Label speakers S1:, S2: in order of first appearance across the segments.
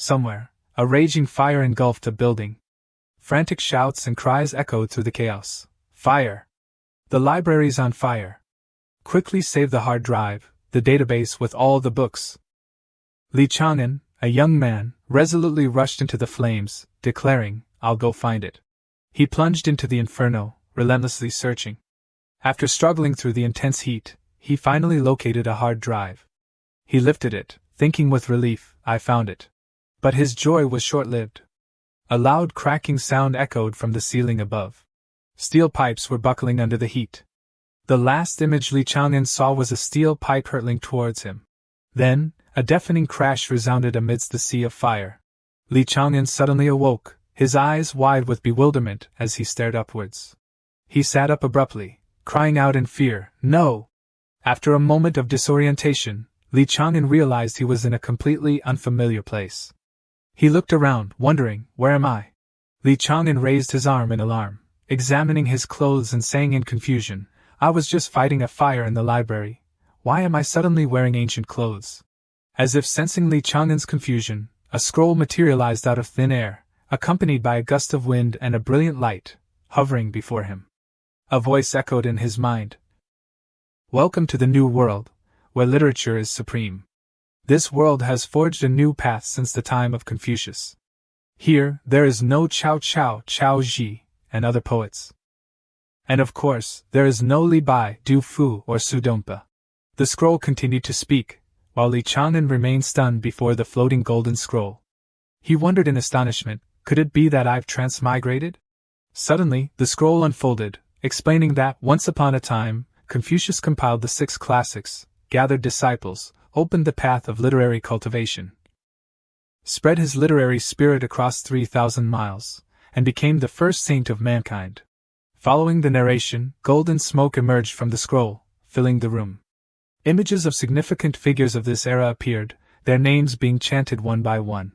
S1: Somewhere, a raging fire engulfed a building. Frantic shouts and cries echoed through the chaos. Fire! The library's on fire! Quickly save the hard drive, the database with all the books. Li Chang'an, a young man, resolutely rushed into the flames, declaring, I'll go find it. He plunged into the inferno, relentlessly searching. After struggling through the intense heat, he finally located a hard drive. He lifted it, thinking with relief, I found it. But his joy was short-lived. A loud cracking sound echoed from the ceiling above. Steel pipes were buckling under the heat. The last image Li Chang'an saw was a steel pipe hurtling towards him. Then, a deafening crash resounded amidst the sea of fire. Li Chang'an suddenly awoke, his eyes wide with bewilderment as he stared upwards. He sat up abruptly, crying out in fear, No! After a moment of disorientation, Li Chang'an realized he was in a completely unfamiliar place. He looked around, wondering, Where am I? Li Chang'an raised his arm in alarm, examining his clothes and saying in confusion, I was just fighting a fire in the library. Why am I suddenly wearing ancient clothes? As if sensing Li Chang'an's confusion, a scroll materialized out of thin air, accompanied by a gust of wind and a brilliant light, hovering before him. A voice echoed in his mind. Welcome to the new world, where literature is supreme. This world has forged a new path since the time of Confucius. Here, there is no Cao Cao, Cao Ji, and other poets. And of course, there is no Li Bai, Du Fu, or Su Dongpa. The scroll continued to speak, while Li Chang'an remained stunned before the floating golden scroll. He wondered in astonishment, could it be that I've transmigrated? Suddenly, the scroll unfolded, explaining that, once upon a time, Confucius compiled the 6 classics, gathered disciples, opened the path of literary cultivation, spread his literary spirit across 3,000 miles, and became the first saint of mankind. Following the narration, golden smoke emerged from the scroll, filling the room. Images of significant figures of this era appeared, their names being chanted one by one.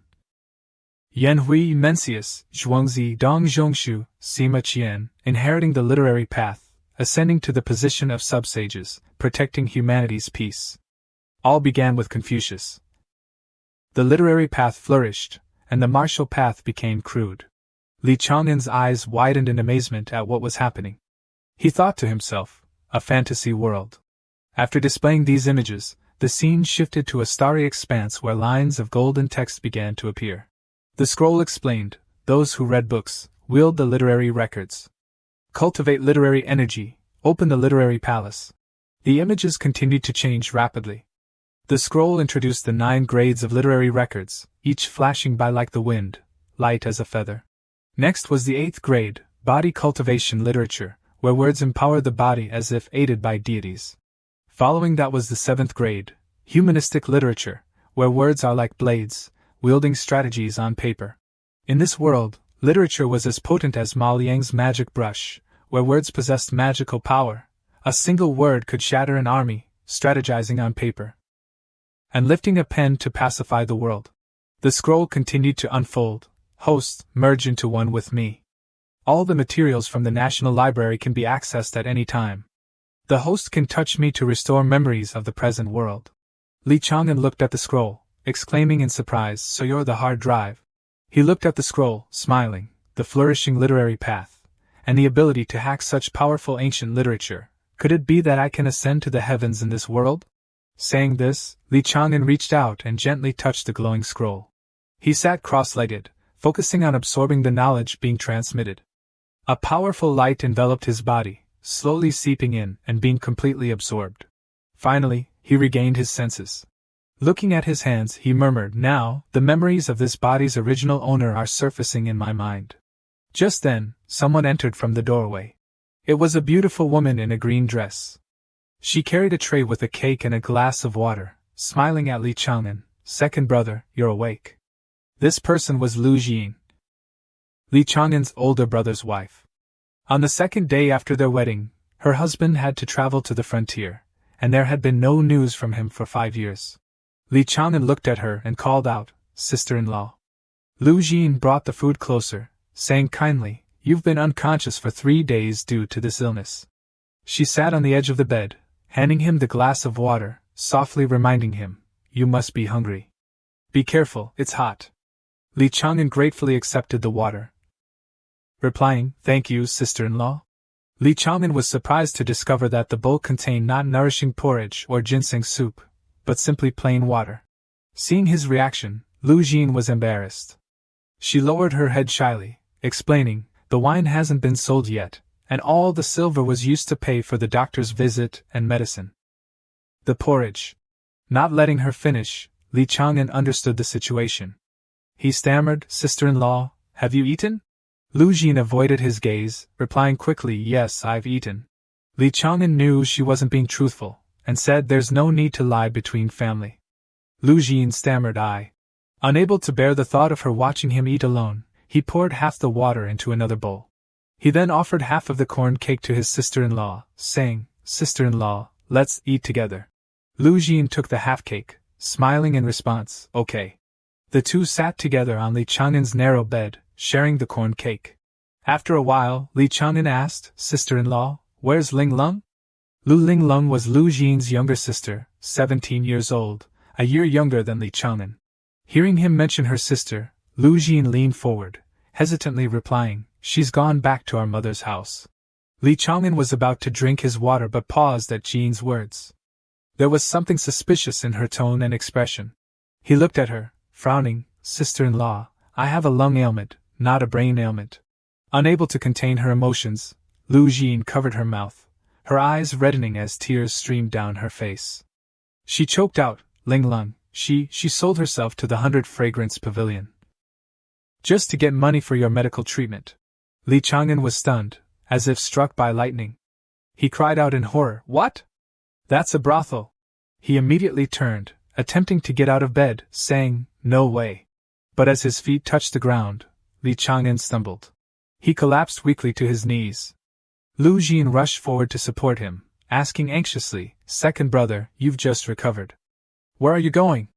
S1: Yanhui Mencius, Zhuangzi Dong Zhongshu, Sima Qian, inheriting the literary path, ascending to the position of subsages, protecting humanity's peace. All began with Confucius. The literary path flourished, and the martial path became crude. Li Chang'an's eyes widened in amazement at what was happening. He thought to himself, a fantasy world. After displaying these images, the scene shifted to a starry expanse where lines of golden text began to appear. The scroll explained, those who read books, wield the literary records. Cultivate literary energy, open the literary palace. The images continued to change rapidly. The scroll introduced the 9 grades of literary records, each flashing by like the wind, light as a feather. Next was the 8th grade, body cultivation literature, where words empower the body as if aided by deities. Following that was the 7th grade, humanistic literature, where words are like blades, wielding strategies on paper. In this world, literature was as potent as Ma Liang's magic brush, where words possessed magical power. A single word could shatter an army, strategizing on paper, and lifting a pen to pacify the world. The scroll continued to unfold. Host, merge into one with me. All the materials from the National Library can be accessed at any time. The host can touch me to restore memories of the present world. Li Chang'an looked at the scroll, exclaiming in surprise, So you're the hard drive. He looked at the scroll, smiling, the flourishing literary path, and the ability to hack such powerful ancient literature. Could it be that I can ascend to the heavens in this world? Saying this, Li Chang'an reached out and gently touched the glowing scroll. He sat cross-legged, focusing on absorbing the knowledge being transmitted. A powerful light enveloped his body, slowly seeping in and being completely absorbed. Finally, he regained his senses. Looking at his hands, he murmured, Now, the memories of this body's original owner are surfacing in my mind. Just then, someone entered from the doorway. It was a beautiful woman in a green dress. She carried a tray with a cake and a glass of water, smiling at Li Chang'an. Second brother, you're awake. This person was Lu Jin, Li Chang'an's older brother's wife. On the 2nd day after their wedding, her husband had to travel to the frontier, and there had been no news from him for 5 years. Li Chang'an looked at her and called out, Sister-in-law. Lu Jin brought the food closer, saying kindly, You've been unconscious for 3 days due to this illness. She sat on the edge of the bed, handing him the glass of water, softly reminding him, You must be hungry. Be careful, it's hot. Li Chang'an gratefully accepted the water, replying, "Thank you, sister-in-law." Li Chang'an was surprised to discover that the bowl contained not nourishing porridge or ginseng soup, but simply plain water. Seeing his reaction, Lu Jin was embarrassed. She lowered her head shyly, explaining, "The wine hasn't been sold yet, and all the silver was used to pay for the doctor's visit and medicine." The porridge. Not letting her finish, Li Chang'an understood the situation. He stammered, "Sister-in-law, have you eaten?" Lu Jin avoided his gaze, replying quickly, "Yes, I've eaten." Li Chang'an knew she wasn't being truthful, and said, "There's no need to lie between family." Lu Jin stammered, "I." Unable to bear the thought of her watching him eat alone, he poured half the water into another bowl. He then offered half of the corn cake to his sister-in-law, saying, "Sister-in-law, let's eat together." Lu Jin took the half cake, smiling in response, "Okay." The two sat together on Li Chang'an's narrow bed, sharing the corn cake. After a while, Li Chang'an asked, "Sister-in-law, where's Linglong?" Linglong was Lu Jin's younger sister, 17 years old, a year younger than Li Chang'an. Hearing him mention her sister, Lu Jin leaned forward, hesitantly replying, "She's gone back to our mother's house." Li Chang'an was about to drink his water but paused at Jin's words. There was something suspicious in her tone and expression. He looked at her, frowning, "Sister-in-law, I have a lung ailment, not a brain ailment." Unable to contain her emotions, Lu Jin covered her mouth, her eyes reddening as tears streamed down her face. She choked out, "Linglong, she sold herself to the 100 Fragrance Pavilion. Just to get money for your medical treatment." Li Chang'an was stunned, as if struck by lightning. He cried out in horror, "What? That's a brothel!" He immediately turned, attempting to get out of bed, saying, "No way." But as his feet touched the ground, Li Chang'an stumbled. He collapsed weakly to his knees. Lu Jin rushed forward to support him, asking anxiously, "Second brother, you've just recovered. Where are you going?"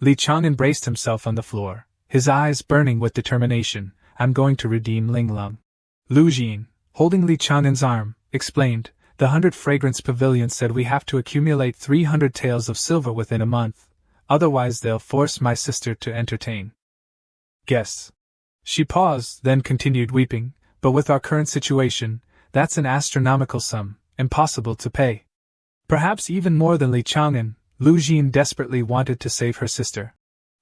S1: Li Chang'an braced himself on the floor, his eyes burning with determination. "I'm going to redeem Linglong." Lu Jin, holding Li Chang'an's arm, explained, "The 100 Fragrance Pavilion said we have to accumulate 300 taels of silver within a month, otherwise they'll force my sister to entertain guests." She paused, then continued weeping, "But with our current situation, that's an astronomical sum, impossible to pay." Perhaps even more than Li Chang'an, Lu Jin desperately wanted to save her sister.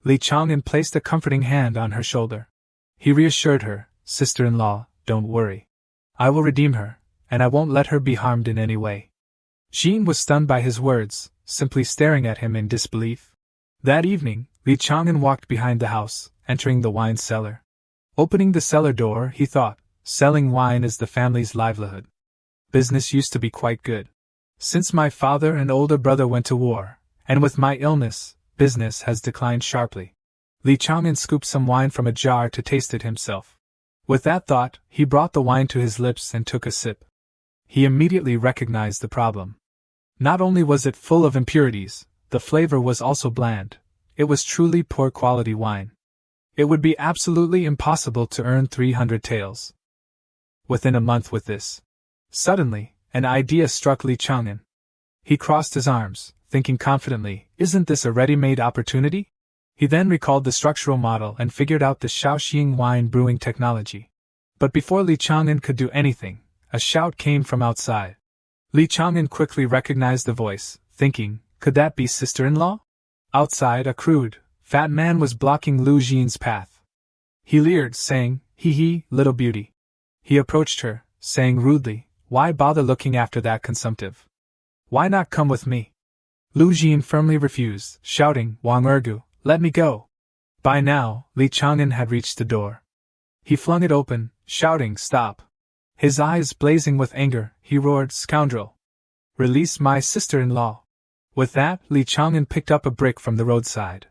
S1: Li Chang'an placed a comforting hand on her shoulder. He reassured her, "Sister-in-law, don't worry. I will redeem her, and I won't let her be harmed in any way." Jin was stunned by his words, simply staring at him in disbelief. That evening, Li Chang'an walked behind the house, entering the wine cellar. Opening the cellar door, he thought, "Selling wine is the family's livelihood. Business used to be quite good. Since my father and older brother went to war, and with my illness, business has declined sharply." Li Chang'an scooped some wine from a jar to taste it himself. With that thought, he brought the wine to his lips and took a sip. He immediately recognized the problem. Not only was it full of impurities, the flavor was also bland. It was truly poor quality wine. It would be absolutely impossible to earn 300 taels within a month with this. Suddenly, an idea struck Li Chang'an. He crossed his arms, thinking confidently, "Isn't this a ready-made opportunity?" He then recalled the structural model and figured out the Shaoxing wine brewing technology. But before Li Chang'an could do anything, a shout came from outside. Li Chang'an quickly recognized the voice, thinking, "Could that be sister-in-law?" Outside, a crude, fat man was blocking Lu Jin's path. He leered, saying, "Hee, little beauty." He approached her, saying rudely, "Why bother looking after that consumptive? Why not come with me?" Lu Jin firmly refused, shouting, "Wang Ergu, let me go." By now, Li Chang'an had reached the door. He flung it open, shouting, "Stop." His eyes blazing with anger, he roared, "Scoundrel! Release my sister-in-law." With that, Li Chang'an picked up a brick from the roadside.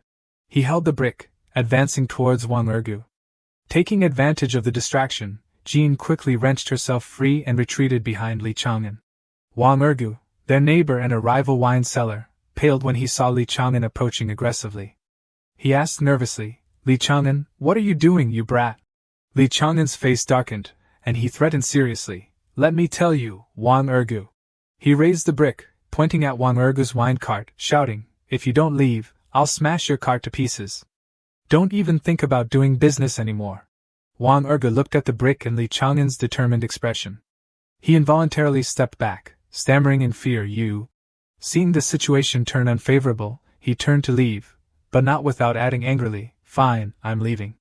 S1: He held the brick, advancing towards Wang Ergu. Taking advantage of the distraction, Jin quickly wrenched herself free and retreated behind Li Chang'an. Wang Ergu, their neighbor and a rival wine seller, paled when he saw Li Chang'an approaching aggressively. He asked nervously, "Li Chang'an, what are you doing, you brat?" Li Chang'an's face darkened, and he threatened seriously, "Let me tell you, Wang Ergu." He raised the brick, pointing at Wang Ergu's wine cart, shouting, "If you don't leave, I'll smash your cart to pieces." Don't even think about doing business anymore. Wang Erge looked at the brick and Li Chang'an's determined expression. He involuntarily stepped back, stammering in fear. Seeing the situation turn unfavorable, he turned to leave, but not without adding angrily, "Fine, I'm leaving."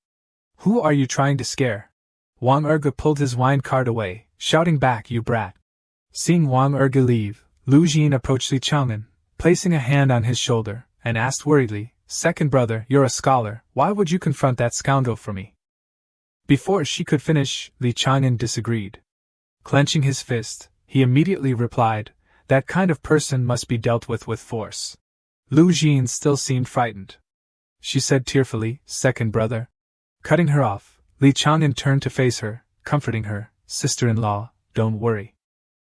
S1: "Who are you trying to scare?" Wang Erge pulled his wine cart away, shouting back, "You brat." Seeing Wang Erge leave, Lu Jin approached Li Chang'an, placing a hand on his shoulder, and asked worriedly, "Second brother, you're a scholar, why would you confront that scoundrel for me?" Before she could finish, Li Chang'an disagreed. Clenching his fist, he immediately replied, "That kind of person must be dealt with force." Lu Jin still seemed frightened. She said tearfully, "Second brother." Cutting her off, Li Chang'an turned to face her, comforting her, "Sister-in-law, don't worry.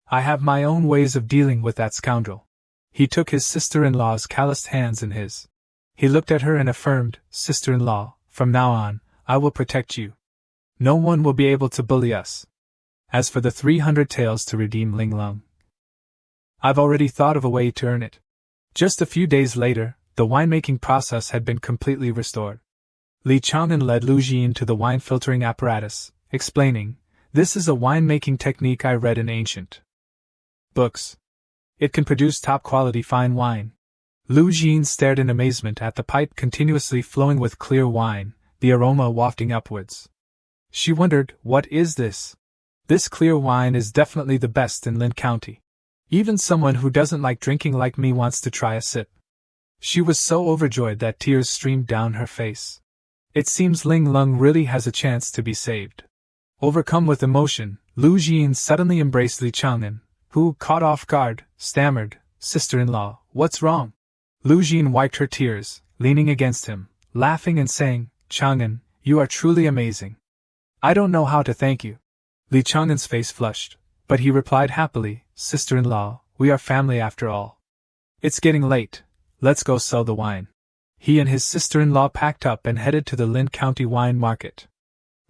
S1: I have my own ways of dealing with that scoundrel." He took his sister-in-law's calloused hands in his. He looked at her and affirmed, "Sister-in-law, from now on, I will protect you. No one will be able to bully us. As for the 300 taels to redeem Linglong, I've already thought of a way to earn it." Just a few days later, the winemaking process had been completely restored. Li Chang'an led Lu Jin to the wine filtering apparatus, explaining, "This is a winemaking technique I read in ancient books. It can produce top-quality fine wine." Lu Jin stared in amazement at the pipe continuously flowing with clear wine, the aroma wafting upwards. She wondered, "What is this? This clear wine is definitely the best in Lin County. Even someone who doesn't like drinking like me wants to try a sip." She was so overjoyed that tears streamed down her face. It seems Linglong really has a chance to be saved. Overcome with emotion, Lu Jin suddenly embraced Li Chang'an, who, caught off guard, stammered, "Sister-in-law, what's wrong?" Lu Jin wiped her tears, leaning against him, laughing and saying, "Chang'an, you are truly amazing. I don't know how to thank you." Li Chang'an's face flushed, but he replied happily, "Sister-in-law, we are family after all. It's getting late, let's go sell the wine." He and his sister-in-law packed up and headed to the Lin County wine market.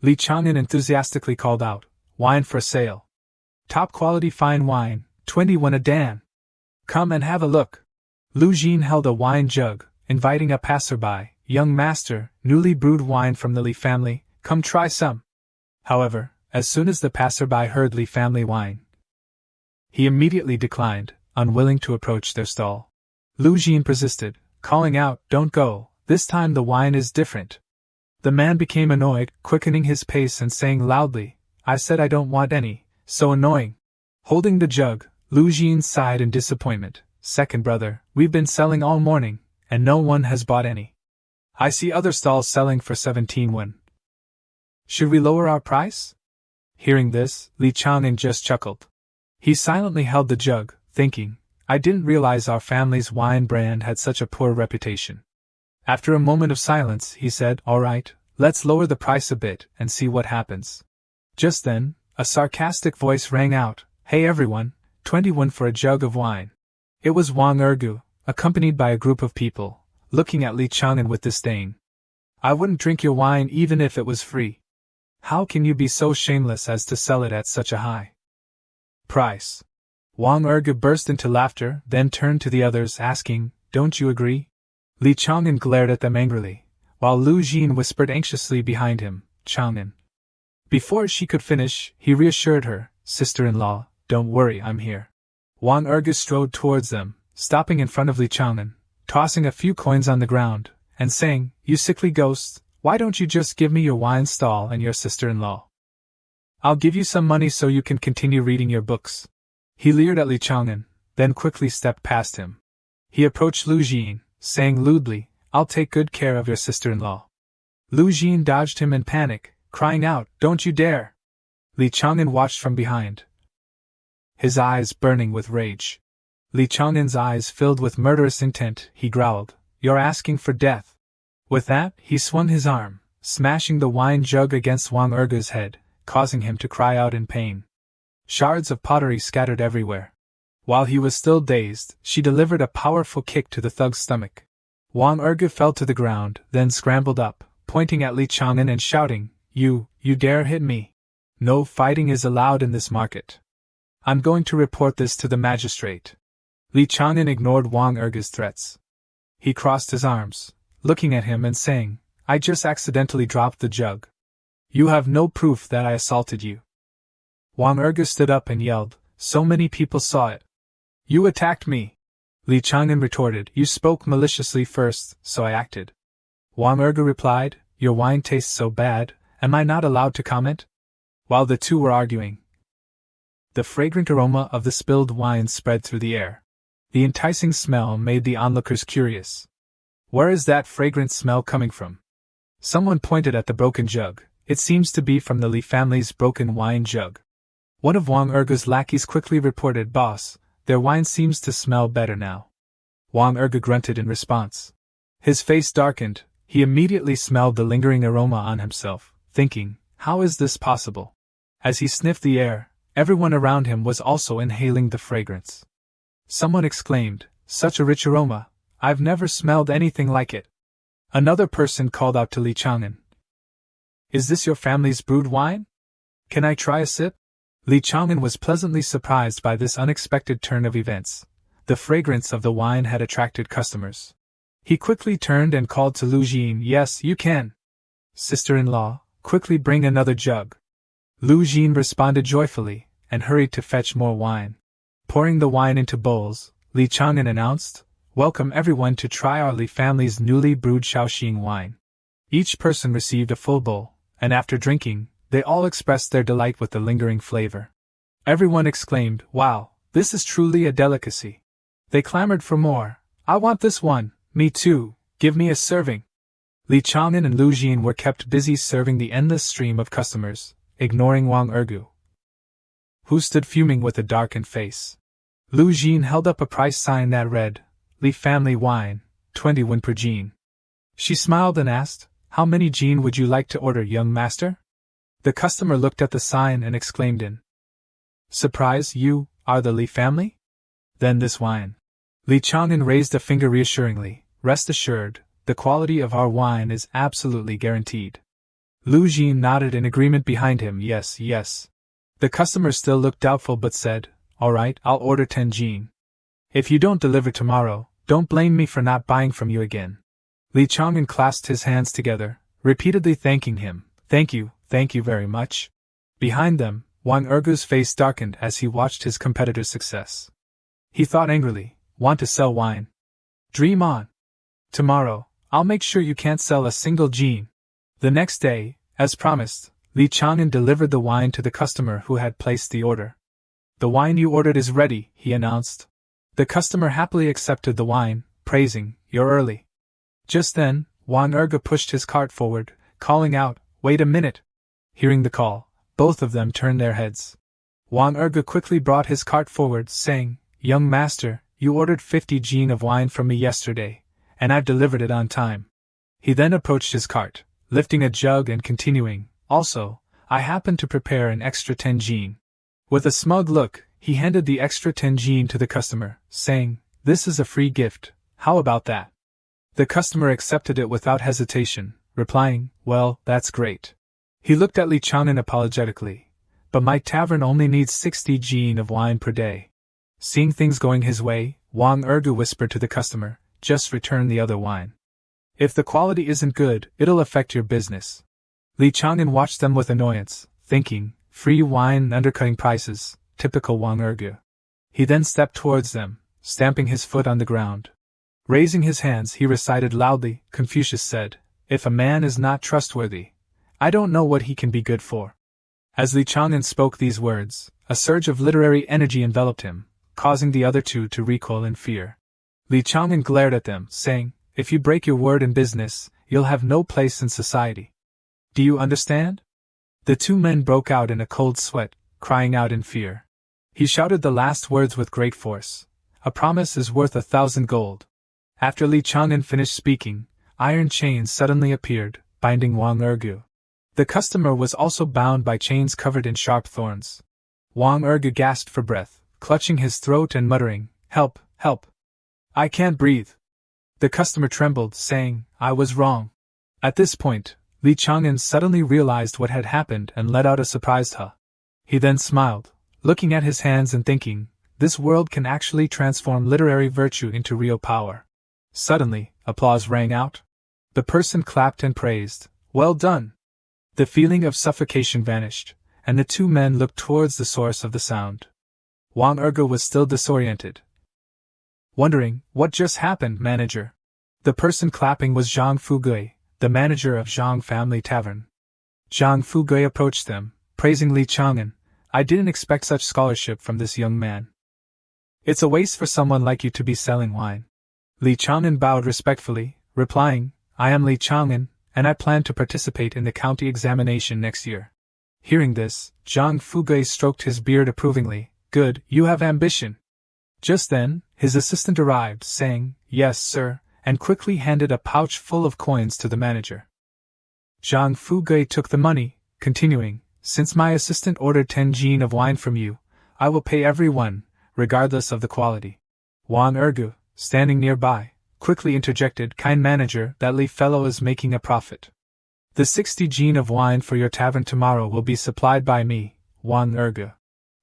S1: Li Chang'an enthusiastically called out, "Wine for sale. Top-quality fine wine, 21 a dan. Come and have a look." Lu Jin held a wine jug, inviting a passerby, "Young master, newly brewed wine from the Li family, come try some." However, as soon as the passerby heard Li family wine, he immediately declined, unwilling to approach their stall. Lu Jin persisted, calling out, "Don't go, this time the wine is different." The man became annoyed, quickening his pace and saying loudly, "I said I don't want any, so annoying." Holding the jug, Lu Jin sighed in disappointment, "Second brother, we've been selling all morning, and no one has bought any. I see other stalls selling for 17 won. Should we lower our price?" Hearing this, Li Chang'an just chuckled. He silently held the jug, thinking, "I didn't realize our family's wine brand had such a poor reputation." After a moment of silence, he said, "All right, let's lower the price a bit and see what happens." Just then, a sarcastic voice rang out, "Hey everyone, 21 for a jug of wine." It was Wang Ergu, accompanied by a group of people, looking at Li Chang'an with disdain. "I wouldn't drink your wine even if it was free. How can you be so shameless as to sell it at such a high price?" Wang Ergu burst into laughter, then turned to the others, asking, "Don't you agree?" Li Chang'an glared at them angrily, while Lu Jin whispered anxiously behind him, "Chang'an." Before she could finish, he reassured her, "Sister-in-law, don't worry, I'm here." Wang Ergu strode towards them, stopping in front of Li Chang'an, tossing a few coins on the ground, and saying, "You sickly ghosts, why don't you just give me your wine stall and your sister-in-law? I'll give you some money so you can continue reading your books." He leered at Li Chang'an, then quickly stepped past him. He approached Lu Jin, saying lewdly, "I'll take good care of your sister-in-law." Lu Jin dodged him in panic, crying out, "Don't you dare!" Li Chang'an watched from behind, his eyes burning with rage. Li Chang'an's eyes filled with murderous intent. He growled, "You're asking for death." With that, he swung his arm, smashing the wine jug against Wang Ergu's head, causing him to cry out in pain. Shards of pottery scattered everywhere. While he was still dazed, she delivered a powerful kick to the thug's stomach. Wang Ergu fell to the ground, then scrambled up, pointing at Li Chang'an and shouting, You dare hit me? No fighting is allowed in this market. I'm going to report this to the magistrate." Li Chang'an ignored Wang Ergu's threats. He crossed his arms, looking at him and saying, I just accidentally dropped the jug. You have no proof that I assaulted you. Wang Erge stood up and yelled, so many people saw it. You attacked me. Li Chang'an retorted, you spoke maliciously first, so I acted. Wang Erge replied, your wine tastes so bad, am I not allowed to comment? While the two were arguing, the fragrant aroma of the spilled wine spread through the air. The enticing smell made the onlookers curious. Where is that fragrant smell coming from? Someone pointed at the broken jug. It seems to be from the Li family's broken wine jug. One of Wang Erge's lackeys quickly reported, Boss, their wine seems to smell better now. Wang Erge grunted in response. His face darkened. He immediately smelled the lingering aroma on himself, thinking, how is this possible? As he sniffed the air, everyone around him was also inhaling the fragrance. Someone exclaimed, such a rich aroma, I've never smelled anything like it. Another person called out to Li Chang'an. Is this your family's brewed wine? Can I try a sip? Li Chang'an was pleasantly surprised by this unexpected turn of events. The fragrance of the wine had attracted customers. He quickly turned and called to Lu Jin, yes, you can. Sister-in-law, quickly bring another jug. Lu Jin responded joyfully, and hurried to fetch more wine. Pouring the wine into bowls, Li Chang'an announced, welcome everyone to try our Li family's newly brewed Shaoxing wine. Each person received a full bowl, and after drinking, they all expressed their delight with the lingering flavor. Everyone exclaimed, wow, this is truly a delicacy. They clamored for more. I want this one, me too, give me a serving. Li Chang'an and Lu Jin were kept busy serving the endless stream of customers, ignoring Wang Erge, who stood fuming with a darkened face. Lu Jin held up a price sign that read, Li family wine, 20 won per jin. She smiled and asked, how many jin would you like to order, young master? The customer looked at the sign and exclaimed in surprise, you are the Li family? Then this wine. Li Chang'an raised a finger reassuringly, rest assured, the quality of our wine is absolutely guaranteed. Lu Jin nodded in agreement behind him, yes, yes. The customer still looked doubtful but said, alright, I'll order 10 jin. If you don't deliver tomorrow, don't blame me for not buying from you again. Li Chang'an clasped his hands together, repeatedly thanking him, thank you very much. Behind them, Wang Erge's face darkened as he watched his competitor's success. He thought angrily, want to sell wine? Dream on. Tomorrow, I'll make sure you can't sell a single jin. The next day, as promised, Li Chang'an delivered the wine to the customer who had placed the order. The wine you ordered is ready, he announced. The customer happily accepted the wine, praising, you're early. Just then, Wang Erge pushed his cart forward, calling out, wait a minute. Hearing the call, both of them turned their heads. Wang Erge quickly brought his cart forward, saying, young master, you ordered 50 jin of wine from me yesterday, and I've delivered it on time. He then approached his cart, lifting a jug and continuing, also, I happen to prepare an extra 10 jin. With a smug look, he handed the extra 10 jin to the customer, saying, this is a free gift, how about that? The customer accepted it without hesitation, replying, well, that's great. He looked at Li Chang'an apologetically, but my tavern only needs 60 jin of wine per day. Seeing things going his way, Wang Erge whispered to the customer, just return the other wine. If the quality isn't good, it'll affect your business. Li Chang'an watched them with annoyance, thinking, free wine undercutting prices, typical Wang Erge. He then stepped towards them, stamping his foot on the ground. Raising his hands, he recited loudly, Confucius said, if a man is not trustworthy, I don't know what he can be good for. As Li Chang'an spoke these words, a surge of literary energy enveloped him, causing the other two to recoil in fear. Li Chang'an glared at them, saying, if you break your word in business, you'll have no place in society. Do you understand? The two men broke out in a cold sweat, crying out in fear. He shouted the last words with great force. A promise is worth 1,000 gold. After Li Chang'an finished speaking, iron chains suddenly appeared, binding Wang Erge. The customer was also bound by chains covered in sharp thorns. Wang Erge gasped for breath, clutching his throat and muttering, help, help. I can't breathe. The customer trembled, saying, I was wrong. At this point, Li Chang'an suddenly realized what had happened and let out a surprised huh. He then smiled, looking at his hands and thinking, this world can actually transform literary virtue into real power. Suddenly, applause rang out. The person clapped and praised. Well done! The feeling of suffocation vanished, and the two men looked towards the source of the sound. Wang Erge was still disoriented, wondering, what just happened, manager? The person clapping was Zhang Fugui, the manager of Zhang Family Tavern. Zhang Fugui approached them, praising Li Chang'an. I didn't expect such scholarship from this young man. It's a waste for someone like you to be selling wine. Li Chang'an bowed respectfully, replying, I am Li Chang'an, and I plan to participate in the county examination next year. Hearing this, Zhang Fugui stroked his beard approvingly. Good, you have ambition. Just then, his assistant arrived, saying, Yes, sir, and quickly handed a pouch full of coins to the manager. Zhang Fugui took the money, continuing, Since my assistant ordered 10 jin of wine from you, I will pay every one, regardless of the quality. Wang Erge, standing nearby, quickly interjected, Kind manager, that Li fellow is making a profit. The 60 jin of wine for your tavern tomorrow will be supplied by me, Wang Erge.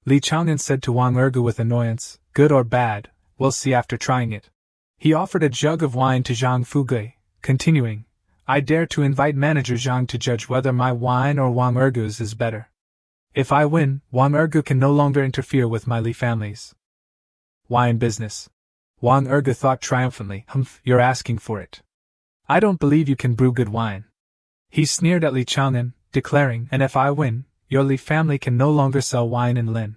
S1: Li Chang'an said to Wang Erge with annoyance, Good or bad, we'll see after trying it. He offered a jug of wine to Zhang Fugui, continuing, I dare to invite manager Zhang to judge whether my wine or Wang Erge's is better. If I win, Wang Erge can no longer interfere with my Li family's wine business. Wang Erge thought triumphantly, Humph, you're asking for it. I don't believe you can brew good wine. He sneered at Li Chang'an, declaring, And if I win, your Li family can no longer sell wine in Lin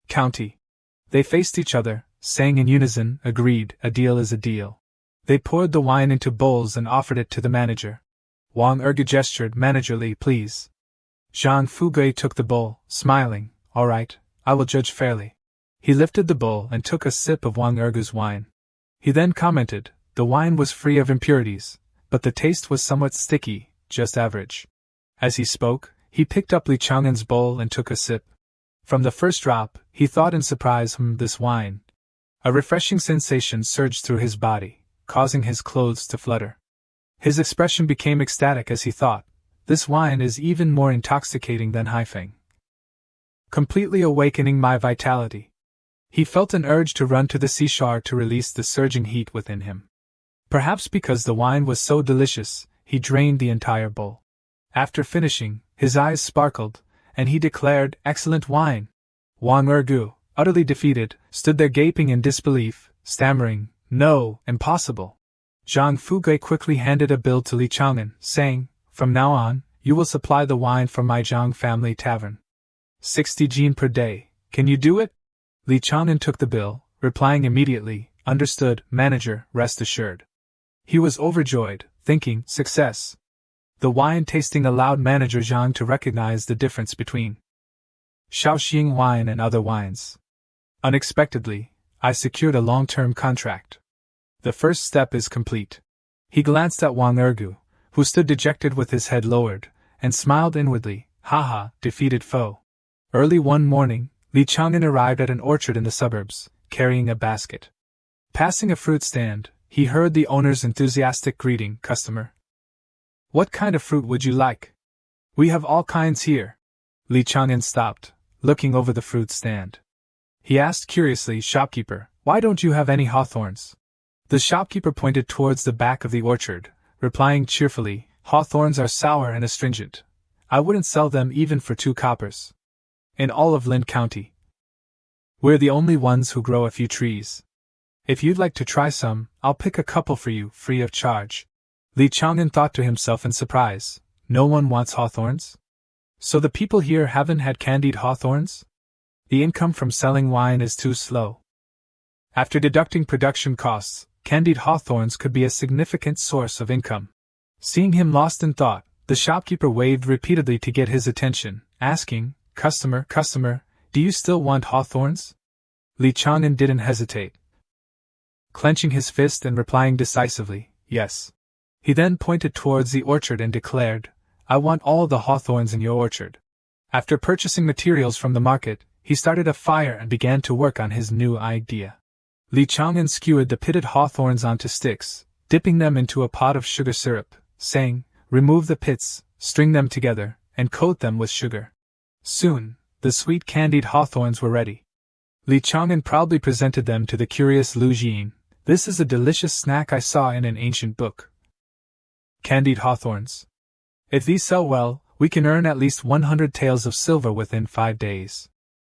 S1: County. They faced each other, saying in unison, Agreed, a deal is a deal. They poured the wine into bowls and offered it to the manager. Wang Erge gestured, Manager Li, please. Zhang Fugui took the bowl, smiling, All right, I will judge fairly. He lifted the bowl and took a sip of Wang Erge's wine. He then commented, The wine was free of impurities, but the taste was somewhat sticky, just average. As he spoke, he picked up Li Chang'an's bowl and took a sip. From the first drop, he thought in surprise, this wine. A refreshing sensation surged through his body, causing his clothes to flutter. His expression became ecstatic as he thought, This wine is even more intoxicating than Haifeng, completely awakening my vitality. He felt an urge to run to the seashore to release the surging heat within him. Perhaps because the wine was so delicious, he drained the entire bowl. After finishing, his eyes sparkled, and he declared, Excellent wine. Wang Erge, utterly defeated, stood there gaping in disbelief, stammering, No, impossible. Zhang Fugui quickly handed a bill to Li Chang'an, saying, From now on, you will supply the wine from my Zhang family tavern. 60 jin per day, can you do it? Li Chang'an took the bill, replying immediately, Understood, manager, rest assured. He was overjoyed, thinking, Success. The wine tasting allowed manager Zhang to recognize the difference between Shaoxing wine and other wines. Unexpectedly, I secured a long-term contract. The first step is complete. He glanced at Wang Erge, who stood dejected with his head lowered, and smiled inwardly, Haha, defeated foe. Early one morning, Li Chang'an arrived at an orchard in the suburbs, carrying a basket. Passing a fruit stand, he heard the owner's enthusiastic greeting, Customer. What kind of fruit would you like? We have all kinds here. Li Chang'an stopped, looking over the fruit stand. He asked curiously, Shopkeeper, why don't you have any hawthorns? The shopkeeper pointed towards the back of the orchard, replying cheerfully, Hawthorns are sour and astringent. I wouldn't sell them even for 2 coppers. In all of Lin County, we're the only ones who grow a few trees. If you'd like to try some, I'll pick a couple for you, free of charge. Li Chang'an thought to himself in surprise, No one wants hawthorns? So the people here haven't had candied hawthorns? The income from selling wine is too slow. After deducting production costs, candied hawthorns could be a significant source of income. Seeing him lost in thought, the shopkeeper waved repeatedly to get his attention, asking, Customer, do you still want hawthorns? Li Chang'an didn't hesitate, clenching his fist and replying decisively, Yes. He then pointed towards the orchard and declared, I want all the hawthorns in your orchard. After purchasing materials from the market, he started a fire and began to work on his new idea. Li Chang'an skewered the pitted hawthorns onto sticks, dipping them into a pot of sugar syrup, saying, Remove the pits, string them together, and coat them with sugar. Soon, the sweet candied hawthorns were ready. Li Chang'an proudly presented them to the curious Lu Jin. This is a delicious snack I saw in an ancient book. Candied hawthorns. If these sell well, we can earn at least 100 taels of silver within 5 days.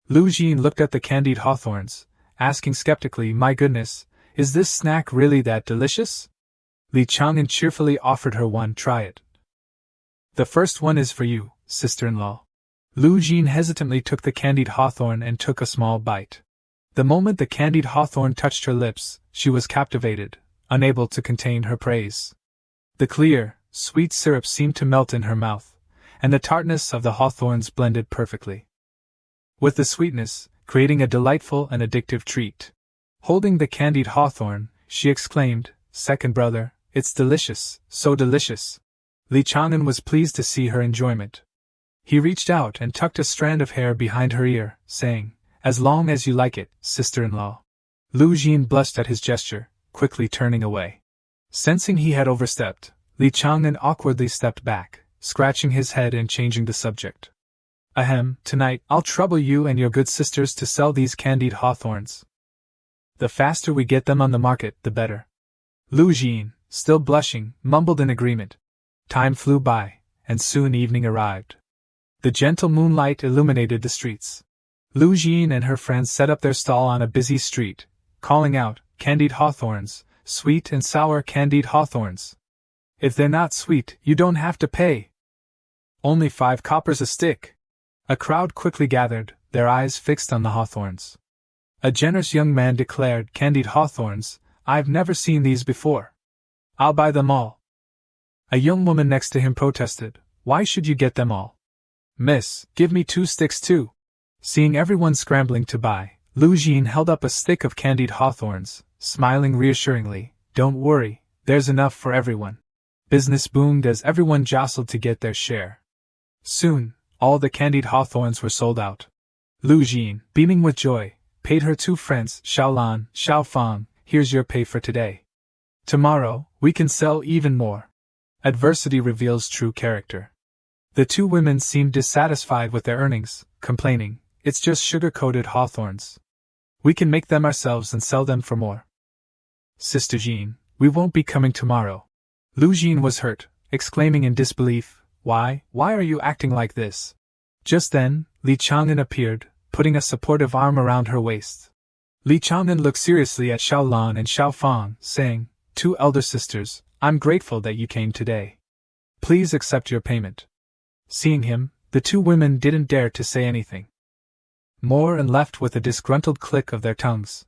S1: Lu Jin looked at the candied hawthorns, asking skeptically, my goodness, is this snack really that delicious? Li Chang'an cheerfully offered her one, try it. The first one is for you, sister-in-law. Lu Jin hesitantly took the candied hawthorn and took a small bite. The moment the candied hawthorn touched her lips, she was captivated, unable to contain her praise. The clear, sweet syrup seemed to melt in her mouth, and the tartness of the hawthorns blended perfectly with the sweetness, creating a delightful and addictive treat. Holding the candied hawthorn, she exclaimed, second brother, it's delicious, so delicious. Li Chang'an was pleased to see her enjoyment. He reached out and tucked a strand of hair behind her ear, saying, as long as you like it, sister-in-law. Lu Jin blushed at his gesture, quickly turning away. Sensing he had overstepped, Li Chang'an awkwardly stepped back, scratching his head and changing the subject. Ahem, tonight I'll trouble you and your good sisters to sell these candied hawthorns. The faster we get them on the market, the better. Lu Jin, still blushing, mumbled in agreement. Time flew by, and soon evening arrived. The gentle moonlight illuminated the streets. Lu Jin and her friends set up their stall on a busy street, calling out, candied hawthorns, sweet and sour candied hawthorns. If they're not sweet, you don't have to pay. Only 5 coppers a stick. A crowd quickly gathered, their eyes fixed on the hawthorns. A generous young man declared, candied hawthorns, I've never seen these before. I'll buy them all. A young woman next to him protested, why should you get them all? Miss, give me 2 sticks too. Seeing everyone scrambling to buy, Lu Jin held up a stick of candied hawthorns, smiling reassuringly, don't worry, there's enough for everyone. Business boomed as everyone jostled to get their share. Soon, all the candied hawthorns were sold out. Lu Jin, beaming with joy, paid her 2 friends, Xiaolan, Xiaofang, here's your pay for today. Tomorrow, we can sell even more. Adversity reveals true character. The 2 women seemed dissatisfied with their earnings, complaining, it's just sugar-coated hawthorns. We can make them ourselves and sell them for more. Sister Jean, we won't be coming tomorrow. Lu Jin was hurt, exclaiming in disbelief, why are you acting like this? Just then, Li Chang'an appeared, putting a supportive arm around her waist. Li Chang'an looked seriously at Xiaolan and Xiaofang, saying, 2 elder sisters, I'm grateful that you came today. Please accept your payment. Seeing him, the 2 women didn't dare to say anything more and left with a disgruntled click of their tongues.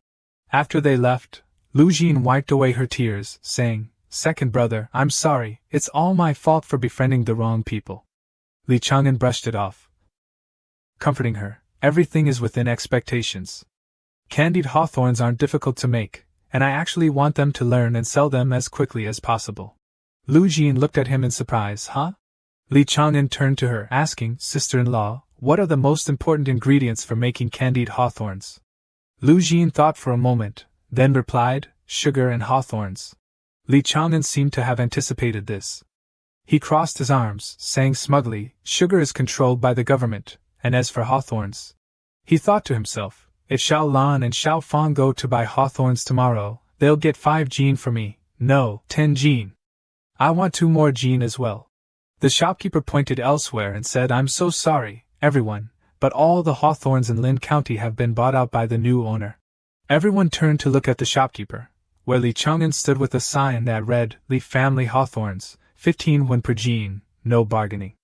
S1: After they left, Lu Jin wiped away her tears, saying, second brother, I'm sorry, it's all my fault for befriending the wrong people. Li Chang'an brushed it off, comforting her, everything is within expectations. Candied hawthorns aren't difficult to make, and I actually want them to learn and sell them as quickly as possible. Lu Jin looked at him in surprise, huh? Li Chang'an turned to her, asking, sister-in-law, what are the most important ingredients for making candied hawthorns? Lu Jin thought for a moment, then replied, sugar and hawthorns. Li Chang'an seemed to have anticipated this. He crossed his arms, saying smugly, sugar is controlled by the government, and as for hawthorns. He thought to himself, if Xiaolan and Xiaofang go to buy hawthorns tomorrow, they'll get 5 jin for me, no, 10 jin. I want 2 more jin as well. The shopkeeper pointed elsewhere and said, I'm so sorry, everyone, but all the hawthorns in Lin County have been bought out by the new owner. Everyone turned to look at the shopkeeper, where Li Chang'an stood with a sign that read, Li Family Hawthorns, 15 won per jin, no bargaining.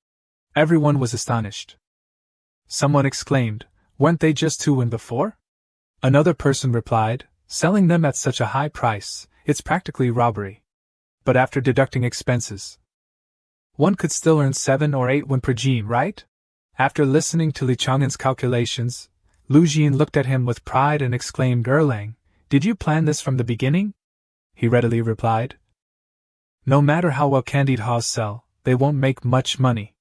S1: Everyone was astonished. Someone exclaimed, weren't they just 2 won before? Another person replied, selling them at such a high price, it's practically robbery. But after deducting expenses, one could still earn 7 or 8 won per jin, right? After listening to Li Chang'an's calculations, Lu Jin looked at him with pride and exclaimed, Erlang, did you plan this from the beginning? He readily replied, no matter how well candied haws sell, they won't make much money.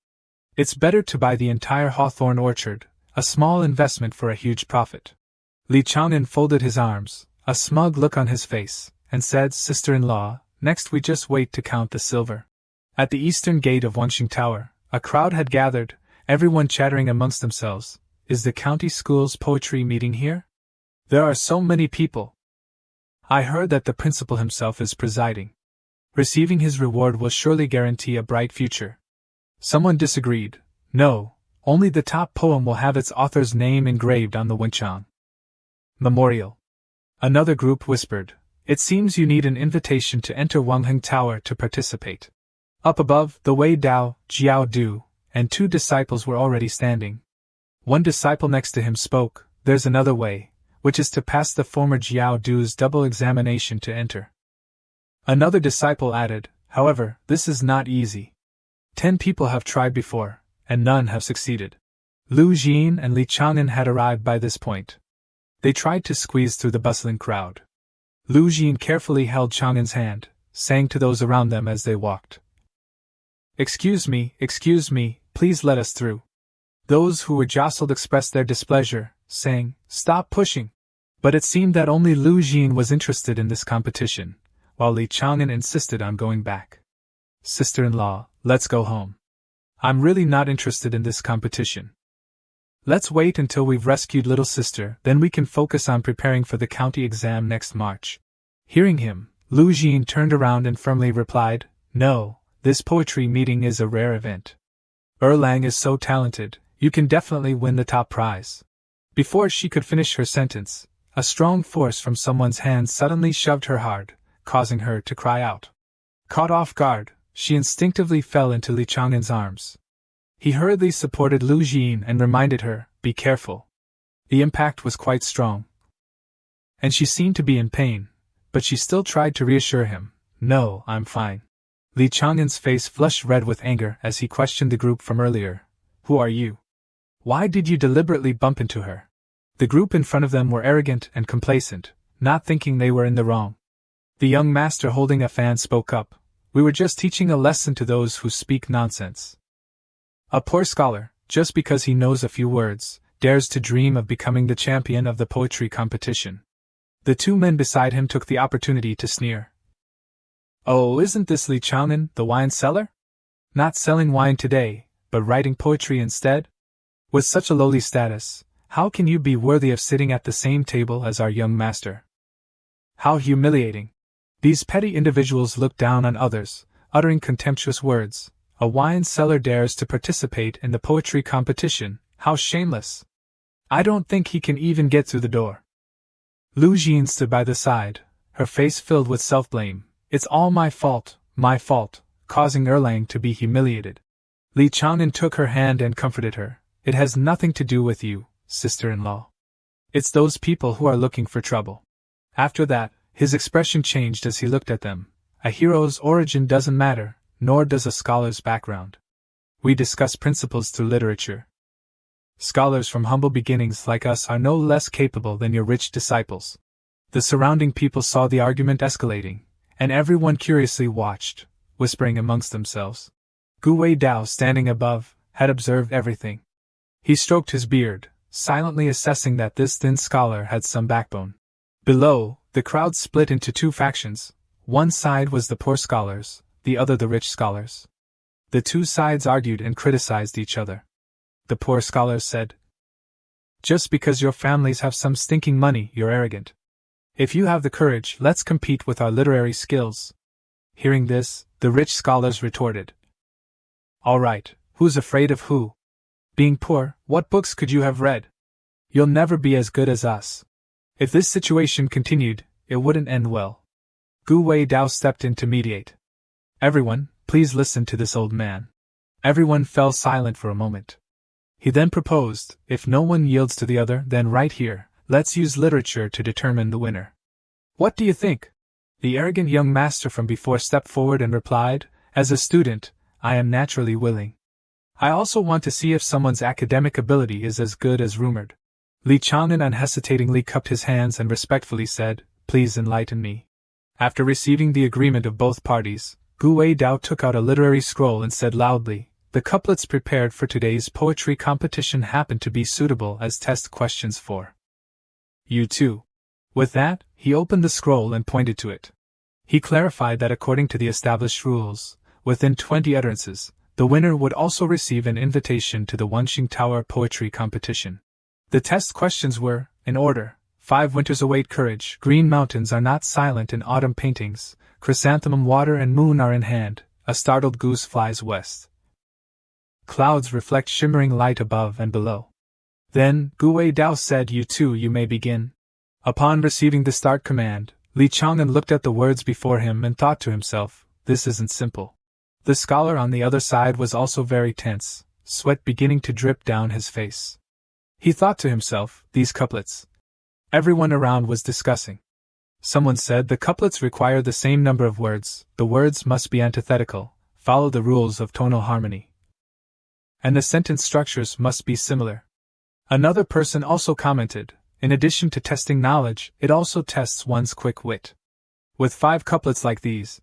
S1: It's better to buy the entire hawthorn orchard, a small investment for a huge profit. Li Chang'an folded his arms, a smug look on his face, and said, sister-in-law, next we just wait to count the silver. At the eastern gate of Wanxing Tower, a crowd had gathered, everyone chattering amongst themselves, is the county school's poetry meeting here? There are so many people. I heard that the principal himself is presiding. Receiving his reward will surely guarantee a bright future. Someone disagreed. No, only the top poem will have its author's name engraved on the wenchang. Memorial. Another group whispered, it seems you need an invitation to enter Wangheng Tower to participate. Up above, the Wei Dao, Jiao Du, and 2 disciples were already standing. One disciple next to him spoke, there's another way, which is to pass the former Jiao Du's double examination to enter. Another disciple added, however, this is not easy. 10 people have tried before, and none have succeeded. Lu Jin and Li Chang'an had arrived by this point. They tried to squeeze through the bustling crowd. Lu Jin carefully held Chang'an's hand, saying to those around them as they walked, excuse me, please let us through. Those who were jostled expressed their displeasure, saying, stop pushing. But it seemed that only Lu Jin was interested in this competition, while Li Chang'an insisted on going back. Sister-in-law, let's go home. I'm really not interested in this competition. Let's wait until we've rescued little sister, then we can focus on preparing for the county exam next March. Hearing him, Lu Jin turned around and firmly replied, no, this poetry meeting is a rare event. Erlang is so talented, you can definitely win the top prize. Before she could finish her sentence, a strong force from someone's hand suddenly shoved her hard, causing her to cry out. Caught off guard, she instinctively fell into Li Chang'an's arms. He hurriedly supported Lu Jin and reminded her, be careful. The impact was quite strong, and she seemed to be in pain, but she still tried to reassure him, no, I'm fine. Li Chang'an's face flushed red with anger as he questioned the group from earlier, who are you? Why did you deliberately bump into her? The group in front of them were arrogant and complacent, not thinking they were in the wrong. The young master holding a fan spoke up, we were just teaching a lesson to those who speak nonsense. A poor scholar, just because he knows a few words, dares to dream of becoming the champion of the poetry competition. The 2 men beside him took the opportunity to sneer. Oh, isn't this Li Chang'an, the wine seller? Not selling wine today, but writing poetry instead? With such a lowly status, how can you be worthy of sitting at the same table as our young master? How humiliating! These petty individuals look down on others, uttering contemptuous words. A wine seller dares to participate in the poetry competition, how shameless! I don't think he can even get through the door. Lu Jin stood by the side, her face filled with self-blame. It's all my fault, causing Erlang to be humiliated. Li Chang'an took her hand and comforted her. It has nothing to do with you, sister-in-law. It's those people who are looking for trouble. After that, his expression changed as he looked at them. A hero's origin doesn't matter, nor does a scholar's background. We discuss principles through literature. Scholars from humble beginnings like us are no less capable than your rich disciples. The surrounding people saw the argument escalating, and everyone curiously watched, whispering amongst themselves. Gu Wei Dao, standing above, had observed everything. He stroked his beard, silently assessing that this thin scholar had some backbone. Below, the crowd split into 2 factions. One side was the poor scholars, the other the rich scholars. The 2 sides argued and criticized each other. The poor scholars said, just because your families have some stinking money, you're arrogant. If you have the courage, let's compete with our literary skills. Hearing this, the rich scholars retorted, all right, who's afraid of who? Being poor, what books could you have read? You'll never be as good as us. If this situation continued, it wouldn't end well. Gu Wei Dao stepped in to mediate. Everyone, please listen to this old man. Everyone fell silent for a moment. He then proposed, if no one yields to the other, then right here, let's use literature to determine the winner. What do you think? The arrogant young master from before stepped forward and replied, as a student, I am naturally willing. I also want to see if someone's academic ability is as good as rumored. Li Chang'an unhesitatingly cupped his hands and respectfully said, please enlighten me. After receiving the agreement of both parties, Gu Wei Dao took out a literary scroll and said loudly, the couplets prepared for today's poetry competition happen to be suitable as test questions for you too. With that, he opened the scroll and pointed to it. He clarified that according to the established rules, within 20 utterances, the winner would also receive an invitation to the Wanxing Tower poetry competition. The test questions were, in order, 5 winters await courage, green mountains are not silent in autumn paintings, chrysanthemum water and moon are in hand, a startled goose flies west. Clouds reflect shimmering light above and below. Then, Gu Wei Dao said, "You too, you may begin." Upon receiving the start command, Li Chang'an looked at the words before him and thought to himself, this isn't simple. The scholar on the other side was also very tense, sweat beginning to drip down his face. He thought to himself, these couplets. Everyone around was discussing. Someone said the couplets require the same number of words, the words must be antithetical, follow the rules of tonal harmony. And the sentence structures must be similar. Another person also commented, in addition to testing knowledge, it also tests one's quick wit. With 5 couplets like these,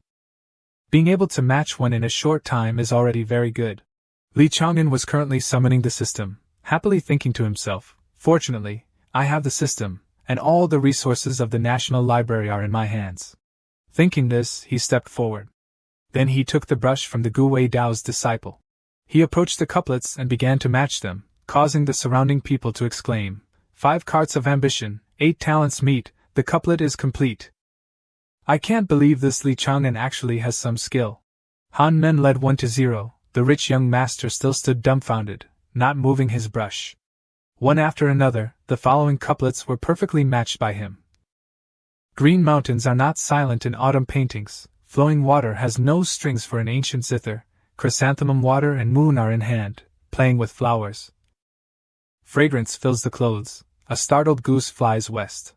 S1: being able to match one in a short time is already very good. Li Chang'an was currently summoning the system, happily thinking to himself, fortunately, I have the system, and all the resources of the National Library are in my hands. Thinking this, he stepped forward. Then he took the brush from the Gu Wei Dao's disciple. He approached the couplets and began to match them, causing the surrounding people to exclaim, 5 carts of ambition, 8 talents meet, the couplet is complete. I can't believe this Li Chang'an actually has some skill. Han Men led 1-0, the rich young master still stood dumbfounded, not moving his brush. One after another, the following couplets were perfectly matched by him. Green mountains are not silent in autumn paintings, flowing water has no strings for an ancient zither, chrysanthemum water and moon are in hand, playing with flowers. Fragrance fills the clothes, a startled goose flies west.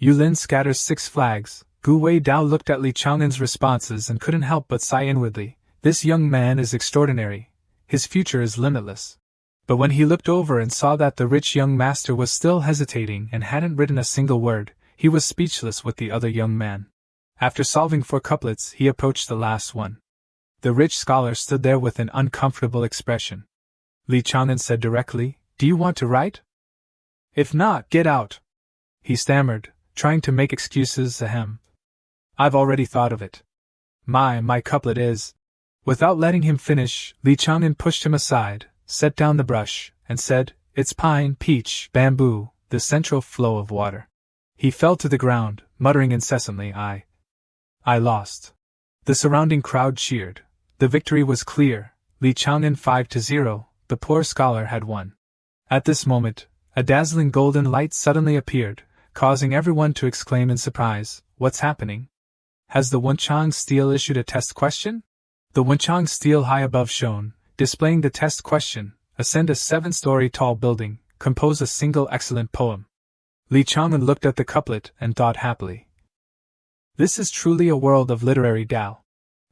S1: Yulin scatters 6 flags. Gu Wei Dao looked at Li Chang'an's responses and couldn't help but sigh inwardly, this young man is extraordinary, his future is limitless. But when he looked over and saw that the rich young master was still hesitating and hadn't written a single word, he was speechless with the other young man. After solving 4 couplets, he approached the last one. The rich scholar stood there with an uncomfortable expression. Li Chang'an said directly, do you want to write? If not, get out. He stammered, trying to make excuses. Ahem. I've already thought of it. My couplet is. Without letting him finish, Li Chang'an pushed him aside, set down the brush, and said, it's pine, peach, bamboo, the central flow of water. He fell to the ground, muttering incessantly, I lost. The surrounding crowd cheered. The victory was clear, Li Chang'an 5-0, the poor scholar had won. At this moment, a dazzling golden light suddenly appeared, causing everyone to exclaim in surprise, what's happening? Has the Wenchang stele issued a test question? The Wenchang stele high above shone, displaying the test question, ascend a 7-story tall building, compose a single excellent poem. Li Chang'an looked at the couplet and thought happily. This is truly a world of literary Dao.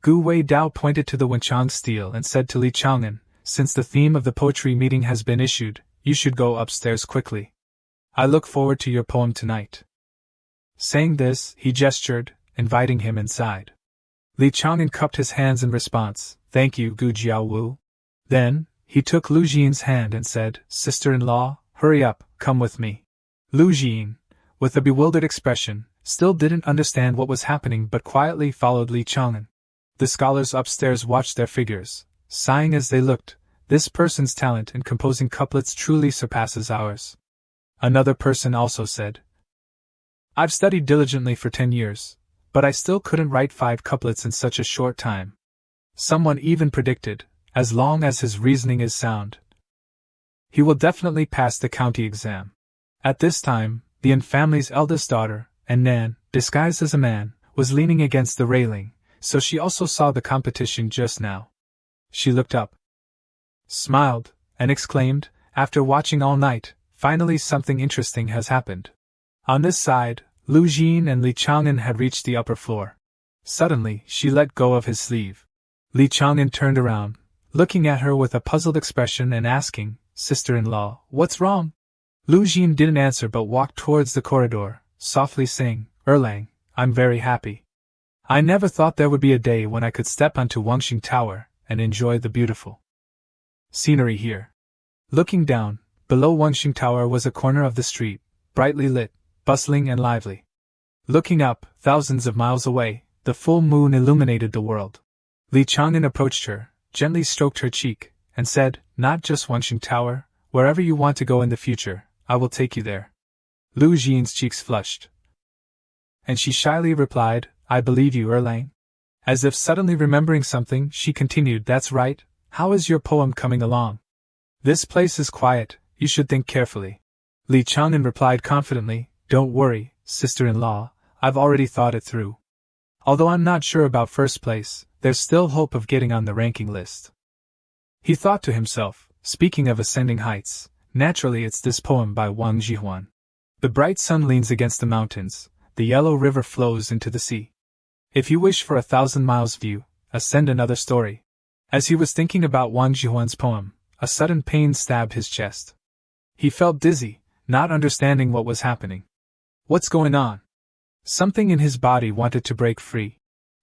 S1: Gu Wei Dao pointed to the Wenchang stele and said to Li Chang'an, since the theme of the poetry meeting has been issued, you should go upstairs quickly. I look forward to your poem tonight. Saying this, he gestured, inviting him inside. Li Chang'an cupped his hands in response, thank you, Gu Jiaowu. Then, he took Lu Jian's hand and said, sister-in-law, hurry up, come with me. Lu Jian, with a bewildered expression, still didn't understand what was happening but quietly followed Li Chang'an. The scholars upstairs watched their figures, sighing as they looked, this person's talent in composing couplets truly surpasses ours. Another person also said, I've studied diligently for 10 years, but I still couldn't write 5 couplets in such a short time. Someone even predicted, as long as his reasoning is sound, he will definitely pass the county exam. At this time, the Yin family's eldest daughter, Nan, disguised as a man, was leaning against the railing, so she also saw the competition just now. She looked up, smiled, and exclaimed, after watching all night, finally something interesting has happened. On this side, Lu Jian and Li Chang'an had reached the upper floor. Suddenly, she let go of his sleeve. Li Chang'an turned around, looking at her with a puzzled expression and asking, sister-in-law, what's wrong? Lu Jian didn't answer but walked towards the corridor, softly saying, Erlang, I'm very happy. I never thought there would be a day when I could step onto Wangxing Tower and enjoy the beautiful scenery here. Looking down, below Wangxing Tower was a corner of the street, brightly lit, bustling and lively. Looking up, thousands of miles away, the full moon illuminated the world. Li Chang'an approached her, gently stroked her cheek, and said, not just Wangxing Tower, wherever you want to go in the future, I will take you there. Lu Jian's cheeks flushed, and she shyly replied, I believe you, Erlang. As if suddenly remembering something, she continued, "That's right, how is your poem coming along? This place is quiet, you should think carefully." Li Chang'an replied confidently, "Don't worry, sister-in-law, I've already thought it through. Although I'm not sure about first place, there's still hope of getting on the ranking list." He thought to himself, speaking of ascending heights, naturally it's this poem by Wang Jihuan. The bright sun leans against the mountains, the yellow river flows into the sea. If you wish for 1,000 miles view, ascend another story. As he was thinking about Wang Jihuan's poem, a sudden pain stabbed his chest. He felt dizzy, not understanding what was happening. What's going on? Something in his body wanted to break free.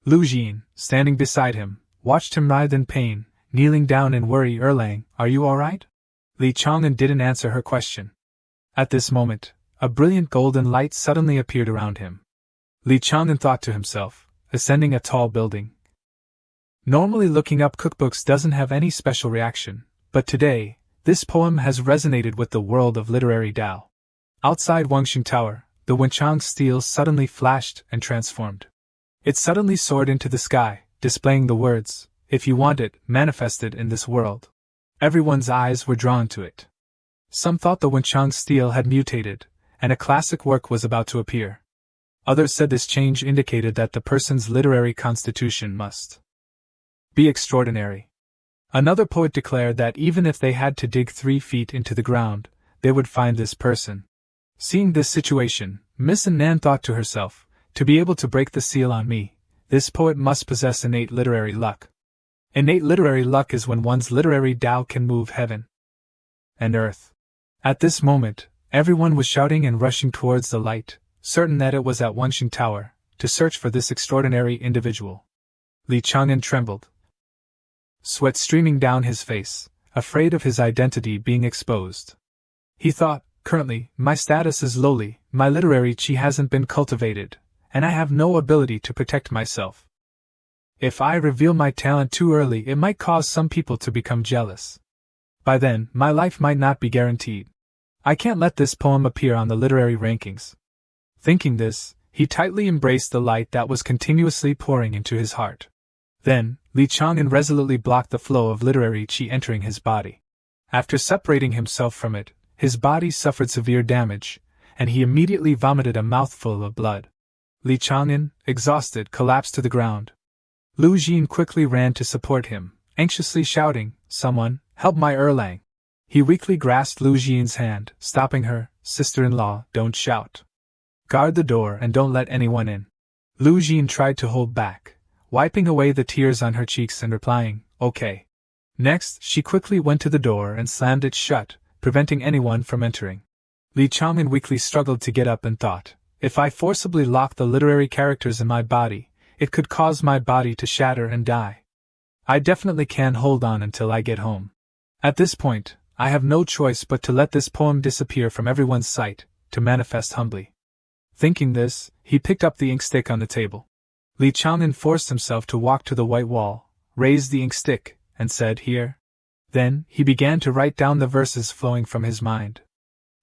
S1: Lu Jin, standing beside him, watched him writhe in pain, kneeling down in worry. "Erlang, are you alright?" Li Chang'an didn't answer her question. At this moment, a brilliant golden light suddenly appeared around him. Li Chang'an thought to himself, ascending a tall building. Normally looking up cookbooks doesn't have any special reaction, but today, this poem has resonated with the world of literary Tao. Outside Wangxing Tower, the Wenchang steel suddenly flashed and transformed. It suddenly soared into the sky, displaying the words, "If you want it, manifested in this world." Everyone's eyes were drawn to it. Some thought the Wenchang steel had mutated, and a classic work was about to appear. Others said this change indicated that the person's literary constitution must be extraordinary. Another poet declared that even if they had to dig 3 feet into the ground, they would find this person. Seeing this situation, Miss Nan thought to herself, to be able to break the seal on me, this poet must possess innate literary luck. Innate literary luck is when one's literary Tao can move heaven and earth. At this moment, everyone was shouting and rushing towards the light, certain that it was at Wangxing Tower, to search for this extraordinary individual. Li Chang'an trembled, sweat streaming down his face, afraid of his identity being exposed. He thought, currently, my status is lowly, my literary chi hasn't been cultivated, and I have no ability to protect myself. If I reveal my talent too early, it might cause some people to become jealous. By then, my life might not be guaranteed. I can't let this poem appear on the literary rankings. Thinking this, he tightly embraced the light that was continuously pouring into his heart. Then, Li Chang'an resolutely blocked the flow of literary chi entering his body. After separating himself from it, his body suffered severe damage, and he immediately vomited a mouthful of blood. Li Chang'an, exhausted, collapsed to the ground. Lu Jin quickly ran to support him, anxiously shouting, "Someone, help my Erlang!" He weakly grasped Lu Jin's hand, stopping her. "Sister-in-law, don't shout. Guard the door and don't let anyone in." Lu Jin tried to hold back, wiping away the tears on her cheeks and replying, "Okay." Next, she quickly went to the door and slammed it shut, preventing anyone from entering. Li Chang'an weakly struggled to get up and thought, if I forcibly lock the literary characters in my body, it could cause my body to shatter and die. I definitely can hold on until I get home. At this point, I have no choice but to let this poem disappear from everyone's sight, to manifest humbly. Thinking this, he picked up the inkstick on the table. Li Chang'an forced himself to walk to the white wall, raised the inkstick, and said, "Here." Then, he began to write down the verses flowing from his mind.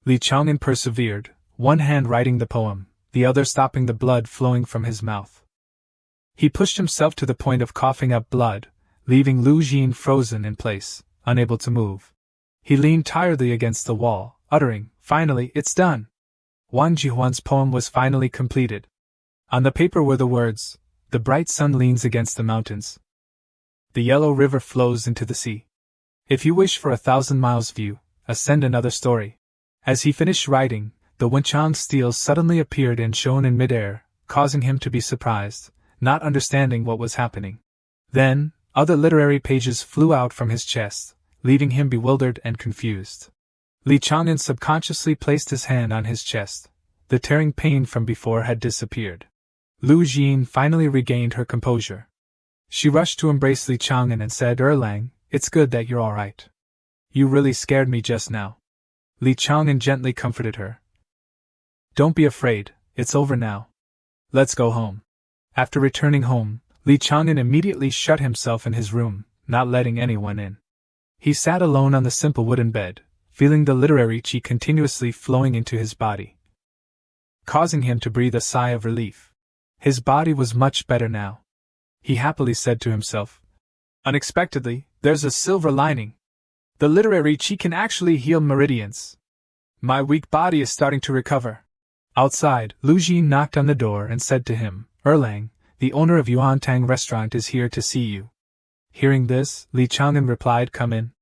S1: Li Chang'an persevered, one hand writing the poem, the other stopping the blood flowing from his mouth. He pushed himself to the point of coughing up blood, leaving Lu Jin frozen in place, unable to move. He leaned tiredly against the wall, uttering, "Finally, it's done!" Wang Jihuan's poem was finally completed. On the paper were the words, "The bright sun leans against the mountains. The yellow river flows into the sea. If you wish for 1,000 miles view, ascend another story." As he finished writing, the Wenchang steel suddenly appeared and shone in midair, causing him to be surprised, not understanding what was happening. Then, other literary pages flew out from his chest, leaving him bewildered and confused. Li Chang'an subconsciously placed his hand on his chest. The tearing pain from before had disappeared. Lu Jin finally regained her composure. She rushed to embrace Li Chang'an and said, "Erlang, it's good that you're alright. You really scared me just now." Li Chang'an gently comforted her. "Don't be afraid, it's over now. Let's go home." After returning home, Li Chang'an immediately shut himself in his room, not letting anyone in. He sat alone on the simple wooden bed, feeling the literary chi continuously flowing into his body, causing him to breathe a sigh of relief. His body was much better now. he happily said to himself. Unexpectedly, there's a silver lining. The literary chi can actually heal meridians. My weak body is starting to recover. Outside, Lu Jin knocked on the door and said to him, Erlang, the owner of Yuan Tang restaurant is here to see you. Hearing this, Li Chang'an replied, Come in.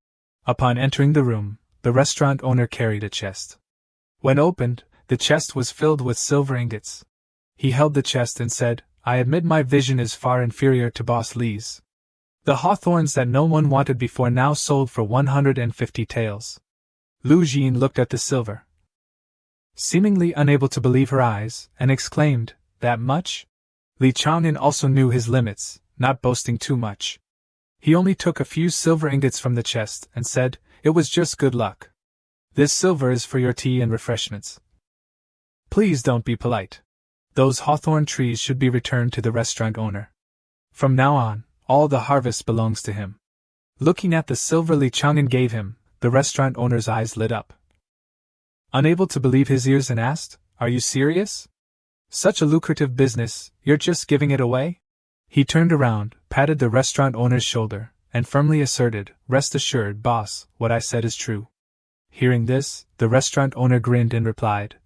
S1: Upon entering the room, the restaurant owner carried a chest. When opened, the chest was filled with silver ingots. He held the chest and said, I admit my vision is far inferior to Boss Li's. The hawthorns that no one wanted before now sold for 150 taels. Lu Jin looked at the silver, seemingly unable to believe her eyes, and exclaimed, That much? Li Chang'an also knew his limits, not boasting too much. He only took a few silver ingots from the chest and said, It was just good luck. This silver is for your tea and refreshments. Please don't be polite. Those hawthorn trees should be returned to the restaurant owner. From now on, all the harvest belongs to him. Looking at the silver Li Chang'an gave him, the restaurant owner's eyes lit up. Unable to believe his ears and asked, Are you serious? Such a lucrative business, you're just giving it away? He turned around, patted the restaurant owner's shoulder, and firmly asserted, Rest assured, boss, what I said is true. Hearing this, the restaurant owner grinned and replied,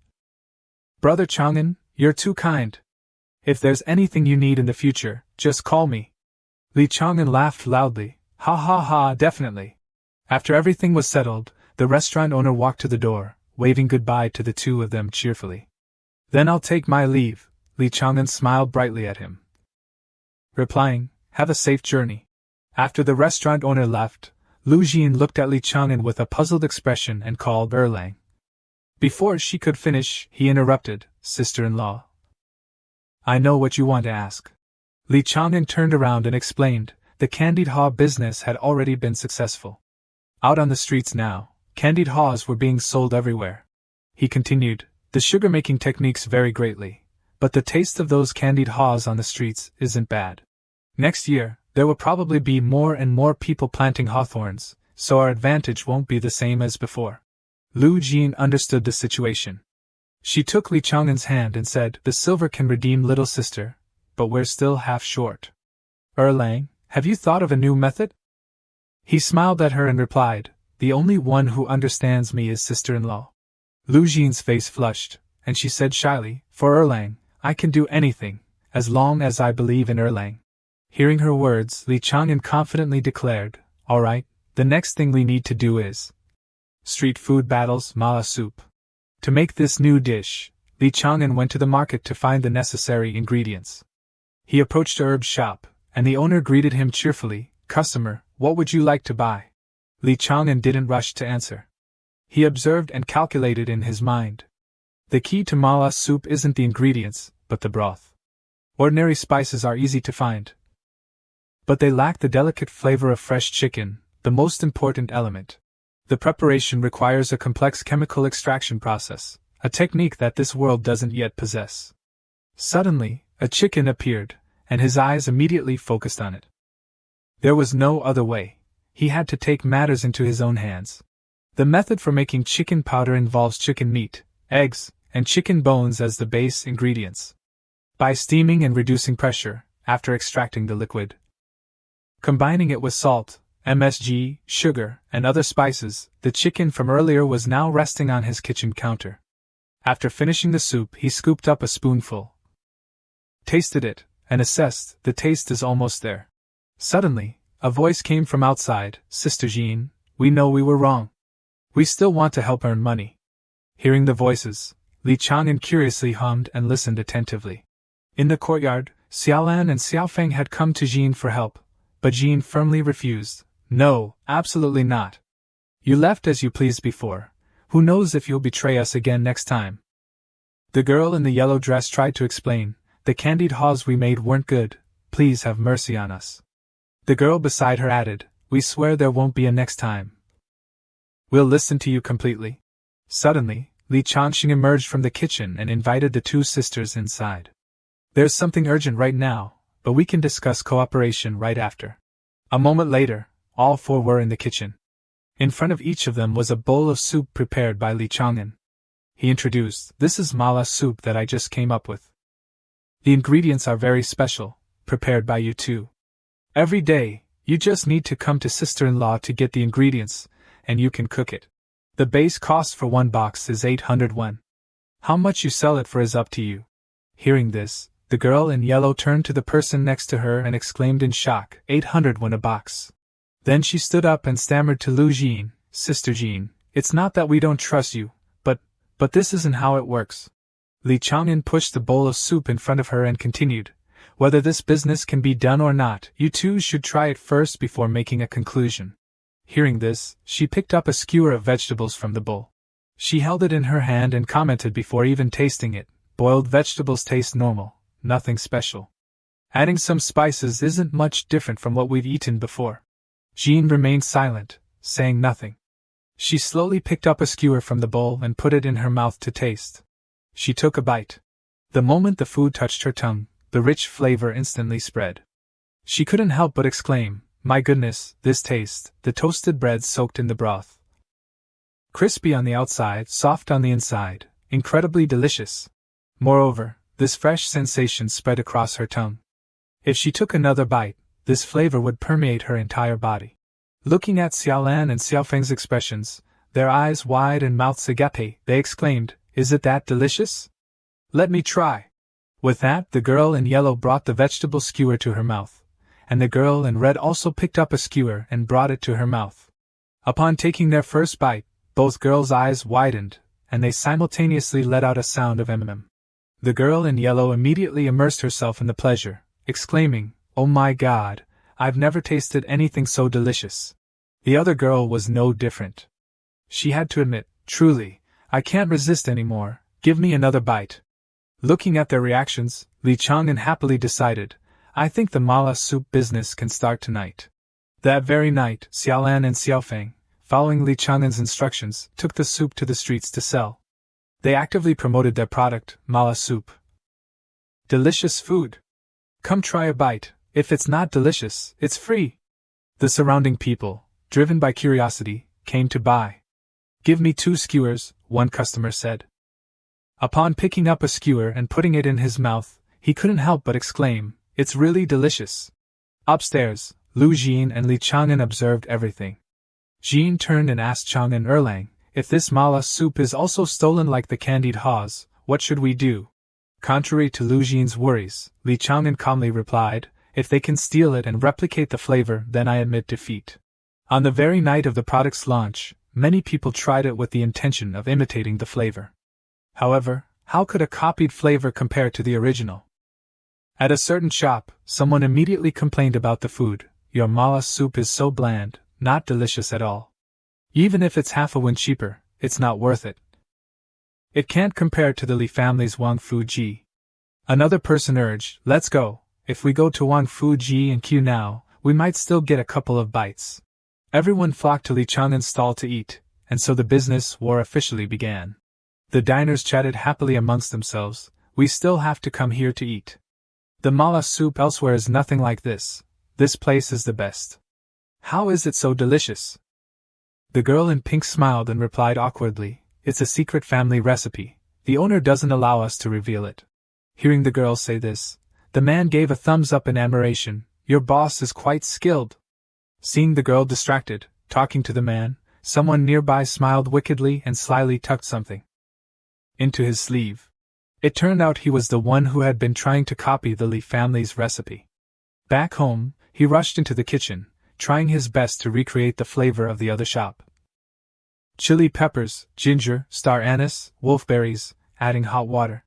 S1: Brother Chang'an, you're too kind. If there's anything you need in the future, just call me. Li Chang'an laughed loudly, Ha ha ha, definitely. After everything was settled, the restaurant owner walked to the door, waving goodbye to the two of them cheerfully. Then I'll take my leave, Li Chang'an smiled brightly at him, replying, Have a safe journey. After the restaurant owner left, Lu Jin looked at Li Chang'an with a puzzled expression and called Erlang. Before she could finish, he interrupted, Sister-in-law. I know what you want to ask. Li Chang'an turned around and explained, the candied haw business had already been successful. Out on the streets now, candied haws were being sold everywhere. He continued, the sugar-making techniques vary greatly, but the taste of those candied haws on the streets isn't bad. Next year, there will probably be more and more people planting hawthorns, so our advantage won't be the same as before. Lu Jin understood the situation. She took Li Chang'an's hand and said, The silver can redeem little sister, but we're still half short. Erlang, have you thought of a new method? He smiled at her and replied, The only one who understands me is sister-in-law. Lu Jin's face flushed, and she said shyly, For Erlang, I can do anything, as long as I believe in Erlang. Hearing her words, Li Chang'an confidently declared, All right, the next thing we need to do is street food battles, mala soup. To make this new dish, Li Chang'an went to the market to find the necessary ingredients. He approached a herb shop, and the owner greeted him cheerfully, Customer, what would you like to buy? Li Chang'an didn't rush to answer. He observed and calculated in his mind. The key to mala soup isn't the ingredients, but the broth. Ordinary spices are easy to find, but they lack the delicate flavor of fresh chicken, the most important element. The preparation requires a complex chemical extraction process, a technique that this world doesn't yet possess. Suddenly, a chicken appeared, and his eyes immediately focused on it. There was no other way. He had to take matters into his own hands. The method for making chicken powder involves chicken meat, eggs, and chicken bones as the base ingredients. By steaming and reducing pressure, after extracting the liquid, combining it with salt, MSG, sugar, and other spices, the chicken from earlier was now resting on his kitchen counter. After finishing the soup, he scooped up a spoonful, tasted it, and assessed, the taste is almost there. Suddenly, a voice came from outside, Sister Jean, we know we were wrong. We still want to help earn money. Hearing the voices, Li Chang'an curiously hummed and listened attentively. In the courtyard, Xiaolan and Xiaofeng had come to Jean for help, but Jean firmly refused. No, absolutely not. You left as you pleased before. Who knows if you'll betray us again next time? The girl in the yellow dress tried to explain, the candied haws we made weren't good, please have mercy on us. The girl beside her added, we swear there won't be a next time. We'll listen to you completely. Suddenly, Li Changxing emerged from the kitchen and invited the two sisters inside. There's something urgent right now, but we can discuss cooperation right after. A moment later, all four were in the kitchen. In front of each of them was a bowl of soup prepared by Li Chang'an. He introduced, This is mala soup that I just came up with. The ingredients are very special, prepared by you two. Every day, you just need to come to sister-in-law to get the ingredients, and you can cook it. The base cost for one box is 800 won. How much you sell it for is up to you. Hearing this, the girl in yellow turned to the person next to her and exclaimed in shock, 800 won a box. Then she stood up and stammered to Lu Jin, Sister Jean, it's not that we don't trust you, but this isn't how it works. Li Chang'an pushed the bowl of soup in front of her and continued, whether this business can be done or not, you two should try it first before making a conclusion. Hearing this, she picked up a skewer of vegetables from the bowl. She held it in her hand and commented before even tasting it, boiled vegetables taste normal, nothing special. Adding some spices isn't much different from what we've eaten before. Jean remained silent, saying nothing. She slowly picked up a skewer from the bowl and put it in her mouth to taste. She took a bite. The moment the food touched her tongue, the rich flavor instantly spread. She couldn't help but exclaim, my goodness, this taste, the toasted bread soaked in the broth. Crispy on the outside, soft on the inside, incredibly delicious. Moreover, this fresh sensation spread across her tongue. If she took another bite, this flavor would permeate her entire body. Looking at Xiaolan and Xiaofeng's expressions, their eyes wide and mouths agape, they exclaimed, is it that delicious? Let me try. With that, the girl in yellow brought the vegetable skewer to her mouth, and the girl in red also picked up a skewer and brought it to her mouth. Upon taking their first bite, both girls' eyes widened, and they simultaneously let out a sound of The girl in yellow immediately immersed herself in the pleasure, exclaiming, oh my God, I've never tasted anything so delicious. The other girl was no different. She had to admit, truly, I can't resist anymore, give me another bite. Looking at their reactions, Li Chang'an happily decided, I think the mala soup business can start tonight. That very night, Xiaolan and Xiaofeng, following Li Chang'an's instructions, took the soup to the streets to sell. They actively promoted their product, mala soup. Delicious food. Come try a bite, if it's not delicious, it's free. The surrounding people, driven by curiosity, came to buy. Give me 2 skewers, one customer said. Upon picking up a skewer and putting it in his mouth, he couldn't help but exclaim, it's really delicious. Upstairs, Lu Jin and Li Chang'an observed everything. Jin turned and asked Chang and Erlang, if this mala soup is also stolen like the candied haws, what should we do? Contrary to Lu Jin's worries, Li Chang'an calmly replied, if they can steal it and replicate the flavor, then I admit defeat. On the very night of the product's launch, many people tried it with the intention of imitating the flavor. However, how could a copied flavor compare to the original? At a certain shop, someone immediately complained about the food, your mala soup is so bland, not delicious at all. Even if it's half a won cheaper, it's not worth it. It can't compare to the Li family's Wang Fu Ji. Another person urged, let's go, if we go to Wang Fu Ji and queue now, we might still get a couple of bites. Everyone flocked to Li Chang'an's stall to eat, and so the business war officially began. The diners chatted happily amongst themselves, we still have to come here to eat. The mala soup elsewhere is nothing like this place is the best. How is it so delicious? The girl in pink smiled and replied awkwardly, it's a secret family recipe, the owner doesn't allow us to reveal it. Hearing the girl say this, the man gave a thumbs up in admiration, your boss is quite skilled. Seeing the girl distracted, talking to the man, someone nearby smiled wickedly and slyly tucked something into his sleeve. It turned out he was the one who had been trying to copy the Li family's recipe. Back home, he rushed into the kitchen, trying his best to recreate the flavor of the other shop. Chili peppers, ginger, star anise, wolfberries, adding hot water.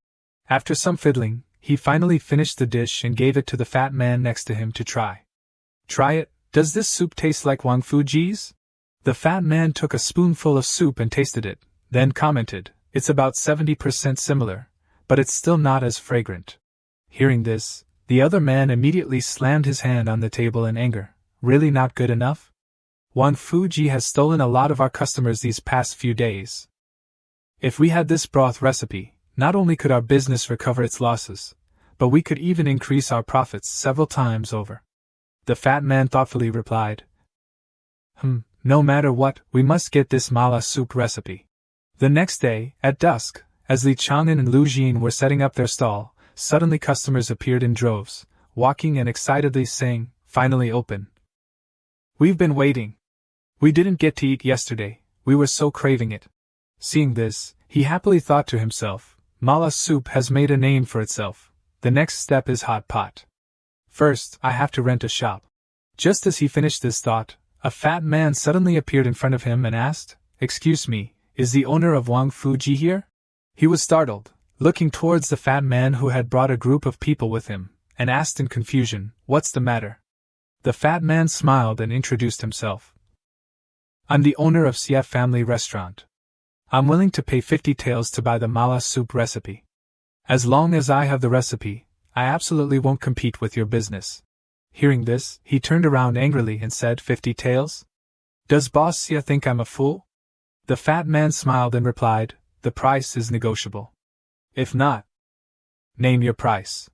S1: After some fiddling, he finally finished the dish and gave it to the fat man next to him to try. Try it, does this soup taste like Wang Fu Ji's? The fat man took a spoonful of soup and tasted it, then commented, it's about 70% similar, but it's still not as fragrant. Hearing this, the other man immediately slammed his hand on the table in anger. Really not good enough? Wang Fu Ji has stolen a lot of our customers these past few days. If we had this broth recipe, not only could our business recover its losses, but we could even increase our profits several times over. The fat man thoughtfully replied, no matter what, we must get this mala soup recipe. The next day, at dusk, as Li Chang'an and Lu Jin were setting up their stall, suddenly customers appeared in droves. walking and excitedly saying, "Finally open. We've been waiting. We didn't get to eat yesterday, we were so craving it." Seeing this, he happily thought to himself, "Mala soup has made a name for itself. The next step is hot pot. First, I have to rent a shop." Just as he finished this thought, a fat man suddenly appeared in front of him and asked, "Excuse me, is the owner of Wang Fuji here?" He was startled, looking towards the fat man who had brought a group of people with him, and asked in confusion, "What's the matter?" The fat man smiled and introduced himself. "I'm the owner of Xie Family Restaurant. I'm willing to pay 50 taels to buy the mala soup recipe. As long as I have the recipe, I absolutely won't compete with your business." Hearing this, he turned around angrily and said, 50 taels? Does Boss Xie think I'm a fool?" The fat man smiled and replied, "The price is negotiable. If not, name your price."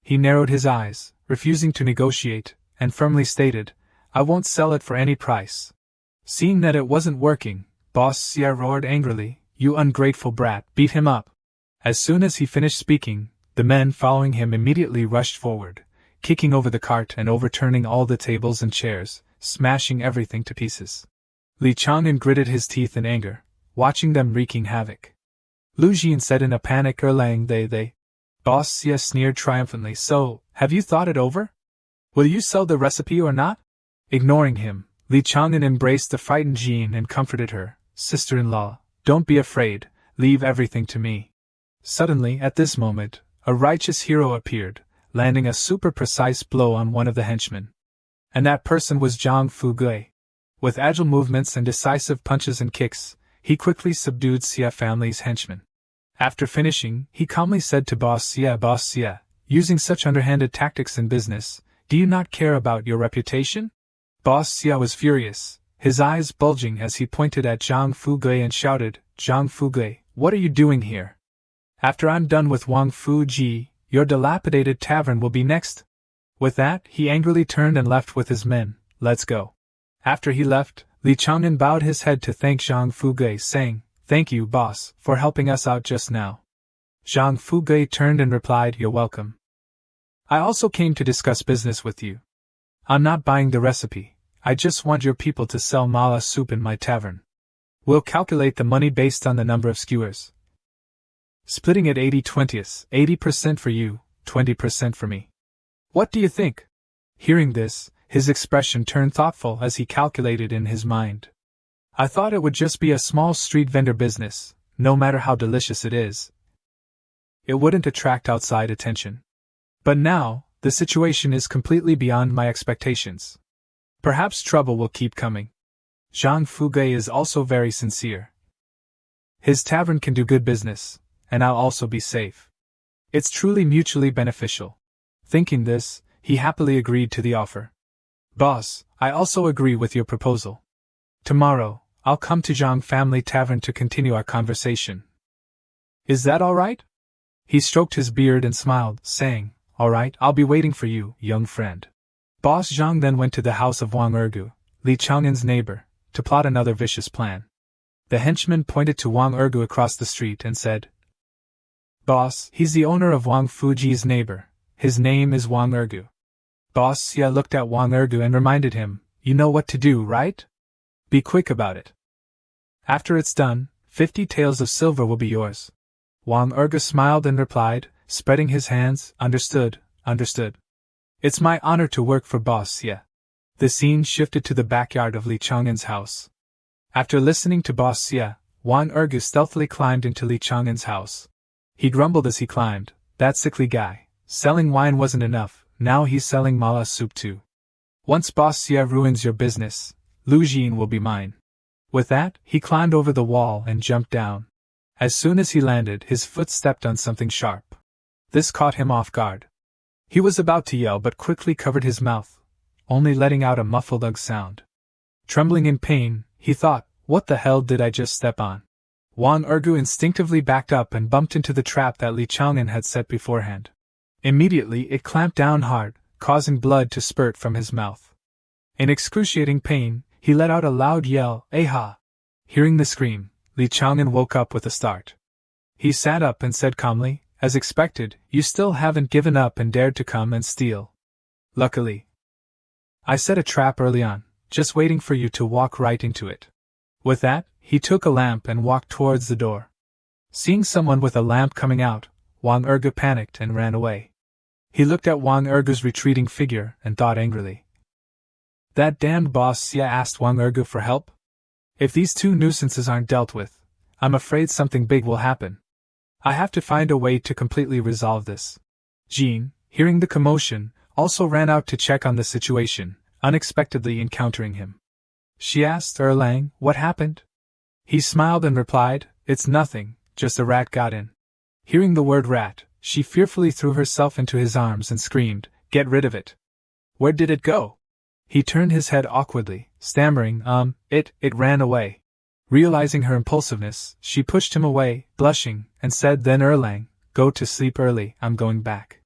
S1: He narrowed his eyes, refusing to negotiate, and firmly stated, "I won't sell it for any price." Seeing that it wasn't working, Boss Xie roared angrily, "You ungrateful brat, beat him up." As soon as he finished speaking, the men following him immediately rushed forward, kicking over the cart and overturning all the tables and chairs, smashing everything to pieces. Li Chang'an gritted his teeth in anger, watching them wreaking havoc. Lu Jin said in a panic, "Erlang they." Boss Xie sneered triumphantly, "So, have you thought it over? Will you sell the recipe or not?" Ignoring him, Li Chang'an embraced the frightened Jin and comforted her, "Sister-in-law, don't be afraid, leave everything to me." Suddenly, at this moment, a righteous hero appeared, landing a super-precise blow on one of the henchmen. And that person was Zhang Fugui. With agile movements and decisive punches and kicks, he quickly subdued Xie family's henchmen. After finishing, he calmly said to Boss Xie, "Using such underhanded tactics in business, do you not care about your reputation?" Boss Xie was furious, his eyes bulging as he pointed at Zhang Fugui and shouted, "Zhang Fugui, what are you doing here? After I'm done with Wang Fuji, your dilapidated tavern will be next." With that, he angrily turned and left with his men. "Let's go." After he left, Li Chang'an bowed his head to thank Zhang Fugui, saying, "Thank you, boss, for helping us out just now." Zhang Fugui turned and replied, "You're welcome. I also came to discuss business with you. I'm not buying the recipe, I just want your people to sell mala soup in my tavern. We'll calculate the money based on the number of skewers, splitting it 80-20, 80% for you, 20% for me. What do you think?" Hearing this, his expression turned thoughtful as he calculated in his mind. "I thought it would just be a small street vendor business, no matter how delicious it is. It wouldn't attract outside attention. But now, the situation is completely beyond my expectations. Perhaps trouble will keep coming. Zhang Fugui is also very sincere. His tavern can do good business, and I'll also be safe. It's truly mutually beneficial." Thinking this, he happily agreed to the offer. "Boss, I also agree with your proposal. Tomorrow, I'll come to Zhang Family Tavern to continue our conversation. Is that all right?" He stroked his beard and smiled, saying, "All right, I'll be waiting for you, young friend." Boss Zhang then went to the house of Wang Ergu, Li Chang'an's neighbor, to plot another vicious plan. The henchman pointed to Wang Ergu across the street and said, "Boss, he's the owner of Wang Fuji's neighbor. His name is Wang Ergu." Boss Xie looked at Wang Ergu and reminded him, "You know what to do, right? Be quick about it. After it's done, 50 taels of silver will be yours." Wang Ergu smiled and replied, spreading his hands, "Understood, understood. It's my honor to work for Boss Xie." The scene shifted to the backyard of Li Chang'an's house. After listening to Boss Xie, Wang Ergu stealthily climbed into Li Chang'an's house. He grumbled as he climbed, "That sickly guy, selling wine wasn't enough, now he's selling mala soup too. Once Boss Xie ruins your business, Lu Jin will be mine." With that, he climbed over the wall and jumped down. As soon as he landed, his foot stepped on something sharp. This caught him off guard. He was about to yell but quickly covered his mouth, only letting out a muffled ugh sound. Trembling in pain, he thought, "What the hell did I just step on?" Wang Ergu instinctively backed up and bumped into the trap that Li Chang'an had set beforehand. Immediately it clamped down hard, causing blood to spurt from his mouth. In excruciating pain, he let out a loud yell, "Aha!" Hearing the scream, Li Chang'an woke up with a start. He sat up and said calmly, "As expected, you still haven't given up and dared to come and steal." Luckily, I set a trap early on, just waiting for you to walk right into it. With that, he took a lamp and walked towards the door. Seeing someone with a lamp coming out, Wang Erge panicked and ran away. He looked at Wang Erge's retreating figure and thought angrily. That damned boss Xia asked Wang Erge for help? If these two nuisances aren't dealt with, I'm afraid something big will happen. I have to find a way to completely resolve this. Jean, hearing the commotion, also ran out to check on the situation, unexpectedly encountering him. She asked Erlang what happened. He smiled and replied, "It's nothing, just a rat got in." Hearing the word rat, she fearfully threw herself into his arms and screamed, "Get rid of it." "Where did it go?" He turned his head awkwardly, stammering, it ran away." Realizing her impulsiveness, she pushed him away, blushing, and said, "Then Erlang, go to sleep early, I'm going back."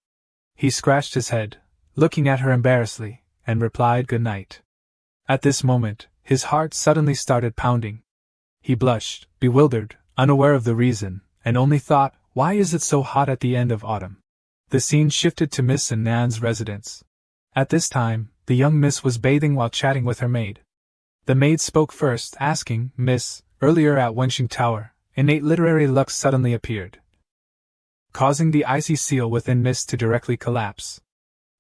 S1: He scratched his head, looking at her embarrassedly, and replied, "Good night." At this moment, his heart suddenly started pounding. He blushed, bewildered, unaware of the reason, and only thought, why is it so hot at the end of autumn? The scene shifted to Miss and Nan's residence. At this time, the young Miss was bathing while chatting with her maid. The maid spoke first, asking, "Miss, earlier at Wenxing Tower, innate literary luck suddenly appeared, causing the icy seal within Miss to directly collapse.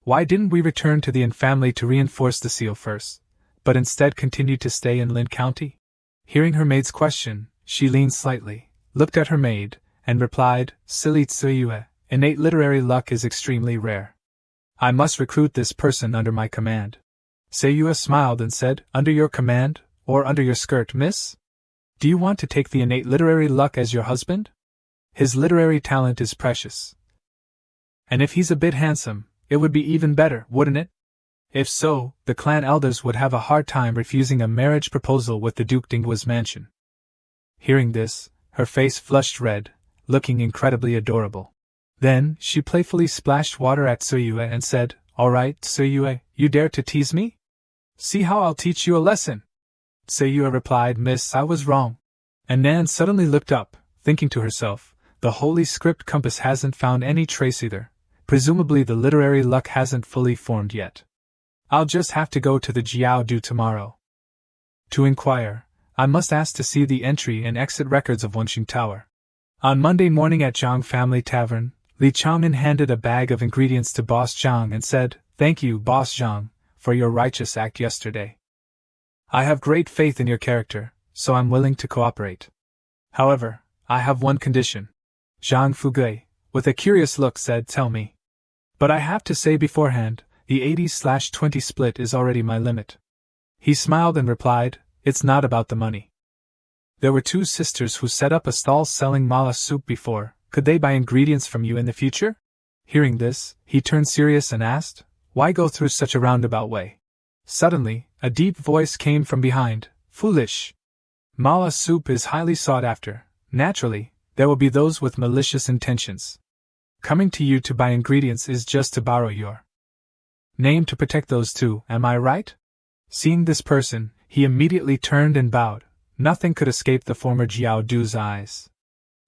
S1: Why didn't we return to the Yin family to reinforce the seal first, but instead continued to stay in Lin County?" Hearing her maid's question, she leaned slightly, looked at her maid, and replied, "Silly Tsuyue, innate literary luck is extremely rare. I must recruit this person under my command." Seiyue smiled and said, "Under your command, or under your skirt, miss? Do you want to take the innate literary luck as your husband? His literary talent is precious. And if he's a bit handsome, it would be even better, wouldn't it? If so, the clan elders would have a hard time refusing a marriage proposal with the Duke Dinghua's mansion." Hearing this, her face flushed red, looking incredibly adorable. Then, she playfully splashed water at Tsuyue and said, "All right, Tsuyue, you dare to tease me? See how I'll teach you a lesson." Tsuyue replied, "Miss, I was wrong." And Nan suddenly looked up, thinking to herself, the holy script compass hasn't found any trace either. Presumably the literary luck hasn't fully formed yet. I'll just have to go to the Jiaodu tomorrow to inquire. I must ask to see the entry and exit records of Wenxing Tower. On Monday morning at Zhang Family Tavern, Li Changmin handed a bag of ingredients to Boss Zhang and said, "Thank you, Boss Zhang, for your righteous act yesterday. I have great faith in your character, so I'm willing to cooperate. However, I have one condition." Zhang Fugui, with a curious look, said, "Tell me." "But I have to say beforehand, the 80/20 split is already my limit." He smiled and replied, "It's not about the money. There were two sisters who set up a stall selling mala soup before. Could they buy ingredients from you in the future?" Hearing this, he turned serious and asked, "Why go through such a roundabout way?" Suddenly, a deep voice came from behind, "Foolish! Mala soup is highly sought after. Naturally, there will be those with malicious intentions. Coming to you to buy ingredients is just to borrow your name to protect those two, am I right?" Seeing this person, he immediately turned and bowed. Nothing could escape the former Jiaodu's eyes.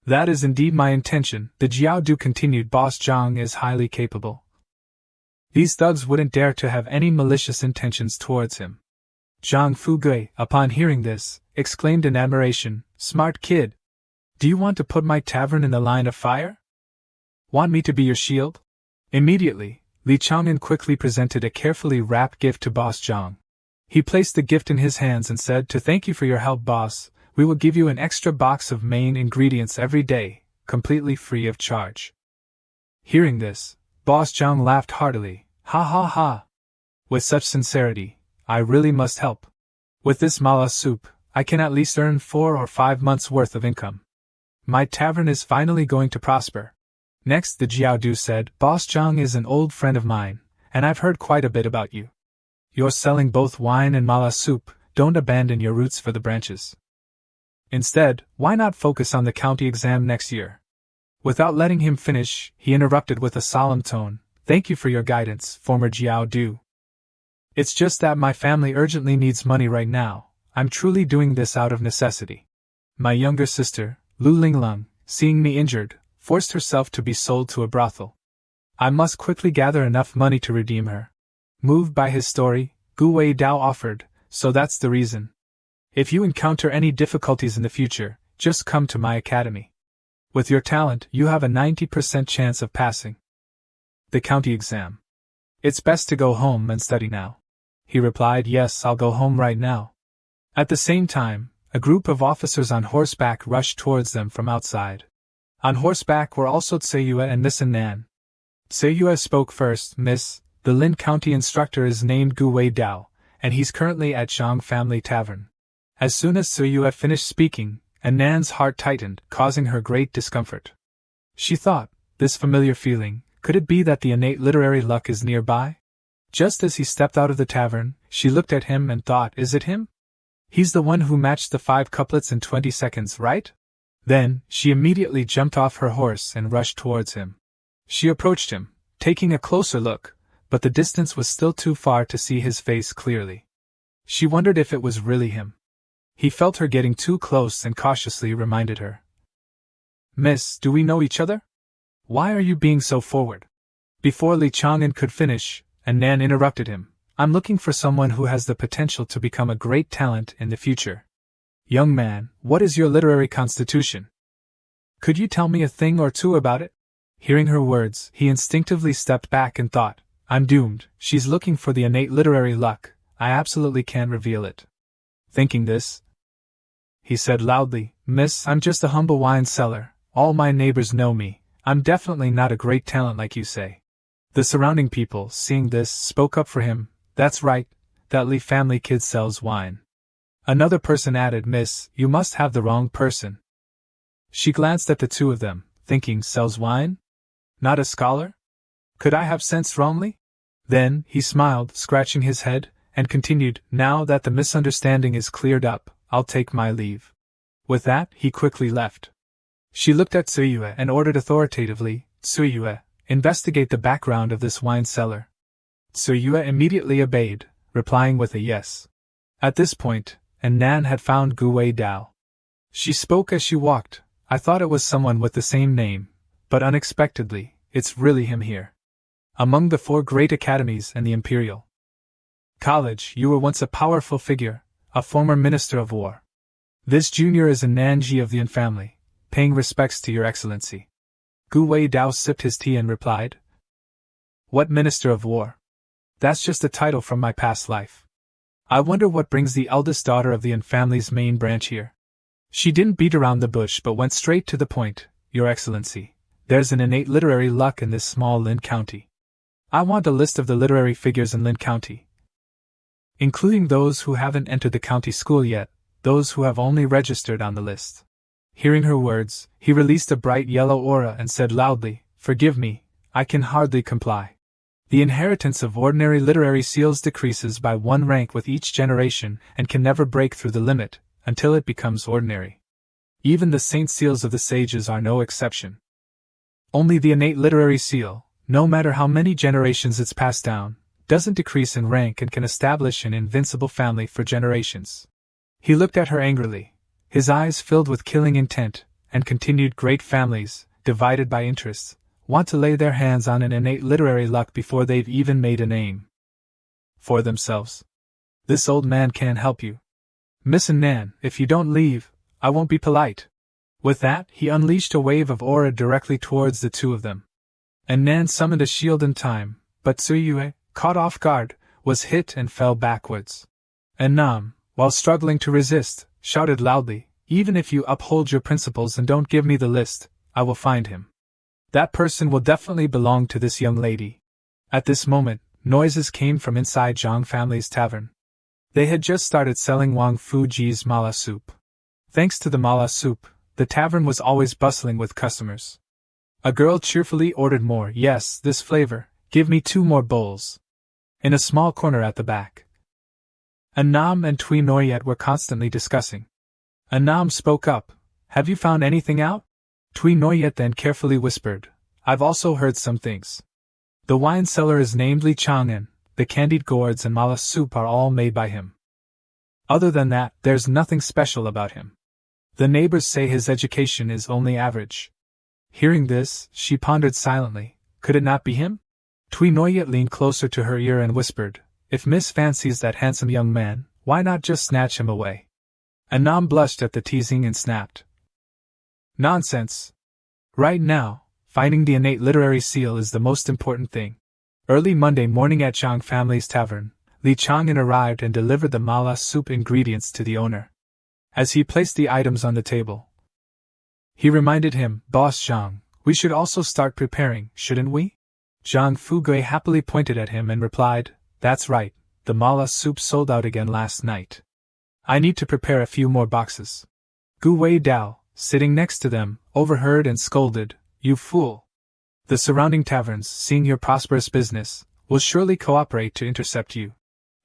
S1: "That is indeed my intention," the Jiaodu continued. "Boss Zhang is highly capable. These thugs wouldn't dare to have any malicious intentions towards him." Zhang Fugui, upon hearing this, exclaimed in admiration, "Smart kid! Do you want to put my tavern in the line of fire? Want me to be your shield?" Immediately, Li Changmin quickly presented a carefully wrapped gift to Boss Zhang. He placed the gift in his hands and said, "To thank you for your help, boss, we will give you an extra box of main ingredients every day, completely free of charge." Hearing this, Boss Zhang laughed heartily. "Ha ha ha! With such sincerity, I really must help. With this mala soup, I can at least earn 4 or 5 months' worth of income. My tavern is finally going to prosper." Next, the Jiaodu said, "Boss Zhang is an old friend of mine, and I've heard quite a bit about you. You're selling both wine and mala soup. Don't abandon your roots for the branches. Instead, why not focus on the county exam next year?" Without letting him finish, he interrupted with a solemn tone, "Thank you for your guidance, former Jiaodu. It's just that my family urgently needs money right now. I'm truly doing this out of necessity. My younger sister, Lu Linglong, seeing me injured, forced herself to be sold to a brothel. I must quickly gather enough money to redeem her. Moved by his story, Gu Wei Dao offered, so that's the reason. If you encounter any difficulties in the future, just come to my academy. With your talent, you have a 90% chance of passing the county exam. It's best to go home and study now. He replied, yes, I'll go home right now. At the same time, a group of officers on horseback rushed towards them from outside. On horseback were also Tsuyue and Miss Nan. Tsuyue spoke first. Miss, the Lin County instructor is named Gu Wei Dao, and he's currently at Zhang Family Tavern. As soon as Tsuyue finished speaking, Nan's heart tightened, causing her great discomfort. She thought, this familiar feeling, could it be that the innate literary luck is nearby? Just as he stepped out of the tavern, she looked at him and thought, is it him? He's the one who matched the 5 couplets in 20 seconds, right? Then, she immediately jumped off her horse and rushed towards him. She approached him, taking a closer look, but the distance was still too far to see his face clearly. She wondered if it was really him. He felt her getting too close and cautiously reminded her. Miss, do we know each other? Why are you being so forward? Before Li Chang'an could finish, Nan interrupted him. I'm looking for someone who has the potential to become a great talent in the future. Young man, what is your literary constitution? Could you tell me a thing or two about it? Hearing her words, he instinctively stepped back and thought, I'm doomed, she's looking for the innate literary luck, I absolutely can't reveal it. Thinking this, he said loudly, Miss, I'm just a humble wine seller, all my neighbors know me, I'm definitely not a great talent like you say. The surrounding people, seeing this, spoke up for him, that's right, that Li family kid sells wine. Another person added, Miss, you must have the wrong person. She glanced at the two of them, thinking, sells wine? Not a scholar? Could I have sensed wrongly? Then, he smiled, scratching his head, and continued, now that the misunderstanding is cleared up, I'll take my leave. With that, he quickly left. She looked at Tsuyue and ordered authoritatively, Tsuyue, investigate the background of this wine cellar. Tsuyue immediately obeyed, replying with a yes. At this point, Nan had found Gu Wei Dao. She spoke as she walked, I thought it was someone with the same name, but unexpectedly, it's really him here. Among the 4 great academies and the Imperial College, you were once a powerful figure, a former minister of war. This junior is a Nanji of the Yin family, paying respects to your excellency. Gu Wei Dao sipped his tea and replied, what minister of war? That's just a title from my past life. I wonder what brings the eldest daughter of the Yin family's main branch here. She didn't beat around the bush but went straight to the point, Your Excellency. There's an innate literary luck in this small Lin County. I want a list of the literary figures in Lin County, including those who haven't entered the county school yet, those who have only registered on the list. Hearing her words, he released a bright yellow aura and said loudly, forgive me, I can hardly comply. The inheritance of ordinary literary seals decreases by 1 rank with each generation and can never break through the limit, until it becomes ordinary. Even the saint seals of the sages are no exception. Only the innate literary seal, no matter how many generations it's passed down, doesn't decrease in rank and can establish an invincible family for generations. He looked at her angrily, his eyes filled with killing intent, and continued, great families, divided by interests, want to lay their hands on an innate literary luck before they've even made a name for themselves. This old man can't help you. Miss Nan, if you don't leave, I won't be polite. With that, he unleashed a wave of aura directly towards the two of them. And Nan summoned a shield in time, but Tsuyue, caught off guard, was hit and fell backwards. And Nam, while struggling to resist, shouted loudly, even if you uphold your principles and don't give me the list, I will find him. That person will definitely belong to this young lady. At this moment, noises came from inside Zhang family's tavern. They had just started selling Wang Fuji's mala soup. Thanks to the mala soup, the tavern was always bustling with customers. A girl cheerfully ordered more. Yes, this flavor, give me 2 more bowls. In a small corner at the back, Anam and Tui Noyet were constantly discussing. Anam spoke up, have you found anything out? Tui Noyet then carefully whispered, I've also heard some things. The wine cellar is named Li Chang'an, the candied gourds and mala soup are all made by him. Other than that, there's nothing special about him. The neighbors say his education is only average. Hearing this, she pondered silently, could it not be him? Tui Noyet leaned closer to her ear and whispered, "If Miss fancies that handsome young man, why not just snatch him away?" Anam blushed at the teasing and snapped, "Nonsense! Right now, finding the innate literary seal is the most important thing." Early Monday morning at Chang family's tavern, Li Chang'an arrived and delivered the mala soup ingredients to the owner. As he placed the items on the table, he reminded him, "Boss Zhang, we should also start preparing, shouldn't we?" Zhang Fugui happily pointed at him and replied, "That's right, the mala soup sold out again last night. I need to prepare a few more boxes." Gu Wei Dao, sitting next to them, overheard and scolded, "You fool! The surrounding taverns, seeing your prosperous business, will surely cooperate to intercept you."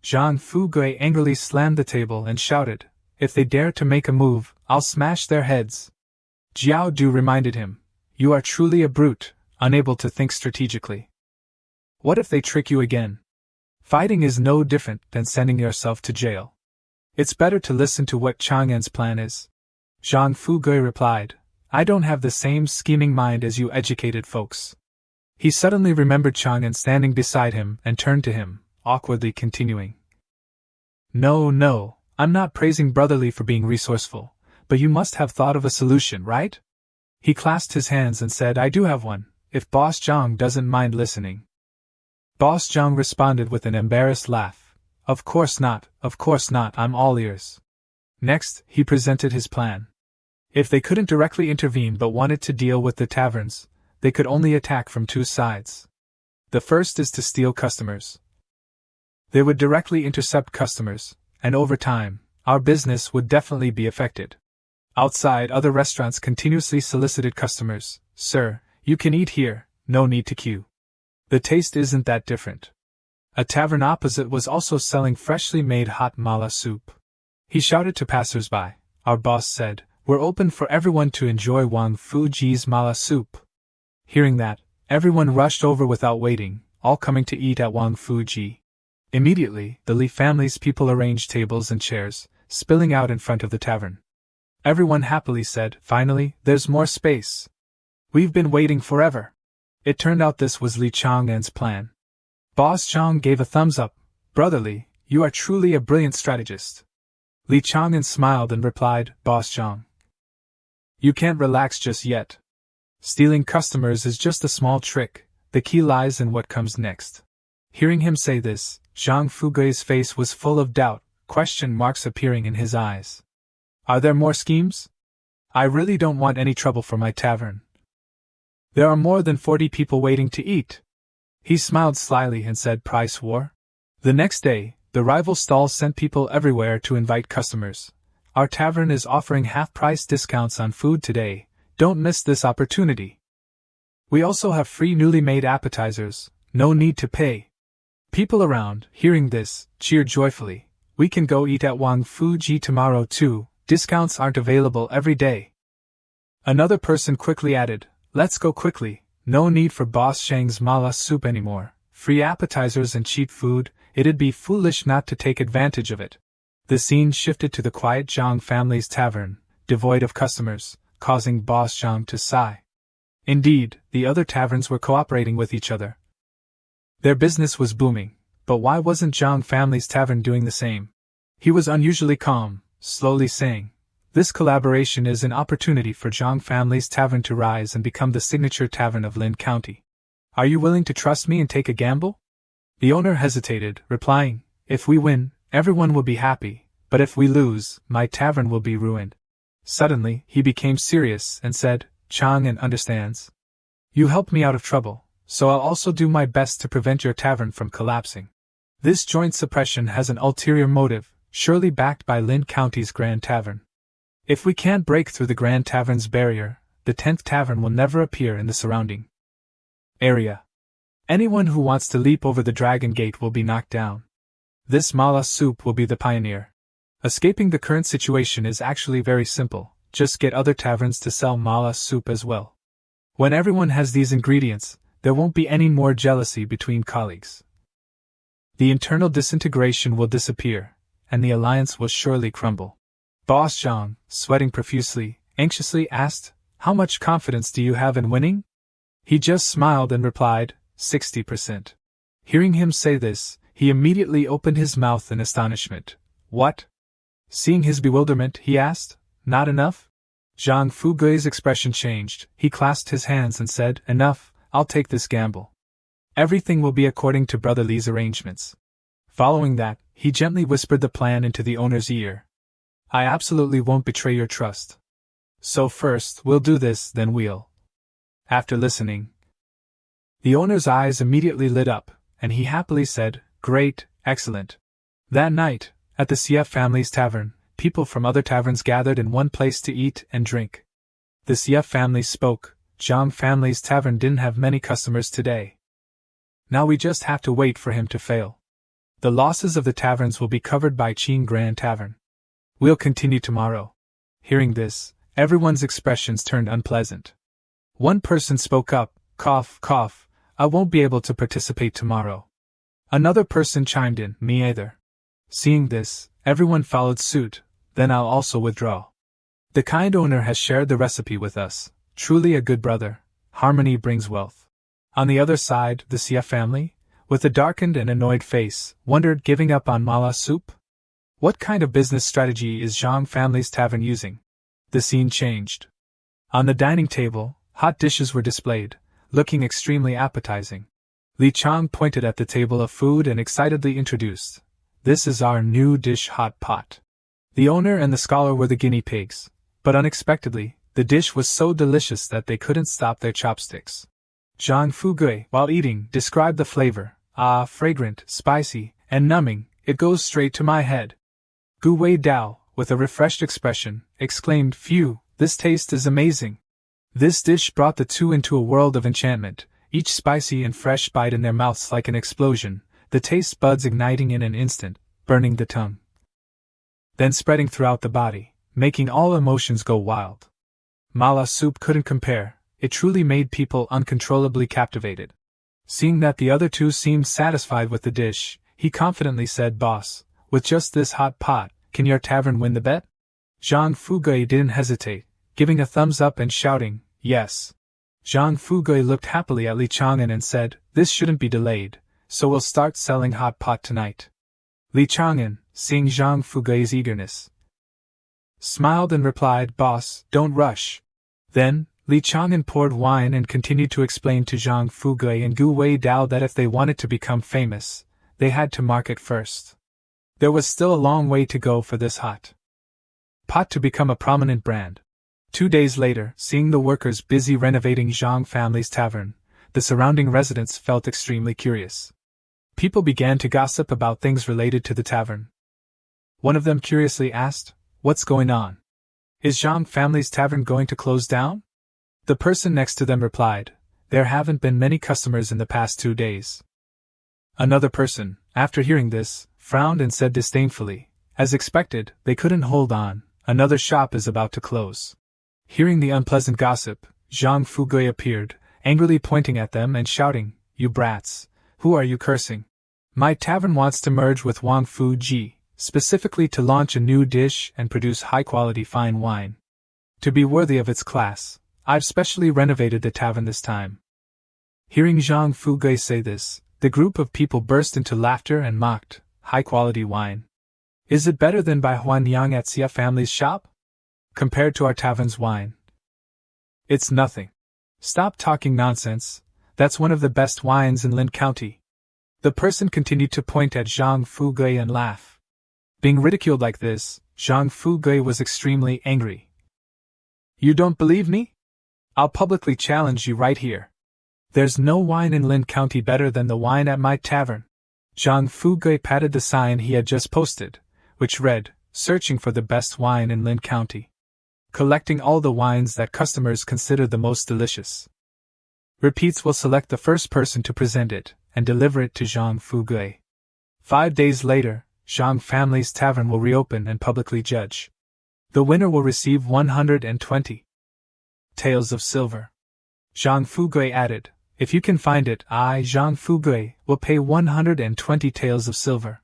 S1: Zhang Fugui angrily slammed the table and shouted, "If they dare to make a move, I'll smash their heads." Jiao Du reminded him, "You are truly a brute, unable to think strategically. What if they trick you again? Fighting is no different than sending yourself to jail. It's better to listen to what Chang'an's plan is." Zhang Fugui replied, "I don't have the same scheming mind as you educated folks." He suddenly remembered Chang'an standing beside him and turned to him, awkwardly continuing, No, I'm not praising Brotherly for being resourceful, but you must have thought of a solution, right?" He clasped his hands and said, "I do have one, if Boss Zhang doesn't mind listening." Boss Zhang responded with an embarrassed laugh, of course not, I'm all ears." Next, he presented his plan. If they couldn't directly intervene but wanted to deal with the taverns, they could only attack from two sides. The first is to steal customers. They would directly intercept customers, and over time, our business would definitely be affected. Outside, other restaurants continuously solicited customers, "Sir, you can eat here, no need to queue. The taste isn't that different." A tavern opposite was also selling freshly made hot mala soup. He shouted to passers-by, "Our boss said, we're open for everyone to enjoy Wang Fuji's mala soup." Hearing that, everyone rushed over without waiting, all coming to eat at Wang Fuji. Immediately, the Li family's people arranged tables and chairs, spilling out in front of the tavern. Everyone happily said, "Finally, there's more space. We've been waiting forever." It turned out this was Li Chang'an's plan. Boss Zhang gave a thumbs up, "Brotherly, you are truly a brilliant strategist." Li Chang'an smiled and replied, "Boss Zhang, you can't relax just yet. Stealing customers is just a small trick, the key lies in what comes next." Hearing him say this, Zhang Fugui's face was full of doubt, question marks appearing in his eyes. "Are there more schemes? I really don't want any trouble for my tavern. There are more than 40 people waiting to eat." He smiled slyly and said, "Price war?" The next day, the rival stalls sent people everywhere to invite customers. "Our tavern is offering half-price discounts on food today, don't miss this opportunity. We also have free newly made appetizers, no need to pay." People around, hearing this, cheered joyfully, "We can go eat at Wang Fuji tomorrow too, discounts aren't available every day." Another person quickly added, "Let's go quickly, no need for Boss Shang's mala soup anymore, free appetizers and cheap food, it'd be foolish not to take advantage of it." The scene shifted to the quiet Zhang family's tavern, devoid of customers, causing Boss Zhang to sigh. Indeed, the other taverns were cooperating with each other. Their business was booming, but why wasn't Zhang family's tavern doing the same? He was unusually calm, slowly saying, "This collaboration is an opportunity for Zhang family's tavern to rise and become the signature tavern of Lin County. Are you willing to trust me and take a gamble?" The owner hesitated, replying, "If we win, everyone will be happy, but if we lose, my tavern will be ruined." Suddenly, he became serious and said, "Chang'an understands. You helped me out of trouble, so I'll also do my best to prevent your tavern from collapsing. This joint suppression has an ulterior motive, surely backed by Lin County's Grand Tavern. If we can't break through the Grand Tavern's barrier, the 10th tavern will never appear in the surrounding area. Anyone who wants to leap over the Dragon Gate will be knocked down. This mala soup will be the pioneer. Escaping the current situation is actually very simple, just get other taverns to sell mala soup as well. When everyone has these ingredients, there won't be any more jealousy between colleagues. The internal disintegration will disappear, and the alliance will surely crumble." Boss Zhang, sweating profusely, anxiously asked, "How much confidence do you have in winning?" He just smiled and replied, 60%. Hearing him say this, he immediately opened his mouth in astonishment. What? Seeing his bewilderment, he asked, Not enough? Zhang Fugui's expression changed. He clasped his hands and said, Enough, I'll take this gamble. Everything will be according to Brother Li's arrangements. Following that, he gently whispered the plan into the owner's ear. I absolutely won't betray your trust. So first, we'll do this, then we'll. After listening, the owner's eyes immediately lit up, and he happily said, Great, excellent. That night, at the CF family's tavern, people from other taverns gathered in one place to eat and drink. The CF family spoke. Zhang family's tavern didn't have many customers today. Now we just have to wait for him to fail. The losses of the taverns will be covered by Qing Grand Tavern. We'll continue tomorrow. Hearing this, everyone's expressions turned unpleasant. One person spoke up, cough, cough, I won't be able to participate tomorrow. Another person chimed in, me either. Seeing this, everyone followed suit, then I'll also withdraw. The kind owner has shared the recipe with us, truly a good brother, harmony brings wealth. On the other side, the CF family, with a darkened and annoyed face, wondered giving up on mala soup? What kind of business strategy is Zhang family's tavern using? The scene changed. On the dining table, hot dishes were displayed, looking extremely appetizing. Li Chang pointed at the table of food and excitedly introduced, This is our new dish hot pot. The owner and the scholar were the guinea pigs, but unexpectedly, the dish was so delicious that they couldn't stop their chopsticks. Zhang Fugui, while eating, described the flavor, fragrant, spicy, and numbing, it goes straight to my head. Gu Wei Dao, with a refreshed expression, exclaimed, Phew, this taste is amazing. This dish brought the two into a world of enchantment, each spicy and fresh bite in their mouths like an explosion, the taste buds igniting in an instant, burning the tongue, then spreading throughout the body, making all emotions go wild. Mala soup couldn't compare, it truly made people uncontrollably captivated. Seeing that the other two seemed satisfied with the dish, he confidently said, Boss, with just this hot pot, can your tavern win the bet? Zhang Fugui didn't hesitate, giving a thumbs up and shouting, Yes. Zhang Fugui looked happily at Li Chang'an and said, This shouldn't be delayed, so we'll start selling hot pot tonight. Li Chang'an, seeing Zhang Fugui's eagerness, smiled and replied, Boss, don't rush. Then, Li Chang'an poured wine and continued to explain to Zhang Fugui and Gu Wei Dao that if they wanted to become famous, they had to market first. There was still a long way to go for this hot pot to become a prominent brand. 2 days later, seeing the workers busy renovating Zhang family's tavern, the surrounding residents felt extremely curious. People began to gossip about things related to the tavern. One of them curiously asked, What's going on? Is Zhang family's tavern going to close down? The person next to them replied, There haven't been many customers in the past 2 days. Another person, after hearing this, frowned and said disdainfully, As expected, they couldn't hold on, another shop is about to close. Hearing the unpleasant gossip, Zhang Fugui appeared, angrily pointing at them and shouting, You brats, who are you cursing? My tavern wants to merge with Wang Fu Ji, specifically to launch a new dish and produce high-quality fine wine. To be worthy of its class, I've specially renovated the tavern this time. Hearing Zhang Fugui say this, the group of people burst into laughter and mocked, High-quality wine. Is it better than by Huanyang at Xia family's shop? Compared to our tavern's wine, it's nothing. Stop talking nonsense, that's one of the best wines in Lin County. The person continued to point at Zhang Fugui and laugh. Being ridiculed like this, Zhang Fugui was extremely angry. You don't believe me? I'll publicly challenge you right here. There's no wine in Lin County better than the wine at my tavern. Zhang Fugui patted the sign he had just posted, which read, Searching for the best wine in Lin County. Collecting all the wines that customers consider the most delicious. Repeats will select the first person to present it, and deliver it to Zhang Fugui. 5 days later, Zhang family's tavern will reopen and publicly judge. The winner will receive 120 taels of silver. Zhang Fugui added, If you can find it, I, Zhang Fugui, will pay 120 taels of silver.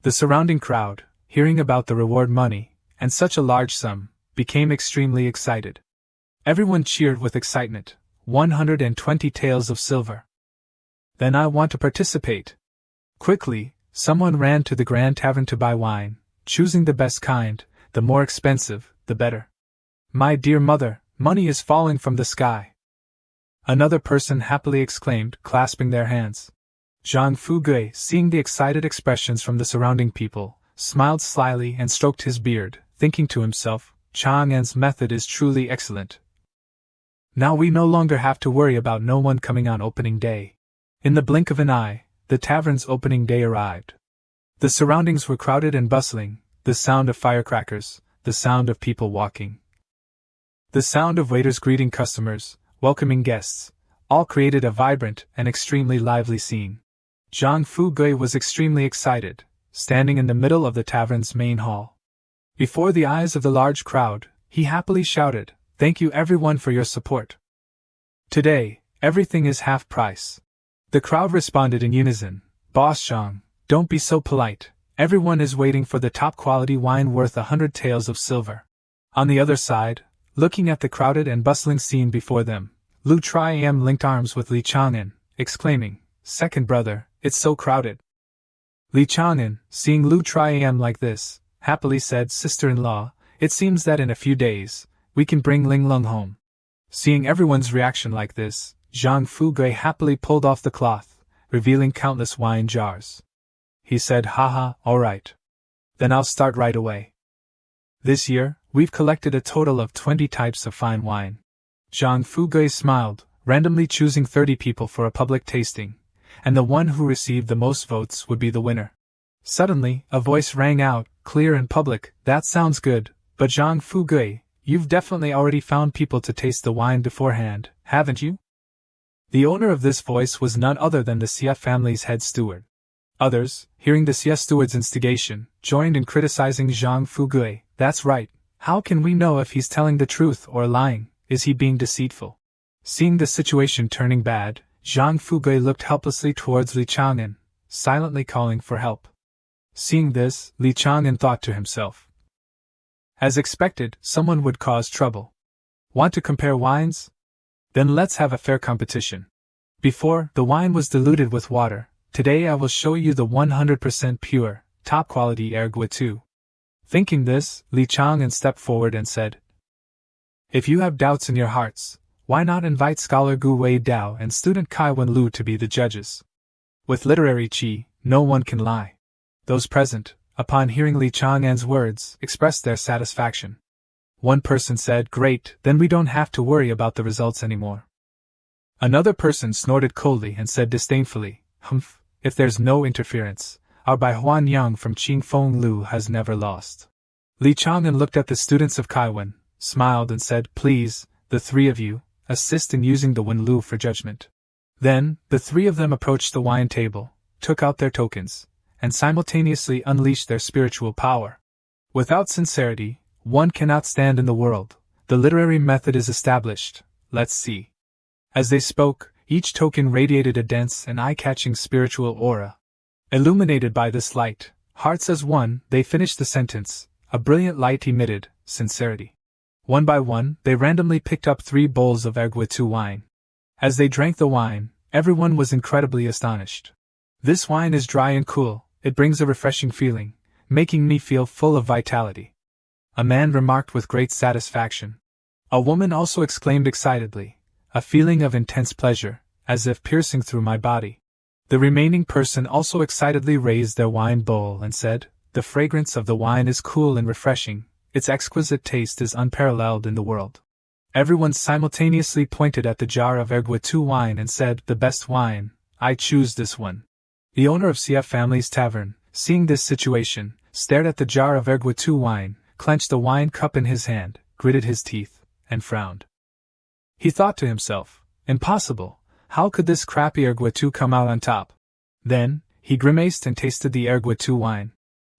S1: The surrounding crowd, hearing about the reward money, and such a large sum, became extremely excited. Everyone cheered with excitement, 120 taels of silver. Then I want to participate. Quickly, someone ran to the grand tavern to buy wine, choosing the best kind, the more expensive, the better. My dear mother, money is falling from the sky. Another person happily exclaimed, clasping their hands. Zhang Fugui, seeing the excited expressions from the surrounding people, smiled slyly and stroked his beard, thinking to himself, Chang'an's method is truly excellent. Now we no longer have to worry about no one coming on opening day. In the blink of an eye, the tavern's opening day arrived. The surroundings were crowded and bustling, the sound of firecrackers, the sound of people walking, the sound of waiters greeting customers, welcoming guests, all created a vibrant and extremely lively scene. Zhang Fugui was extremely excited, standing in the middle of the tavern's main hall. Before the eyes of the large crowd, he happily shouted, "Thank you everyone for your support. Today, everything is half price." The crowd responded in unison, "Boss Zhang, don't be so polite, everyone is waiting for the top quality wine worth 100 taels of silver." On the other side, looking at the crowded and bustling scene before them, Lu Triam linked arms with Li Chang'an, exclaiming, "Second brother, it's so crowded." Li Chang'an, seeing Lu Triam like this, happily said, "Sister-in-law, it seems that in a few days, we can bring Linglong home." Seeing everyone's reaction like this, Zhang Fugui happily pulled off the cloth, revealing countless wine jars. He said, "Haha, alright. Then I'll start right away. This year, we've collected a total of 20 types of fine wine." Zhang Fugui smiled, randomly choosing 30 people for a public tasting, and the one who received the most votes would be the winner. Suddenly, a voice rang out, clear and public, "That sounds good, but Zhang Fugui, you've definitely already found people to taste the wine beforehand, haven't you?" The owner of this voice was none other than the Xia family's head steward. Others, hearing the Xia steward's instigation, joined in criticizing Zhang Fugui. "That's right, how can we know if he's telling the truth or lying? Is he being deceitful?" Seeing the situation turning bad, Zhang Fugui looked helplessly towards Li Chang'an, silently calling for help. Seeing this, Li Chang'an thought to himself, as expected, someone would cause trouble. Want to compare wines? Then let's have a fair competition. Before, the wine was diluted with water. Today I will show you the 100% pure, top-quality erguitu. Thinking this, Li Chang'an stepped forward and said, "If you have doubts in your hearts, why not invite scholar Gu Wei Dao and student Kai Wen Lu to be the judges? With literary qi, no one can lie." Those present, upon hearing Li Chang'an's words, expressed their satisfaction. One person said, "Great, then we don't have to worry about the results anymore." Another person snorted coldly and said disdainfully, "Humph, if there's no interference, our Bai Huan Yang from Qingfeng Lu has never lost." Li Chang'an looked at the students of Kaiwen, smiled and said, "Please, the three of you, assist in using the Wen Lu for judgment." Then, the three of them approached the wine table, took out their tokens, and simultaneously unleashed their spiritual power. Without sincerity, one cannot stand in the world. The literary method is established. Let's see. As they spoke, each token radiated a dense and eye-catching spiritual aura. Illuminated by this light, hearts as one, they finished the sentence. A brilliant light emitted, sincerity. One by one, they randomly picked up 3 bowls of erguitu wine. As they drank the wine, everyone was incredibly astonished. "This wine is dry and cool, it brings a refreshing feeling, making me feel full of vitality," a man remarked with great satisfaction. A woman also exclaimed excitedly, "A feeling of intense pleasure, as if piercing through my body." The remaining person also excitedly raised their wine bowl and said, "The fragrance of the wine is cool and refreshing, its exquisite taste is unparalleled in the world." Everyone simultaneously pointed at the jar of erguitu wine and said, "The best wine, I choose this one." The owner of Xia family's tavern, seeing this situation, stared at the jar of erguitu wine, clenched the wine cup in his hand, gritted his teeth, and frowned. He thought to himself, "Impossible, how could this crappy erguitu come out on top?" Then, he grimaced and tasted the erguitu wine.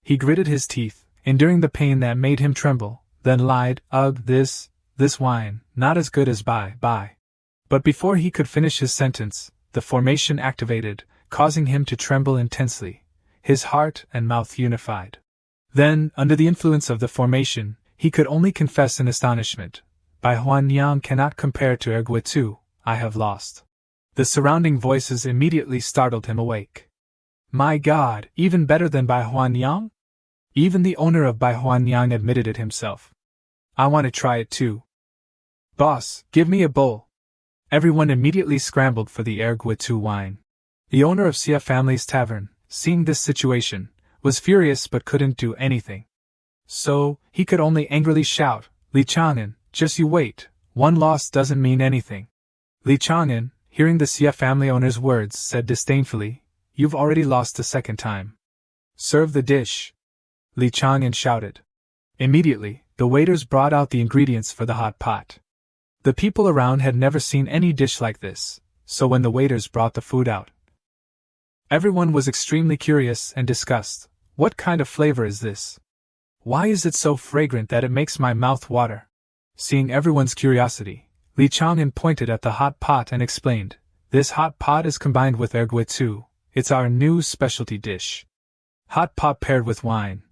S1: He gritted his teeth, enduring the pain that made him tremble, then lied, "Ugh, this wine, not as good as bye. But before he could finish his sentence, the formation activated, causing him to tremble intensely, his heart and mouth unified. Then, under the influence of the formation, he could only confess in astonishment, "Bai Huan Yang cannot compare to erguitu, I have lost." The surrounding voices immediately startled him awake. My God, even better than Bai Huanyang? Even the owner of Bai Huanyang admitted it himself. I want to try it too. Boss, give me a bowl. Everyone immediately scrambled for the erguitu wine. The owner of Xia family's tavern, seeing this situation, was furious but couldn't do anything. So, he could only angrily shout, Li Chang'an, just you wait, one loss doesn't mean anything. Li Chang'an, hearing the Xia family owner's words, said disdainfully, You've already lost the second time. Serve the dish. Li Chang'an shouted. Immediately, the waiters brought out the ingredients for the hot pot. The people around had never seen any dish like this, so when the waiters brought the food out, everyone was extremely curious and discussed. What kind of flavor is this? Why is it so fragrant that it makes my mouth water? Seeing everyone's curiosity, Li Chang'an pointed at the hot pot and explained, This hot pot is combined with erguitu. It's our new specialty dish. Hot pot paired with wine.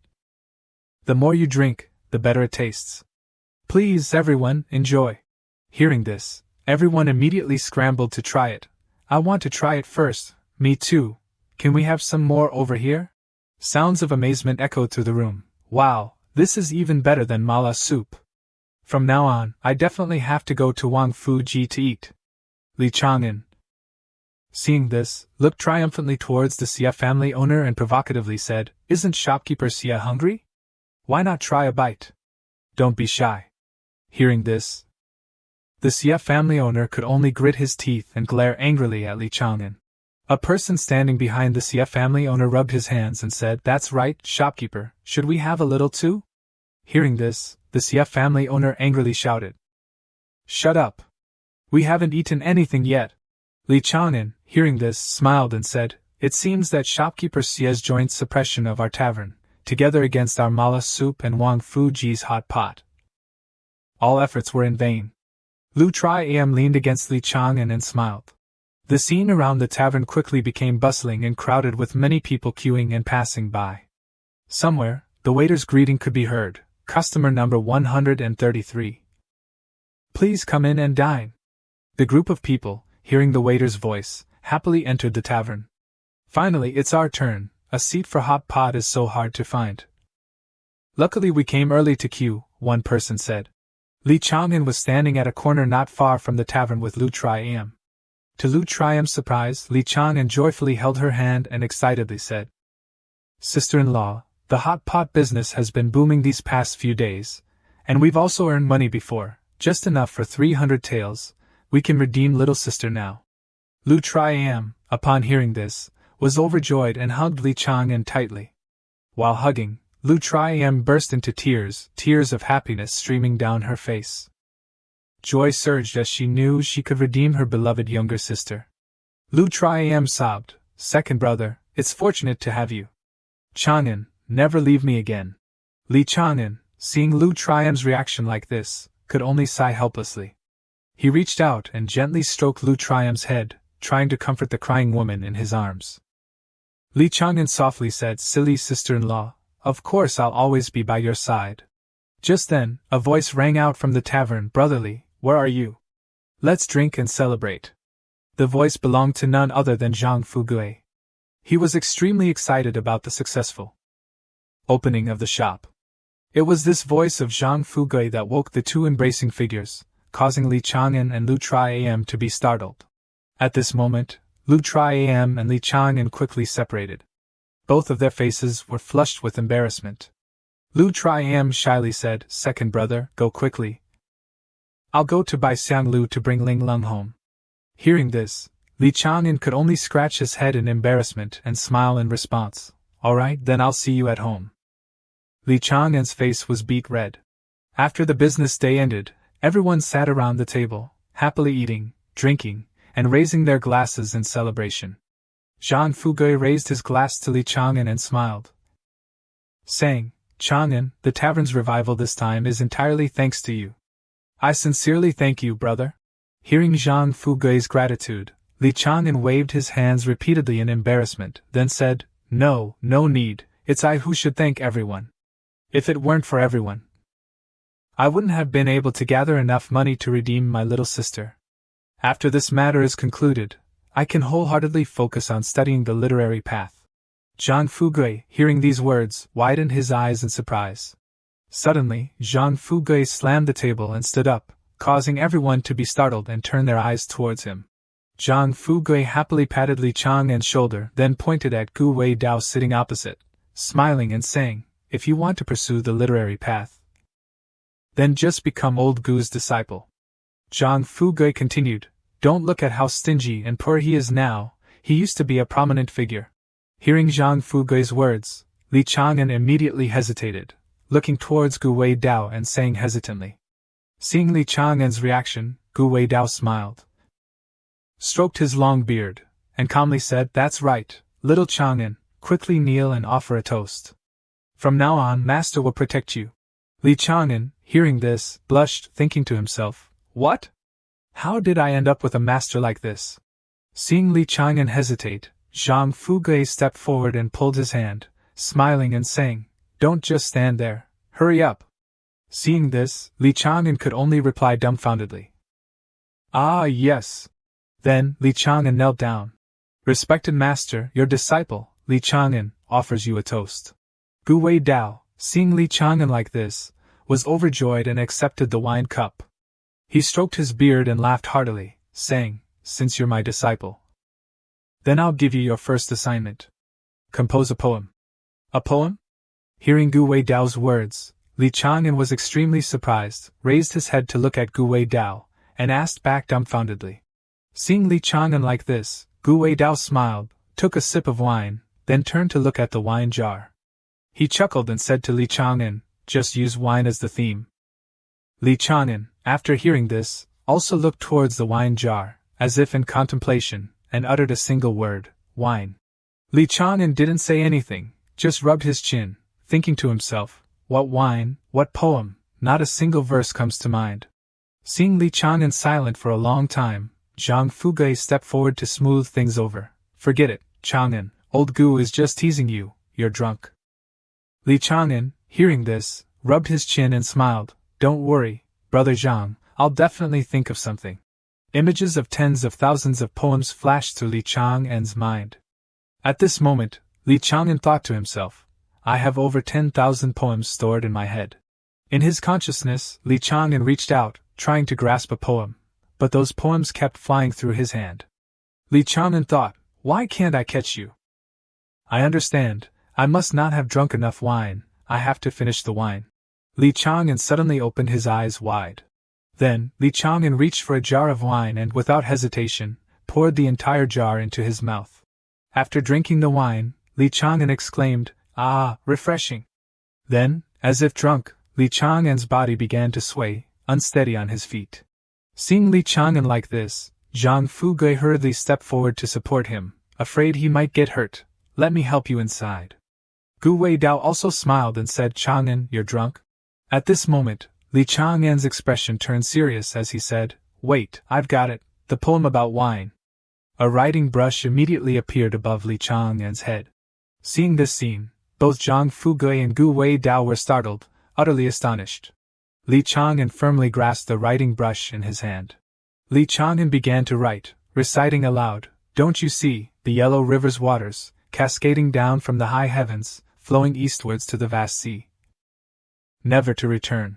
S1: The more you drink, the better it tastes. Please, everyone, enjoy. Hearing this, everyone immediately scrambled to try it. I want to try it first. Me too. Can we have some more over here? Sounds of amazement echoed through the room. Wow, this is even better than mala soup. From now on, I definitely have to go to Wang Fuji to eat. Li Chang'an, seeing this, looked triumphantly towards the Xia family owner and provocatively said, Isn't shopkeeper Xia hungry? Why not try a bite? Don't be shy. Hearing this, the Xia family owner could only grit his teeth and glare angrily at Li Chang'an. A person standing behind the Xia family owner rubbed his hands and said, That's right, shopkeeper, should we have a little too? Hearing this, the Xia family owner angrily shouted, Shut up. We haven't eaten anything yet. Li Chang'an, hearing this, smiled and said, It seems that shopkeeper Xia's joint suppression of our tavern, together against our mala soup and Wang Fuji's hot pot. All efforts were in vain. Lu Tri-Am leaned against Li Chang'an and smiled. The scene around the tavern quickly became bustling and crowded with many people queuing and passing by. Somewhere, the waiter's greeting could be heard, Customer number 133. Please come in and dine. The group of people, hearing the waiter's voice, happily entered the tavern. Finally, it's our turn. A seat for hot pot is so hard to find. Luckily we came early to queue, one person said. Li Chang'an was standing at a corner not far from the tavern with Lu Tri-Am. To Lu Tri-Am's surprise, Li Chang'an joyfully held her hand and excitedly said, Sister-in-law, the hot pot business has been booming these past few days, and we've also earned money before, just enough for 300 taels. We can redeem little sister now. Lu Tri-Am, upon hearing this, was overjoyed and hugged Li Chang'an tightly. While hugging, Lu Tri-Am burst into tears, tears of happiness streaming down her face. Joy surged as she knew she could redeem her beloved younger sister. Lu Tri-Am sobbed, Second brother, it's fortunate to have you. Chang'an, never leave me again. Li Chang'an, seeing Lu Tri-Am's reaction like this, could only sigh helplessly. He reached out and gently stroked Lu Tri-Am's head, trying to comfort the crying woman in his arms. Li Chang'an softly said, Silly sister-in-law, of course I'll always be by your side. Just then, a voice rang out from the tavern, Brotherly, where are you? Let's drink and celebrate. The voice belonged to none other than Zhang Fugui. He was extremely excited about the successful opening of the shop. It was this voice of Zhang Fugui that woke the two embracing figures, causing Li Chang'an and Lu Tri-Am to be startled. At this moment, Lu Tri-Am and Li Chang'an quickly separated. Both of their faces were flushed with embarrassment. Lu Tri-Am shyly said, Second brother, go quickly. I'll go to Bai Xianglu to bring Linglong home. Hearing this, Li Chang'an could only scratch his head in embarrassment and smile in response. All right, then I'll see you at home. Li Chang'an's face was beet red. After the business day ended, everyone sat around the table, happily eating, drinking, and raising their glasses in celebration. Zhang Fugui raised his glass to Li Chang'an and smiled, saying, Chang'an, the tavern's revival this time is entirely thanks to you. I sincerely thank you, brother. Hearing Zhang Fugui's gratitude, Li Chang'an waved his hands repeatedly in embarrassment, then said, No need, it's I who should thank everyone. If it weren't for everyone, I wouldn't have been able to gather enough money to redeem my little sister. After this matter is concluded, I can wholeheartedly focus on studying the literary path. Zhang Fugui, hearing these words, widened his eyes in surprise. Suddenly, Zhang Fugui slammed the table and stood up, causing everyone to be startled and turn their eyes towards him. Zhang Fugui happily patted Li Chang'an's shoulder, then pointed at Gu Wei Dao sitting opposite, smiling and saying, "If you want to pursue the literary path, then just become old Gu's disciple." Zhang Fugui continued, "Don't look at how stingy and poor he is now, he used to be a prominent figure." Hearing Zhang Fugui's words, Li Chang'an immediately hesitated, looking towards Gu Wei Dao and saying hesitantly. Seeing Li Chang'an's reaction, Gu Wei Dao smiled, stroked his long beard, and calmly said, "That's right, little Chang'an, quickly kneel and offer a toast. From now on, Master will protect you." Li Chang'an, hearing this, blushed, thinking to himself, "What? How did I end up with a master like this?" Seeing Li Chang'an hesitate, Zhang Fugui stepped forward and pulled his hand, smiling and saying, "Don't just stand there, hurry up." Seeing this, Li Chang'an could only reply dumbfoundedly, "Ah, yes." Then, Li Chang'an knelt down. "Respected master, your disciple, Li Chang'an, offers you a toast." Gu Wei Dao, seeing Li Chang'an like this, was overjoyed and accepted the wine cup. He stroked his beard and laughed heartily, saying, "Since you're my disciple, then I'll give you your first assignment. Compose a poem." "A poem?" Hearing Gu Wei Dao's words, Li Chang'an was extremely surprised, raised his head to look at Gu Wei Dao, and asked back dumbfoundedly. Seeing Li Chang'an like this, Gu Wei Dao smiled, took a sip of wine, then turned to look at the wine jar. He chuckled and said to Li Chang'an, "Just use wine as the theme." Li Chang'an, after hearing this, also looked towards the wine jar, as if in contemplation, and uttered a single word, "Wine." Li Chang'an didn't say anything, just rubbed his chin, thinking to himself, "What wine, what poem, not a single verse comes to mind." Seeing Li Chang'an silent for a long time, Zhang Fugui stepped forward to smooth things over. "Forget it, Chang'an, old Gu is just teasing you, you're drunk." Li Chang'an, hearing this, rubbed his chin and smiled, "Don't worry, brother Zhang, I'll definitely think of something." Images of tens of thousands of poems flashed through Li Chang'an's mind. At this moment, Li Chang'an thought to himself, "I have over 10,000 poems stored in my head." In his consciousness, Li Chang'an reached out, trying to grasp a poem, but those poems kept flying through his hand. Li Chang'an thought, "Why can't I catch you? I understand, I must not have drunk enough wine, I have to finish the wine." Li Chang'an suddenly opened his eyes wide. Then, Li Chang'an reached for a jar of wine and, without hesitation, poured the entire jar into his mouth. After drinking the wine, Li Chang'an exclaimed, "Ah, refreshing." Then, as if drunk, Li Chang'an's body began to sway, unsteady on his feet. Seeing Li Chang'an like this, Zhang Fugui hurriedly stepped forward to support him, afraid he might get hurt. "Let me help you inside." Gu Wei Dao also smiled and said, "Chang'an, you're drunk?" At this moment, Li Chang'an's expression turned serious as he said, "Wait, I've got it, the poem about wine." A writing brush immediately appeared above Li Chang'an's head. Seeing this scene, both Zhang Fugui and Gu Wei Dao were startled, utterly astonished. Li Chang'an firmly grasped the writing brush in his hand. Li Chang'an began to write, reciting aloud, "Don't you see, the yellow river's waters, cascading down from the high heavens, flowing eastwards to the vast sea, never to return."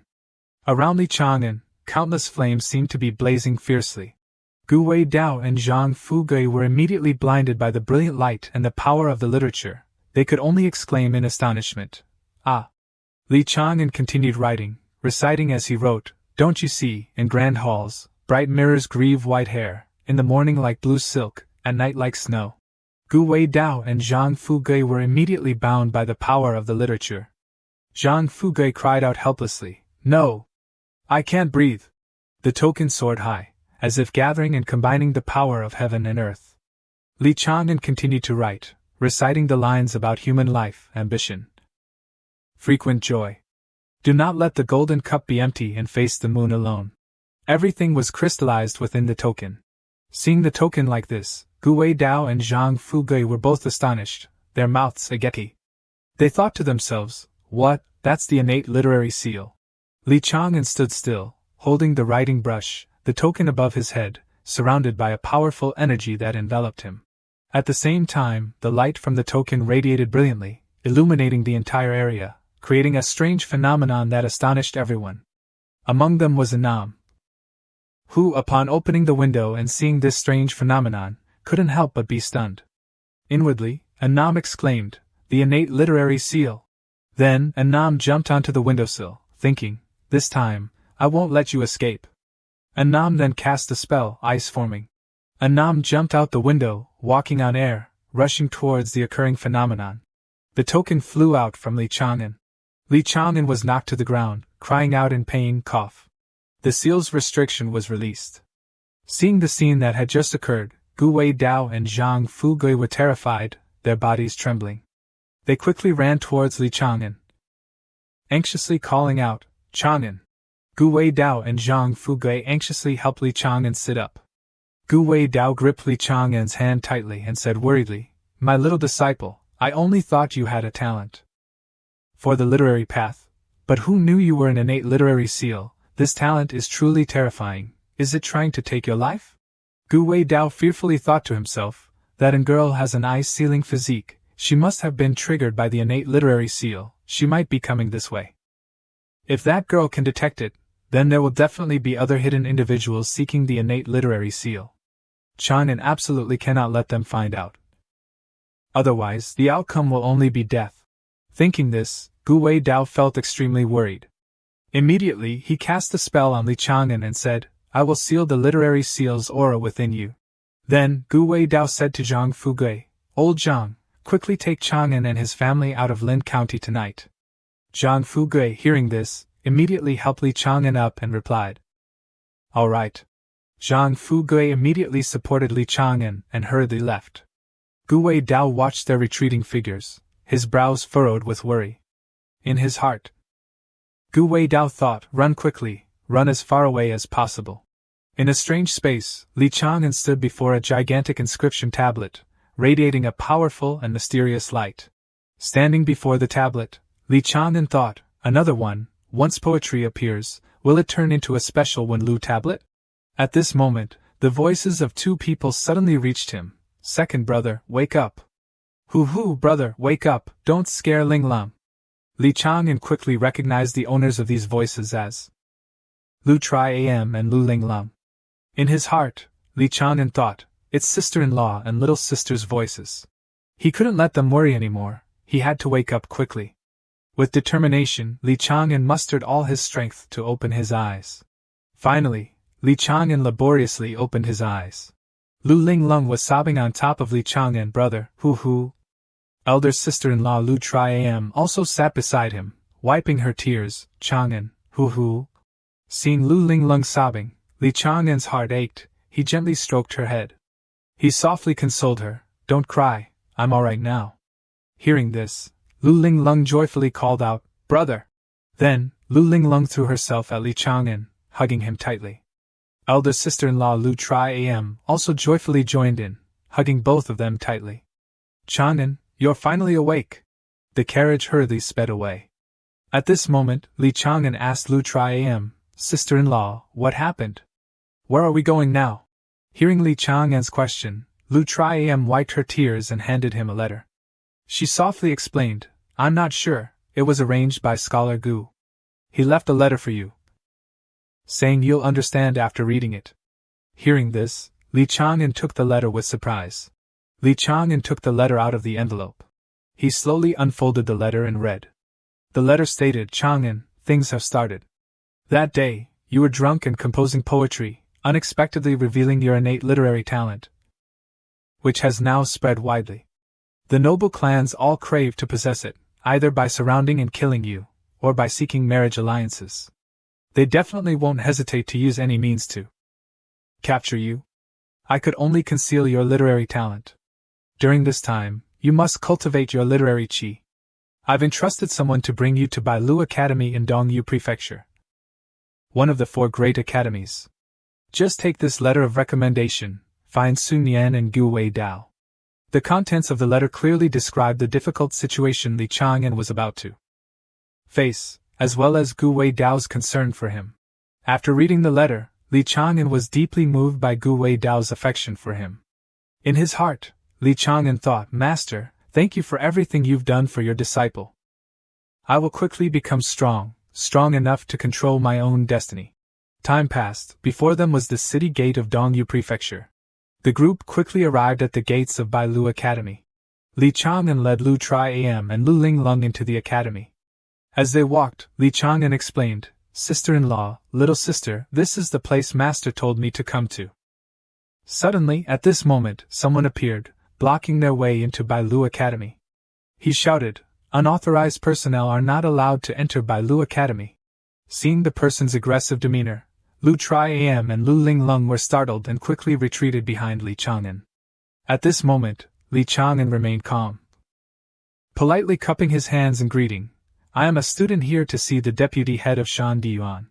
S1: Around Li Chang'an, countless flames seemed to be blazing fiercely. Gu Wei Dao and Zhang Fugui were immediately blinded by the brilliant light and the power of the literature. They could only exclaim in astonishment, "Ah!" Li Chang'an continued writing, reciting as he wrote, "Don't you see, in grand halls, bright mirrors grieve white hair, in the morning like blue silk, at night like snow." Gu Wei Dao and Zhang Fugui were immediately bound by the power of the literature. Zhang Fugui cried out helplessly, "No! I can't breathe!" The token soared high, as if gathering and combining the power of heaven and earth. Li Chang'an continued to write, reciting the lines about human life, ambition, frequent joy. "Do not let the golden cup be empty and face the moon alone." Everything was crystallized within the token. Seeing the token like this, Gu Wei Dao and Zhang Fugui were both astonished, their mouths agape. They thought to themselves, "What, that's the innate literary seal." Li Chang'an stood still, holding the writing brush, the token above his head, surrounded by a powerful energy that enveloped him. At the same time, the light from the token radiated brilliantly, illuminating the entire area, creating a strange phenomenon that astonished everyone. Among them was Anam, who, upon opening the window and seeing this strange phenomenon, couldn't help but be stunned. Inwardly, Anam exclaimed, "The innate literary seal!" Then, Anam jumped onto the windowsill, thinking, "This time, I won't let you escape." Anam then cast a spell, ice forming. Anam jumped out the window, walking on air, rushing towards the occurring phenomenon. The token flew out from Li Chang'an. Li Chang'an was knocked to the ground, crying out in pain, cough. The seal's restriction was released. Seeing the scene that had just occurred, Gu Wei Dao and Zhang Fugui were terrified, their bodies trembling. They quickly ran towards Li Chang'an, anxiously calling out, "Chang'an!" Gu Wei Dao and Zhang Fugui anxiously helped Li Chang'an sit up. Gu Wei Dao gripped Li Chang'an's hand tightly and said worriedly, "My little disciple, I only thought you had a talent for the literary path, but who knew you were an innate literary seal? This talent is truly terrifying. Is it trying to take your life?" Gu Wei Dao fearfully thought to himself, "That girl has an eye-sealing physique. She must have been triggered by the innate literary seal. She might be coming this way. If that girl can detect it, then there will definitely be other hidden individuals seeking the innate literary seal. Chang'an absolutely cannot let them find out. Otherwise, the outcome will only be death." Thinking this, Gu Wei Dao felt extremely worried. Immediately, he cast a spell on Li Chang'an and said, "I will seal the literary seal's aura within you." Then, Gu Wei Dao said to Zhang Fugui, "Old Zhang, quickly take Chang'an and his family out of Lin County tonight." Zhang Fugui, hearing this, immediately helped Li Chang'an up and replied, "All right." Zhang Fugui immediately supported Li Chang'an and hurriedly left. Gu Wei Dao watched their retreating figures, his brows furrowed with worry. In his heart, Gu Wei Dao thought, "Run quickly, run as far away as possible." In a strange space, Li Chang'an stood before a gigantic inscription tablet, radiating a powerful and mysterious light. Standing before the tablet, Li Chang'an thought, "Another one. Once poetry appears, will it turn into a special Wenlu tablet?" At this moment, the voices of two people suddenly reached him. "Second brother, wake up." "Hoo, brother, wake up, don't scare Linglong." Li Chang'an quickly recognized the owners of these voices as Lu Tri Am and Lu Linglong. In his heart, Li Chang'an thought, "It's sister-in-law and little sister's voices." He couldn't let them worry anymore, he had to wake up quickly. With determination, Li Chang'an mustered all his strength to open his eyes. Finally, Li Chang'an laboriously opened his eyes. Lu Linglong was sobbing on top of Li Chang'an, brother, hoo. Elder sister-in-law Lu Tri Am also sat beside him, wiping her tears. "Chang'an, hoo. Seeing Lu Linglong sobbing, Li Chang'an's heart ached. He gently stroked her head. He softly consoled her, "Don't cry, I'm all right now." Hearing this, Lu Linglong joyfully called out, "Brother!" Then, Lu Linglong threw herself at Li Chang'an, hugging him tightly. Elder sister-in-law Lu Tri Am also joyfully joined in, hugging both of them tightly. "Chang'an, you're finally awake." The carriage hurriedly sped away. At this moment, Li Chang'an asked Lu Tri Am, "Sister-in-law, what happened? Where are we going now?" Hearing Li Chang'an's question, Lu Tri Am wiped her tears and handed him a letter. She softly explained, "I'm not sure, it was arranged by Scholar Gu. He left a letter for you, saying you'll understand after reading it." Hearing this, Li Chang'an took the letter with surprise. Li Chang'an took the letter out of the envelope. He slowly unfolded the letter and read. The letter stated, "Chang'an, things have started. That day, you were drunk and composing poetry, unexpectedly revealing your innate literary talent, which has now spread widely. The noble clans all crave to possess it, either by surrounding and killing you, or by seeking marriage alliances. They definitely won't hesitate to use any means to capture you. I could only conceal your literary talent. During this time, you must cultivate your literary qi. I've entrusted someone to bring you to Balo Academy in Dongyu Prefecture, one of the 4 great academies. Just take this letter of recommendation, find Sun Yan and Gu Wei Dao." The contents of the letter clearly described the difficult situation Li Chang'an was about to face, as well as Gu Wei Dao's concern for him. After reading the letter, Li Chang'an was deeply moved by Gu Wei Dao's affection for him. In his heart, Li Chang'an thought, Master, thank you for everything you've done for your disciple. I will quickly become strong enough to control my own destiny. Time passed. Before them was the city gate of Dongyu Prefecture. The group quickly arrived at the gates of Balo Academy. Li Chang'an led Lu Tri-Am and Lu Linglong into the academy. As they walked, Li Chang'an explained, Sister-in-law, little sister, this is the place Master told me to come to. Suddenly, at this moment, someone appeared, blocking their way into Bailu Academy. He shouted, Unauthorized personnel are not allowed to enter Bailu Academy. Seeing the person's aggressive demeanor, Lu Tri-Am and Lu Linglong were startled and quickly retreated behind Li Chang'an. At this moment, Li Chang'an remained calm. Politely cupping his hands in greeting, I am a student here to see the deputy head of Shan Diyuan.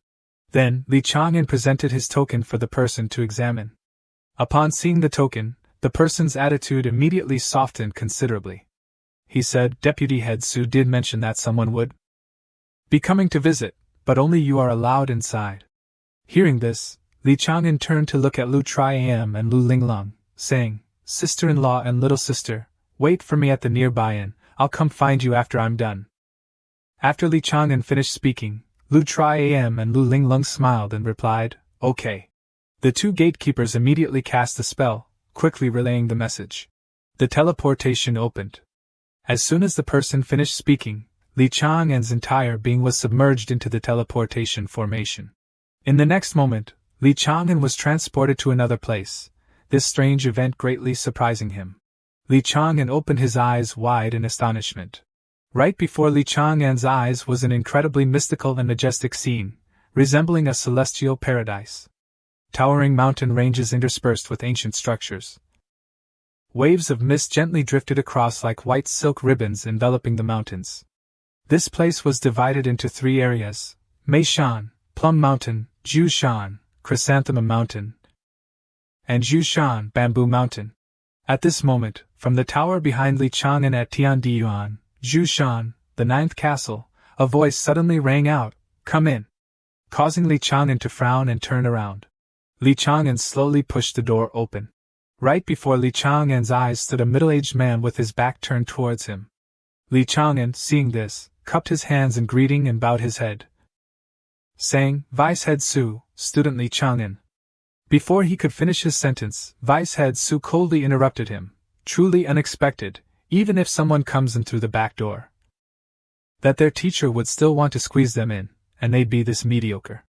S1: Then, Li Chang'an presented his token for the person to examine. Upon seeing the token, the person's attitude immediately softened considerably. He said, Deputy Head Su did mention that someone would be coming to visit, but only you are allowed inside. Hearing this, Li Chang'an turned to look at Lu Tri-Am and Lu Linglong, saying, Sister-in-law and little sister, wait for me at the nearby inn, I'll come find you after I'm done. After Li Chang'an finished speaking, Lu Tri-Am and Lu Linglong smiled and replied, Okay. The two gatekeepers immediately cast a spell, quickly relaying the message. The teleportation opened. As soon as the person finished speaking, Li Chang'an's entire being was submerged into the teleportation formation. In the next moment, Li Chang'an was transported to another place, this strange event greatly surprising him. Li Chang'an opened his eyes wide in astonishment. Right before Li Chang'an's eyes was an incredibly mystical and majestic scene, resembling a celestial paradise. Towering mountain ranges interspersed with ancient structures. Waves of mist gently drifted across like white silk ribbons enveloping the mountains. This place was divided into 3 areas: Meishan, Plum Mountain, Jushan, Chrysanthemum Mountain, and Jushan, Bamboo Mountain. At this moment, from the tower behind Li Chang'an at Tiandiyuan, Jushan, the 9th castle, a voice suddenly rang out, Come in, causing Li Chang'an to frown and turn around. Li Chang'an slowly pushed the door open. Right before Li Chang'an's eyes stood a middle-aged man with his back turned towards him. Li Chang'an, seeing this, cupped his hands in greeting and bowed his head, saying, Vice Head Su, Student Li Chang'an. Before he could finish his sentence, Vice Head Su coldly interrupted him, Truly unexpected, even if someone comes in through the back door, that their teacher would still want to squeeze them in, and they'd be this mediocre.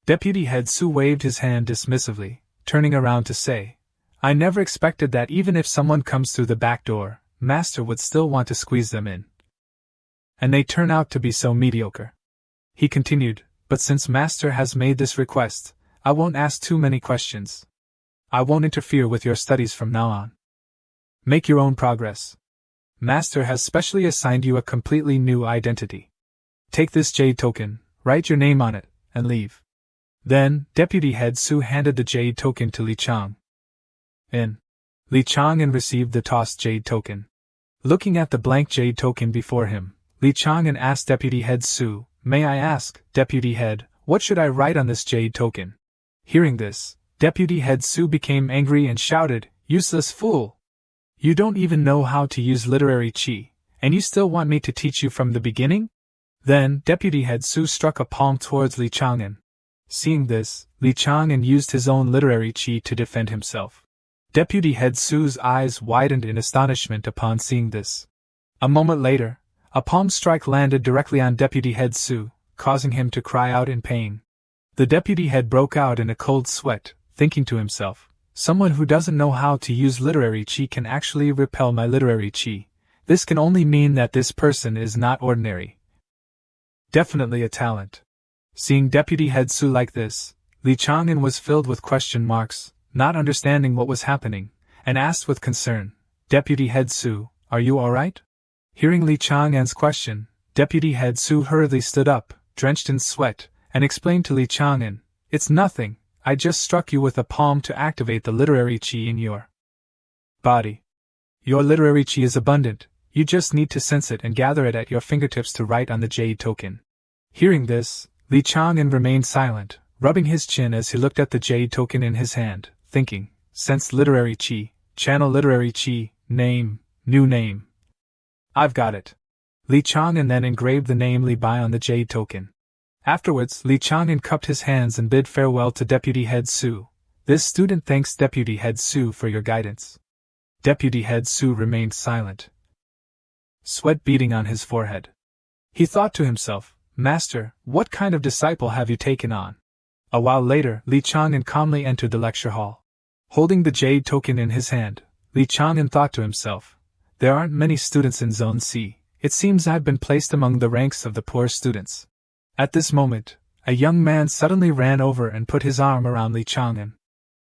S1: Deputy Head Su waved his hand dismissively, turning around to say, I never expected that even if someone comes through the back door, Master would still want to squeeze them in. And they turn out to be so mediocre. He continued, But since Master has made this request, I won't ask too many questions. I won't interfere with your studies from now on. Make your own progress. Master has specially assigned you a completely new identity. Take this jade token, write your name on it, and leave. Then, Deputy Head Su handed the jade token to Li Chang'an. Li Chang'an received the tossed jade token. Looking at the blank jade token before him, Li Chang'an asked Deputy Head Su, May I ask, Deputy Head, what should I write on this jade token? Hearing this, Deputy Head Su became angry and shouted, Useless fool! You don't even know how to use literary qi, and you still want me to teach you from the beginning? Then, Deputy Head Su struck a palm towards Li Chang'an. Seeing this, Li Chang'an used his own literary qi to defend himself. Deputy Head Su's eyes widened in astonishment upon seeing this. A moment later, a palm strike landed directly on Deputy Head Su, causing him to cry out in pain. The deputy head broke out in a cold sweat, thinking to himself, Someone who doesn't know how to use literary qi can actually repel my literary qi. This can only mean that this person is not ordinary. Definitely a talent. Seeing Deputy Head Su like this, Li Chang'an was filled with question marks, not understanding what was happening, and asked with concern, Deputy Head Su, are you alright? Hearing Li Chang'an's question, Deputy Head Su hurriedly stood up, drenched in sweat, and explained to Li Chang'an, It's nothing, I just struck you with a palm to activate the literary qi in your body. Your literary qi is abundant, you just need to sense it and gather it at your fingertips to write on the jade token. Hearing this, Li Chang'an remained silent, rubbing his chin as he looked at the jade token in his hand, thinking, sense literary chi, channel literary chi, name, new name. I've got it. Li Chang'an then engraved the name Li Bai on the jade token. Afterwards, Li Chang'an cupped his hands and bid farewell to Deputy Head Su. This student thanks Deputy Head Su for your guidance. Deputy Head Su remained silent, sweat beading on his forehead. He thought to himself, Master, what kind of disciple have you taken on? A while later, Li Chang'an calmly entered the lecture hall. Holding the jade token in his hand, Li Chang'an thought to himself, there aren't many students in Zone C. It seems I've been placed among the ranks of the poor students. At this moment, a young man suddenly ran over and put his arm around Li Chang'an.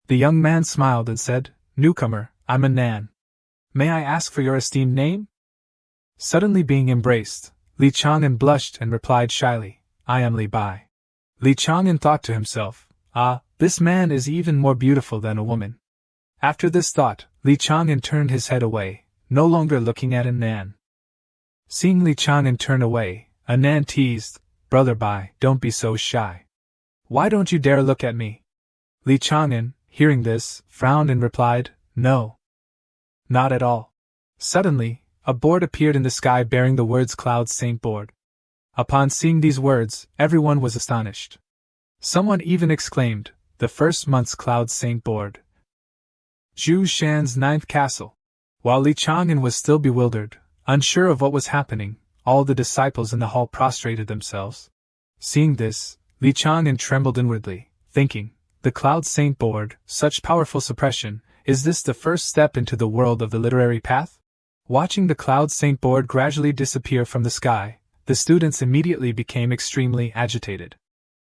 S1: The young man smiled and said, Newcomer, I'm a Nan. May I ask for your esteemed name? Suddenly being embraced, Li Chang'an blushed and replied shyly, I am Li Bai. Li Chang'an thought to himself, this man is even more beautiful than a woman. After this thought, Li Chang'an turned his head away, no longer looking at a Nan. Seeing Li Chang'an turn away, a Nan teased, Brother Bai, don't be so shy. Why don't you dare look at me? Li Chang'an, hearing this, frowned and replied, No. Not at all. Suddenly, a board appeared in the sky bearing the words Cloud Saint Board. Upon seeing these words, everyone was astonished. Someone even exclaimed, the first month's Cloud Saint Board. Zhu Shan's ninth castle. While Li Chang'an was still bewildered, unsure of what was happening, all the disciples in the hall prostrated themselves. Seeing this, Li Chang'an trembled inwardly, thinking, the Cloud Saint Board, such powerful suppression, is this the first step into the world of the literary path? Watching the Cloud Saint Board gradually disappear from the sky, the students immediately became extremely agitated.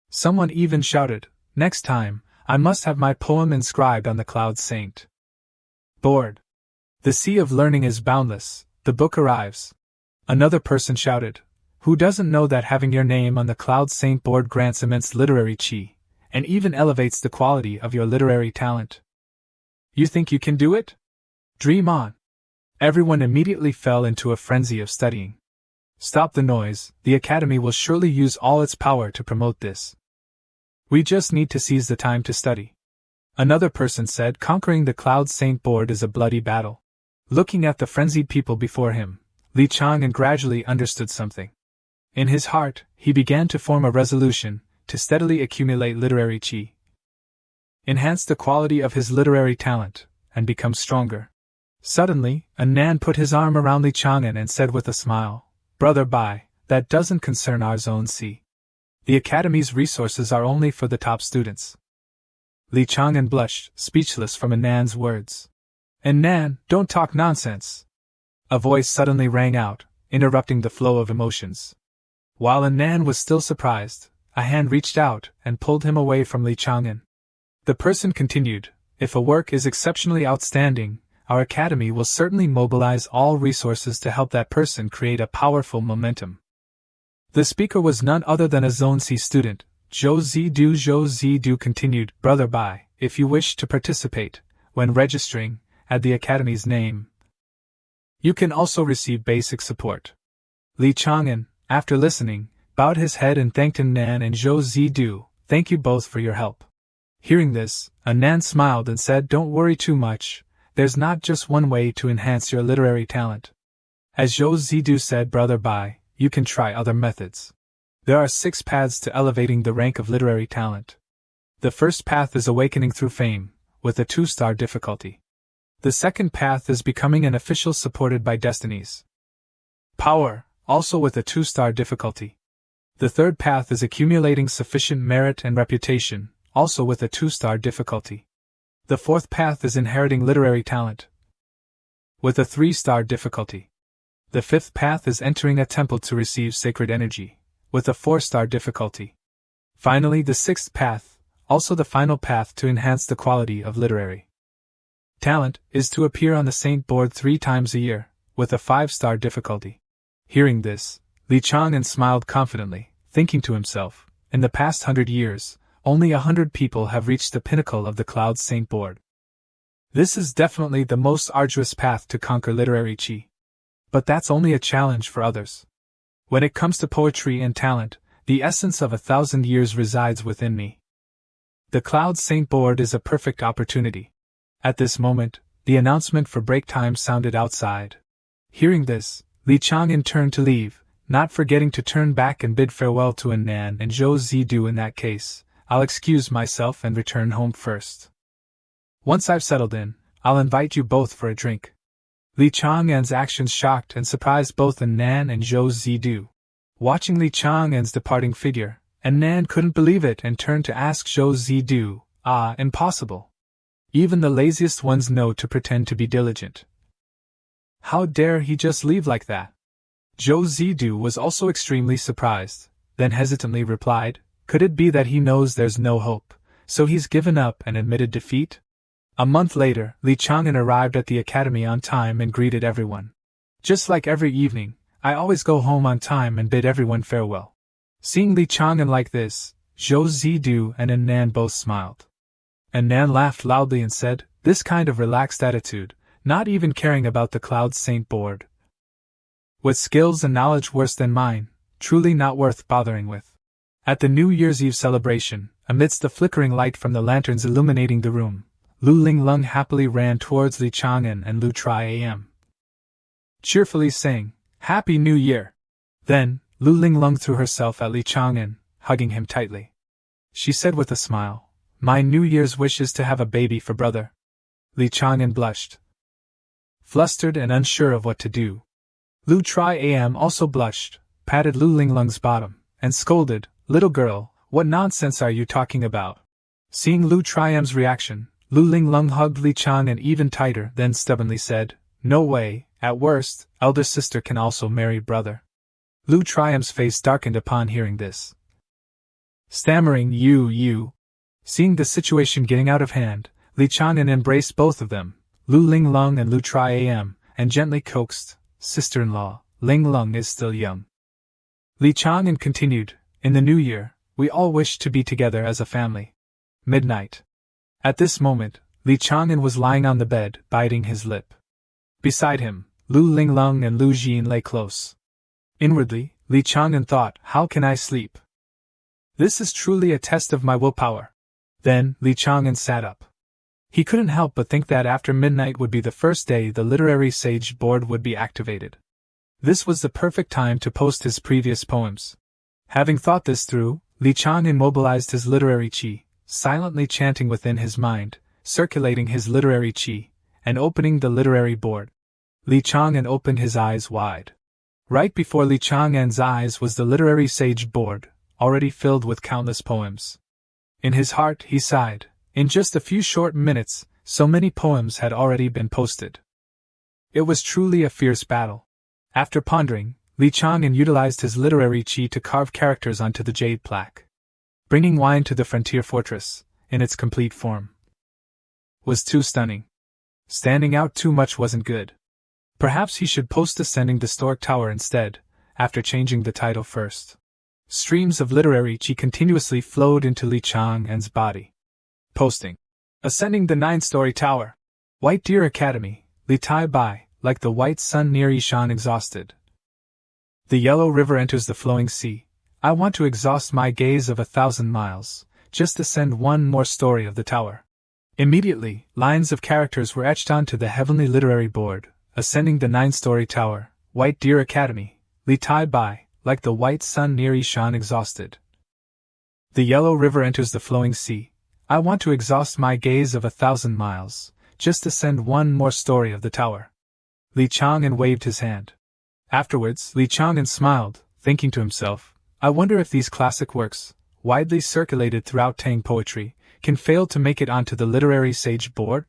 S1: Someone even shouted, Next time, I must have my poem inscribed on the Cloud Saint Board. The sea of learning is boundless, the book arrives. Another person shouted, Who doesn't know that having your name on the Cloud Saint Board grants immense literary chi, and even elevates the quality of your literary talent? You think you can do it? Dream on. Everyone immediately fell into a frenzy of studying. Stop the noise, the Academy will surely use all its power to promote this. We just need to seize the time to study. Another person said, Conquering the Cloud Saint Board is a bloody battle. Looking at the frenzied people before him, Li Chang'an gradually understood something. In his heart, he began to form a resolution to steadily accumulate literary chi, enhance the quality of his literary talent, and become stronger. Suddenly, a Nan put his arm around Li Chang'an and said with a smile, Brother Bai, that doesn't concern our Zone C. The Academy's resources are only for the top students. Li Chang'an blushed, speechless from a Nan's words. And Nan, don't talk nonsense. A voice suddenly rang out, interrupting the flow of emotions. While a Nan was still surprised, a hand reached out and pulled him away from Li Chang'an. The person continued, If a work is exceptionally outstanding, our Academy will certainly mobilize all resources to help that person create a powerful momentum. The speaker was none other than a Zone C student. Zhou Zidu continued, Brother Bai, if you wish to participate, when registering, add the Academy's name. You can also receive basic support. Li Chang'an, after listening, bowed his head and thanked Nan and Zhou Zidu, Thank you both for your help. Hearing this, Nan smiled and said, Don't worry too much, there's not just one way to enhance your literary talent. As Zhou Zidu said, Brother Bai, you can try other methods. There are 6 paths to elevating the rank of literary talent. The first path is awakening through fame, with a 2-star difficulty. The second path is becoming an official supported by destinies. Power, also with a 2-star difficulty. The third path is accumulating sufficient merit and reputation, also with a 2-star difficulty. The fourth path is inheriting literary talent, with a 3-star difficulty. The fifth path is entering a temple to receive sacred energy, with a 4-star difficulty. Finally, the sixth path, also the final path to enhance the quality of literary talent, is to appear on the Saint Board 3 times a year, with a 5-star difficulty. Hearing this, Li Chang'an smiled confidently, thinking to himself, in the past 100 years, only 100 people have reached the pinnacle of the Cloud Saint Board. This is definitely the most arduous path to conquer literary chi. But that's only a challenge for others. When it comes to poetry and talent, the essence of 1,000 years resides within me. The Cloud Saint board is a perfect opportunity. At this moment, the announcement for break time sounded outside. Hearing this, Li Chang'an turned to leave, not forgetting to turn back and bid farewell to Nan and Zhou Zidu. In that case, I'll excuse myself and return home first. Once I've settled in, I'll invite you both for a drink. Li Chang'an's actions shocked and surprised both Nan and Zhou Zidu. Watching Li Chang'an's departing figure, Nan couldn't believe it and turned to ask Zhou Zidu, impossible. Even the laziest ones know to pretend to be diligent. How dare he just leave like that? Zhou Zidu was also extremely surprised, then hesitantly replied, could it be that he knows there's no hope, so he's given up and admitted defeat? A month later, Li Chang'an arrived at the academy on time and greeted everyone. Just like every evening, I always go home on time and bid everyone farewell. Seeing Li Chang'an like this, Zhou Zidu and Nan both smiled. Nan laughed loudly and said, this kind of relaxed attitude, not even caring about the Cloud Saint board. With skills and knowledge worse than mine, truly not worth bothering with. At the New Year's Eve celebration, amidst the flickering light from the lanterns illuminating the room, Linglong happily ran towards Li Chang'an and Lu Tri-am, cheerfully saying, Happy New Year! Then, Linglong threw herself at Li Chang'an, hugging him tightly. She said with a smile, My New Year's wish is to have a baby for brother. Li Chang'an blushed, flustered and unsure of what to do. Lu Tri-am also blushed, patted Linglong's bottom, and scolded, Little girl, what nonsense are you talking about? Seeing Lu Tri-am's reaction, Linglong hugged Li Chang'an even tighter, then stubbornly said, No way, at worst, elder sister can also marry brother. Lu Tri-am's face darkened upon hearing this. Stammering, you. Seeing the situation getting out of hand, Li Chang'an embraced both of them, Linglong and Lu Tri-am, and gently coaxed, Sister-in-law, Linglong is still young. Li Chang'an continued, In the new year, we all wish to be together as a family. Midnight. At this moment, Li Chang'an was lying on the bed, biting his lip. Beside him, Linglong and Lu Jin lay close. Inwardly, Li Chang'an thought, How can I sleep? This is truly a test of my willpower. Then, Li Chang'an sat up. He couldn't help but think that after midnight would be the first day the literary sage board would be activated. This was the perfect time to post his previous poems. Having thought this through, Li Chang'an mobilized his literary qi, silently chanting within his mind, circulating his literary qi, and opening the literary board. Li Chang'an opened his eyes wide. Right before Li Chang'an's eyes was the literary sage board, already filled with countless poems. In his heart he sighed. In just a few short minutes, so many poems had already been posted. It was truly a fierce battle. After pondering, Li Chang'an utilized his literary qi to carve characters onto the jade plaque. Bringing wine to the frontier fortress, in its complete form, was too stunning. Standing out too much wasn't good. Perhaps he should post Ascending the Stork Tower instead, after changing the title first. Streams of literary qi continuously flowed into Li Chang'an's body. Posting. Ascending the 9-story tower. White Deer Academy, Li Tai Bai, like the white sun near Ishan exhausted. The yellow river enters the flowing sea. I want to exhaust my gaze of 1,000 miles, just ascend one more story of the tower. Immediately, lines of characters were etched onto the heavenly literary board, ascending the 9-story tower, White Deer Academy, Li Tai Bai, like the white sun near Ishan exhausted. The yellow river enters the flowing sea. I want to exhaust my gaze of 1,000 miles, just ascend one more story of the tower. Li Chang'an waved his hand. Afterwards, Li Chang'an smiled, thinking to himself, I wonder if these classic works, widely circulated throughout Tang poetry, can fail to make it onto the literary sage board?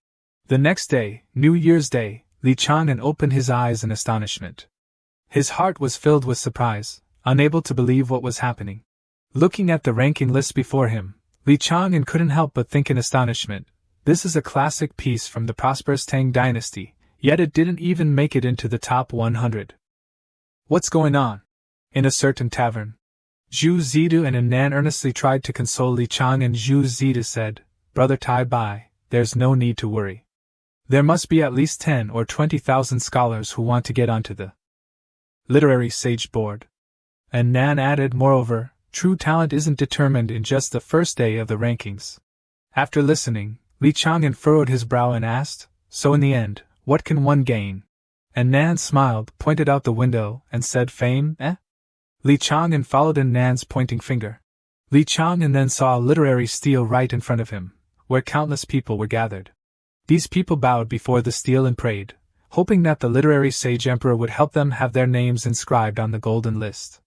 S1: The next day, New Year's Day, Li Chang'an opened his eyes in astonishment. His heart was filled with surprise, unable to believe what was happening. Looking at the ranking list before him, Li Chang'an couldn't help but think in astonishment, this is a classic piece from the prosperous Tang dynasty, yet it didn't even make it into the top 100. What's going on? In a certain tavern, Zhu Zidu and Nan earnestly tried to console Li Chang'an. Zhu Zidu said, Brother Tai Bai, there's no need to worry. There must be at least 10 or 20,000 scholars who want to get onto the literary sage board. And Nan added, moreover, true talent isn't determined in just the first day of the rankings. After listening, Li Chang'an furrowed his brow and asked, "So in the end, what can one gain?" And Nan smiled, pointed out the window, and said, "Fame, eh?" Li Chang'an followed in Nan's pointing finger. Li Chang'an then saw a literary stele right in front of him, where countless people were gathered. These people bowed before the stele and prayed, hoping that the literary sage emperor would help them have their names inscribed on the golden list.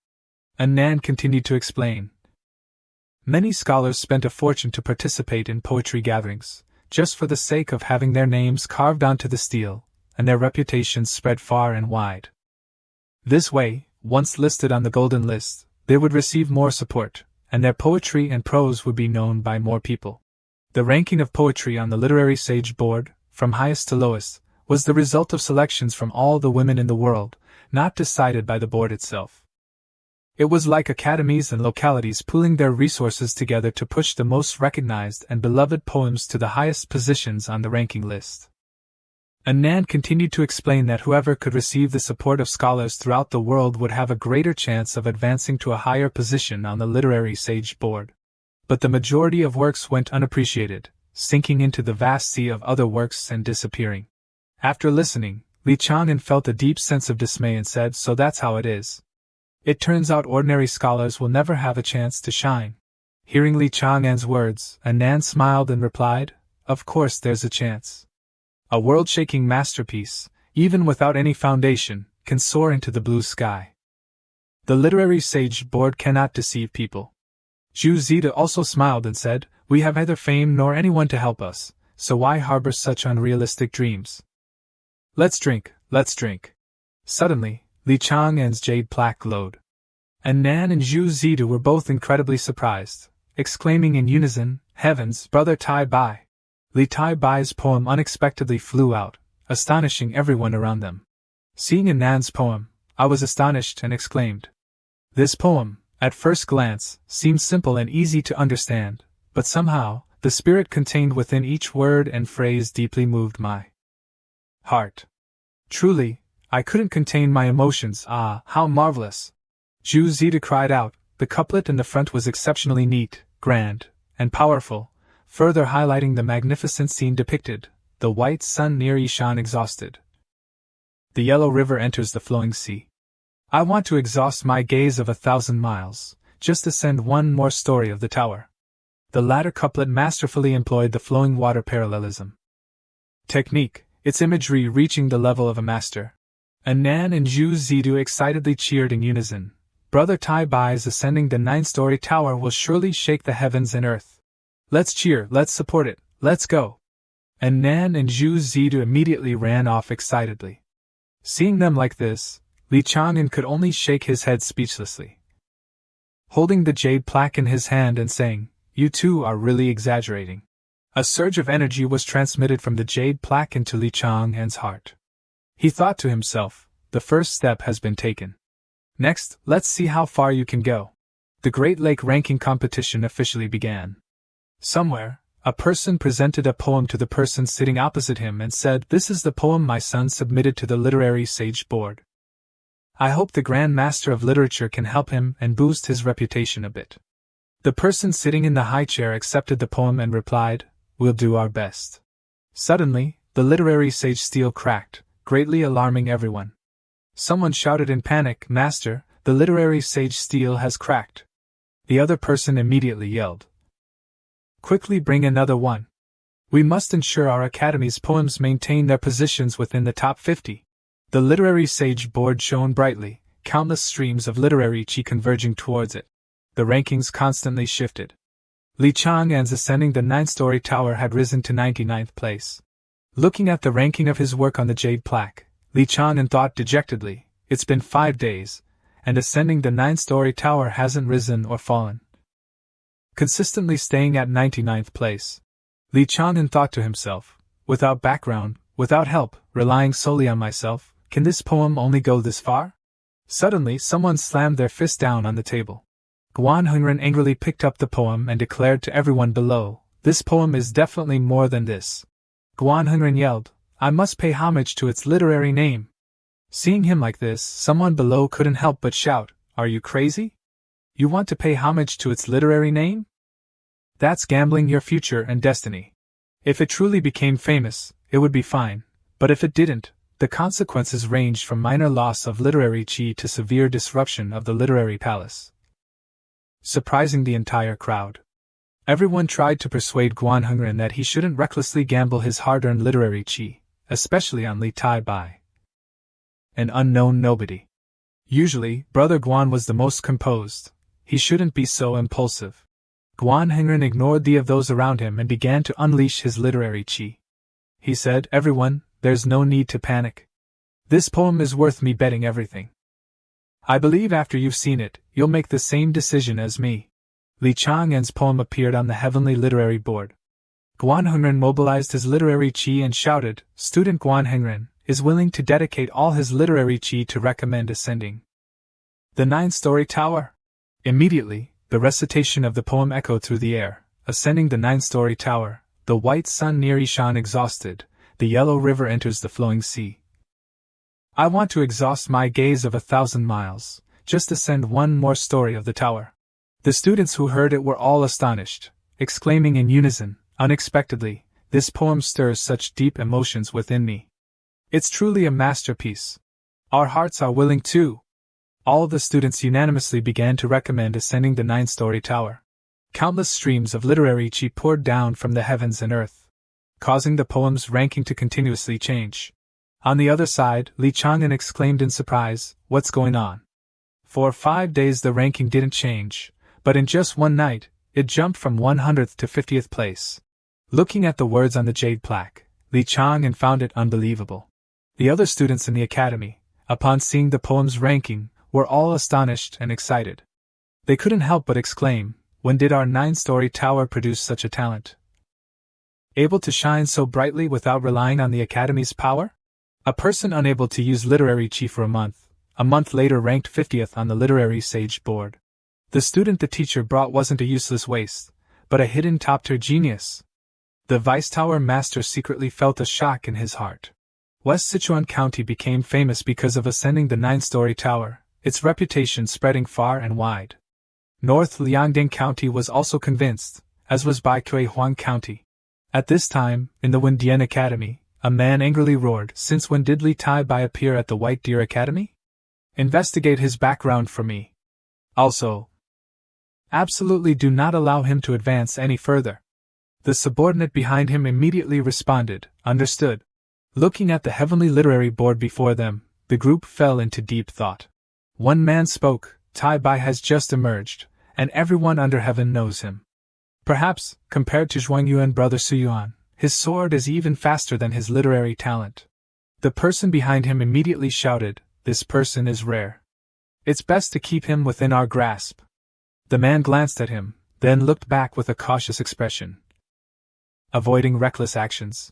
S1: And Nan continued to explain. Many scholars spent a fortune to participate in poetry gatherings, just for the sake of having their names carved onto the stele, and their reputations spread far and wide. This way, once listed on the golden list, they would receive more support, and their poetry and prose would be known by more people. The ranking of poetry on the literary sage board, from highest to lowest, was the result of selections from all the women in the world, not decided by the board itself. It was like academies and localities pooling their resources together to push the most recognized and beloved poems to the highest positions on the ranking list. And Nan continued to explain that whoever could receive the support of scholars throughout the world would have a greater chance of advancing to a higher position on the literary sage board. But the majority of works went unappreciated, sinking into the vast sea of other works and disappearing. After listening, Li Chang'an felt a deep sense of dismay and said, "So that's how it is. It turns out ordinary scholars will never have a chance to shine." Hearing Li Chang'an's words, Nan smiled and replied, "Of course there's a chance. A world-shaking masterpiece, even without any foundation, can soar into the blue sky. The literary sage board cannot deceive people." Zhu Zida also smiled and said, "We have neither fame nor anyone to help us, so why harbor such unrealistic dreams? Let's drink, let's drink." Suddenly, Li Chang'an's jade plaque glowed. And Nan and Zhu Zida were both incredibly surprised, exclaiming in unison, "Heavens, brother Tai Bai!" Li Tai Bai's poem unexpectedly flew out, astonishing everyone around them. Seeing in Nan's poem, I was astonished and exclaimed. This poem, at first glance, seemed simple and easy to understand, but somehow, the spirit contained within each word and phrase deeply moved my heart. Truly, I couldn't contain my emotions. "Ah, how marvelous!" Zhu Zida cried out. The couplet in the front was exceptionally neat, grand, and powerful, further highlighting the magnificent scene depicted: the white sun near Ishan exhausted. The yellow river enters the flowing sea. I want to exhaust my gaze of 1,000 miles, just to send one more story of the tower. The latter couplet masterfully employed the flowing water parallelism technique, its imagery reaching the level of a master. And Nan and Zhu Zidu excitedly cheered in unison. Brother Tai Bai's ascending the 9-story tower will surely shake the heavens and earth. Let's cheer, let's support it, let's go. And Nan and Zhu Zidu immediately ran off excitedly. Seeing them like this, Li Chang'an could only shake his head speechlessly. Holding the jade plaque in his hand and saying, "You two are really exaggerating." A surge of energy was transmitted from the jade plaque into Li Chang'an's heart. He thought to himself, the first step has been taken. Next, let's see how far you can go. The Great Lake ranking competition officially began. Somewhere, a person presented a poem to the person sitting opposite him and said, "This is the poem my son submitted to the literary sage board. I hope the Grand Master of Literature can help him and boost his reputation a bit." The person sitting in the high chair accepted the poem and replied, "We'll do our best." Suddenly, the literary sage stele cracked, greatly alarming everyone. Someone shouted in panic, "Master, the literary sage stele has cracked." The other person immediately yelled, "Quickly bring another one. We must ensure our academy's poems maintain their positions within the top 50. The literary sage board shone brightly, countless streams of literary chi converging towards it. The rankings constantly shifted. Li Chang'an's ascending the 9-story tower had risen to 99th place. Looking at the ranking of his work on the jade plaque, Li Chang'an thought dejectedly, "It's been 5 days, and ascending the 9-story tower hasn't risen or fallen. Consistently staying at 99th place." Li Chang'an thought to himself, "Without background, without help, relying solely on myself, can this poem only go this far?" Suddenly someone slammed their fist down on the table. Guan Hengren angrily picked up the poem and declared to everyone below, "This poem is definitely more than this." Guan Hengren yelled, "I must pay homage to its literary name." Seeing him like this, someone below couldn't help but shout, "Are you crazy? You want to pay homage to its literary name?" That's gambling your future and destiny. If it truly became famous, it would be fine, but if it didn't, the consequences ranged from minor loss of literary chi to severe disruption of the literary palace. Surprising the entire crowd. Everyone tried to persuade Guan Hengren that he shouldn't recklessly gamble his hard-earned literary chi, especially on Li Tai Bai, an unknown nobody. Usually, Brother Guan was the most composed. He shouldn't be so impulsive. Guan Hengren ignored the of those around him and began to unleash his literary chi. He said, "Everyone, there's no need to panic. This poem is worth me betting everything. I believe after you've seen it, you'll make the same decision as me." Li Chang'an's poem appeared on the heavenly literary board. Guan Hengren mobilized his literary chi and shouted, "Student Guan Hengren is willing to dedicate all his literary chi to recommend ascending the 9-story tower." Immediately, the recitation of the poem echoed through the air. Ascending the 9-story tower, the white sun near Ishan exhausted, the yellow river enters the flowing sea. I want to exhaust my gaze of 1,000 miles, just ascend one more story of the tower. The students who heard it were all astonished, exclaiming in unison, "Unexpectedly, this poem stirs such deep emotions within me. It's truly a masterpiece. Our hearts are willing too." All the students unanimously began to recommend ascending the 9-story tower. Countless streams of literary chi poured down from the heavens and earth, causing the poem's ranking to continuously change. On the other side, Li Chang'an exclaimed in surprise, "What's going on?" For 5 days the ranking didn't change, but in just one night, it jumped from 100th to 50th place. Looking at the words on the jade plaque, Li Chang'an found it unbelievable. The other students in the academy, upon seeing the poem's ranking, were all astonished and excited. They couldn't help but exclaim, "When did our 9-story tower produce such a talent? Able to shine so brightly without relying on the academy's power?" A person unable to use literary chi for a month later ranked 50th on the literary sage board. The student the teacher brought wasn't a useless waste, but a hidden top-tier genius. The Vice Tower Master secretly felt a shock in his heart. West Sichuan County became famous because of ascending the 9-story tower, its reputation spreading far and wide. North Liangding County was also convinced, as was Baikui Huang County. At this time, in the Wendian Academy, a man angrily roared, "Since when did Li Tai Bai appear at the White Deer Academy? Investigate his background for me. Also, absolutely do not allow him to advance any further." The subordinate behind him immediately responded, "Understood." Looking at the heavenly literary board before them, the group fell into deep thought. One man spoke, "Tai Bai has just emerged, and everyone under heaven knows him. Perhaps, compared to Zhuangyu and Brother Suyuan, his sword is even faster than his literary talent." The person behind him immediately shouted, "This person is rare. It's best to keep him within our grasp." The man glanced at him, then looked back with a cautious expression. Avoiding reckless actions.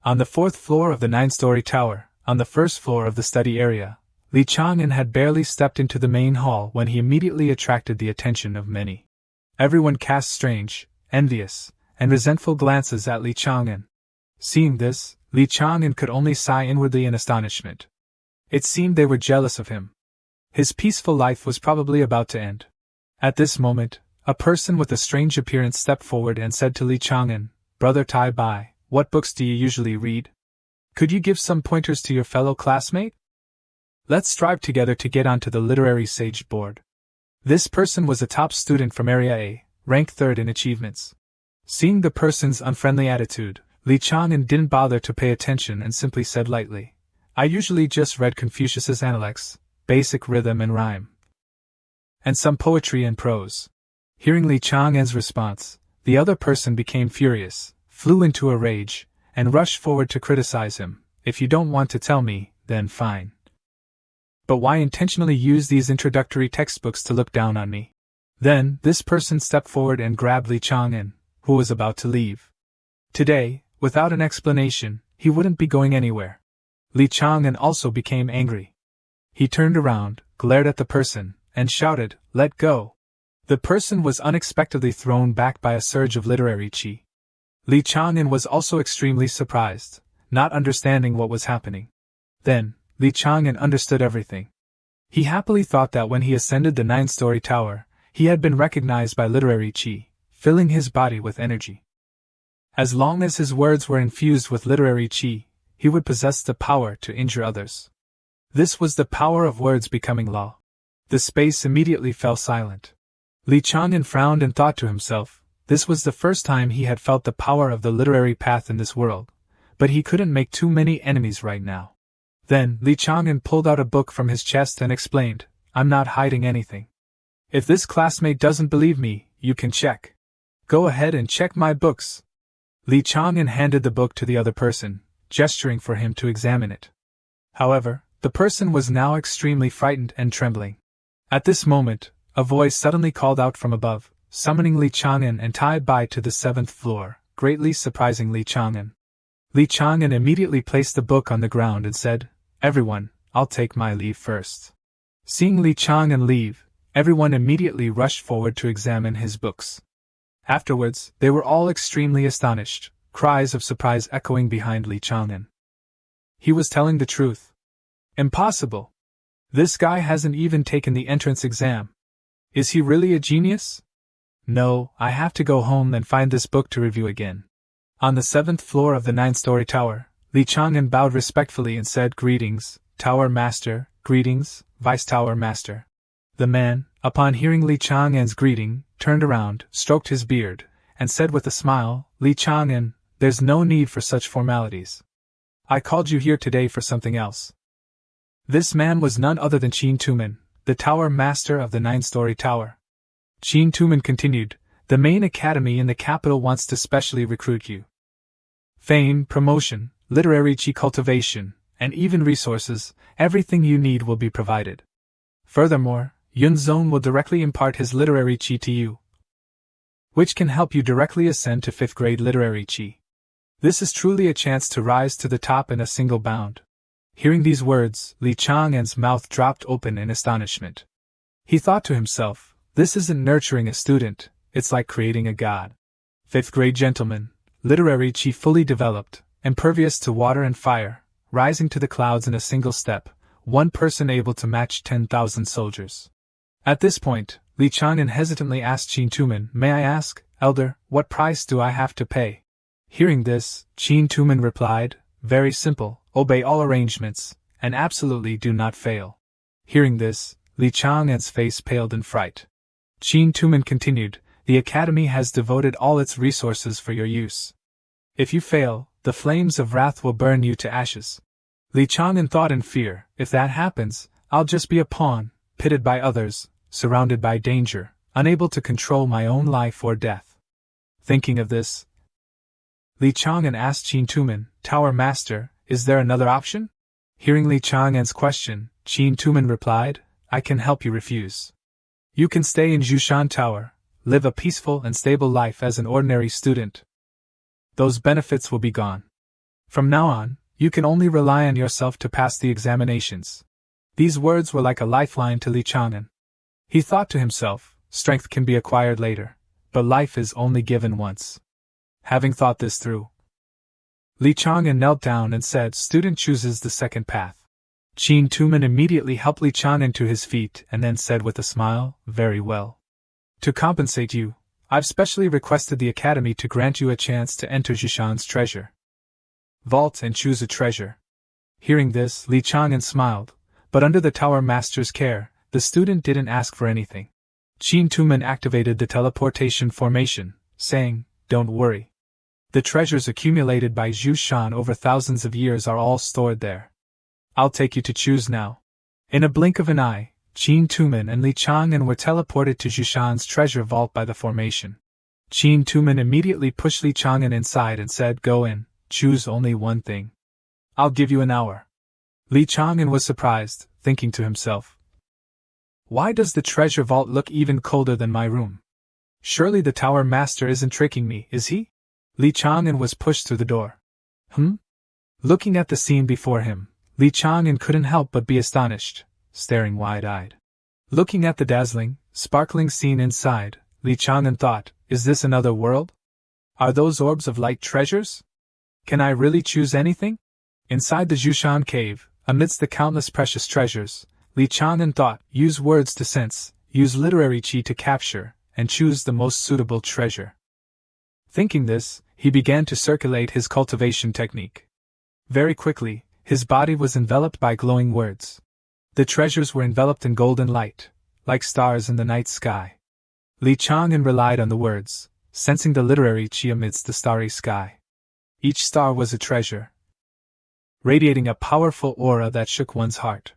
S1: On the 4th floor of the 9-story tower, on the 1st floor of the study area, Li Chang'an had barely stepped into the main hall when he immediately attracted the attention of many. Everyone cast strange, envious, and resentful glances at Li Chang'an. Seeing this, Li Chang'an could only sigh inwardly in astonishment. It seemed they were jealous of him. His peaceful life was probably about to end. At this moment, a person with a strange appearance stepped forward and said to Li Chang'an, "Brother Tai Bai, what books do you usually read? Could you give some pointers to your fellow classmate? Let's strive together to get onto the literary sage board." This person was a top student from Area A, ranked 3rd in achievements. Seeing the person's unfriendly attitude, Li Chang'an didn't bother to pay attention and simply said lightly, "I usually just read Confucius's Analects, basic rhythm and rhyme, and some poetry and prose." Hearing Li Chang'an's response, the other person became furious, flew into a rage, and rushed forward to criticize him. "If you don't want to tell me, then fine. But why intentionally use these introductory textbooks to look down on me?" Then, this person stepped forward and grabbed Li Chang'an, who was about to leave. Today, without an explanation, he wouldn't be going anywhere. Li Chang'an also became angry. He turned around, glared at the person, and shouted, "Let go!" The person was unexpectedly thrown back by a surge of literary chi. Li Chang'an was also extremely surprised, not understanding what was happening. Then, Li Chang'an understood everything. He happily thought that when he ascended the 9-story tower, he had been recognized by literary chi, filling his body with energy. As long as his words were infused with literary qi, he would possess the power to injure others. This was the power of words becoming law. The space immediately fell silent. Li Chang'an frowned and thought to himself, this was the first time he had felt the power of the literary path in this world, but he couldn't make too many enemies right now. Then, Li Chang'an pulled out a book from his chest and explained, I'm not hiding anything. If this classmate doesn't believe me, you can check. Go ahead and check my books. Li Chang'an handed the book to the other person, gesturing for him to examine it. However, the person was now extremely frightened and trembling. At this moment, a voice suddenly called out from above, summoning Li Chang'an and Tai Bai to the 7th floor, greatly surprising Li Chang'an. Li Chang'an immediately placed the book on the ground and said, Everyone, I'll take my leave first. Seeing Li Chang'an leave, everyone immediately rushed forward to examine his books. Afterwards, they were all extremely astonished, cries of surprise echoing behind Li Chang'an. He was telling the truth. Impossible! This guy hasn't even taken the entrance exam. Is he really a genius? No, I have to go home and find this book to review again. On the 7th floor of the 9-story tower, Li Chang'an bowed respectfully and said, Greetings, Tower Master, greetings, Vice Tower Master. The man, upon hearing Li Chang'an's greeting, turned around, stroked his beard, and said with a smile, Li Chang'an, there's no need for such formalities. I called you here today for something else. This man was none other than Qin Tumen, the Tower Master of the 9-story tower. Qin Tumen continued, the main academy in the capital wants to specially recruit you. Fame, promotion, literary qi cultivation, and even resources, everything you need will be provided. Furthermore, Yun Zong will directly impart his literary qi to you, which can help you directly ascend to 5th grade literary qi. This is truly a chance to rise to the top in a single bound. Hearing these words, Li Chang'an's mouth dropped open in astonishment. He thought to himself, this isn't nurturing a student, it's like creating a god. 5th grade gentleman, literary qi fully developed, impervious to water and fire, rising to the clouds in a single step, one person able to match 10,000 soldiers. At this point, Li Chang'an hesitantly asked Qin Tumen, May I ask, Elder, what price do I have to pay? Hearing this, Qin Tumen replied, Very simple, obey all arrangements, and absolutely do not fail. Hearing this, Li Chang'an's face paled in fright. Qin Tumen continued, The academy has devoted all its resources for your use. If you fail, the flames of wrath will burn you to ashes. Li Chang'an thought in fear, if that happens, I'll just be a pawn, pitted by others, surrounded by danger, unable to control my own life or death. Thinking of this, Li Chang'an asked Qin Tumen, Tower Master, is there another option? Hearing Li Chang'an's question, Qin Tumen replied, I can help you refuse. You can stay in Zhushan Tower, live a peaceful and stable life as an ordinary student. Those benefits will be gone. From now on, you can only rely on yourself to pass the examinations. These words were like a lifeline to Li Chang'an. He thought to himself, strength can be acquired later, but life is only given once. Having thought this through, Li Chang'an knelt down and said, Student chooses the second path. Qin Tumen immediately helped Li Chang'an to his feet and then said with a smile, Very well. To compensate you, I've specially requested the academy to grant you a chance to enter Zhishan's treasure vault and choose a treasure. Hearing this, Li Chang'an smiled, but under the Tower Master's care, the student didn't ask for anything. Qin Tumen activated the teleportation formation, saying, Don't worry. The treasures accumulated by Zhu Shan over thousands of years are all stored there. I'll take you to choose now. In a blink of an eye, Qin Tumen and Li Chang'an were teleported to Zhu Shan's treasure vault by the formation. Qin Tumen immediately pushed Li Chang'an inside and said, Go in, choose only one thing. I'll give you an hour. Li Chang'an was surprised, thinking to himself, Why does the treasure vault look even colder than my room? Surely the Tower Master isn't tricking me, is he? Li Chang'an was pushed through the door. Looking at the scene before him, Li Chang'an couldn't help but be astonished, staring wide-eyed. Looking at the dazzling, sparkling scene inside, Li Chang'an thought, Is this another world? Are those orbs of light treasures? Can I really choose anything? Inside the Zhushan cave, amidst the countless precious treasures, Li Chang'an thought, Use words to sense, use literary qi to capture, and choose the most suitable treasure. Thinking this, he began to circulate his cultivation technique. Very quickly, his body was enveloped by glowing words. The treasures were enveloped in golden light, like stars in the night sky. Li Chang'an relied on the words, sensing the literary qi amidst the starry sky. Each star was a treasure, radiating a powerful aura that shook one's heart.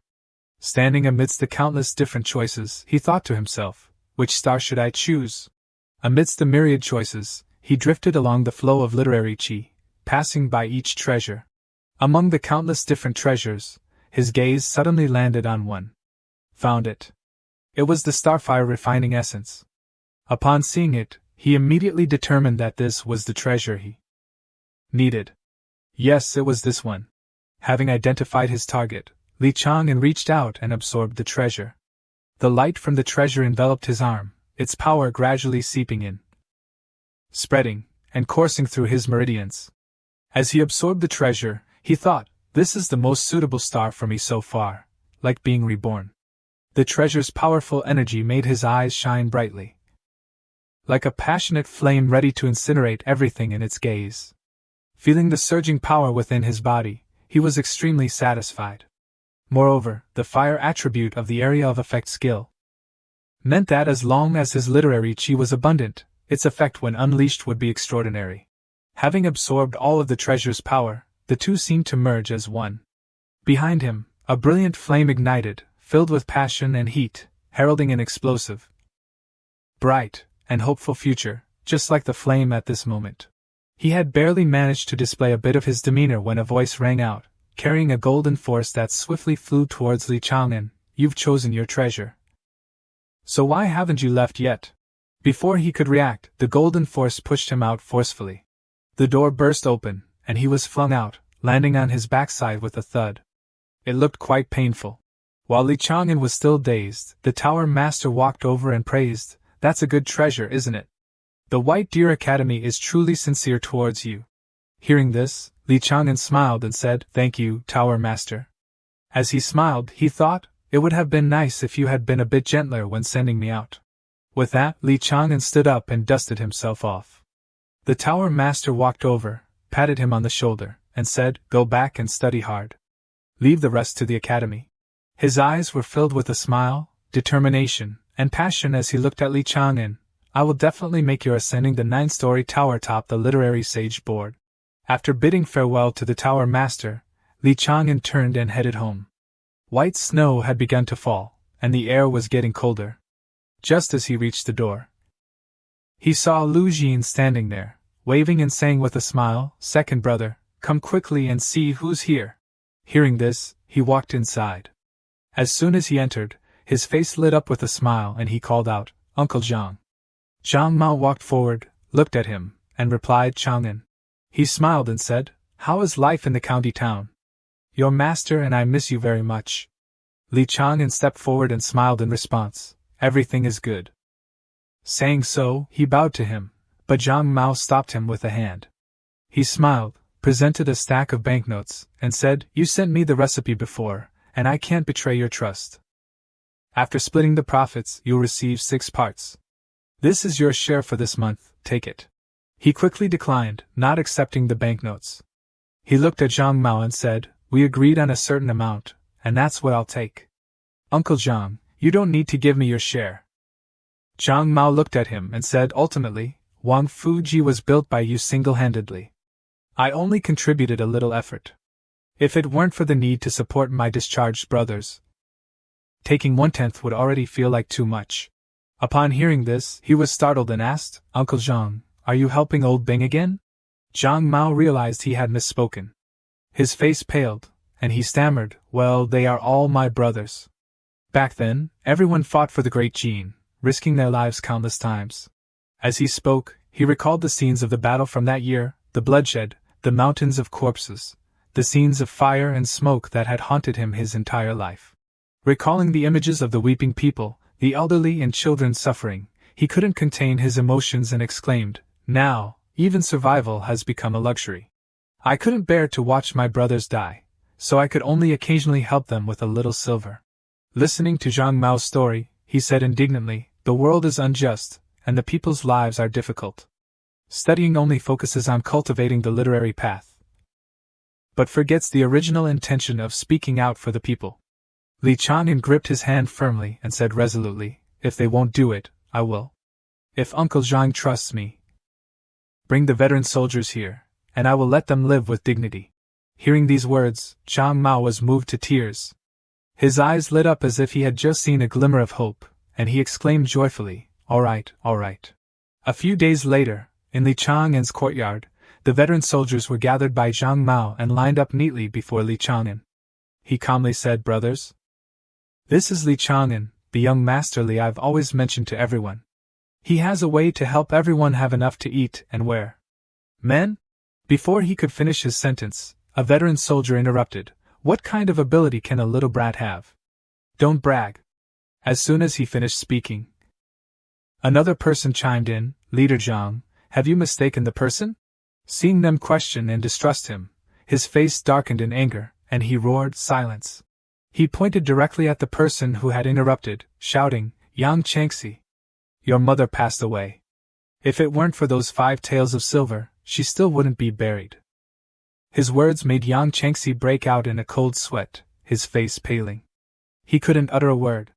S1: Standing amidst the countless different choices, he thought to himself, which star should I choose? Amidst the myriad choices, he drifted along the flow of literary qi, passing by each treasure. Among the countless different treasures, his gaze suddenly landed on one. Found it. It was the starfire refining essence. Upon seeing it, he immediately determined that this was the treasure he needed. Yes, it was this one. Having identified his target, Li Chang'an reached out and absorbed the treasure. The light from the treasure enveloped his arm, its power gradually seeping in, spreading, and coursing through his meridians. As he absorbed the treasure, he thought, this is the most suitable star for me so far, like being reborn. The treasure's powerful energy made his eyes shine brightly, like a passionate flame ready to incinerate everything in its gaze. Feeling the surging power within his body, he was extremely satisfied. Moreover, the fire attribute of the area of effect skill meant that as long as his literary qi was abundant, its effect when unleashed would be extraordinary. Having absorbed all of the treasure's power, the two seemed to merge as one. Behind him, a brilliant flame ignited, filled with passion and heat, heralding an explosive, bright, and hopeful future, just like the flame at this moment. He had barely managed to display a bit of his demeanor when a voice rang out, carrying a golden force that swiftly flew towards Li Chang'an. You've chosen your treasure. So why haven't you left yet? Before he could react, the golden force pushed him out forcefully. The door burst open, and he was flung out, landing on his backside with a thud. It looked quite painful. While Li Chang'an was still dazed, the tower master walked over and praised, "That's a good treasure, isn't it? The White Deer Academy is truly sincere towards you." Hearing this, Li Chang'an smiled and said, "Thank you, Tower Master." As he smiled, he thought, it would have been nice if you had been a bit gentler when sending me out. With that, Li Chang'an stood up and dusted himself off. The Tower Master walked over, patted him on the shoulder, and said, "Go back and study hard. Leave the rest to the academy." His eyes were filled with a smile, determination, and passion as he looked at Li Chang'an. "I will definitely make your ascending the 9-story tower top the literary sage board." After bidding farewell to the Tower Master, Li Chang'an turned and headed home. White snow had begun to fall, and the air was getting colder. Just as he reached the door, he saw Lu Jin standing there, waving and saying with a smile, "Second brother, come quickly and see who's here." Hearing this, he walked inside. As soon as he entered, his face lit up with a smile and he called out, "Uncle Zhang." Zhang Mao walked forward, looked at him, and replied, "Chang'an." He smiled and said, "How is life in the county town? Your master and I miss you very much." Li Chang'an stepped forward and smiled in response, "Everything is good." Saying so, he bowed to him, but Zhang Mao stopped him with a hand. He smiled, presented a stack of banknotes, and said, "You sent me the recipe before, and I can't betray your trust. After splitting the profits, you'll receive 6 parts. This is your share for this month, take it." He quickly declined, not accepting the banknotes. He looked at Zhang Mao and said, "We agreed on a certain amount, and that's what I'll take. Uncle Zhang, you don't need to give me your share." Zhang Mao looked at him and said, "Ultimately, Wang Fuji was built by you single-handedly. I only contributed a little effort. If it weren't for the need to support my discharged brothers, taking 1/10 would already feel like too much." Upon hearing this, he was startled and asked, "Uncle Zhang, are you helping old Bing again?" Zhang Mao realized he had misspoken. His face paled, and he stammered, "Well, they are all my brothers. Back then, everyone fought for the great Jin, risking their lives countless times." As he spoke, he recalled the scenes of the battle from that year, the bloodshed, the mountains of corpses, the scenes of fire and smoke that had haunted him his entire life. Recalling the images of the weeping people, the elderly and children suffering, he couldn't contain his emotions and exclaimed, "Now, even survival has become a luxury. I couldn't bear to watch my brothers die, so I could only occasionally help them with a little silver." Listening to Zhang Mao's story, he said indignantly, "The world is unjust, and the people's lives are difficult. Studying only focuses on cultivating the literary path, but forgets the original intention of speaking out for the people. Li Chang'an gripped his hand firmly and said resolutely, "If they won't do it, I will. If Uncle Zhang trusts me, bring the veteran soldiers here, and I will let them live with dignity." Hearing these words, Zhang Mao was moved to tears. His eyes lit up as if he had just seen a glimmer of hope, and he exclaimed joyfully, "All right, all right." A few days later, in Li Chang'an's courtyard, the veteran soldiers were gathered by Zhang Mao and lined up neatly before Li Chang'an. He calmly said, "Brothers, this is Li Chang'an, the young master Li I've always mentioned to everyone. He has a way to help everyone have enough to eat and wear." "Men?" Before he could finish his sentence, a veteran soldier interrupted, "What kind of ability can a little brat have? Don't brag." As soon as he finished speaking, another person chimed in, "Leader Zhang, have you mistaken the person?" Seeing them question and distrust him, his face darkened in anger, and he roared, "Silence!" He pointed directly at the person who had interrupted, shouting, "Yang Changxi, your mother passed away. If it weren't for those 5 taels of silver, she still wouldn't be buried." His words made Yang Changxi break out in a cold sweat, his face paling. He couldn't utter a word.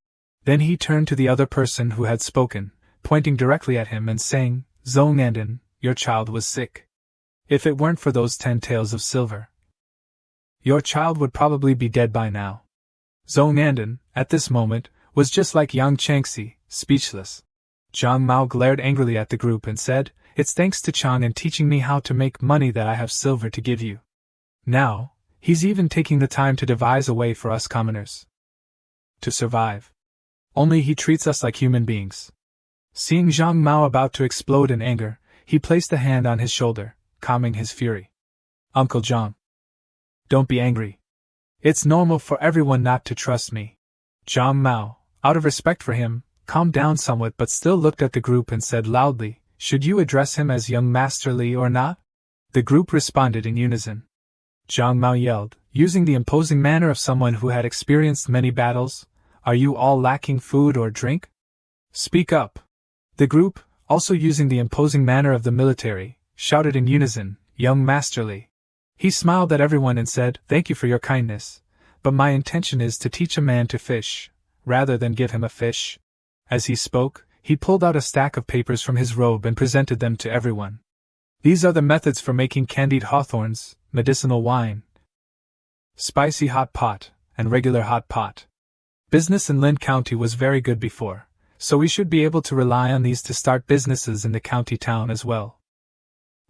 S1: Then he turned to the other person who had spoken, pointing directly at him and saying, "Zongandan, your child was sick. If it weren't for those 10 taels of silver, your child would probably be dead by now." Zongandan, at this moment, was just like Yang Changxi, speechless. Zhang Mao glared angrily at the group and said, "It's thanks to Chang'an teaching me how to make money that I have silver to give you. Now, he's even taking the time to devise a way for us commoners to survive. Only he treats us like human beings." Seeing Zhang Mao about to explode in anger, he placed a hand on his shoulder, calming his fury. "Uncle Zhang, don't be angry. It's normal for everyone not to trust me." Zhang Mao, out of respect for him, calmed down somewhat but still looked at the group and said loudly, "Should you address him as young Master Li or not?" The group responded in unison. Zhang Mao yelled, using the imposing manner of someone who had experienced many battles, "Are you all lacking food or drink? Speak up." The group, also using the imposing manner of the military, shouted in unison, "Young Master Li." He smiled at everyone and said, "Thank you for your kindness, but my intention is to teach a man to fish, rather than give him a fish." As he spoke, he pulled out a stack of papers from his robe and presented them to everyone. "These are the methods for making candied hawthorns, medicinal wine, spicy hot pot, and regular hot pot. Business in Lin County was very good before, so we should be able to rely on these to start businesses in the county town as well.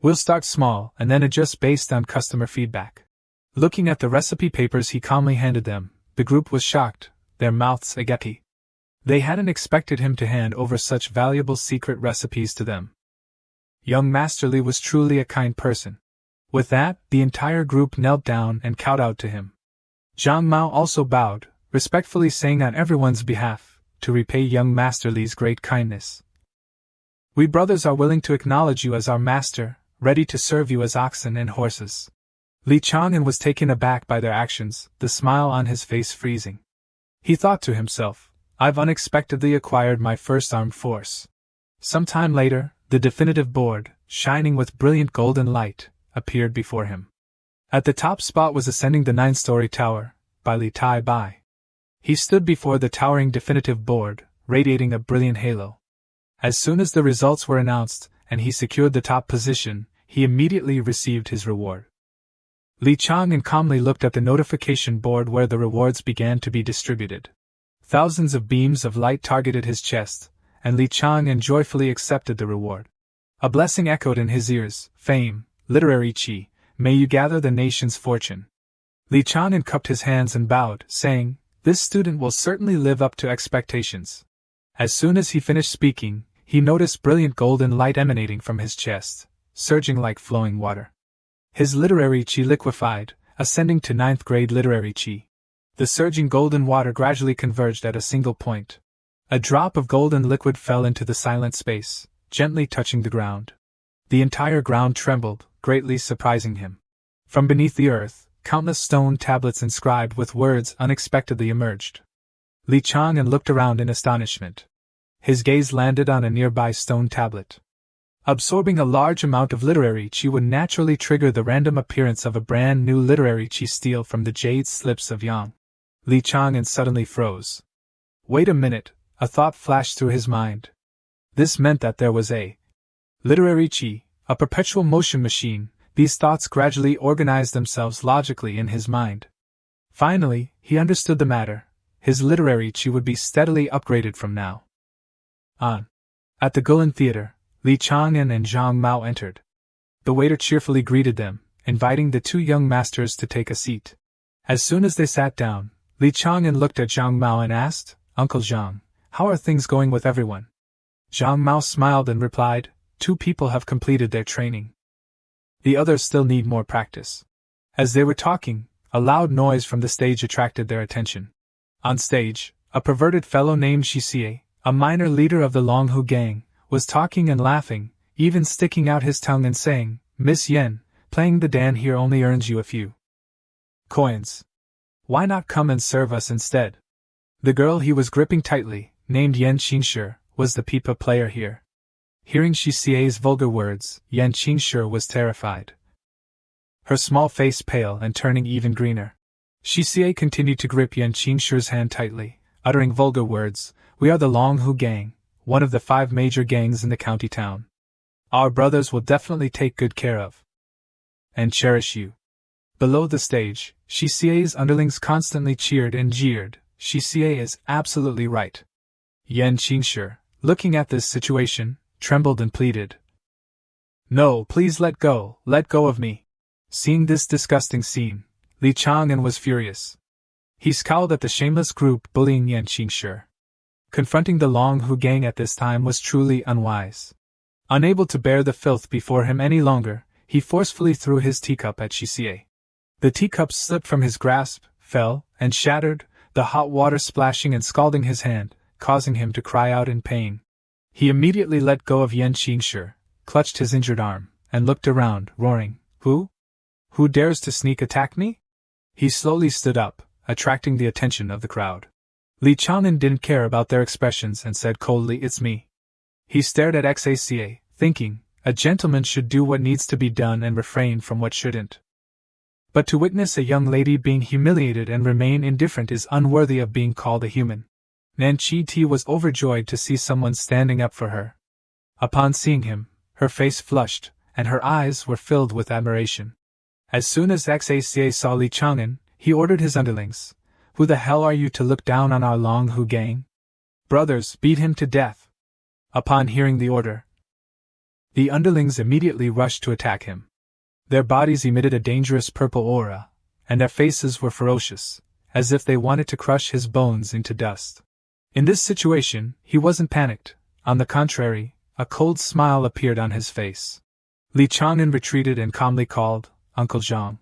S1: We'll start small and then adjust based on customer feedback." Looking at the recipe papers he calmly handed them, the group was shocked, their mouths agape. They hadn't expected him to hand over such valuable secret recipes to them. Young Master Li was truly a kind person. With that, the entire group knelt down and kowtowed to him. Zhang Mao also bowed, respectfully saying on everyone's behalf, to repay young Master Li's great kindness. "We brothers are willing to acknowledge you as our master, ready to serve you as oxen and horses." Li Chang'an was taken aback by their actions, the smile on his face freezing. He thought to himself, "I've unexpectedly acquired my first armed force." Some time later, the definitive board, shining with brilliant golden light, appeared before him. At the top spot was ascending the 9-story tower, by Li Tai Bai. He stood before the towering definitive board, radiating a brilliant halo. As soon as the results were announced, and he secured the top position, he immediately received his reward. Li Chang'an calmly looked at the notification board where the rewards began to be distributed. Thousands of beams of light targeted his chest, and Li Chang'an joyfully accepted the reward. A blessing echoed in his ears, "Fame, literary qi, may you gather the nation's fortune." Li Chang'an cupped his hands and bowed, saying, "This student will certainly live up to expectations." As soon as he finished speaking, he noticed brilliant golden light emanating from his chest, surging like flowing water. His literary qi liquefied, ascending to 9th grade literary qi. The surging golden water gradually converged at a single point. A drop of golden liquid fell into the silent space, gently touching the ground. The entire ground trembled, greatly surprising him. From beneath the earth, countless stone tablets inscribed with words unexpectedly emerged. Li Chang'an looked around in astonishment. His gaze landed on a nearby stone tablet. Absorbing a large amount of literary chi would naturally trigger the random appearance of a brand new literary chi steal from the jade slips of Yang. Li Chang'an suddenly froze. Wait a minute, a thought flashed through his mind. This meant that there was a literary chi, a perpetual motion machine. These thoughts gradually organized themselves logically in his mind. Finally, he understood the matter. His literary chi would be steadily upgraded from now on. At the Guilin Theater, Li Chang'an and Zhang Mao entered. The waiter cheerfully greeted them, inviting the two young masters to take a seat. As soon as they sat down, Li Chang'an looked at Zhang Mao and asked, "Uncle Zhang, how are things going with everyone?" Zhang Mao smiled and replied, "Two people have completed their training. The others still need more practice." As they were talking, a loud noise from the stage attracted their attention. On stage, a perverted fellow named Xie, a minor leader of the Longhu gang, was talking and laughing, even sticking out his tongue and saying, "Miss Yen, playing the Dan here only earns you a few coins. Why not come and serve us instead?" The girl he was gripping tightly, named Yen Qingshi, was the pipa player here. Hearing Xie's vulgar words, Yen Qingshi was terrified. Her small face pale and turning even greener. Xie continued to grip Yen Qingshi's hand tightly, uttering vulgar words, "We are the Longhu gang, one of the 5 major gangs in the county town. Our brothers will definitely take good care of and cherish you." Below the stage, Xie's underlings constantly cheered and jeered. Xie is absolutely right. Yen Qingshi, looking at this situation, trembled and pleaded, "No, please let go of me." Seeing this disgusting scene, Li Chang'an was furious. He scowled at the shameless group bullying Yen Qingshi. Confronting the Longhu gang at this time was truly unwise. Unable to bear the filth before him any longer, he forcefully threw his teacup at Xie. The teacup slipped from his grasp, fell, and shattered, the hot water splashing and scalding his hand, causing him to cry out in pain. He immediately let go of Yen Qingshi, clutched his injured arm, and looked around, roaring, Who dares to sneak attack me?" He slowly stood up, attracting the attention of the crowd. Li Chang'an didn't care about their expressions and said coldly, "It's me." He stared at Xie, thinking, a gentleman should do what needs to be done and refrain from what shouldn't. But to witness a young lady being humiliated and remain indifferent is unworthy of being called a human. Nan Chi was overjoyed to see someone standing up for her. Upon seeing him, her face flushed, and her eyes were filled with admiration. As soon as Xie saw Li Chang'an, he ordered his underlings, "Who the hell are you to look down on our Longhu gang? Brothers, beat him to death." Upon hearing the order, the underlings immediately rushed to attack him. Their bodies emitted a dangerous purple aura, and their faces were ferocious, as if they wanted to crush his bones into dust. In this situation, he wasn't panicked. On the contrary, a cold smile appeared on his face. Li Chang'an retreated and calmly called, "Uncle Zhang."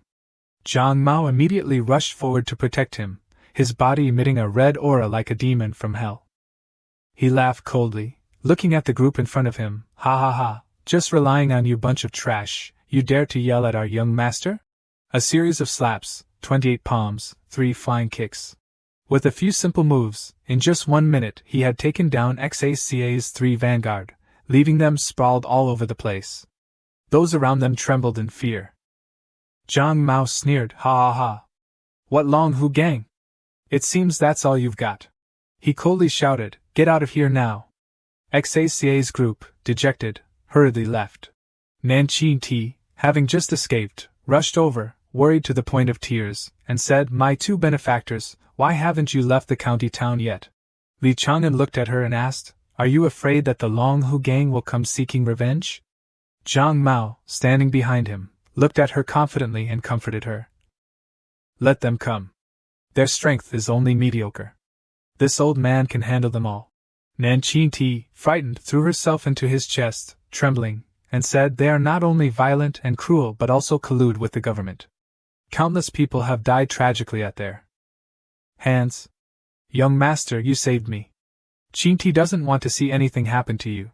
S1: Zhang Mao immediately rushed forward to protect him, his body emitting a red aura like a demon from hell. He laughed coldly, looking at the group in front of him. "Ha ha ha, just relying on you bunch of trash, you dare to yell at our young master?" A series of slaps, 28 palms, 3 flying kicks. With a few simple moves, in just 1 minute he had taken down Xie's 3 vanguard, leaving them sprawled all over the place. Those around them trembled in fear. Zhang Mao sneered, "Ha ha ha. What Longhu gang? It seems that's all you've got." He coldly shouted, "Get out of here now." Xie's group, dejected, hurriedly left. Nan Chi, having just escaped, rushed over, worried to the point of tears, and said, "My 2 benefactors, why haven't you left the county town yet?" Li Chang'an looked at her and asked, "Are you afraid that the Longhu gang will come seeking revenge?" Zhang Mao, standing behind him, looked at her confidently and comforted her. "Let them come. Their strength is only mediocre. This old man can handle them all." Nan Chi, frightened, threw herself into his chest, trembling, and said, "They are not only violent and cruel but also collude with the government. Countless people have died tragically at their hands. Young master, you saved me. Chi doesn't want to see anything happen to you."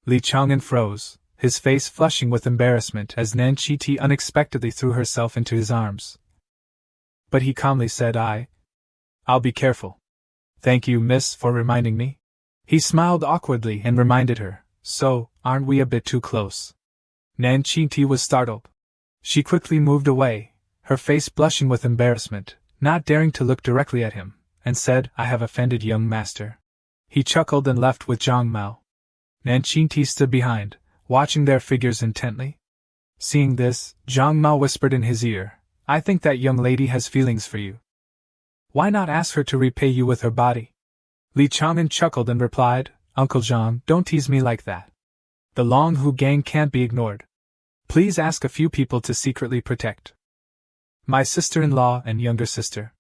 S1: Li Chang'an froze, his face flushing with embarrassment as Nan Chi unexpectedly threw herself into his arms. But he calmly said, I'll be careful. Thank you, miss, for reminding me." He smiled awkwardly and reminded her, "So, aren't we a bit too close?" Nan Qingti was startled. She quickly moved away, her face blushing with embarrassment, not daring to look directly at him, and said, "I have offended young master." He chuckled and left with Zhang Mao. Nan Qingti stood behind, watching their figures intently. Seeing this, Zhang Mao whispered in his ear, "I think that young lady has feelings for you. Why not ask her to repay you with her body?" Li Chang'an chuckled and replied, "Uncle Zhang, don't tease me like that. The Long Hu gang can't be ignored. Please ask a few people to secretly protect my sister-in-law and younger sister."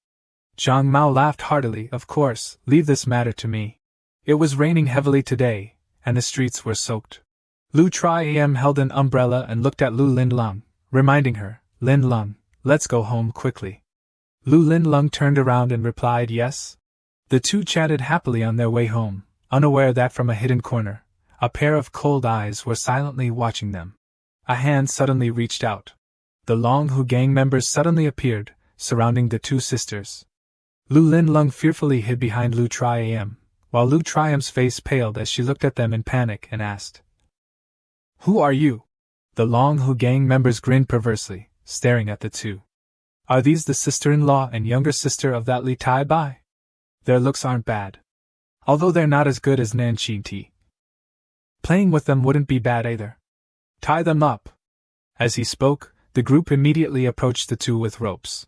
S1: Zhang Mao laughed heartily. "Of course, leave this matter to me." It was raining heavily today, and the streets were soaked. Lu Triam held an umbrella and looked at Lu Linglong, reminding her, "Linglong, let's go home quickly." Lu Linglong turned around and replied yes. The two chatted happily on their way home, unaware that from a hidden corner, a pair of cold eyes were silently watching them. A hand suddenly reached out. The Long Hu gang members suddenly appeared, surrounding the two sisters. Lu Linglong fearfully hid behind Lu Triam, while Lu Triam's face paled as she looked at them in panic and asked, "Who are you?" The Long Hu gang members grinned perversely, staring at the two. "Are these the sister-in-law and younger sister of that Li Tai Bai? Their looks aren't bad. Although they're not as good as Nan Qingti. Playing with them wouldn't be bad either. Tie them up." As he spoke, the group immediately approached the two with ropes.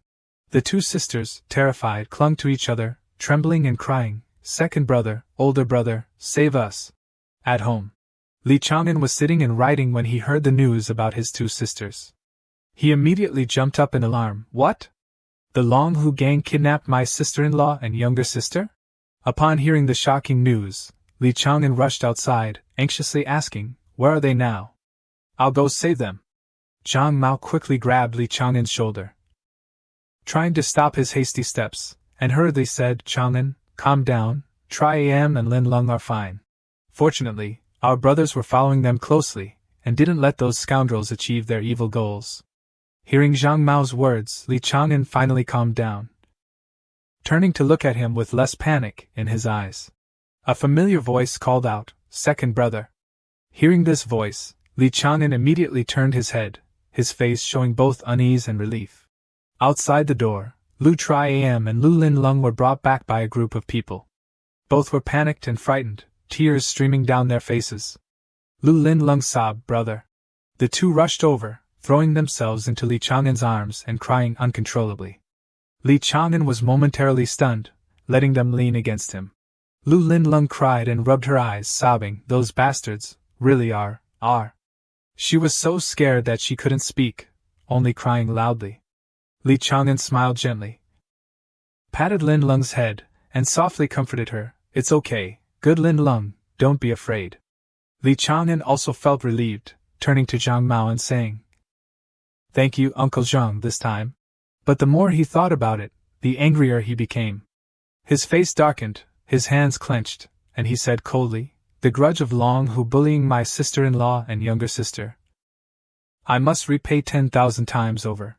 S1: The two sisters, terrified, clung to each other, trembling and crying, "Second brother, older brother, save us." At home, Li Chang'an was sitting and writing when he heard the news about his two sisters. He immediately jumped up in alarm. "What? The Long Hu gang kidnapped my sister-in-law and younger sister?" Upon hearing the shocking news, Li Chang'an rushed outside, anxiously asking, "Where are they now?" "I'll go save them." Zhang Mao quickly grabbed Li Chang'an's shoulder, trying to stop his hasty steps, and hurriedly said, "Chang'an, calm down, Triam and Linglong are fine. Fortunately, our brothers were following them closely, and didn't let those scoundrels achieve their evil goals." Hearing Zhang Mao's words, Li Chang'an finally calmed down, turning to look at him with less panic in his eyes. A familiar voice called out, "Second brother." Hearing this voice, Li Chang'an immediately turned his head, his face showing both unease and relief. Outside the door, Lu Triam and Lu Linglong were brought back by a group of people. Both were panicked and frightened, tears streaming down their faces. Lu Linglong sobbed, "Brother." The two rushed over, throwing themselves into Li Chang'an's arms and crying uncontrollably. Li Chang'an was momentarily stunned, letting them lean against him. Lu Linglong cried and rubbed her eyes, sobbing, "Those bastards, really are. She was so scared that she couldn't speak, only crying loudly. Li Chang'an smiled gently, patted Linglong's head, and softly comforted her. "It's okay, good Linglong, don't be afraid." Li Chang'an also felt relieved, turning to Zhang Mao and saying, "Thank you, Uncle Zhang, this time." But the more he thought about it, the angrier he became. His face darkened, his hands clenched, and he said coldly, "The grudge of Long Hu bullying my sister-in-law and younger sister, I must repay 10,000 times over."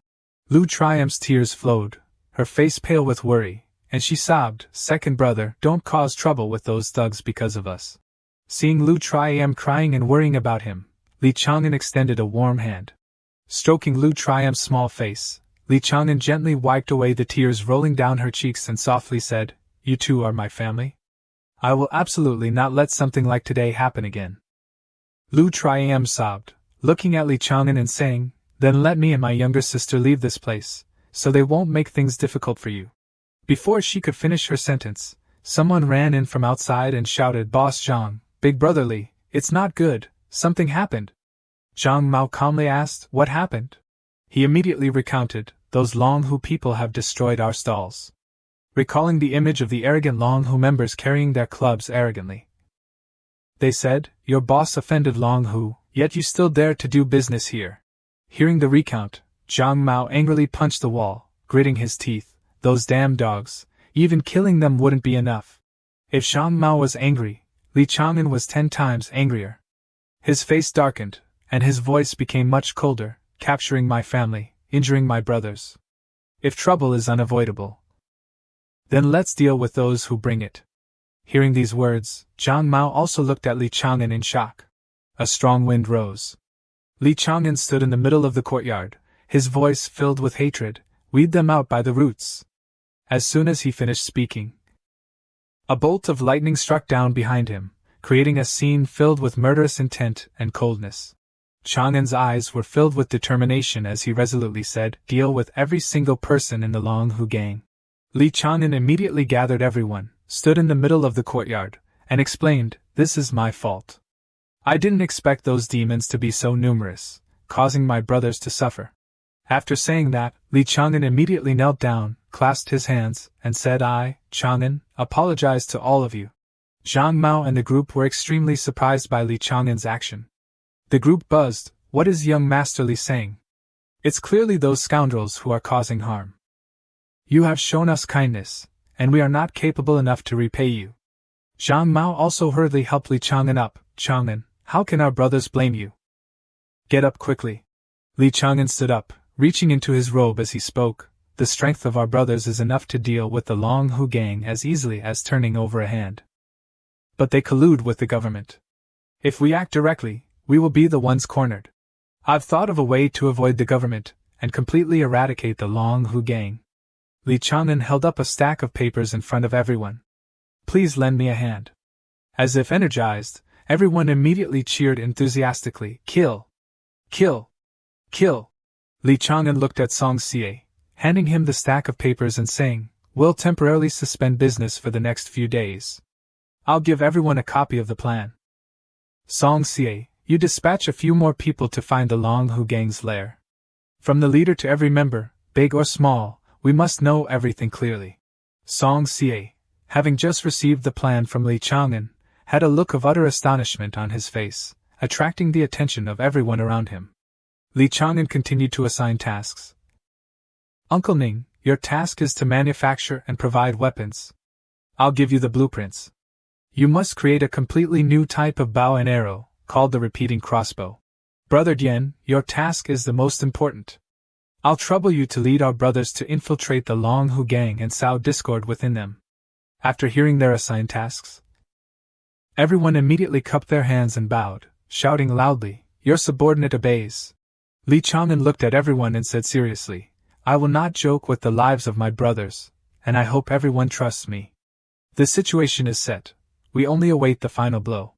S1: Lu Triam's tears flowed, her face pale with worry, and she sobbed, "Second brother, don't cause trouble with those thugs because of us." Seeing Lu Triam crying and worrying about him, Li Chang'an extended a warm hand. Stroking Lu Triam's small face, Li Chang'an gently wiped away the tears rolling down her cheeks and softly said, "You two are my family. I will absolutely not let something like today happen again." Lu Triam sobbed, looking at Li Chang'an and saying, "Then let me and my younger sister leave this place, so they won't make things difficult for you." Before she could finish her sentence, someone ran in from outside and shouted, "Boss Zhang, Big Brother Li, it's not good, something happened." Zhang Mao calmly asked, "What happened?" He immediately recounted, "Those Long Hu people have destroyed our stalls." Recalling the image of the arrogant Long Hu members carrying their clubs arrogantly, they said, "Your boss offended Long Hu, yet you still dare to do business here." Hearing the recount, Zhang Mao angrily punched the wall, gritting his teeth, "Those damn dogs, even killing them wouldn't be enough." If Zhang Mao was angry, Li Chang'an was 10 times angrier. His face darkened, and his voice became much colder, "Capturing my family, injuring my brothers. If trouble is unavoidable, then let's deal with those who bring it." Hearing these words, Zhang Mao also looked at Li Chang'an in shock. A strong wind rose. Li Chang'an stood in the middle of the courtyard, his voice filled with hatred. Weed them out by the roots. As soon as he finished speaking, a bolt of lightning struck down behind him, creating a scene filled with murderous intent and coldness. Chang'an's eyes were filled with determination as he resolutely said, "Deal with every single person in the Longhu gang." Li Chang'an immediately gathered everyone, stood in the middle of the courtyard, and explained, "This is my fault. I didn't expect those demons to be so numerous, causing my brothers to suffer." After saying that, Li Chang'an immediately knelt down, clasped his hands, and said, "I, Chang'an, apologize to all of you." Zhang Mao and the group were extremely surprised by Li Chang'an's action. The group buzzed. "What is young Master Li saying? It's clearly those scoundrels who are causing harm. You have shown us kindness, and we are not capable enough to repay you." Zhang Mao also hurriedly helped Li Chang'an up. "Chang'an, how can our brothers blame you? Get up quickly." Li Chang'an stood up, reaching into his robe as he spoke. "The strength of our brothers is enough to deal with the Longhu gang as easily as turning over a hand. But they collude with the government. If we act directly, we will be the ones cornered. I've thought of a way to avoid the government and completely eradicate the Longhu gang." Li Chang'an held up a stack of papers in front of everyone. "Please lend me a hand." As if energized, everyone immediately cheered enthusiastically. "Kill! Kill! Kill!" Li Chang'an looked at Song Xie, handing him the stack of papers and saying, "We'll temporarily suspend business for the next few days. I'll give everyone a copy of the plan. Song Xie, you dispatch a few more people to find the Longhu gang's lair. From the leader to every member, big or small, we must know everything clearly." Song Xie, having just received the plan from Li Chang'an, had a look of utter astonishment on his face, attracting the attention of everyone around him. Li Chang'an continued to assign tasks. "Uncle Ning, your task is to manufacture and provide weapons. I'll give you the blueprints. You must create a completely new type of bow and arrow, called the repeating crossbow. Brother Dian, your task is the most important. I'll trouble you to lead our brothers to infiltrate the Longhu gang and sow discord within them." After hearing their assigned tasks, everyone immediately cupped their hands and bowed, shouting loudly, "Your subordinate obeys." Li Chang'an looked at everyone and said seriously, "I will not joke with the lives of my brothers, and I hope everyone trusts me. The situation is set. We only await the final blow."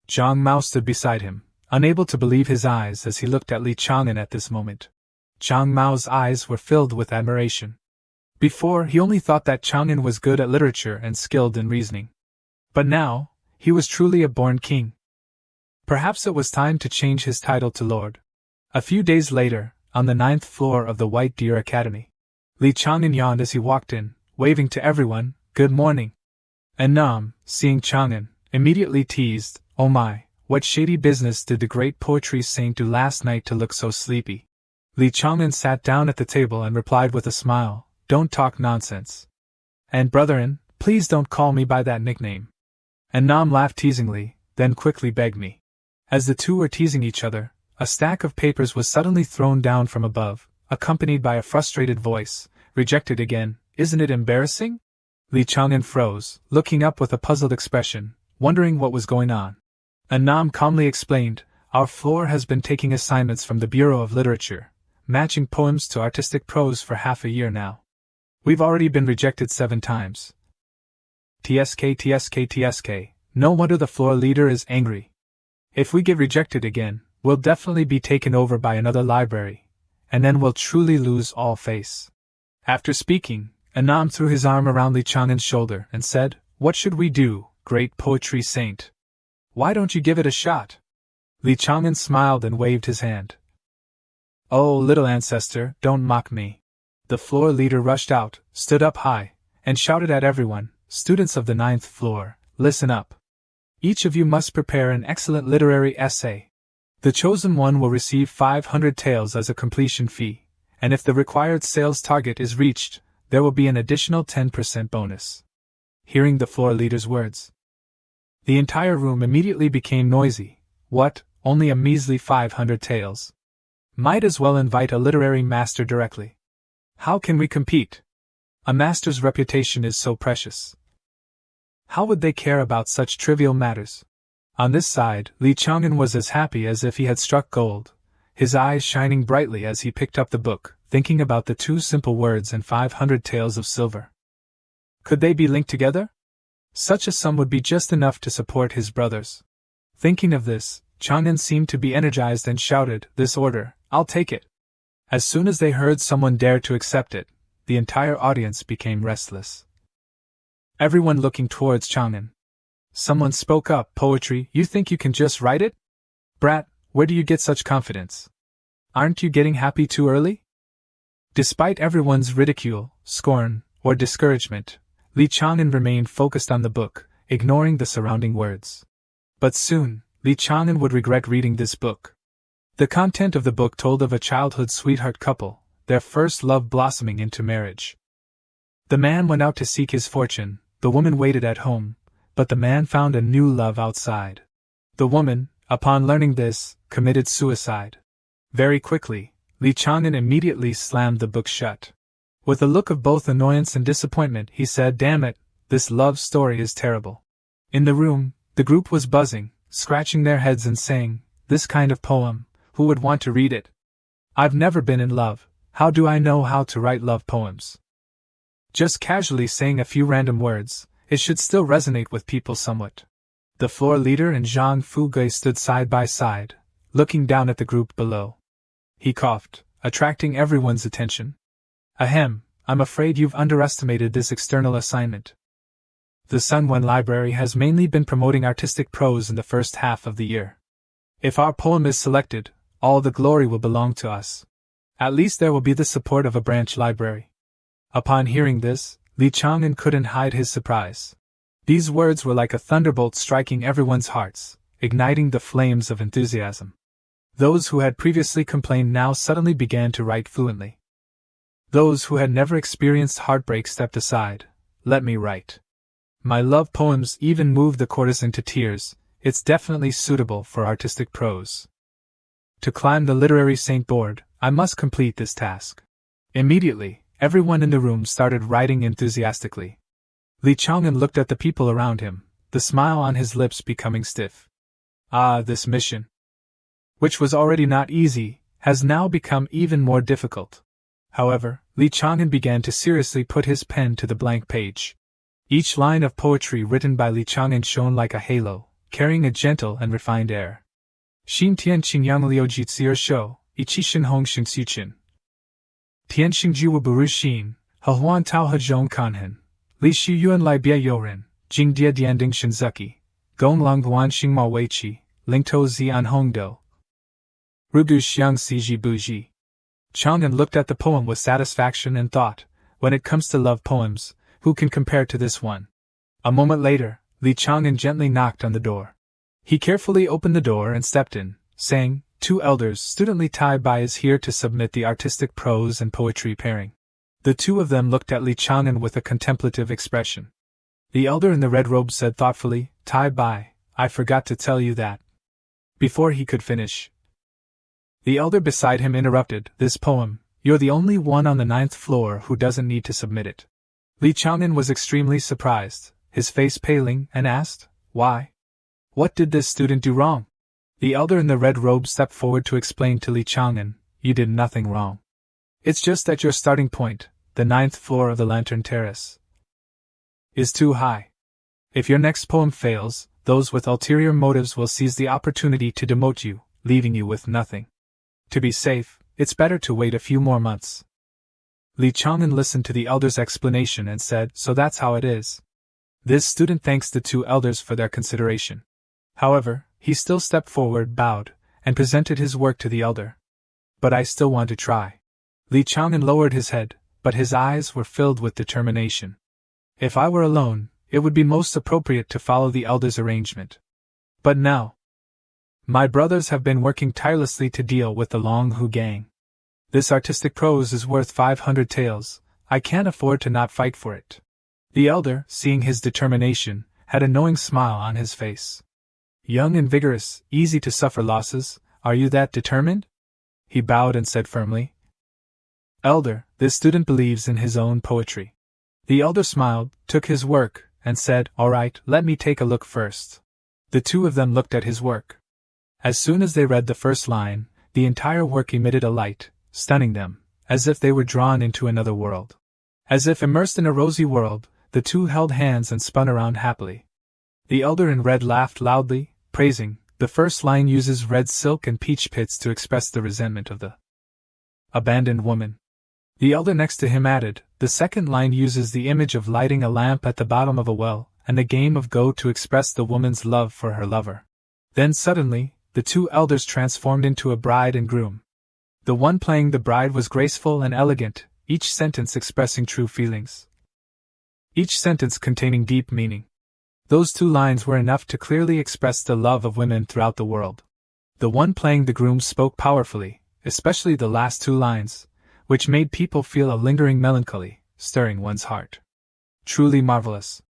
S1: Zhang Mao stood beside him, unable to believe his eyes as he looked at Li Chang'an at this moment. Zhang Mao's eyes were filled with admiration. Before, he only thought that Chang'an was good at literature and skilled in reasoning. But now, he was truly a born king. Perhaps it was time to change his title to Lord. A few days later, on the 9th floor of the White Deer Academy, Li Chang'an yawned as he walked in, waving to everyone, "Good morning." And Nam, seeing Chang'an, immediately teased, "Oh my, what shady business did the great poetry saint do last night to look so sleepy?" Li Chang'an sat down at the table and replied with a smile, "Don't talk nonsense. And brethren, please don't call me by that nickname." And Nam laughed teasingly, then quickly begged me. As the two were teasing each other, a stack of papers was suddenly thrown down from above, accompanied by a frustrated voice, "Rejected again, isn't it embarrassing?" Li Chang'an froze, looking up with a puzzled expression, wondering what was going on. And Nam calmly explained, "Our floor has been taking assignments from the Bureau of Literature, matching poems to artistic prose for half a year now. We've already been rejected 7 times. TSK. No wonder the floor leader is angry. If we get rejected again, we'll definitely be taken over by another library, and then we'll truly lose all face." After speaking, Anam threw his arm around Li Chang'an's shoulder and said, "What should we do, great poetry saint? Why don't you give it a shot?" Li Chang'an smiled and waved his hand. "Oh, little ancestor, don't mock me." The floor leader rushed out, stood up high, and shouted at everyone, "Students of the 9th floor, listen up. Each of you must prepare an excellent literary essay. The chosen one will receive 500 taels as a completion fee, and if the required sales target is reached, there will be an additional 10% bonus." Hearing the floor leader's words, the entire room immediately became noisy. What, only a measly 500 taels? Might as well invite a literary master directly. How can we compete? A master's reputation is so precious. How would they care about such trivial matters? On this side, Li Chang'an was as happy as if he had struck gold, his eyes shining brightly as he picked up the book, thinking about the 2 simple words and 500 taels of silver. Could they be linked together? Such a sum would be just enough to support his brothers. Thinking of this, Chang'an seemed to be energized and shouted, "This order, I'll take it." As soon as they heard someone dare to accept it, the entire audience became restless. Everyone looking towards Chang'an. Someone spoke up, "Poetry, you think you can just write it? Brat, where do you get such confidence? Aren't you getting happy too early?" Despite everyone's ridicule, scorn, or discouragement, Li Chang'an remained focused on the book, ignoring the surrounding words. But soon, Li Chang'an would regret reading this book. The content of the book told of a childhood sweetheart couple, their first love blossoming into marriage. The man went out to seek his fortune, the woman waited at home, but the man found a new love outside. The woman, upon learning this, committed suicide. Very quickly, Li Chang'an immediately slammed the book shut. With a look of both annoyance and disappointment, he said, "Damn it, this love story is terrible." In the room, the group was buzzing, scratching their heads and saying, "This kind of poem, who would want to read it? I've never been in love, how do I know how to write love poems?" Just casually saying a few random words, it should still resonate with people somewhat. The floor leader and Zhang Fugui stood side by side, looking down at the group below. He coughed, attracting everyone's attention. "Ahem, I'm afraid you've underestimated this external assignment. The Sunwen Library has mainly been promoting artistic prose in the first half of the year. If our poem is selected, all the glory will belong to us. At least there will be the support of a branch library." Upon hearing this, Li Chang'an couldn't hide his surprise. These words were like a thunderbolt striking everyone's hearts, igniting the flames of enthusiasm. Those who had previously complained now suddenly began to write fluently. Those who had never experienced heartbreak stepped aside. "Let me write. My love poems even moved the courtesan to tears, it's definitely suitable for artistic prose. To climb the literary saint board, I must complete this task." Immediately, everyone in the room started writing enthusiastically. Li Chang'an looked at the people around him, the smile on his lips becoming stiff. This mission, which was already not easy, has now become even more difficult. However, Li Chang'an began to seriously put his pen to the blank page. Each line of poetry written by Li Chang'an shone like a halo, carrying a gentle and refined air. Xin tian qing yang liu ji zi shou, ichi shin hong shin xiu qin. Tian xing ji wu buru xin, he huan tao he zhong kanhen, li xiu yuan lai bie yoren, jing dia dianding shin zuki, gong long guan xing ma wei qi, ling to zi an hong do. Rugu xiang si ji bu ji. Chang'an looked at the poem with satisfaction and thought, when it comes to love poems, who can compare to this one? A moment later, Li Chang'an gently knocked on the door. He carefully opened the door and stepped in, saying, "Two elders studently Tai Bai is here to submit the artistic prose and poetry pairing." The two of them looked at Li Chang'an with a contemplative expression. The elder in the red robe said thoughtfully, "Tai Bai, I forgot to tell you that." Before he could finish, the elder beside him interrupted, "This poem, you're the only one on the 9th floor who doesn't need to submit it." Li Chang'an was extremely surprised, his face paling, and asked, "Why? What did this student do wrong?" The elder in the red robe stepped forward to explain to Li Chang'an, "You did nothing wrong. It's just that your starting point, the 9th floor of the Lantern Terrace, is too high. If your next poem fails, those with ulterior motives will seize the opportunity to demote you, leaving you with nothing. To be safe, it's better to wait a few more months." Li Chang'an listened to the elder's explanation and said, "So that's how it is." This student thanks the two elders for their consideration. However, he still stepped forward, bowed, and presented his work to the elder. "But I still want to try." Li Chang'an lowered his head, but his eyes were filled with determination. "If I were alone, it would be most appropriate to follow the elder's arrangement. But now, my brothers have been working tirelessly to deal with the Long Hu gang. This artistic prose is worth 500 taels, I can't afford to not fight for it." The elder, seeing his determination, had a knowing smile on his face. "Young and vigorous, easy to suffer losses, are you that determined?" He bowed and said firmly, "Elder, this student believes in his own poetry." The elder smiled, took his work, and said, "All right, let me take a look first." The two of them looked at his work. As soon as they read the first line, the entire work emitted a light, stunning them, as if they were drawn into another world. As if immersed in a rosy world, the two held hands and spun around happily. The elder in red laughed loudly, praising. The first line uses red silk and peach pits to express the resentment of the abandoned woman. The elder next to him added, the second line uses the image of lighting a lamp at the bottom of a well, and a game of go to express the woman's love for her lover. Then suddenly, the two elders transformed into a bride and groom. The one playing the bride was graceful and elegant, each sentence expressing true feelings. Each sentence containing deep meaning. Those two lines were enough to clearly express the love of women throughout the world. The one playing the groom spoke powerfully, especially the last two lines, which made people feel a lingering melancholy, stirring one's heart. Truly marvelous.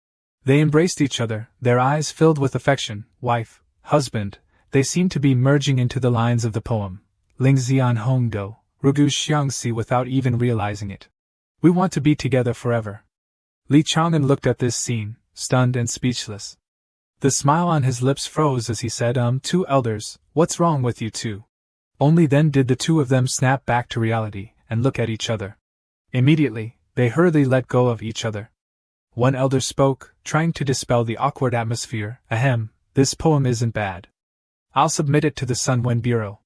S1: They embraced each other, their eyes filled with affection, wife, husband, they seemed to be merging into the lines of the poem, Ling Xian Hong Do, Rugu Xiangxi without even realizing it. We want to be together forever. Li Chang'an looked at this scene, stunned and speechless. The smile on his lips froze as he said, two elders, what's wrong with you two? Only then did the two of them snap back to reality, and look at each other. Immediately, they hurriedly let go of each other. One elder spoke, trying to dispel the awkward atmosphere, ahem, this poem isn't bad. I'll submit it to the Sunwen Bureau.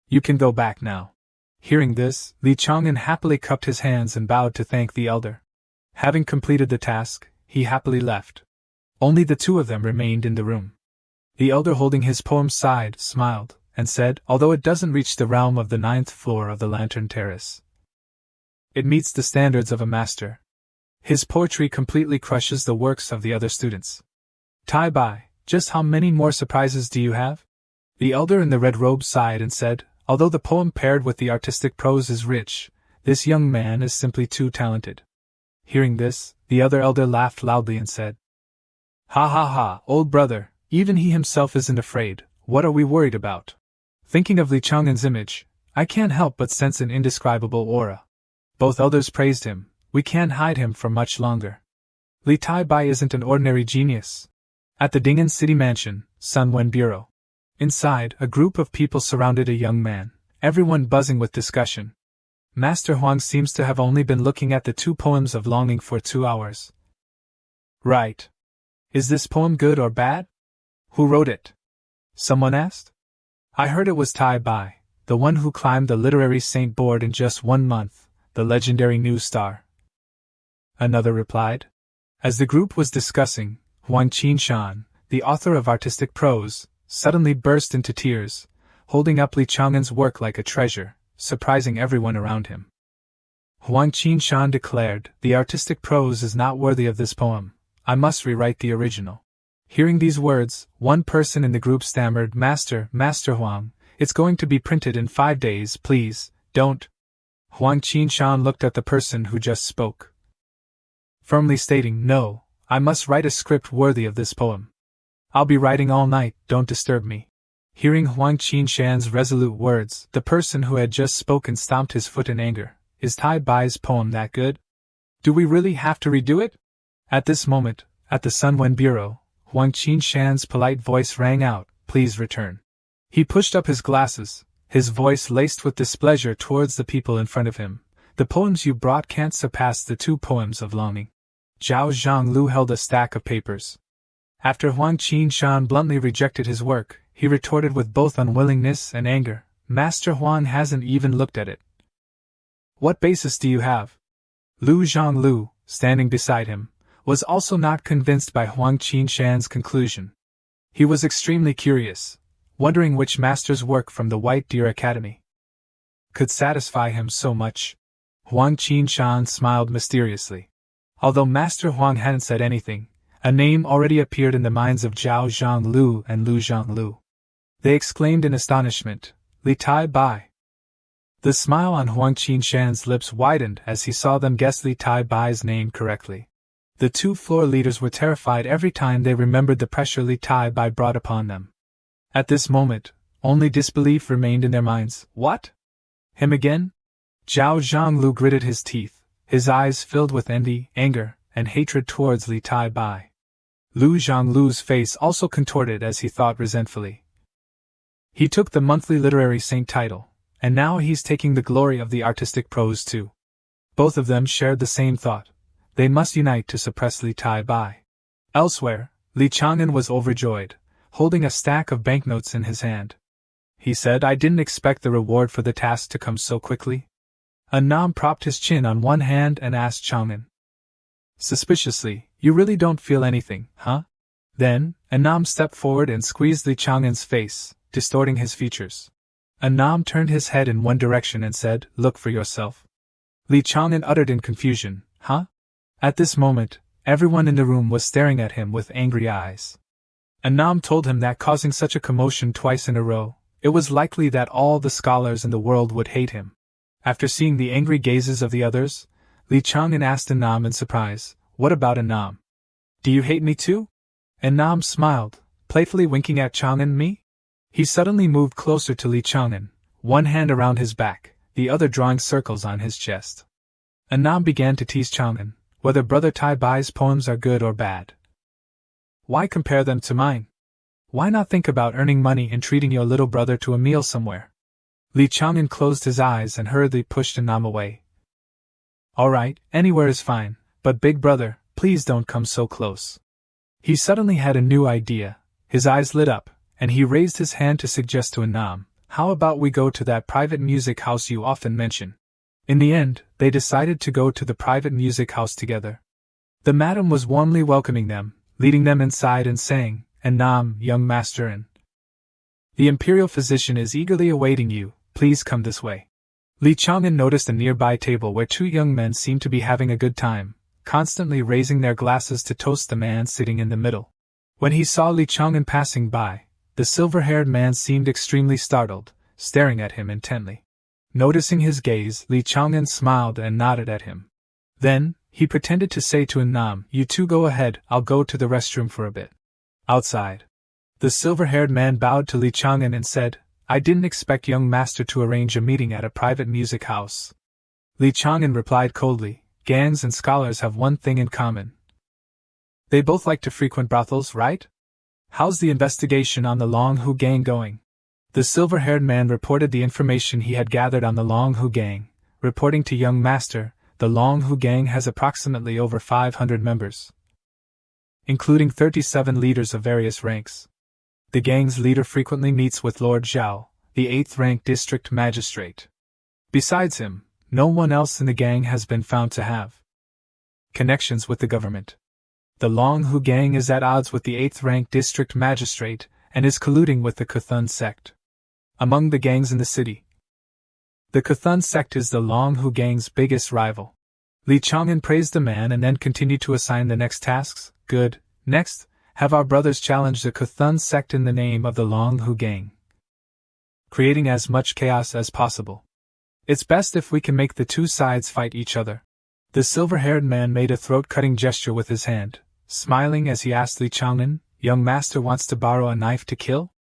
S1: You can go back now. Hearing this, Li Chang'an happily cupped his hands and bowed to thank the elder. Having completed the task, he happily left. Only the two of them remained in the room. The elder holding his poem sighed, smiled, and said, although it doesn't reach the realm of the 9th floor of the Lantern Terrace, it meets the standards of a master. His poetry completely crushes the works of the other students. Tai Bai, just how many more surprises do you have? The elder in the red robe sighed and said, although the poem paired with the artistic prose is rich, this young man is simply too talented. Hearing this, the other elder laughed loudly and said, ha ha ha, old brother, even he himself isn't afraid, what are we worried about? Thinking of Li Chang'an's image, I can't help but sense an indescribable aura. Both elders praised him, we can't hide him for much longer. Li Tai Bai isn't an ordinary genius. At the Ding'an City Mansion, Sunwen Bureau. Inside, a group of people surrounded a young man, everyone buzzing with discussion. Master Huang seems to have only been looking at the two poems of longing for 2 hours. Right. Is this poem good or bad? Who wrote it? Someone asked. I heard it was Tai Bai, the one who climbed the literary saint board in just 1 month, the legendary new star. Another replied. As the group was discussing, Huang Qinshan, the author of artistic prose, suddenly burst into tears, holding up Li Chang'an's work like a treasure, surprising everyone around him. Huang Qinshan declared, the artistic prose is not worthy of this poem, I must rewrite the original. Hearing these words, one person in the group stammered, Master Huang, it's going to be printed in 5 days, please, don't. Huang Qinshan looked at the person who just spoke, firmly stating, no, I must write a script worthy of this poem. I'll be writing all night, don't disturb me. Hearing Huang Qinshan's resolute words, the person who had just spoken stomped his foot in anger. Is Tai Bai's poem that good? Do we really have to redo it? At this moment, at the Sunwen Bureau, Huang Qinshan's polite voice rang out, please return. He pushed up his glasses, his voice laced with displeasure towards the people in front of him. The poems you brought can't surpass the 2 poems of longing. Zhao Zhanglu held a stack of papers. After Huang Qinshan bluntly rejected his work, he retorted with both unwillingness and anger, Master Huang hasn't even looked at it. What basis do you have? Lu Zhanglu, standing beside him, was also not convinced by Huang Qinshan's conclusion. He was extremely curious, wondering which master's work from the White Deer Academy could satisfy him so much. Huang Qinshan smiled mysteriously. Although Master Huang hadn't said anything, a name already appeared in the minds of Zhao Zhanglu and Lu Zhanglu. They exclaimed in astonishment, Li Tai Bai. The smile on Huang Qinshan's lips widened as he saw them guess Li Tai Bai's name correctly. The 2 floor leaders were terrified every time they remembered the pressure Li Tai Bai brought upon them. At this moment, only disbelief remained in their minds. What? Him again? Zhao Zhanglu gritted his teeth, his eyes filled with envy, anger, and hatred towards Li Tai Bai. Lu Zhonglu's face also contorted as he thought resentfully. He took the monthly literary saint title, and now he's taking the glory of the artistic prose too. Both of them shared the same thought. They must unite to suppress Li Tai-bai. Elsewhere, Li Chang'an was overjoyed, holding a stack of banknotes in his hand. He said, "I didn't expect the reward for the task to come so quickly." Annam propped his chin on one hand and asked Chang'an suspiciously, "You really don't feel anything, huh?" Then, Annam stepped forward and squeezed Li Chang'an's face, distorting his features. Annam turned his head in one direction and said, "Look for yourself." Li Chang'an uttered in confusion, "Huh?" At this moment, everyone in the room was staring at him with angry eyes. Annam told him that causing such a commotion twice in a row, it was likely that all the scholars in the world would hate him. After seeing the angry gazes of the others, Li Chang'an asked Annam in surprise, "What about Annam? Do you hate me too?" Annam smiled, playfully winking at Chang'an. "Me?" He suddenly moved closer to Li Chang'an, one hand around his back, the other drawing circles on his chest. Annam began to tease Chang'an, whether Brother Tai-bai's poems are good or bad. "Why compare them to mine? Why not think about earning money and treating your little brother to a meal somewhere?" Li Chang'an closed his eyes and hurriedly pushed Annam away. "All right, anywhere is fine, but big brother, please don't come so close." He suddenly had a new idea. His eyes lit up, and he raised his hand to suggest to Annam, "How about we go to that private music house you often mention?" In the end, they decided to go to the private music house together. The madam was warmly welcoming them, leading them inside and saying, "Annam, young master, and the imperial physician is eagerly awaiting you, please come this way." Li Chang'an noticed a nearby table where two young men seemed to be having a good time, constantly raising their glasses to toast the man sitting in the middle. When he saw Li Chang'an passing by, the silver-haired man seemed extremely startled, staring at him intently. Noticing his gaze, Li Chang'an smiled and nodded at him. Then, he pretended to say to Annam, "You two go ahead, I'll go to the restroom for a bit." Outside, the silver-haired man bowed to Li Chang'an and said, "I didn't expect young master to arrange a meeting at a private music house." Li Chang'an replied coldly, "Gangs and scholars have one thing in common. They both like to frequent brothels, right? How's the investigation on the Long Hu gang going?" The silver-haired man reported the information he had gathered on the Long Hu gang, reporting to young master, "The Long Hu gang has approximately over 500 members, including 37 leaders of various ranks. The gang's leader frequently meets with Lord Zhao, the 8th-rank district magistrate. Besides him, no one else in the gang has been found to have connections with the government. The Long Hu gang is at odds with the 8th-rank district magistrate and is colluding with the Kuthun sect. Among the gangs in the city, the Kuthun sect is the Long Hu gang's biggest rival." Li Chang'an praised the man and then continued to assign the next tasks. "Good. Next, have our brothers challenge the Kuthun sect in the name of the Long Hu gang, creating as much chaos as possible. It's best if we can make the two sides fight each other." The silver-haired man made a throat-cutting gesture with his hand, smiling as he asked Li Chang'an, "Young master wants to borrow a knife to kill?"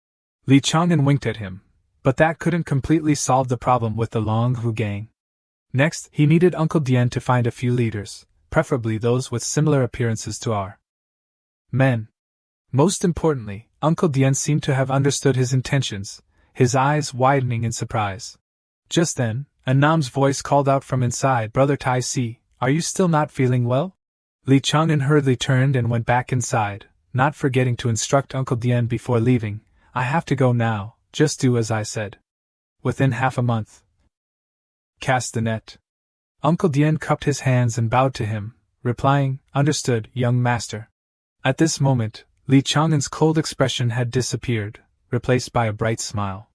S1: Li Chang'an winked at him, but that couldn't completely solve the problem with the Long Hu gang. Next, he needed Uncle Dian to find a few leaders, preferably those with similar appearances to our men. Most importantly, Uncle Dian seemed to have understood his intentions, his eyes widening in surprise. Just then, Annam's voice called out from inside, "Brother Tai Si, are you still not feeling well?" Li Chang'an hurriedly turned and went back inside, not forgetting to instruct Uncle Dian before leaving, "I have to go now, just do as I said. Within half a month, cast the net." Uncle Dian cupped his hands and bowed to him, replying, "Understood, young master." At this moment, Li Chang'an's cold expression had disappeared, replaced by a bright smile.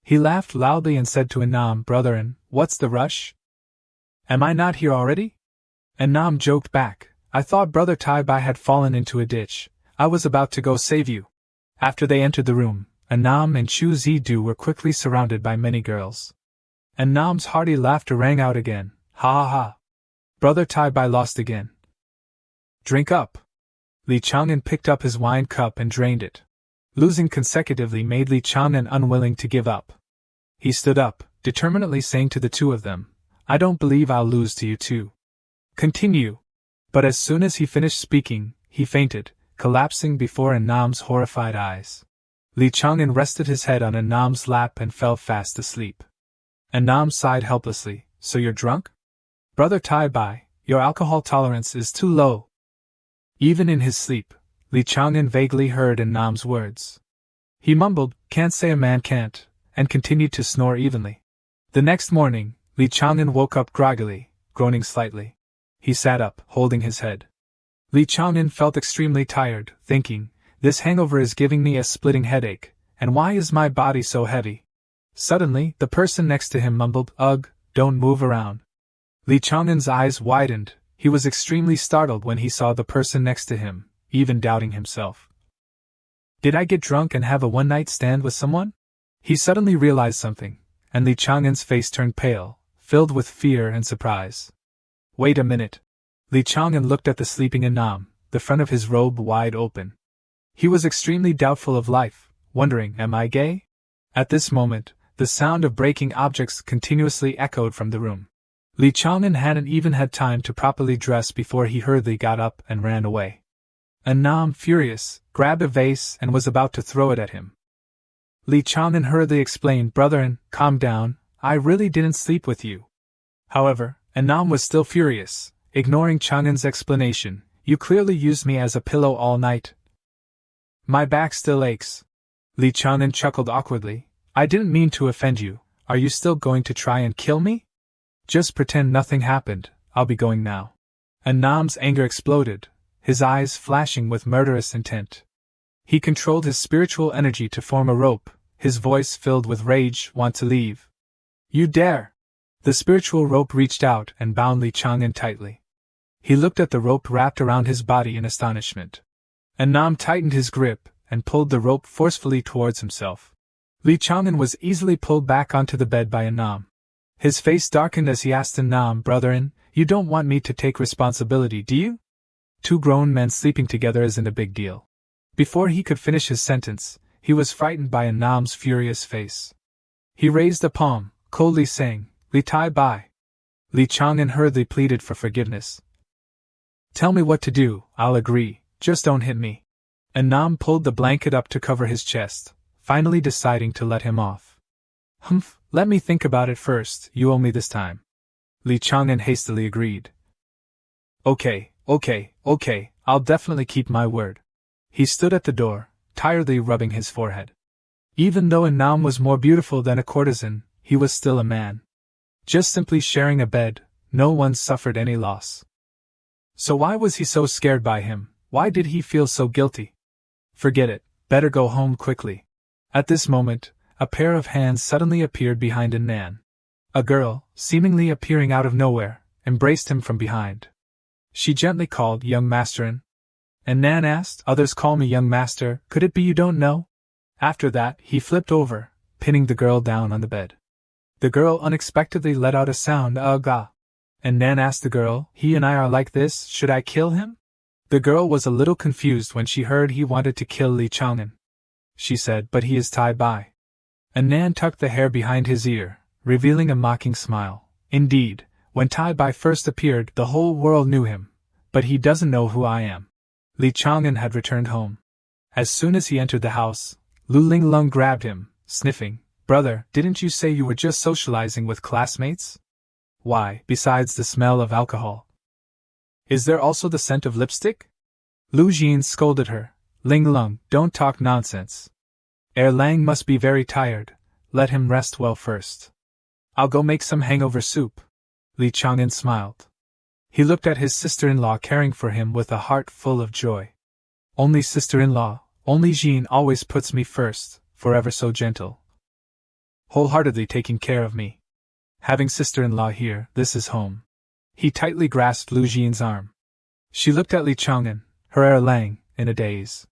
S1: He laughed loudly and said to Annam, "Brother, what's the rush? Am I not here already?" Annam joked back, "I thought Brother Tai-bai had fallen into a ditch. I was about to go save you." After they entered the room, Annam and Chu Zidu were quickly surrounded by many girls. Annam's hearty laughter rang out again. "Ha ha ha! Brother Tai-bai lost again. Drink up." Li Chang'an picked up his wine cup and drained it. Losing consecutively made Li Chang'an unwilling to give up. He stood up, determinedly saying to the two of them, "I don't believe I'll lose to you too. Continue." But as soon as he finished speaking, he fainted, collapsing before Annam's horrified eyes. Li Chang'an rested his head on Annam's lap and fell fast asleep. Annam sighed helplessly. So you're drunk? Brother Tai Bai, your alcohol tolerance is too low. Even in his sleep, Li Chang'an vaguely heard Annam's words. He mumbled, can't say a man can't, and continued to snore evenly. The next morning, Li Chang'an woke up groggily, groaning slightly. He sat up, holding his head. Li Chang'an felt extremely tired, thinking, this hangover is giving me a splitting headache, and why is my body so heavy? Suddenly, the person next to him mumbled, ugh, don't move around. Li Chang'an's eyes widened. He was extremely startled when he saw the person next to him, even doubting himself. Did I get drunk and have a one-night stand with someone? He suddenly realized something, and Li Chang'an's face turned pale, filled with fear and surprise. Wait a minute. Li Chang'an looked at the sleeping Annam, the front of his robe wide open. He was extremely doubtful of life, wondering, am I gay? At this moment, the sound of breaking objects continuously echoed from the room. Li Chang'an hadn't even had time to properly dress before he hurriedly got up and ran away. Annam, furious, grabbed a vase and was about to throw it at him. Li Chang'an hurriedly explained, Brother, calm down, I really didn't sleep with you. However, Annam was still furious, ignoring Chang'an's explanation, you clearly used me as a pillow all night. My back still aches. Li Chang'an chuckled awkwardly, I didn't mean to offend you, are you still going to try and kill me? Just pretend nothing happened, I'll be going now. Annam's anger exploded, his eyes flashing with murderous intent. He controlled his spiritual energy to form a rope, his voice filled with rage, want to leave. You dare! The spiritual rope reached out and bound Li Chang'an tightly. He looked at the rope wrapped around his body in astonishment. Annam tightened his grip and pulled the rope forcefully towards himself. Li Chang'an was easily pulled back onto the bed by Annam. His face darkened as he asked Annam, Brother, you don't want me to take responsibility, do you? Two grown men sleeping together isn't a big deal. Before he could finish his sentence, he was frightened by Annam's furious face. He raised a palm, coldly saying, Li Tai Bai. Li Chang'an hurriedly pleaded for forgiveness. Tell me what to do, I'll agree, just don't hit me. Annam pulled the blanket up to cover his chest, finally deciding to let him off. Humph, let me think about it first, you owe me this time. Li Chang'an hastily agreed. Okay, I'll definitely keep my word. He stood at the door, tiredly rubbing his forehead. Even though Annam was more beautiful than a courtesan, he was still a man. Just simply sharing a bed, no one suffered any loss. So why was he so scared by him? Why did he feel so guilty? Forget it, better go home quickly. At this moment, a pair of hands suddenly appeared behind Annan. A girl, seemingly appearing out of nowhere, embraced him from behind. She gently called, Young Master. Annan asked, Others call me Young Master, could it be you don't know? After that, he flipped over, pinning the girl down on the bed. The girl unexpectedly let out a sound, Ugh. Annan asked the girl, He and I are like this, should I kill him? The girl was a little confused when she heard he wanted to kill Li Chang'an. She said, But he is Tai Bai. Annan tucked the hair behind his ear, revealing a mocking smile. Indeed, when Tai Bai first appeared, the whole world knew him. But he doesn't know who I am. Li Chang'an had returned home. As soon as he entered the house, Linglong grabbed him, sniffing. Brother, didn't you say you were just socializing with classmates? Why, besides the smell of alcohol? Is there also the scent of lipstick? Lu Jin scolded her. Linglong, don't talk nonsense. Erlang must be very tired, let him rest well first. I'll go make some hangover soup. Li Chang'an smiled. He looked at his sister-in-law caring for him with a heart full of joy. Only sister-in-law, only Jin always puts me first, forever so gentle. Wholeheartedly taking care of me. Having sister-in-law here, this is home. He tightly grasped Lu Jin's arm. She looked at Li Chang'an, her Erlang, in a daze.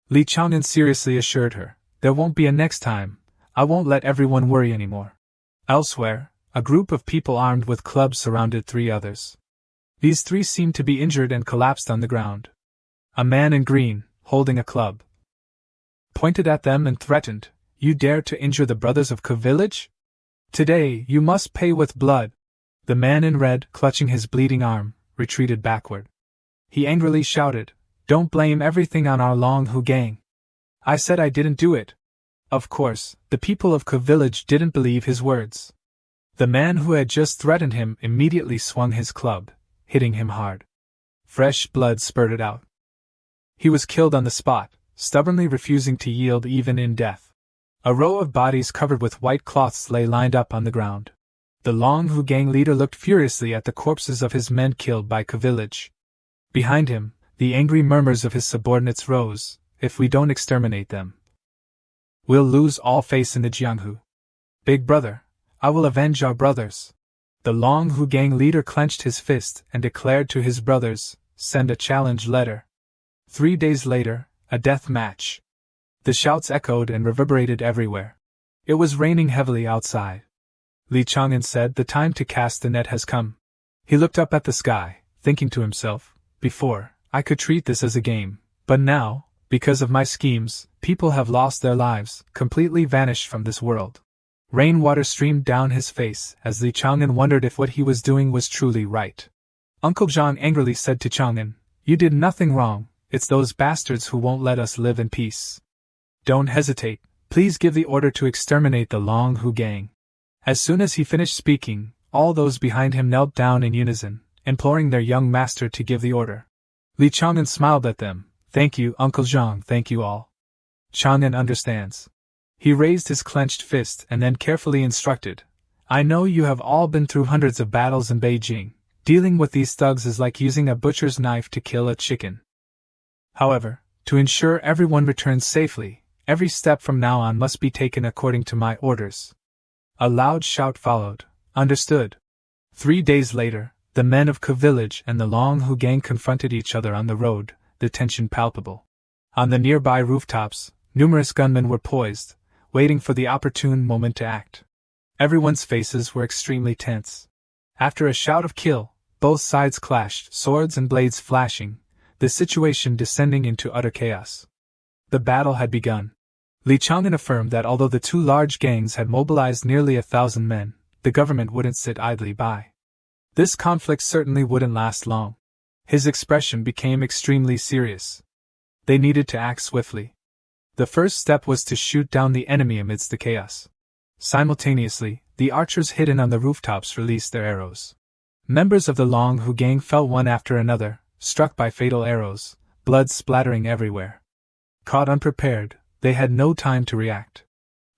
S1: Li Chang'an seriously assured her, There won't be a next time, I won't let everyone worry anymore. Elsewhere, a group of people armed with clubs surrounded three others. These three seemed to be injured and collapsed on the ground. A man in green, holding a club, pointed at them and threatened, You dare to injure the brothers of Ke village? Today you must pay with blood. The man in red, clutching his bleeding arm, retreated backward. He angrily shouted, Don't blame everything on our Long Hu gang. I said I didn't do it. Of course, the people of Ke village didn't believe his words. The man who had just threatened him immediately swung his club, hitting him hard. Fresh blood spurted out. He was killed on the spot, stubbornly refusing to yield even in death. A row of bodies covered with white cloths lay lined up on the ground. The Long Hu gang leader looked furiously at the corpses of his men killed by Ke village. Behind him, the angry murmurs of his subordinates rose. If we don't exterminate them, we'll lose all face in the Jianghu. Big brother, I will avenge our brothers. The Long Hu gang leader clenched his fist and declared to his brothers, send a challenge letter. 3 days later, a death match. The shouts echoed and reverberated everywhere. It was raining heavily outside. Li Chang'an said the time to cast the net has come. He looked up at the sky, thinking to himself, before, I could treat this as a game, but now, because of my schemes, people have lost their lives, completely vanished from this world. Rainwater streamed down his face as Li Chang'an wondered if what he was doing was truly right. Uncle Zhang angrily said to Chang'an, you did nothing wrong, it's those bastards who won't let us live in peace. Don't hesitate, please give the order to exterminate the Long Hu gang. As soon as he finished speaking, all those behind him knelt down in unison, imploring their young master to give the order. Li Chang'an smiled at them. Thank you, Uncle Zhang, thank you all. Chang'an understands. He raised his clenched fist and then carefully instructed, I know you have all been through hundreds of battles in Beijing. Dealing with these thugs is like using a butcher's knife to kill a chicken. However, to ensure everyone returns safely, every step from now on must be taken according to my orders. A loud shout followed, understood. 3 days later, the men of Ke village and the Long Hu gang confronted each other on the road, the tension palpable. On the nearby rooftops, numerous gunmen were poised, waiting for the opportune moment to act. Everyone's faces were extremely tense. After a shout of kill, both sides clashed, swords and blades flashing, the situation descending into utter chaos. The battle had begun. Li Chang'an affirmed that although the two large gangs had mobilized nearly 1,000 men, the government wouldn't sit idly by. This conflict certainly wouldn't last long. His expression became extremely serious. They needed to act swiftly. The first step was to shoot down the enemy amidst the chaos. Simultaneously, the archers hidden on the rooftops released their arrows. Members of the Long Hu gang fell one after another, struck by fatal arrows, blood splattering everywhere. Caught unprepared, they had no time to react.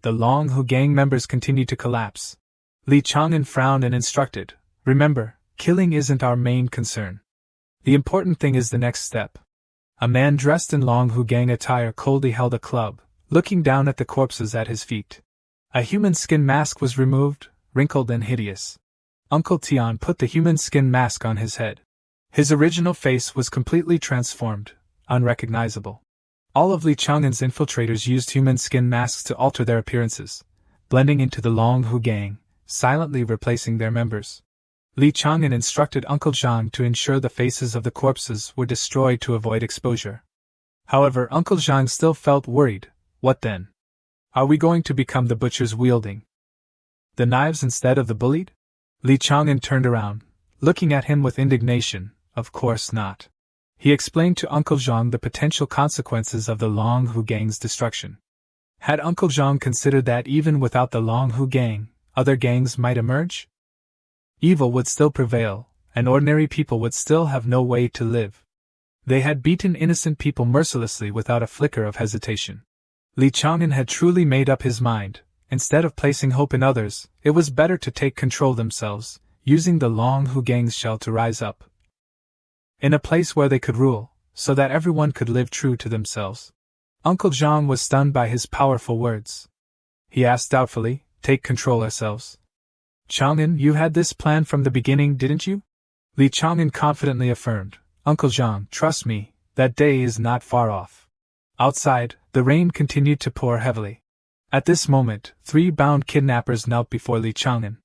S1: The Long Hu gang members continued to collapse. Li Chang'an frowned and instructed, remember, killing isn't our main concern. The important thing is the next step. A man dressed in Long Hu gang attire coldly held a club, looking down at the corpses at his feet. A human skin mask was removed, wrinkled and hideous. Uncle Tian put the human skin mask on his head. His original face was completely transformed, unrecognizable. All of Li Chang'an's infiltrators used human skin masks to alter their appearances, blending into the Long Hu gang, silently replacing their members. Li Chang'an instructed Uncle Zhang to ensure the faces of the corpses were destroyed to avoid exposure. However, Uncle Zhang still felt worried. What then? Are we going to become the butchers wielding the knives instead of the bullied? Li Chang'an turned around, looking at him with indignation. Of course not. He explained to Uncle Zhang the potential consequences of the Long Hu gang's destruction. Had Uncle Zhang considered that even without the Long Hu gang, other gangs might emerge? Evil would still prevail, and ordinary people would still have no way to live. They had beaten innocent people mercilessly without a flicker of hesitation. Li Chang'an had truly made up his mind. Instead of placing hope in others, it was better to take control themselves, using the Long Hu gang's shell to rise up in a place where they could rule, so that everyone could live true to themselves. Uncle Zhang was stunned by his powerful words. He asked doubtfully, take control ourselves. Chang'an, you had this plan from the beginning, didn't you? Li Chang'an confidently affirmed, Uncle Zhang, trust me, that day is not far off. Outside, the rain continued to pour heavily. At this moment, 3 bound kidnappers knelt before Li Chang'an.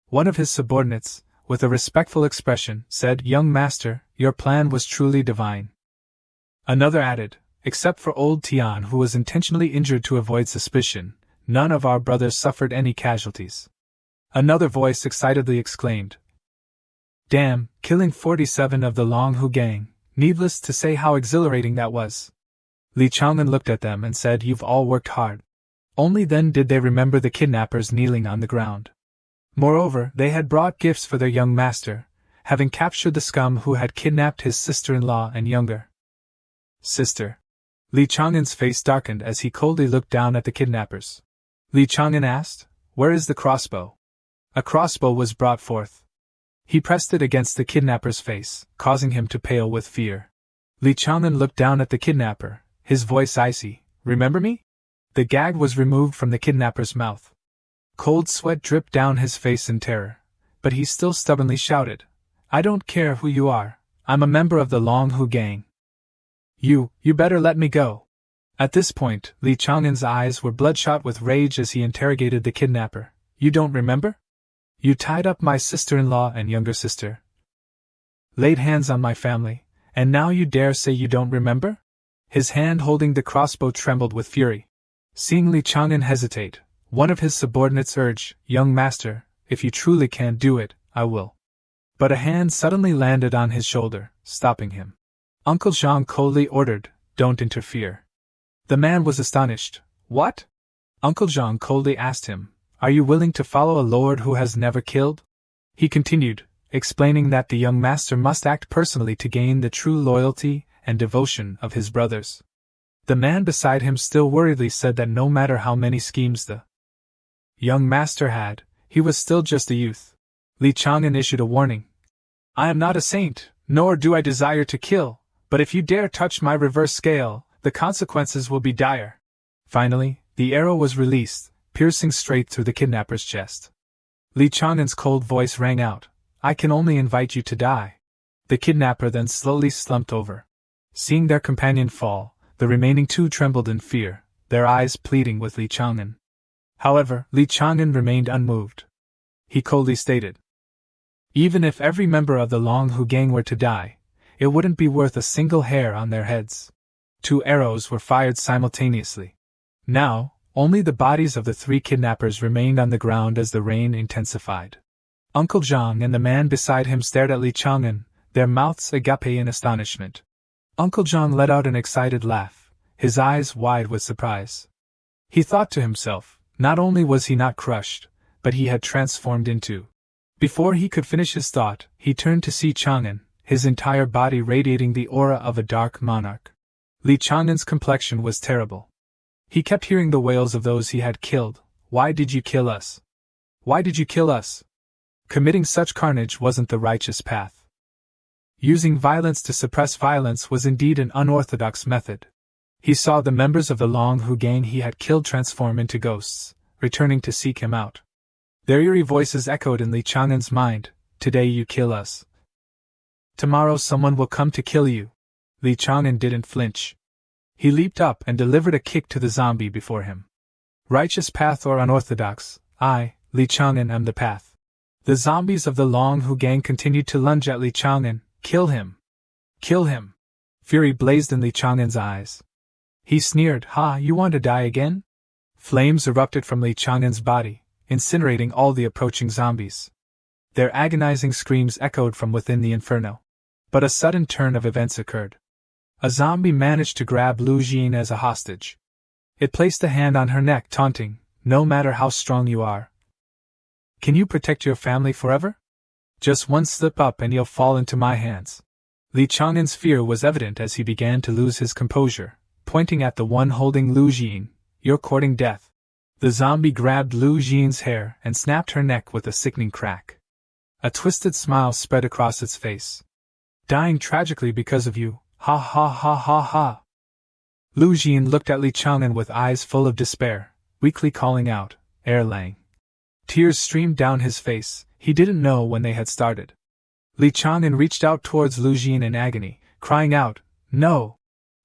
S1: One of his subordinates, with a respectful expression, said, Young master, your plan was truly divine. Another added, except for old Tian who was intentionally injured to avoid suspicion, none of our brothers suffered any casualties. Another voice excitedly exclaimed, Damn, killing 47 of the Long Hu gang, Needless to say how exhilarating that was. Li Chang'an looked at them and said, "You've all worked hard." Only then did they remember the kidnappers kneeling on the ground. Moreover, they had brought gifts for their young master, having captured the scum who had kidnapped his sister-in-law and younger sister. Li Chang'an's face darkened as he coldly looked down at the kidnappers. Li Chang'an asked, "Where is the crossbow?" A crossbow was brought forth. He pressed it against the kidnapper's face, causing him to pale with fear. Li Chang'an looked down at the kidnapper, his voice icy. "Remember me?" The gag was removed from the kidnapper's mouth. Cold sweat dripped down his face in terror, but he still stubbornly shouted, "I don't care who you are. I'm a member of the Long Hu gang. You better let me go." At this point, Li Chang'an's eyes were bloodshot with rage as he interrogated the kidnapper. "You don't remember? You tied up my sister-in-law and younger sister, laid hands on my family, and now you dare say you don't remember?" His hand holding the crossbow trembled with fury. Seeing Li Chang'an hesitate, one of his subordinates urged, "Young master, if you truly can't do it, I will." But a hand suddenly landed on his shoulder, stopping him. Uncle Zhang coldly ordered, "Don't interfere." The man was astonished. "What?" Uncle Zhang coldly asked him, "Are you willing to follow a lord who has never killed?" He continued, explaining that the young master must act personally to gain the true loyalty and devotion of his brothers. The man beside him still worriedly said that no matter how many schemes the young master had, he was still just a youth. Li Chang'an issued a warning. "I am not a saint, nor do I desire to kill, but if you dare touch my reverse scale, the consequences will be dire." Finally, the arrow was released, piercing straight through the kidnapper's chest. Li Chang'an's cold voice rang out, "I can only invite you to die." The kidnapper then slowly slumped over. Seeing their companion fall, the remaining two trembled in fear, their eyes pleading with Li Chang'an. However, Li Chang'an remained unmoved. He coldly stated, "Even if every member of the Long Hu gang were to die, it wouldn't be worth a single hair on their heads." 2 arrows were fired simultaneously. Now, only the bodies of the 3 kidnappers remained on the ground as the rain intensified. Uncle Zhang and the man beside him stared at Li Chang'an, their mouths agape in astonishment. Uncle Zhang let out an excited laugh, his eyes wide with surprise. He thought to himself, not only was he not crushed, but he had transformed into. Before he could finish his thought, he turned to see Chang'an, his entire body radiating the aura of a dark monarch. Li Chang'an's complexion was terrible. He kept hearing the wails of those he had killed. "Why did you kill us? Why did you kill us?" Committing such carnage wasn't the righteous path. Using violence to suppress violence was indeed an unorthodox method. He saw the members of the Long Hu gang he had killed transform into ghosts, returning to seek him out. Their eerie voices echoed in Li Chang'an's mind, "Today you kill us. Tomorrow someone will come to kill you." Li Chang'an didn't flinch. He leaped up and delivered a kick to the zombie before him. Righteous path or unorthodox, I, Li Chang'an, am the path. The zombies of the Long Hu gang continued to lunge at Li Chang'an. "Kill him! Kill him!" Fury blazed in Li Chang'an's eyes. He sneered, "Ha, you want to die again?" Flames erupted from Li Chang'an's body, incinerating all the approaching zombies. Their agonizing screams echoed from within the inferno. But a sudden turn of events occurred. A zombie managed to grab Lu Jin as a hostage. It placed a hand on her neck, taunting, "No matter how strong you are, can you protect your family forever? Just one slip up and you'll fall into my hands." Li Chang'an's fear was evident as he began to lose his composure, pointing at the one holding Lu Jin. "You're courting death." The zombie grabbed Lu Jin's hair and snapped her neck with a sickening crack. A twisted smile spread across its face. "Dying tragically because of you, ha ha ha ha ha." Lu Jin looked at Li Chang'an with eyes full of despair, weakly calling out, "Erlang." Tears streamed down his face. He didn't know when they had started. Li Chang'an reached out towards Lu Jin in agony, crying out, "No!"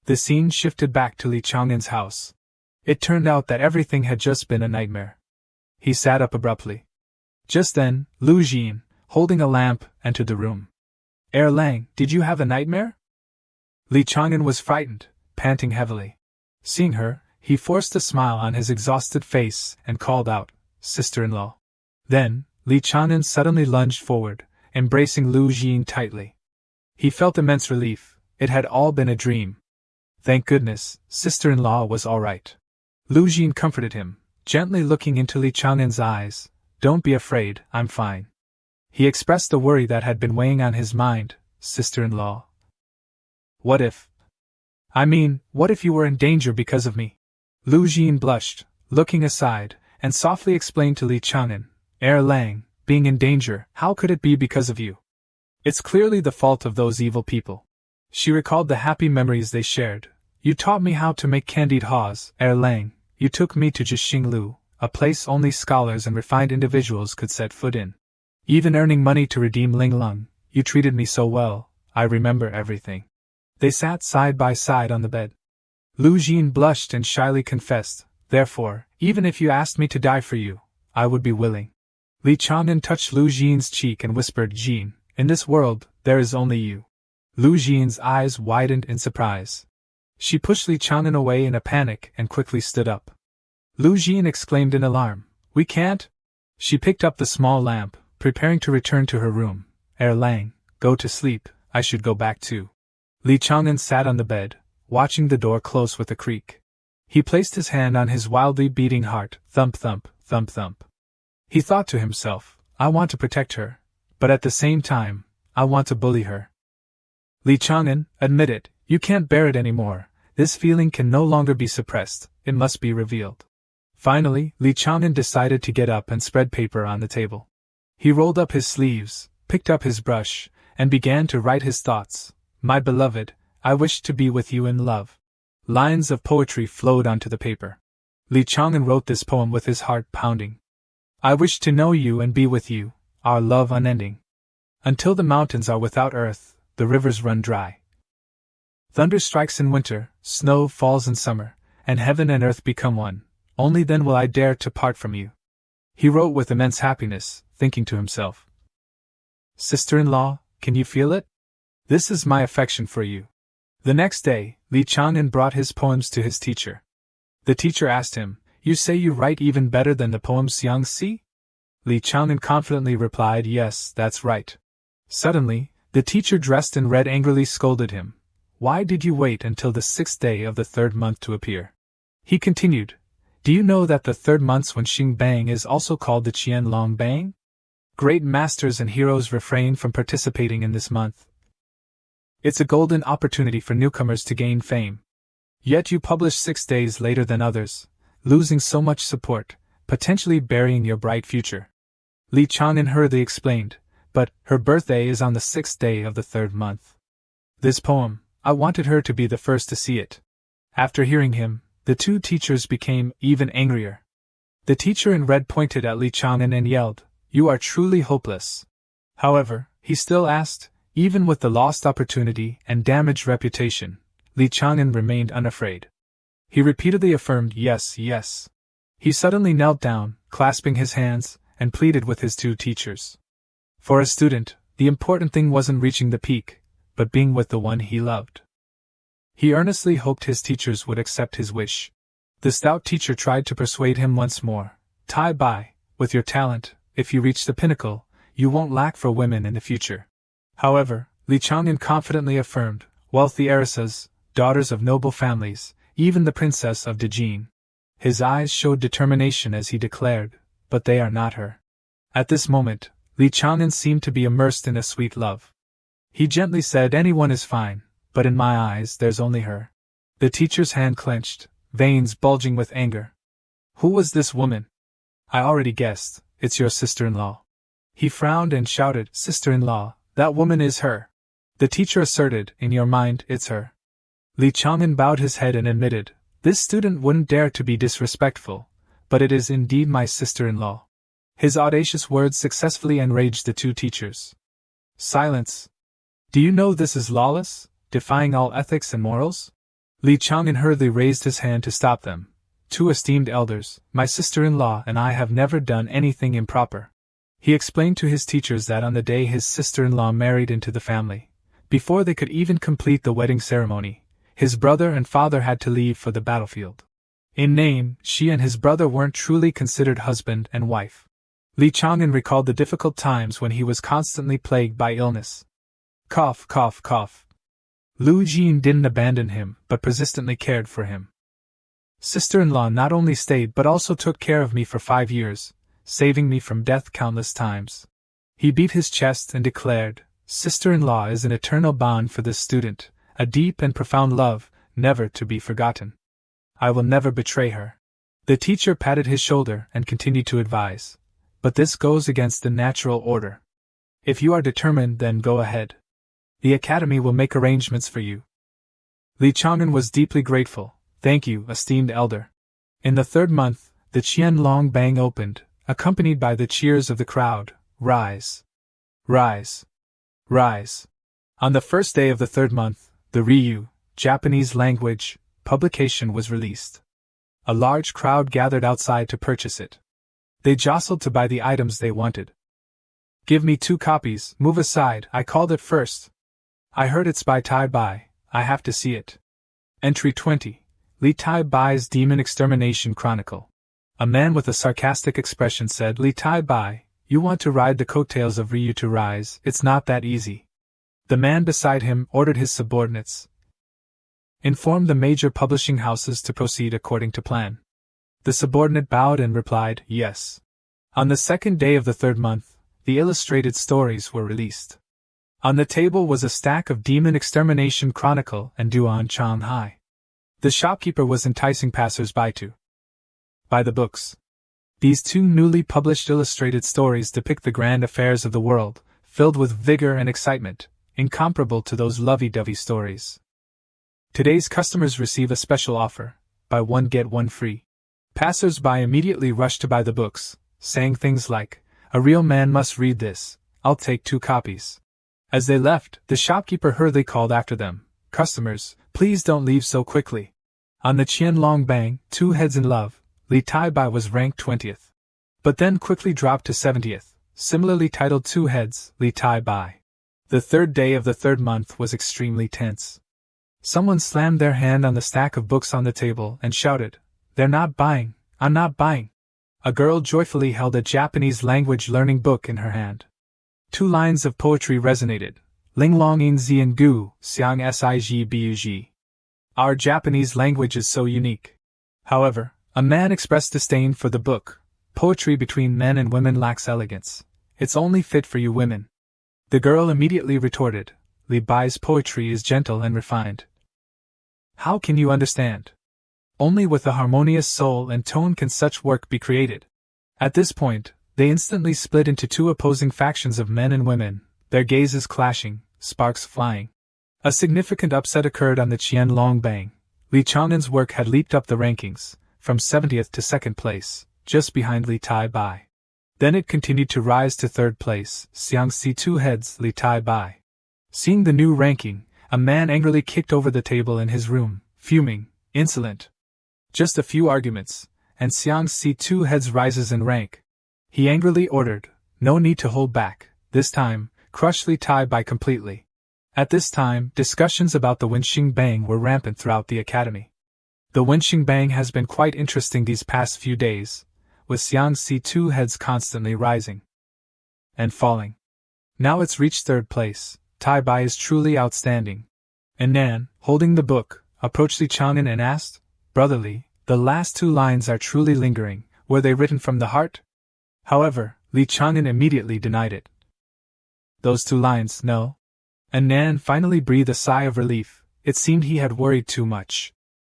S1: The scene shifted back to Li Chang'an's house. It turned out that everything had just been a nightmare. He sat up abruptly. Just then, Lu Jin, holding a lamp, entered the room. "Erlang, did you have a nightmare?" Li Chang'an was frightened, panting heavily. Seeing her, he forced a smile on his exhausted face and called out, "Sister-in-law." Then, Li Chang'an suddenly lunged forward, embracing Lu Jin tightly. He felt immense relief, it had all been a dream. Thank goodness, sister-in-law was all right. Lu Jin comforted him, gently looking into Li Chang'an's eyes. Don't be afraid, I'm fine. He expressed the worry that had been weighing on his mind. Sister-in-law. What if? What if you were in danger because of me? Lu Jin blushed, looking aside, and softly explained to Li Chang'an, Lang, being in danger, how could it be because of you? It's clearly the fault of those evil people. She recalled the happy memories they shared. You taught me how to make candied haws, Lang. You took me to Jixinglu, a place only scholars and refined individuals could set foot in. Even earning money to redeem Linglong, you treated me so well, I remember everything. They sat side by side on the bed. Lu Jin blushed and shyly confessed, therefore, even if you asked me to die for you, I would be willing. Li Chang'an touched Lu Jin's cheek and whispered, Jin, in this world, there is only you. Lu Jin's eyes widened in surprise. She pushed Li Chang'an away in a panic and quickly stood up. Lu Jin exclaimed in alarm, we can't? She picked up the small lamp, preparing to return to her room. Lang, go to sleep, I should go back too. Li Chang'an sat on the bed, watching the door close with a creak. He placed his hand on his wildly beating heart, thump thump, thump thump. He thought to himself, I want to protect her, but at the same time, I want to bully her. Li Chang'an, admit it, you can't bear it anymore. This feeling can no longer be suppressed, it must be revealed. Finally, Li Chang'an decided to get up and spread paper on the table. He rolled up his sleeves, picked up his brush, and began to write his thoughts. My beloved, I wish to be with you in love. Lines of poetry flowed onto the paper. Li Chang'an wrote this poem with his heart pounding. I wish to know you and be with you, our love unending. Until the mountains are without earth, the rivers run dry. Thunder strikes in winter, snow falls in summer, and heaven and earth become one. Only then will I dare to part from you. He wrote with immense happiness, thinking to himself. Sister-in-law, can you feel it? This is my affection for you. The next day, Li Chang'an brought his poems to his teacher. The teacher asked him, You say you write even better than the poem Xiangxi? Li Chang'an confidently replied, Yes, that's right. Suddenly, the teacher dressed in red angrily scolded him. Why did you wait until the 6th day of the 3rd month to appear? He continued, Do you know that the 3rd month's when Xing Bang is also called the Qian Long Bang? Great masters and heroes refrain from participating in this month. It's a golden opportunity for newcomers to gain fame. Yet you publish 6 days later than others, losing so much support, potentially burying your bright future. Li Chang'an hurriedly explained, but her birthday is on the 6th day of the 3rd month. This poem, I wanted her to be the first to see it. After hearing him, the two teachers became even angrier. The teacher in red pointed at Li Chang'an and yelled, You are truly hopeless. However, he still asked, even with the lost opportunity and damaged reputation, Li Chang'an remained unafraid. He repeatedly affirmed yes, yes. He suddenly knelt down, clasping his hands, and pleaded with his two teachers. For a student, the important thing wasn't reaching the peak, but being with the one he loved. He earnestly hoped his teachers would accept his wish. The stout teacher tried to persuade him once more. Tai Bai, with your talent, if you reach the pinnacle, you won't lack for women in the future. However, Li Chang'an confidently affirmed, wealthy heiresses, daughters of noble families, even the princess of Dejin. His eyes showed determination as he declared, but they are not her. At this moment, Li Chang'an seemed to be immersed in a sweet love. He gently said, Anyone is fine, but in my eyes there's only her. The teacher's hand clenched, veins bulging with anger. Who was this woman? I already guessed, it's your sister-in-law. He frowned and shouted, Sister-in-law, that woman is her. The teacher asserted, In your mind, it's her. Li Chang'an bowed his head and admitted, This student wouldn't dare to be disrespectful, but it is indeed my sister-in-law. His audacious words successfully enraged the two teachers. Silence. Do you know this is lawless, defying all ethics and morals? Li Chang'an hurriedly raised his hand to stop them. Two esteemed elders, my sister-in-law and I have never done anything improper. He explained to his teachers that on the day his sister-in-law married into the family, before they could even complete the wedding ceremony, his brother and father had to leave for the battlefield. In name, she and his brother weren't truly considered husband and wife. Li Chang'an recalled the difficult times when he was constantly plagued by illness. Cough, cough, cough. Lu Jin didn't abandon him, but persistently cared for him. Sister-in-law not only stayed but also took care of me for 5 years, saving me from death countless times. He beat his chest and declared, Sister-in-law is an eternal bond for this student, a deep and profound love, never to be forgotten. I will never betray her. The teacher patted his shoulder and continued to advise. But this goes against the natural order. If you are determined, then go ahead. The academy will make arrangements for you. Li Chang'an was deeply grateful. Thank you, esteemed elder. In the 3rd month, the Qianlong Bang opened, accompanied by the cheers of the crowd. Rise! Rise! Rise! On the 1st day of the 3rd month, the Ryu, Japanese language, publication was released. A large crowd gathered outside to purchase it. They jostled to buy the items they wanted. Give me 2 copies, move aside, I called it first. I heard it's by Tai Bai, I have to see it. Entry 20. Li Tai Bai's Demon Extermination Chronicle. A man with a sarcastic expression said, Li Tai Bai, you want to ride the coattails of Ryu to rise, it's not that easy. The man beside him ordered his subordinates. Informed the major publishing houses to proceed according to plan. The subordinate bowed and replied, yes. On the 2nd day of the 3rd month, the illustrated stories were released. On the table was a stack of Demon Extermination Chronicle and Duan Shanghai. The shopkeeper was enticing passers-by to buy the books. These 2 newly published illustrated stories depict the grand affairs of the world, filled with vigor and excitement, incomparable to those lovey-dovey stories. Today's customers receive a special offer, buy one get one free. Passers-by immediately rushed to buy the books, saying things like, a real man must read this, I'll take 2 copies. As they left, the shopkeeper hurriedly called after them, customers, please don't leave so quickly. On the Qianlong Bang, 2 Heads in Love, Li Tai Bai was ranked 20th. But then quickly dropped to 70th, similarly titled 2 Heads, Li Tai Bai. The 3rd day of the 3rd month was extremely tense. Someone slammed their hand on the stack of books on the table and shouted, they're not buying, I'm not buying. A girl joyfully held a Japanese language learning book in her hand. 2 lines of poetry resonated. Linglong in Zian Gu, Xiang Sig Buji. Our Japanese language is so unique. However, a man expressed disdain for the book. Poetry between men and women lacks elegance. It's only fit for you women. The girl immediately retorted, Li Bai's poetry is gentle and refined. How can you understand? Only with a harmonious soul and tone can such work be created. At this point, they instantly split into 2 opposing factions of men and women, their gazes clashing, sparks flying. A significant upset occurred on the Qianlong Bang. Li Chang'an's work had leaped up the rankings, from 70th to 2nd place, just behind Li Tai Bai. Then it continued to rise to 3rd place, Xiangxi 2 Heads, Li Tai Bai. Seeing the new ranking, a man angrily kicked over the table in his room, fuming, insolent. Just a few arguments, and Xiangxi 2 Heads rises in rank. He angrily ordered, no need to hold back, this time, crush Li Tai Bai completely. At this time, discussions about the Wenxing Bang were rampant throughout the academy. The Wenxing Bang has been quite interesting these past few days, with Xiangxi 2 Heads constantly rising and falling. Now it's reached 3rd place. Tai Bai is truly outstanding. And Nan, holding the book, approached Li Chang'an and asked, Brotherly, the last 2 lines are truly lingering, were they written from the heart? However, Li Chang'an immediately denied it. Those 2 lines, no. And Nan finally breathed a sigh of relief. It seemed he had worried too much.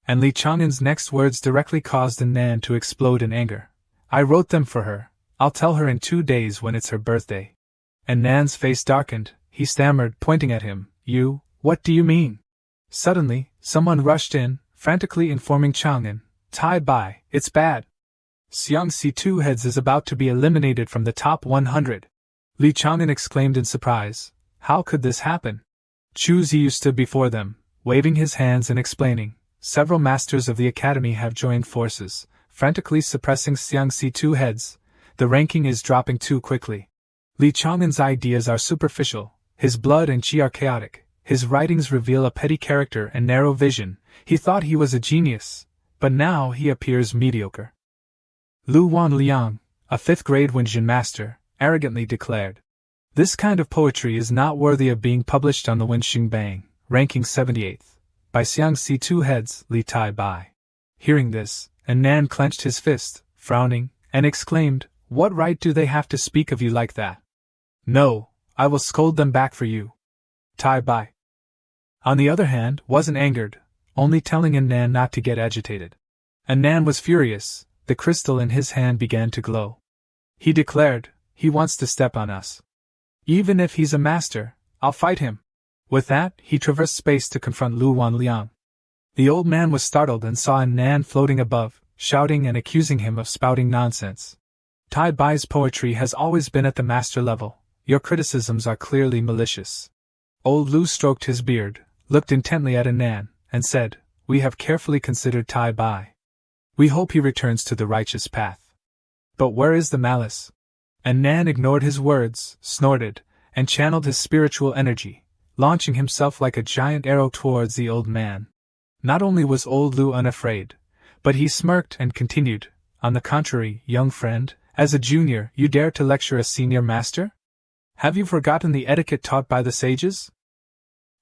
S1: And Li Chang'an's next words directly caused Nan to explode in anger. I wrote them for her. I'll tell her in 2 days when it's her birthday. And Nan's face darkened. He stammered, pointing at him, You, what do you mean? Suddenly, someone rushed in, frantically informing Chang'an, Tai Bai, it's bad. Xiangxi 2 Heads is about to be eliminated from the top 100. Li Chang'an exclaimed in surprise. How could this happen? Chu Ziyu stood before them, waving his hands and explaining, Several masters of the academy have joined forces, frantically suppressing Xiangxi 2 Heads. The ranking is dropping too quickly. Li Chang'an's ideas are superficial, his blood and qi are chaotic, his writings reveal a petty character and narrow vision. He thought he was a genius, but now he appears mediocre. Lu Wan Liang, a 5th grade Wenjin master, arrogantly declared, This kind of poetry is not worthy of being published on the Wenxing Bang. ranking 78th. By Xiangxi 2 heads, Li Tai Bai. Hearing this, Nan clenched his fist, frowning, and exclaimed, "What right do they have to speak of you like that? No, I will scold them back for you." Tai Bai, on the other hand, wasn't angered, only telling Nan not to get agitated. Nan was furious. The crystal in his hand began to glow. He declared, "He wants to step on us. Even if he's a master, I'll fight him." With that, he traversed space to confront Lu Wanliang. The old man was startled and saw Nan floating above, shouting and accusing him of spouting nonsense. Tai Bai's poetry has always been at the master level. Your criticisms are clearly malicious. Old Lu stroked his beard, looked intently at Nan, and said, "We have carefully considered Tai Bai. We hope he returns to the righteous path. But where is the malice?" And Nan ignored his words, snorted, and channeled his spiritual energy, launching himself like a giant arrow towards the old man. Not only was old Lu unafraid, but he smirked and continued, "On the contrary, young friend, as a junior, you dare to lecture a senior master? Have you forgotten the etiquette taught by the sages?"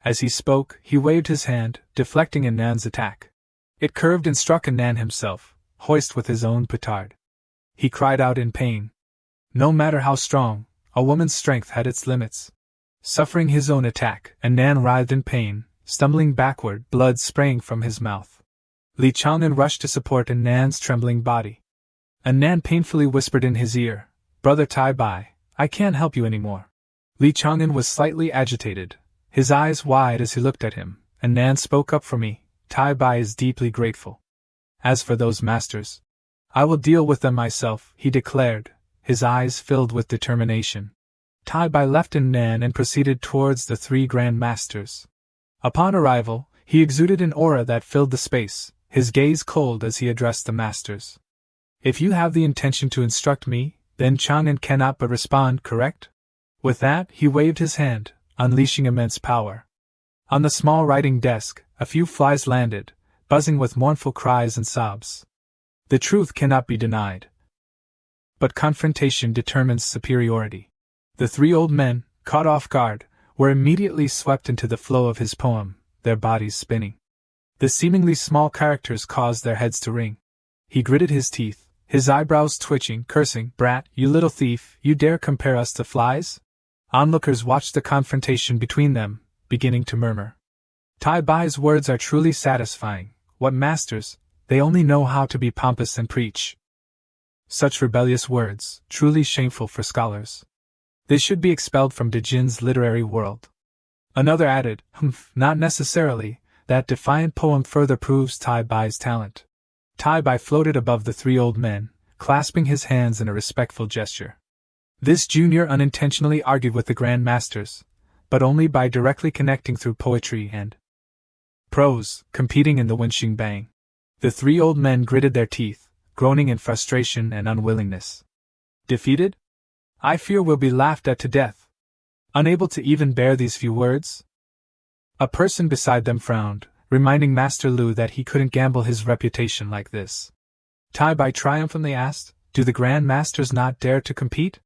S1: As he spoke, he waved his hand, deflecting Nan's attack. It curved and struck Nan himself, hoist with his own petard. He cried out in pain. No matter how strong, a woman's strength had its limits. Suffering his own attack, Nan writhed in pain, stumbling backward, blood spraying from his mouth. Li Chang'an rushed to support Nan's trembling body. Nan painfully whispered in his ear, "Brother Tai Bai, I can't help you anymore." Li Chang'an was slightly agitated, his eyes wide as he looked at him, and Nan spoke up for me. Tai Bai is deeply grateful. As for those masters, I will deal with them myself, he declared, his eyes filled with determination. Tai Bai left Nan and proceeded towards the 3 Grand Masters. Upon arrival, he exuded an aura that filled the space, his gaze cold as he addressed the masters. "If you have the intention to instruct me, then Chang'an cannot but respond, correct?" With that, he waved his hand, unleashing immense power. On the small writing desk, a few flies landed, buzzing with mournful cries and sobs. The truth cannot be denied. But confrontation determines superiority. The 3 old men, caught off guard, were immediately swept into the flow of his poem, their bodies spinning. The seemingly small characters caused their heads to ring. He gritted his teeth, his eyebrows twitching, cursing, "Brat, you little thief, you dare compare us to flies?" Onlookers watched the confrontation between them, beginning to murmur. Tai Bai's words are truly satisfying. What masters, they only know how to be pompous and preach. Such rebellious words, truly shameful for scholars. They should be expelled from Dejin's literary world. Another added, not necessarily, that defiant poem further proves Tai Bai's talent. Tai Bai floated above the 3 old men, clasping his hands in a respectful gesture. This junior unintentionally argued with the Grand Masters, but only by directly connecting through poetry and prose, competing in the Wenxing Bang. The 3 old men gritted their teeth, groaning in frustration and unwillingness. Defeated? I fear we'll be laughed at to death. Unable to even bear these few words? A person beside them frowned, reminding Master Lu that he couldn't gamble his reputation like this. Tai Bai triumphantly asked, "Do the Grand Masters not dare to compete?"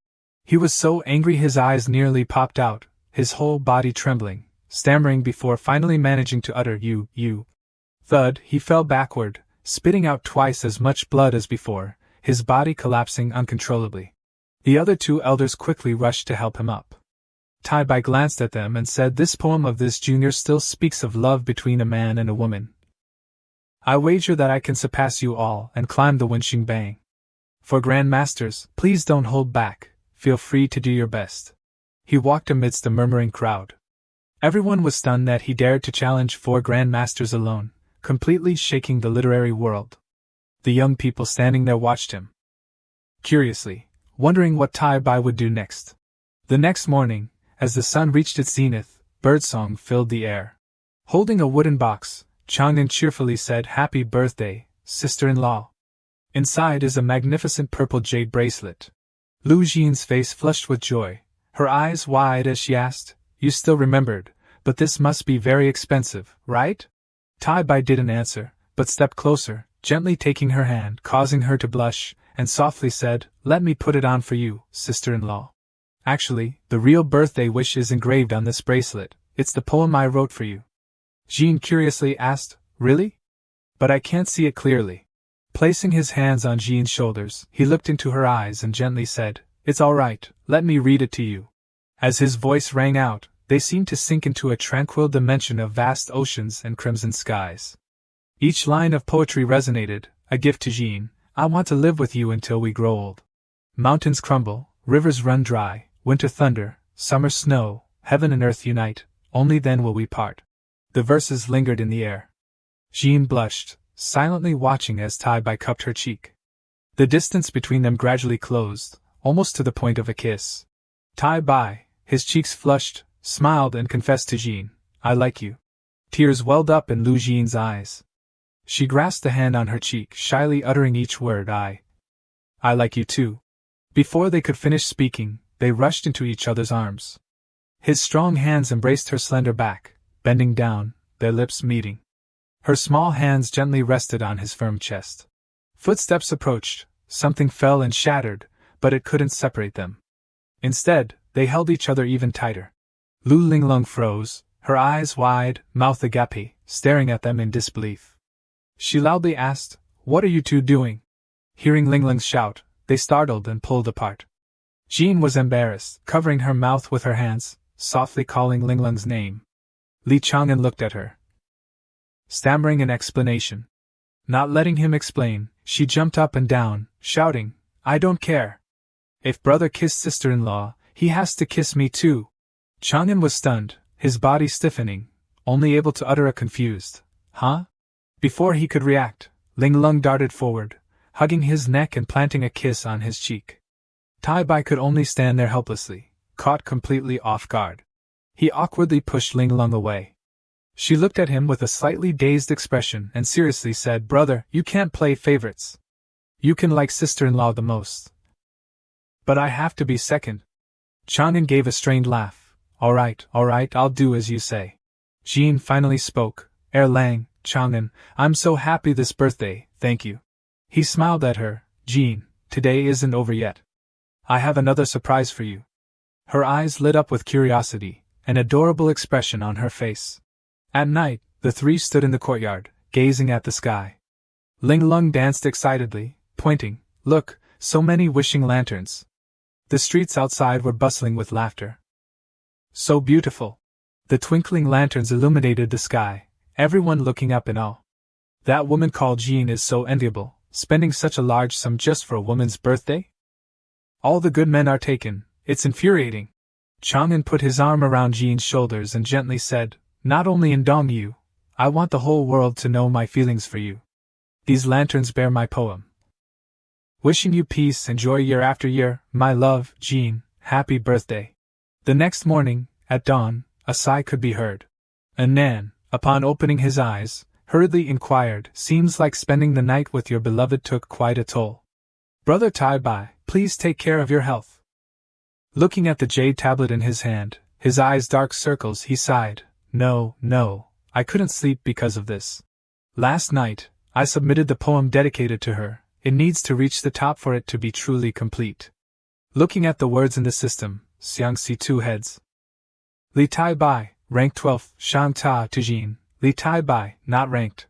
S1: He was so angry his eyes nearly popped out, his whole body trembling, stammering before finally managing to utter you. Thud, he fell backward, spitting out twice as much blood as before, his body collapsing uncontrollably. The other 2 elders quickly rushed to help him up. Tai Bai glanced at them and said, "This poem of this junior still speaks of love between a man and a woman. I wager that I can surpass you all and climb the Wenxing Bang. For Grand Masters, please don't hold back, feel free to do your best." He walked amidst the murmuring crowd. Everyone was stunned that he dared to challenge 4 Grand Masters alone, completely shaking the literary world. The young people standing there watched him curiously, wondering what Tai Bai would do next. The next morning, as the sun reached its zenith, birdsong filled the air. Holding a wooden box, Chang'an cheerfully said, "Happy birthday, sister-in-law. Inside is a magnificent purple jade bracelet." Lu Jian's face flushed with joy, her eyes wide as she asked, "You still remembered, but this must be very expensive, right?" Tai Bai didn't answer, but stepped closer, gently taking her hand, causing her to blush, and softly said, "Let me put it on for you, sister-in-law. Actually, the real birthday wish is engraved on this bracelet. It's the poem I wrote for you." Jean curiously asked, Really? But I can't see it clearly. Placing his hands on Jean's shoulders, he looked into her eyes and gently said, It's all right, let me read it to you. As his voice rang out, they seemed to sink into a tranquil dimension of vast oceans and crimson skies. Each line of poetry resonated, a gift to Jean. I want to live with you until we grow old. Mountains crumble, rivers run dry, winter thunder, summer snow, heaven and earth unite, only then will we part. The verses lingered in the air. Jean blushed, silently watching as Tai-Bai cupped her cheek. The distance between them gradually closed, almost to the point of a kiss. Tai-Bai, his cheeks flushed, smiled and confessed to Jean, I like you. Tears welled up in Lu Jean's eyes. She grasped the hand on her cheek, shyly uttering each word, I like you too. Before they could finish speaking, they rushed into each other's arms. His strong hands embraced her slender back, bending down, their lips meeting. Her small hands gently rested on his firm chest. Footsteps approached, something fell and shattered, but it couldn't separate them. Instead, they held each other even tighter. Lu Linglong froze, her eyes wide, mouth agape, staring at them in disbelief. She loudly asked, What are you two doing? Hearing Linglong's shout, they startled and pulled apart. Jean was embarrassed, covering her mouth with her hands, softly calling Linglong's name. Li Chang'an looked at her, stammering an explanation. Not letting him explain, she jumped up and down, shouting, I don't care. If brother kissed sister-in-law, he has to kiss me too. Chang'an was stunned, his body stiffening, only able to utter a confused, Huh? Before he could react, Linglong darted forward, hugging his neck and planting a kiss on his cheek. Tai-Bai could only stand there helplessly, caught completely off guard. He awkwardly pushed Linglong away. She looked at him with a slightly dazed expression and seriously said, Brother, you can't play favorites. You can like sister-in-law the most. But I have to be second. Chang'an gave a strained laugh. All right, I'll do as you say. Jean finally spoke. Erlang, Chang'an, I'm so happy this birthday, thank you. He smiled at her. Jean, today isn't over yet. I have another surprise for you. Her eyes lit up with curiosity, an adorable expression on her face. At night, the three stood in the courtyard, gazing at the sky. Linglong danced excitedly, pointing, Look, so many wishing lanterns. The streets outside were bustling with laughter. So beautiful. The twinkling lanterns illuminated the sky, everyone looking up in awe. That woman called Jean is so enviable, spending such a large sum just for a woman's birthday? All the good men are taken, it's infuriating. Chang'an put his arm around Jean's shoulders and gently said, Not only in Dongyu, I want the whole world to know my feelings for you. These lanterns bear my poem. Wishing you peace and joy year after year, my love, Jean, happy birthday. The next morning, at dawn, a sigh could be heard. And Nan, upon opening his eyes, hurriedly inquired, Seems like spending the night with your beloved took quite a toll. Brother Tai-Bai, please take care of your health. Looking at the jade tablet in his hand, his eyes dark circles, he sighed, No, I couldn't sleep because of this. Last night, I submitted the poem dedicated to her, it needs to reach the top for it to be truly complete. Looking at the words in the system, Xiangxi 2 heads. Li Tai-Bai, rank 12th, Shang Ta to Jean, Li Tai-Bai, not ranked.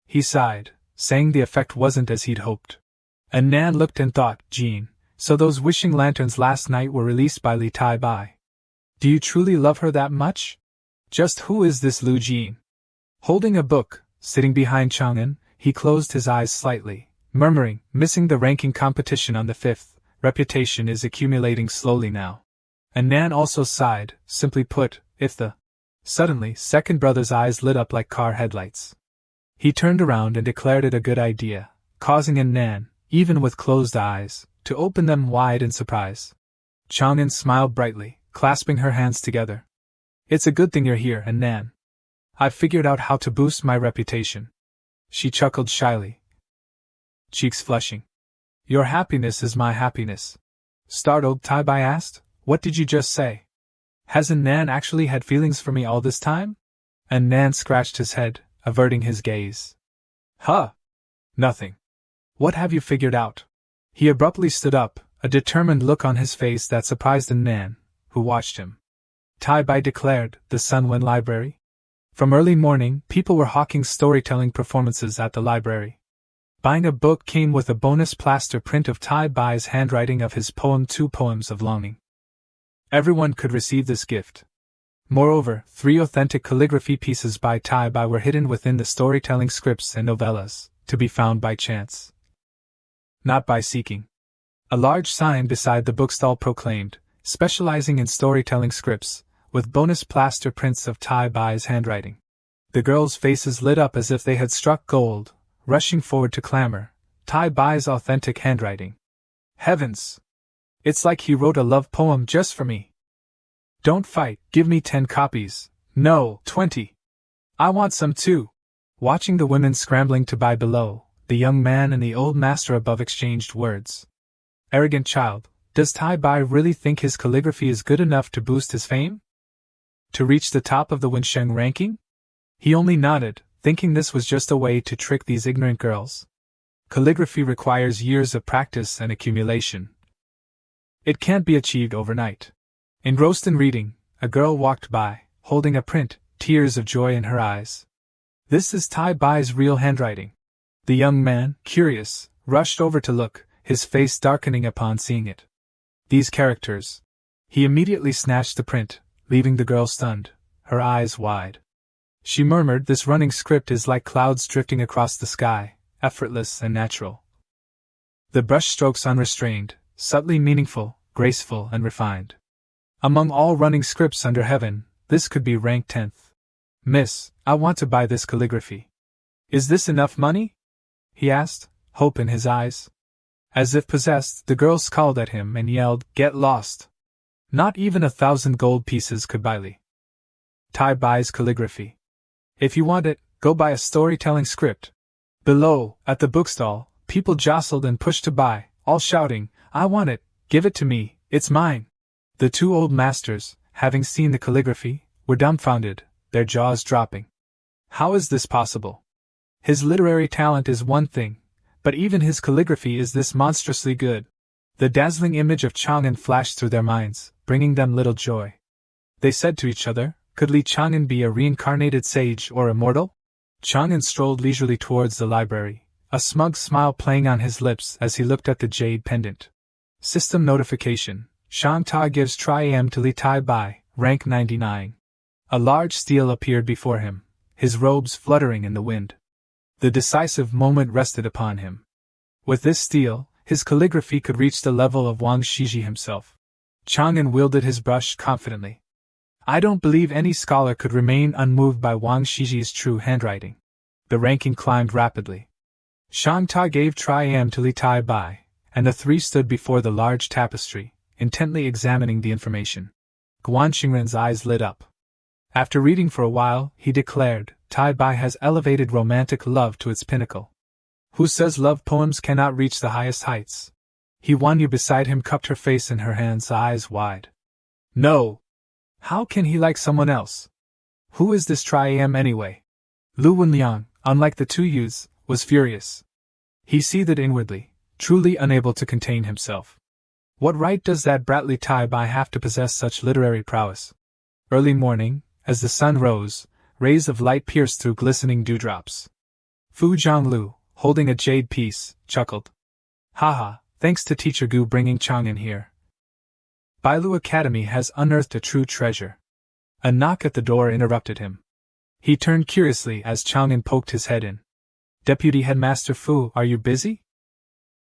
S1: He sighed, saying the effect wasn't as he'd hoped. And Nan looked and thought, Jean, so those wishing lanterns last night were released by Li Tai-Bai. Do you truly love her that much? Just who is this Lu Jean? Holding a book, sitting behind Chang'an, he closed his eyes slightly, murmuring, Missing the ranking competition on the 5th, reputation is accumulating slowly now. And Nan also sighed, simply put, if the... Suddenly, second brother's eyes lit up like car headlights. He turned around and declared it a good idea, causing Nan, even with closed eyes, to open them wide in surprise. Chang'an smiled brightly, clasping her hands together. It's a good thing you're here, and Nan. I've figured out how to boost my reputation. She chuckled shyly, cheeks flushing. Your happiness is my happiness. Startled, Tai-Bai asked, What did you just say? Hasn't Nan actually had feelings for me all this time? And Nan scratched his head, averting his gaze. Huh? Nothing. What have you figured out? He abruptly stood up, a determined look on his face that surprised Nan, who watched him. Tai-Bai declared, The Sunwen Library? From early morning, people were hawking storytelling performances at the library. Buying a book came with a bonus plaster print of Tai Bai's handwriting of his poem Two Poems of Longing. Everyone could receive this gift. Moreover, 3 authentic calligraphy pieces by Tai Bai were hidden within the storytelling scripts and novellas, to be found by chance, not by seeking. A large sign beside the bookstall proclaimed, specializing in storytelling scripts, with bonus plaster prints of Tai Bai's handwriting. The girls' faces lit up as if they had struck gold, rushing forward to clamor, Tai Bai's authentic handwriting. Heavens! It's like he wrote a love poem just for me. Don't fight, give me 10 copies. No, 20. I want some too. Watching the women scrambling to buy below, the young man and the old master above exchanged words. Arrogant child, does Tai Bai really think his calligraphy is good enough to boost his fame? To reach the top of the Wensheng ranking? He only nodded, thinking this was just a way to trick these ignorant girls. Calligraphy requires years of practice and accumulation. It can't be achieved overnight. Engrossed in reading, a girl walked by, holding a print, tears of joy in her eyes. This is Tai Bai's real handwriting. The young man, curious, rushed over to look, his face darkening upon seeing it. These characters. He immediately snatched the print, leaving the girl stunned, her eyes wide. She murmured, this running script is like clouds drifting across the sky, effortless and natural. The brush strokes unrestrained, subtly meaningful, graceful and refined. Among all running scripts under heaven, this could be ranked 10th. Miss, I want to buy this calligraphy. Is this enough money? He asked, hope in his eyes. As if possessed, the girl scowled at him and yelled, get lost. Not even 1,000 gold pieces could buy Tai Bai's calligraphy. If you want it, go buy a storytelling script. Below, at the bookstall, people jostled and pushed to buy, all shouting, I want it, give it to me, it's mine. The 2 old masters, having seen the calligraphy, were dumbfounded, their jaws dropping. How is this possible? His literary talent is one thing, but even his calligraphy is this monstrously good. The dazzling image of Chang'an flashed through their minds, bringing them little joy. They said to each other, could Li Chang'an be a reincarnated sage or immortal? Chang'an strolled leisurely towards the library, a smug smile playing on his lips as he looked at the jade pendant. System notification, Shang Ta gives tri-am to Li Tai Bai, rank 99. A large stele appeared before him, his robes fluttering in the wind. The decisive moment rested upon him. With this stele, his calligraphy could reach the level of Wang Shiji himself. Chang'an wielded his brush confidently. I don't believe any scholar could remain unmoved by Wang Shiji's true handwriting. The ranking climbed rapidly. Shang Ta gave tri-am to Li Tai Bai, and the 3 stood before the large tapestry, intently examining the information. Guan Xingren's eyes lit up. After reading for a while, he declared, Tai Bai has elevated romantic love to its pinnacle. Who says love poems cannot reach the highest heights? He Wanyu beside him cupped her face in her hands, eyes wide. No! How can he like someone else? Who is this tri-am anyway? Lu Wenliang, unlike the 2 youths, was furious. He seethed inwardly, truly unable to contain himself. What right does that bratly Tai Bai have to possess such literary prowess? Early morning, as the sun rose, rays of light pierced through glistening dewdrops. Fu Zhonglu, holding a jade piece, chuckled. Haha, thanks to Teacher Gu bringing Chang'an here. Bailu Academy has unearthed a true treasure. A knock at the door interrupted him. He turned curiously as Chang'an poked his head in. Deputy Headmaster Fu, are you busy?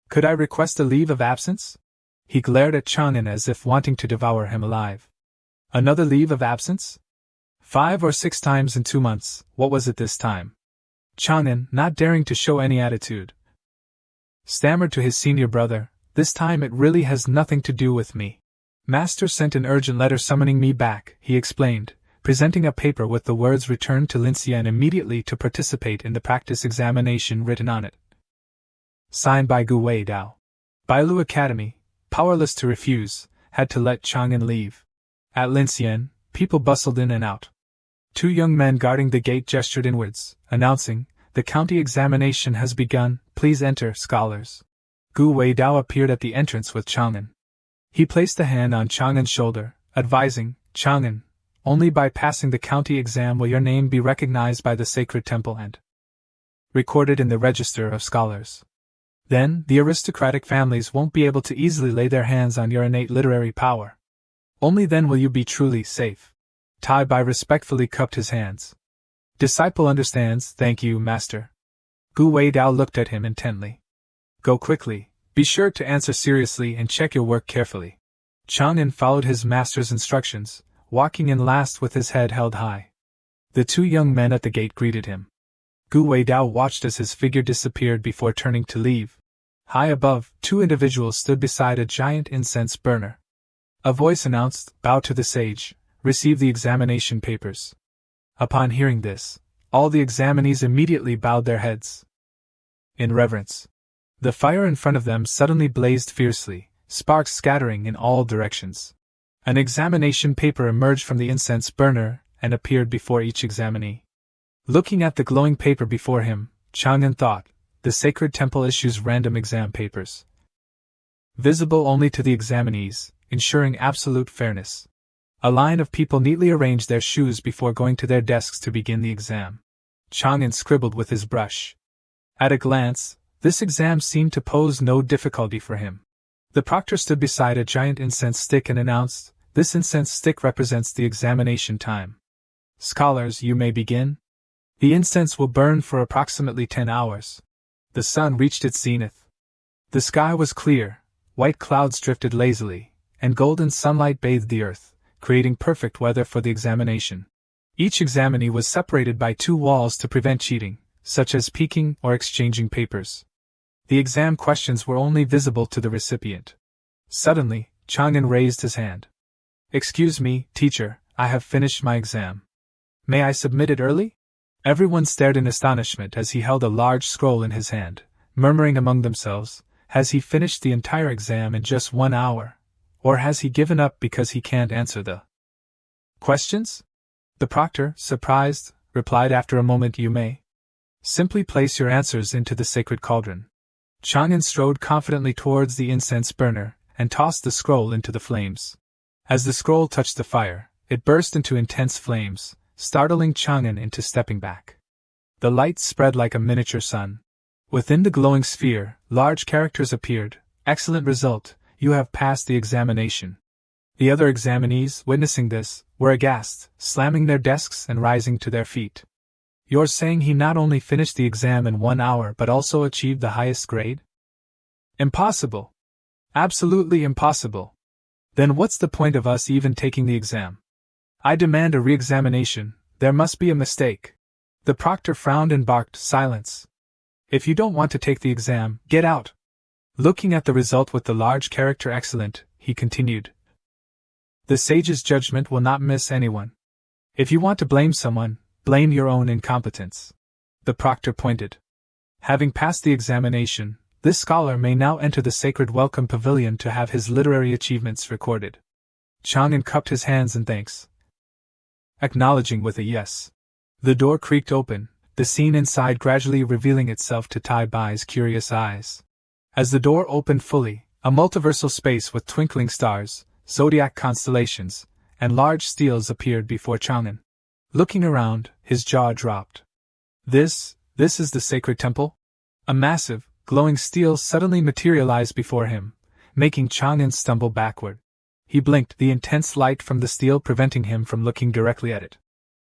S1: Could I request a leave of absence? He glared at Chang'an as if wanting to devour him alive. Another leave of absence? 5 or 6 times in 2 months, what was it this time? Chang'an, not daring to show any attitude, stammered to his senior brother, this time it really has nothing to do with me. Master sent an urgent letter summoning me back, he explained, presenting a paper with the words return to Linxian immediately to participate in the practice examination written on it. Signed by Gu Wei Dao. Bailu Academy, powerless to refuse, had to let Chang'an leave. At Linxian, people bustled in and out. 2 young men guarding the gate gestured inwards, announcing, the county examination has begun, please enter, scholars. Gu Wei Dao appeared at the entrance with Chang'an. He placed a hand on Chang'an's shoulder, advising, Chang'an, only by passing the county exam will your name be recognized by the sacred temple and recorded in the register of scholars. Then, the aristocratic families won't be able to easily lay their hands on your innate literary power. Only then will you be truly safe. Tai Bai respectfully cupped his hands. Disciple understands, thank you, master. Gu Wei Dao looked at him intently. Go quickly, be sure to answer seriously and check your work carefully. Chang'an followed his master's instructions, walking in last with his head held high. The two young men at the gate greeted him. Gu Wei Dao watched as his figure disappeared before turning to leave. High above, two individuals stood beside a giant incense burner. A voice announced, bow to the sage, receive the examination papers. Upon hearing this, all the examinees immediately bowed their heads in reverence. The fire in front of them suddenly blazed fiercely, sparks scattering in all directions. An examination paper emerged from the incense burner and appeared before each examinee. Looking at the glowing paper before him, Chang'an thought, the sacred temple issues random exam papers, visible only to the examinees, ensuring absolute fairness. A line of people neatly arranged their shoes before going to their desks to begin the exam. Chang'an scribbled with his brush. At a glance, this exam seemed to pose no difficulty for him. The proctor stood beside a giant incense stick and announced, this incense stick represents the examination time. Scholars, you may begin. The incense will burn for approximately 10 hours. The sun reached its zenith. The sky was clear, white clouds drifted lazily, and golden sunlight bathed the earth, creating perfect weather for the examination. Each examinee was separated by 2 walls to prevent cheating, such as peeking or exchanging papers. The exam questions were only visible to the recipient. Suddenly, Chang'an raised his hand. Excuse me, teacher, I have finished my exam. May I submit it early? Everyone stared in astonishment as he held a large scroll in his hand, murmuring among themselves, has he finished the entire exam in just 1 hour? Or has he given up because he can't answer the questions? The proctor, surprised, replied after a moment, you may simply place your answers into the sacred cauldron. Chang'an strode confidently towards the incense burner, and tossed the scroll into the flames. As the scroll touched the fire, it burst into intense flames, startling Chang'an into stepping back. The light spread like a miniature sun. Within the glowing sphere, large characters appeared, excellent result, you have passed the examination. The other examinees, witnessing this, were aghast, slamming their desks and rising to their feet. You're saying he not only finished the exam in 1 hour but also achieved the highest grade? Impossible. Absolutely impossible. Then what's the point of us even taking the exam? I demand a re-examination, there must be a mistake. The proctor frowned and barked, silence. If you don't want to take the exam, get out. Looking at the result with the large character excellent, he continued. The sage's judgment will not miss anyone. If you want to blame someone, blame your own incompetence. The proctor pointed. Having passed the examination, this scholar may now enter the sacred welcome pavilion to have his literary achievements recorded. Chang'an cupped his hands in thanks, acknowledging with a yes. The door creaked open, the scene inside gradually revealing itself to Tai Bai's curious eyes. As the door opened fully, a multiversal space with twinkling stars, zodiac constellations, and large steels appeared before Chang'an. Looking around, his jaw dropped. This is the sacred temple? A massive, glowing steel suddenly materialized before him, making Chang'an stumble backward. He blinked, the intense light from the steel preventing him from looking directly at it.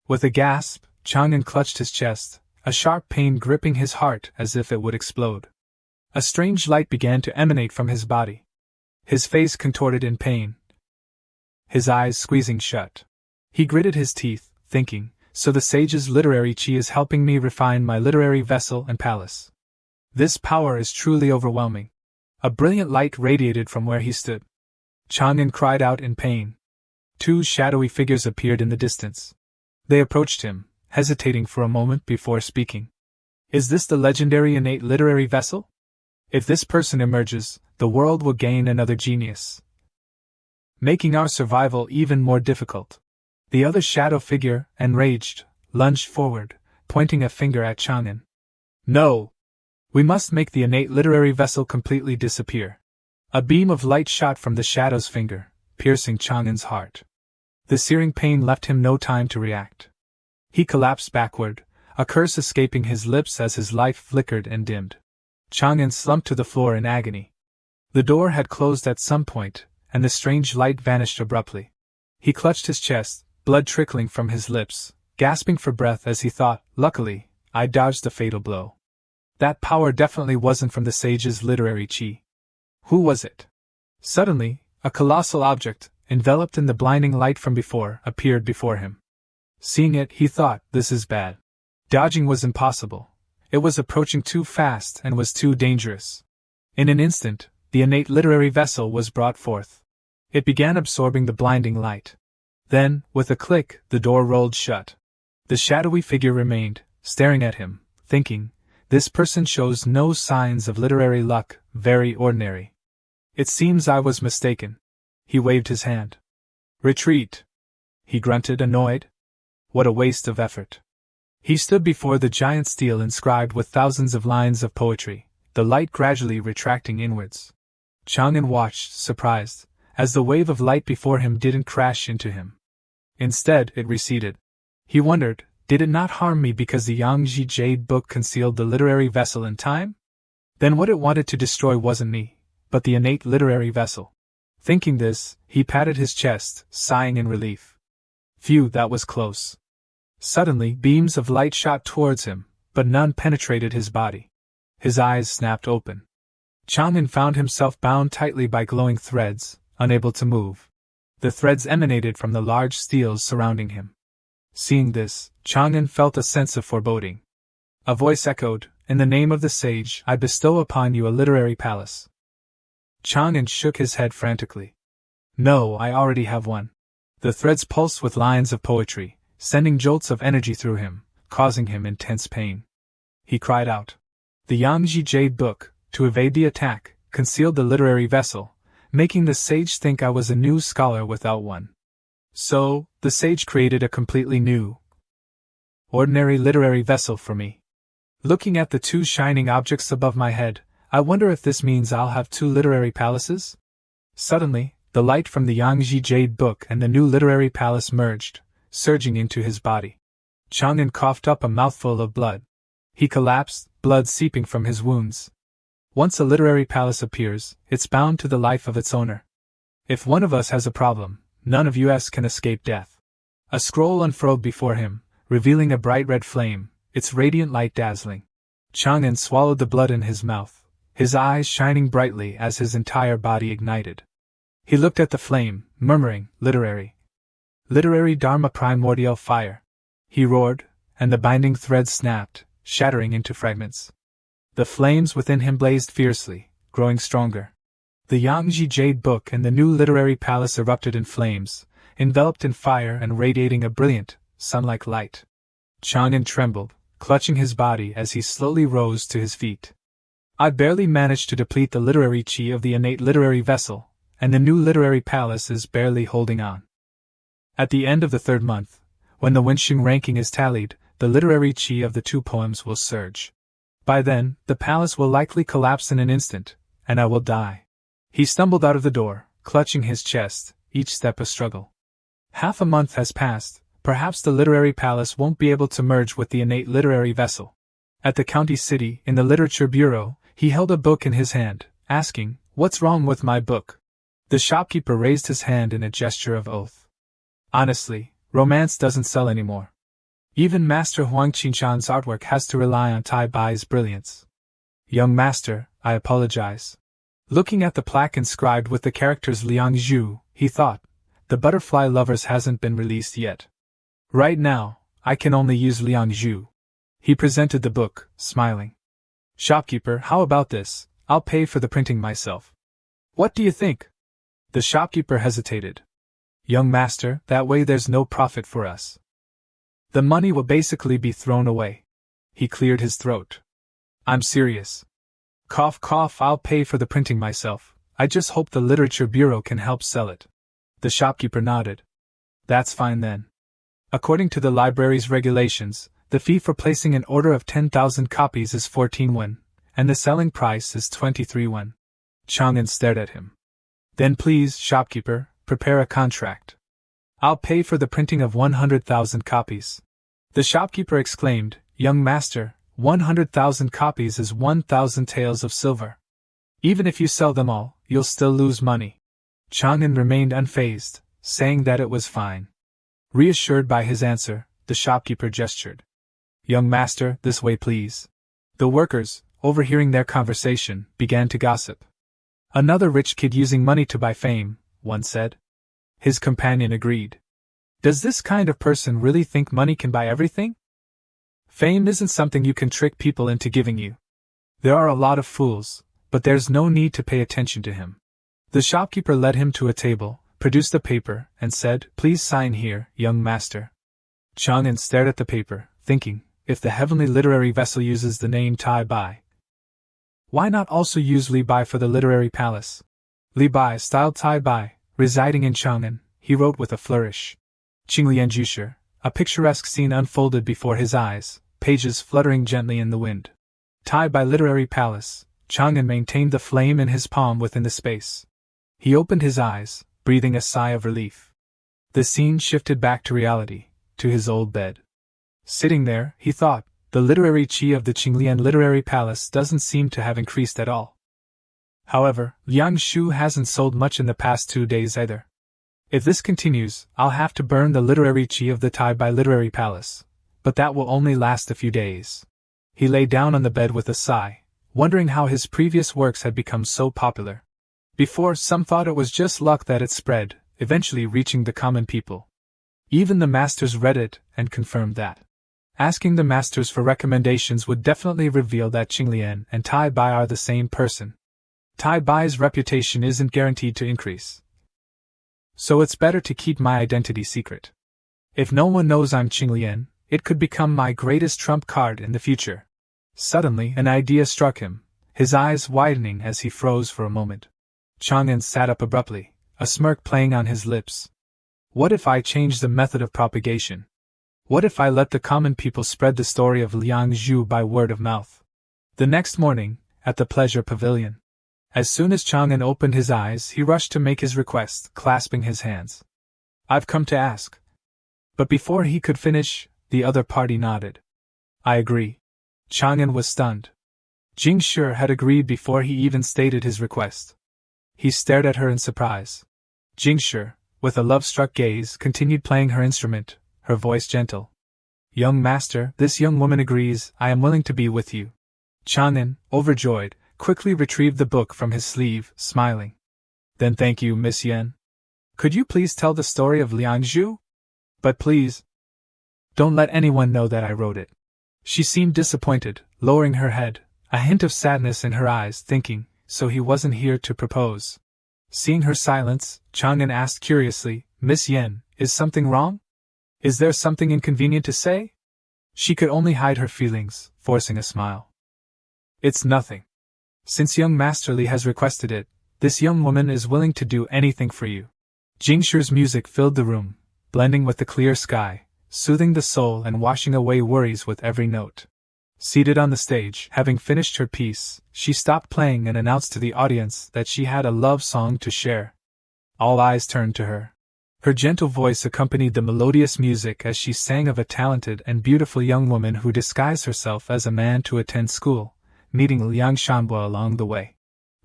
S1: With a gasp, Chang'an clutched his chest, a sharp pain gripping his heart as if it would explode. A strange light began to emanate from his body. His face contorted in pain, his eyes squeezing shut. He gritted his teeth, thinking, so the sage's literary chi is helping me refine my literary vessel and palace. This power is truly overwhelming. A brilliant light radiated from where he stood. Chang'an cried out in pain. 2 shadowy figures appeared in the distance. They approached him, hesitating for a moment before speaking. Is this the legendary innate literary vessel? If this person emerges, the world will gain another genius, making our survival even more difficult. The other shadow figure, enraged, lunged forward, pointing a finger at Chang'an. No! We must make the innate literary vessel completely disappear. A beam of light shot from the shadow's finger, piercing Chang'an's heart. The searing pain left him no time to react. He collapsed backward, a curse escaping his lips as his life flickered and dimmed. Chang'an slumped to the floor in agony. The door had closed at some point, and the strange light vanished abruptly. He clutched his chest, blood trickling from his lips, gasping for breath as he thought, luckily, I dodged the fatal blow. That power definitely wasn't from the sage's literary chi. Who was it? Suddenly, a colossal object, enveloped in the blinding light from before, appeared before him. Seeing it, he thought, this is bad. Dodging was impossible. It was approaching too fast and was too dangerous. In an instant, the innate literary vessel was brought forth. It began absorbing the blinding light. Then, with a click, the door rolled shut. The shadowy figure remained, staring at him, thinking, this person shows no signs of literary luck, very ordinary. It seems I was mistaken. He waved his hand. Retreat! He grunted, annoyed. What a waste of effort. He stood before the giant stele inscribed with thousands of lines of poetry, the light gradually retracting inwards. Chang'an watched, surprised, as the wave of light before him didn't crash into him. Instead, it receded. He wondered, did it not harm me because the Yangji Jade book concealed the literary vessel in time? Then what it wanted to destroy wasn't me, but the innate literary vessel. Thinking this, he patted his chest, sighing in relief. Phew, that was close. Suddenly, beams of light shot towards him, but none penetrated his body. His eyes snapped open. Chang'an found himself bound tightly by glowing threads, unable to move. The threads emanated from the large steels surrounding him. Seeing this, Chang'an felt a sense of foreboding. A voice echoed, in the name of the sage, I bestow upon you a literary palace. Chang'an shook his head frantically. No, I already have one. The threads pulsed with lines of poetry, sending jolts of energy through him, causing him intense pain. He cried out. The Yangji Jade book, to evade the attack, concealed the literary vessel, making the sage think I was a new scholar without one. So, the sage created a completely new, ordinary literary vessel for me. Looking at the two shining objects above my head, I wonder if this means I'll have two literary palaces? Suddenly, the light from the Yangji Jade book and the new literary palace merged, surging into his body. Chang'an coughed up a mouthful of blood. He collapsed, blood seeping from his wounds. Once a literary palace appears, it's bound to the life of its owner. If one of us has a problem, none of us can escape death. A scroll unfurled before him, revealing a bright red flame, its radiant light dazzling. Chang'an swallowed the blood in his mouth, his eyes shining brightly as his entire body ignited. He looked at the flame, murmuring, literary Dharma primordial fire. He roared, and the binding threads snapped, shattering into fragments. The flames within him blazed fiercely, growing stronger. The Yangji Jade book and the new literary palace erupted in flames, enveloped in fire and radiating a brilliant, sun-like light. Chang'an trembled, clutching his body as he slowly rose to his feet. I barely managed to deplete the literary chi of the innate literary vessel, and the new literary palace is barely holding on. At the end of the third month, when the Wenxing ranking is tallied, the literary chi of the two poems will surge. By then, the palace will likely collapse in an instant, and I will die. He stumbled out of the door, clutching his chest, each step a struggle. Half a month has passed, perhaps the literary palace won't be able to merge with the innate literary vessel. At the county city, in the literature bureau, he held a book in his hand, asking, "What's wrong with my book?" The shopkeeper raised his hand in a gesture of oath. Honestly, romance doesn't sell anymore. Even Master Huang Qinchan's artwork has to rely on Tai Bai's brilliance. Young master, I apologize. Looking at the plaque inscribed with the characters Liang Zhu, he thought, the butterfly lovers hasn't been released yet. Right now, I can only use Liang Zhu. He presented the book, smiling. Shopkeeper, how about this? I'll pay for the printing myself. What do you think? The shopkeeper hesitated. Young master, that way there's no profit for us. The money will basically be thrown away. He cleared his throat. I'm serious. Cough cough, I'll pay for the printing myself. I just hope the literature bureau can help sell it. The shopkeeper nodded. That's fine then. According to the library's regulations, the fee for placing an order of 10,000 copies is 14 won, and the selling price is 23 won. Chang'an stared at him. Then please, shopkeeper, prepare a contract. I'll pay for the printing of 100,000 copies. The shopkeeper exclaimed, Young master, 100,000 copies is 1,000 taels of silver. Even if you sell them all, you'll still lose money. Chang'an remained unfazed, saying that it was fine. Reassured by his answer, the shopkeeper gestured. Young master, this way please. The workers, overhearing their conversation, began to gossip. Another rich kid using money to buy fame, one said. His companion agreed. Does this kind of person really think money can buy everything? Fame isn't something you can trick people into giving you. There are a lot of fools, but there's no need to pay attention to him. The shopkeeper led him to a table, produced a paper, and said, Please sign here, young master. Chang'an stared at the paper, thinking, if the heavenly literary vessel uses the name Tai Bai, why not also use Li Bai for the literary palace? Li Bai styled Tai Bai, residing in Chang'an, he wrote with a flourish. Qinglian Jushu, a picturesque scene unfolded before his eyes, pages fluttering gently in the wind. Tai Bai literary palace, Chang'an maintained the flame in his palm within the space. He opened his eyes, breathing a sigh of relief. The scene shifted back to reality, to his old bed. Sitting there, he thought, the literary chi of the Qinglian literary palace doesn't seem to have increased at all. However, Liang Shu hasn't sold much in the past 2 days either. If this continues, I'll have to burn the literary chi of the Tai Bai literary palace, but that will only last a few days. He lay down on the bed with a sigh, wondering how his previous works had become so popular. Before, some thought it was just luck that it spread, eventually reaching the common people. Even the masters read it and confirmed that. Asking the masters for recommendations would definitely reveal that Qinglian and Tai Bai are the same person. Tai Bai's reputation isn't guaranteed to increase. So it's better to keep my identity secret. If no one knows I'm Qinglian, it could become my greatest trump card in the future. Suddenly, an idea struck him, his eyes widening as he froze for a moment. Chang'an sat up abruptly, a smirk playing on his lips. What if I change the method of propagation? What if I let the common people spread the story of Liang Zhu by word of mouth? The next morning, at the pleasure pavilion. As soon as Chang'an opened his eyes, he rushed to make his request, clasping his hands. I've come to ask. But before he could finish, the other party nodded. I agree. Chang'an was stunned. Jingshi had agreed before he even stated his request. He stared at her in surprise. Jingshi, with a love-struck gaze, continued playing her instrument, her voice gentle. Young master, this young woman agrees, I am willing to be with you. Chang'an, overjoyed, quickly retrieved the book from his sleeve, smiling. Then thank you, Miss Yen. Could you please tell the story of Liang Zhu? But please, don't let anyone know that I wrote it. She seemed disappointed, lowering her head, a hint of sadness in her eyes, thinking, so he wasn't here to propose. Seeing her silence, Chang'an asked curiously, Miss Yen, is something wrong? Is there something inconvenient to say? She could only hide her feelings, forcing a smile. It's nothing. Since young Master Li has requested it, this young woman is willing to do anything for you. Jingshi's music filled the room, blending with the clear sky, soothing the soul and washing away worries with every note. Seated on the stage, having finished her piece, she stopped playing and announced to the audience that she had a love song to share. All eyes turned to her. Her gentle voice accompanied the melodious music as she sang of a talented and beautiful young woman who disguised herself as a man to attend school, meeting Liang Shanbo along the way.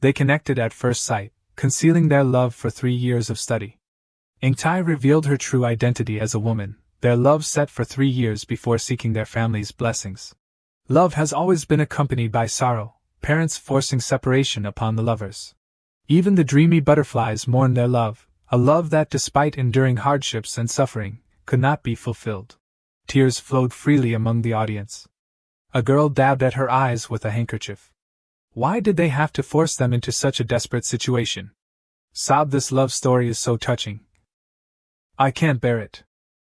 S1: They connected at first sight, concealing their love for 3 years of study. Ingtai revealed her true identity as a woman, their love set for 3 years before seeking their family's blessings. Love has always been accompanied by sorrow, parents forcing separation upon the lovers. Even the dreamy butterflies mourn their love, a love that, despite enduring hardships and suffering, could not be fulfilled. Tears flowed freely among the audience. A girl dabbed at her eyes with a handkerchief. Why did they have to force them into such a desperate situation? Sobbed, this love story is so touching. I can't bear it.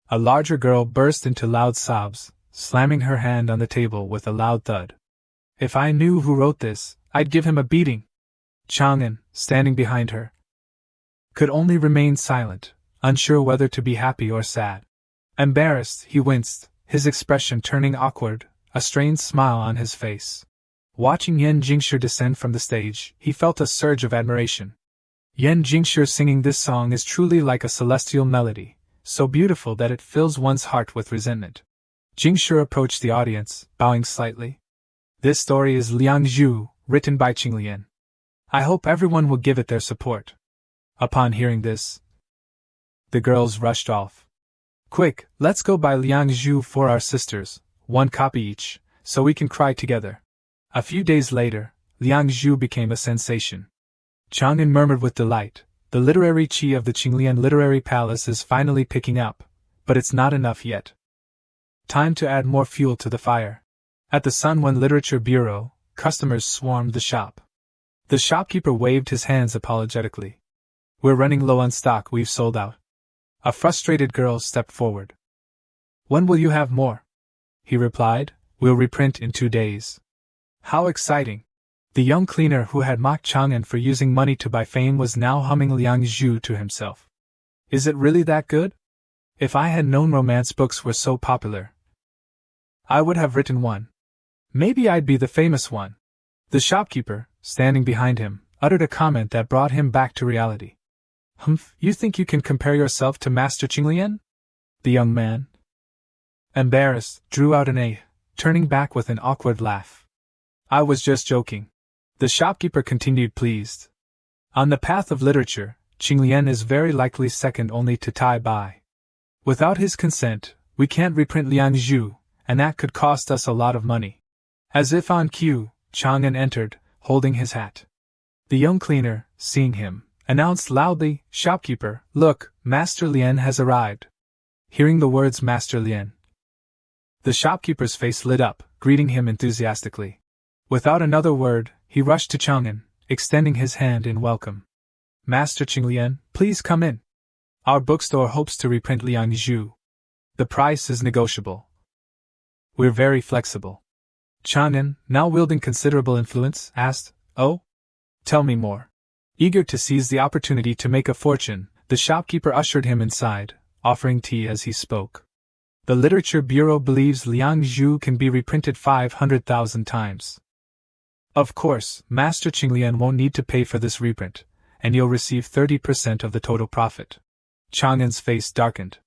S1: A larger girl burst into loud sobs, slamming her hand on the table with a loud thud. If I knew who wrote this, I'd give him a beating. Chang'an, standing behind her, could only remain silent, unsure whether to be happy or sad. Embarrassed, he winced, his expression turning awkward, a strained smile on his face. Watching Yen Jingshi descend from the stage, he felt a surge of admiration. Yen Jingshi singing this song is truly like a celestial melody, so beautiful that it fills one's heart with resentment. Jingshi approached the audience, bowing slightly. This story is Liang Zhu, written by Qinglian. I hope everyone will give it their support. Upon hearing this, the girls rushed off. Quick, let's go buy Liang Zhu for our sisters, 1 copy each, so we can cry together. A few days later, Liang Zhu became a sensation. Chang'an murmured with delight, the literary chi of the Qinglian Literary Palace is finally picking up, but it's not enough yet. Time to add more fuel to the fire. At the Sunwen Literature Bureau, customers swarmed the shop. The shopkeeper waved his hands apologetically. We're running low on stock, we've sold out. A frustrated girl stepped forward. When will you have more? He replied, we'll reprint in 2 days. How exciting! The young cleaner who had mocked Chang'an for using money to buy fame was now humming Liang Zhu to himself. Is it really that good? If I had known romance books were so popular, I would have written one. Maybe I'd be the famous one. The shopkeeper, standing behind him, uttered a comment that brought him back to reality. Humph, you think you can compare yourself to Master Qinglian? The young man, embarrassed, drew out an A, turning back with an awkward laugh. I was just joking. The shopkeeper continued, pleased. On the path of literature, Qinglian is very likely second only to Tai Bai. Without his consent, we can't reprint Liang Zhu, and that could cost us a lot of money. As if on cue, Chang'an entered, holding his hat. The young cleaner, seeing him, announced loudly, Shopkeeper, look, Master Lian has arrived. Hearing the words Master Lian, the shopkeeper's face lit up, greeting him enthusiastically. Without another word, he rushed to Chang'an, extending his hand in welcome. Master Qinglian, please come in. Our bookstore hopes to reprint Liang Zhu. The price is negotiable. We're very flexible. Chang'an, now wielding considerable influence, asked, Oh? Tell me more. Eager to seize the opportunity to make a fortune, the shopkeeper ushered him inside, offering tea as he spoke. The Literature Bureau believes Liang Zhu can be reprinted 500,000 times. Of course, Master Qinglian won't need to pay for this reprint, and you'll receive 30% of the total profit. Chang'an's face darkened.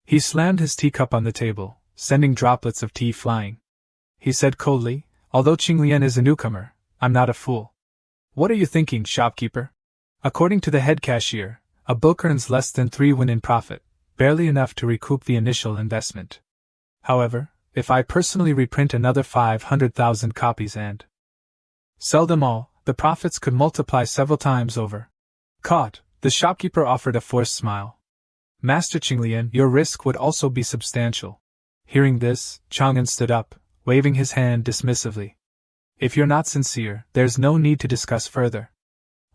S1: He slammed his teacup on the table, sending droplets of tea flying. He said coldly, although Qinglian is a newcomer, I'm not a fool. What are you thinking, shopkeeper? According to the head cashier, a book earns less than 3 won in profit, barely enough to recoup the initial investment. However, if I personally reprint another 500,000 copies and sell them all, the profits could multiply several times over. Caught, the shopkeeper offered a forced smile. Master Qinglian, your risk would also be substantial. Hearing this, Chang'an stood up, waving his hand dismissively. If you're not sincere, there's no need to discuss further.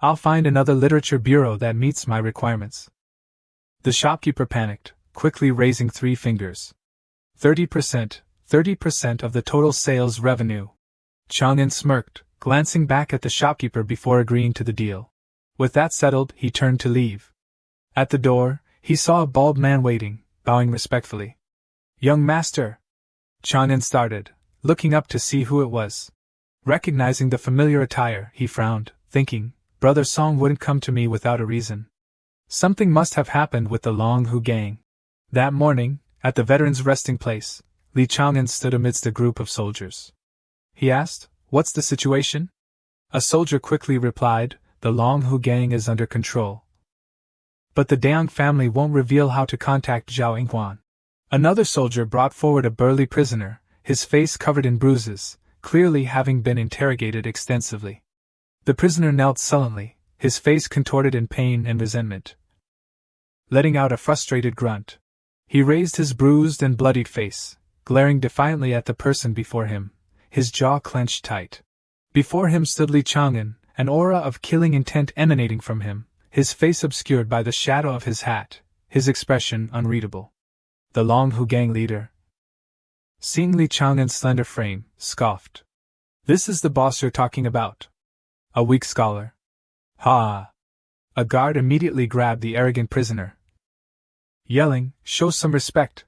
S1: I'll find another literature bureau that meets my requirements. The shopkeeper panicked, quickly raising 3 fingers. 30% of the total sales revenue. Chang'an smirked, glancing back at the shopkeeper before agreeing to the deal. With that settled, he turned to leave. At the door, he saw a bald man waiting, bowing respectfully. Young master! Chang'an started, looking up to see who it was. Recognizing the familiar attire, he frowned, thinking, Brother Song wouldn't come to me without a reason. Something must have happened with the Long Hu gang. That morning, at the veterans' resting place, Li Chang'an stood amidst a group of soldiers. He asked, What's the situation? A soldier quickly replied, The Long Hu gang is under control. But the Dang family won't reveal how to contact Zhao Yinghuan. Another soldier brought forward a burly prisoner, his face covered in bruises, clearly having been interrogated extensively. The prisoner knelt sullenly, his face contorted in pain and resentment. Letting out a frustrated grunt, he raised his bruised and bloodied face, glaring defiantly at the person before him, his jaw clenched tight. Before him stood Li Chang'an, an aura of killing intent emanating from him, his face obscured by the shadow of his hat, his expression unreadable. The Long Hu gang leader, seeing Li Chang'an's slender frame, scoffed. This is the boss you're talking about. A weak scholar. Ha! A guard immediately grabbed the arrogant prisoner, yelling, Show some respect.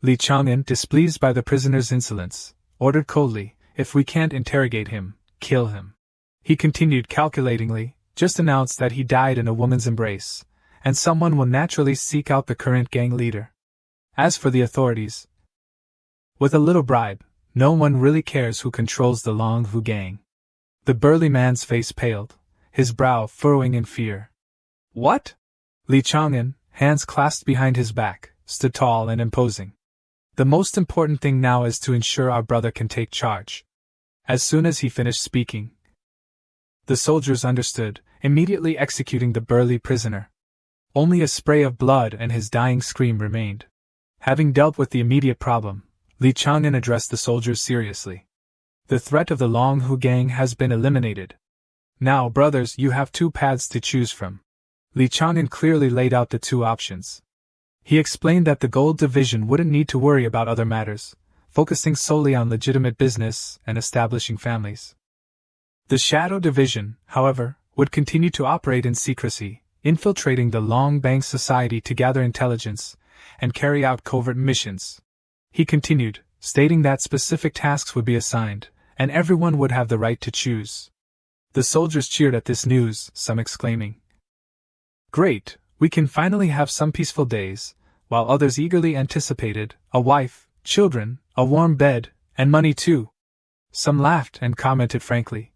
S1: Li Chang'an, displeased by the prisoner's insolence, ordered coldly, If we can't interrogate him, kill him. He continued calculatingly, Just announce that he died in a woman's embrace, and someone will naturally seek out the current gang leader. As for the authorities, with a little bribe, no one really cares who controls the Longhu gang. The burly man's face paled, his brow furrowing in fear. What? Li Chang'an, hands clasped behind his back, stood tall and imposing. The most important thing now is to ensure our brother can take charge. As soon as he finished speaking, the soldiers understood, immediately executing the burly prisoner. Only a spray of blood and his dying scream remained. Having dealt with the immediate problem, Li Chang'an addressed the soldiers seriously. The threat of the Longhu gang has been eliminated. Now, brothers, you have two paths to choose from. Li Chang'an clearly laid out the two options. He explained that the Gold Division wouldn't need to worry about other matters, focusing solely on legitimate business and establishing families. The Shadow Division, however, would continue to operate in secrecy, infiltrating the Longbang society to gather intelligence and carry out covert missions. He continued, stating that specific tasks would be assigned, and everyone would have the right to choose. The soldiers cheered at this news, some exclaiming, "Great, we can finally have some peaceful days," while others eagerly anticipated a wife, children, a warm bed, and money too. Some laughed and commented frankly,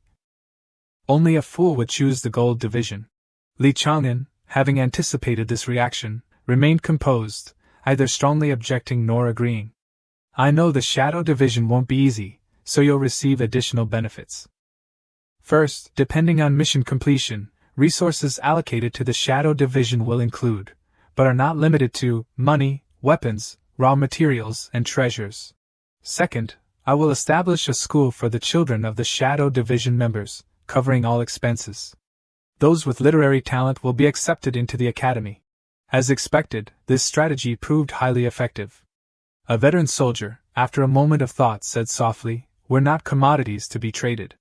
S1: "Only a fool would choose the Gold Division." Li Chang'an, having anticipated this reaction, remained composed, either strongly objecting nor agreeing. "I know the Shadow Division won't be easy, so you'll receive additional benefits. First, depending on mission completion, resources allocated to the Shadow Division will include, but are not limited to, money, weapons, raw materials, and treasures. Second, I will establish a school for the children of the Shadow Division members, covering all expenses. Those with literary talent will be accepted into the academy." As expected, this strategy proved highly effective. A veteran soldier, after a moment of thought, said softly, "We're not commodities to be traded.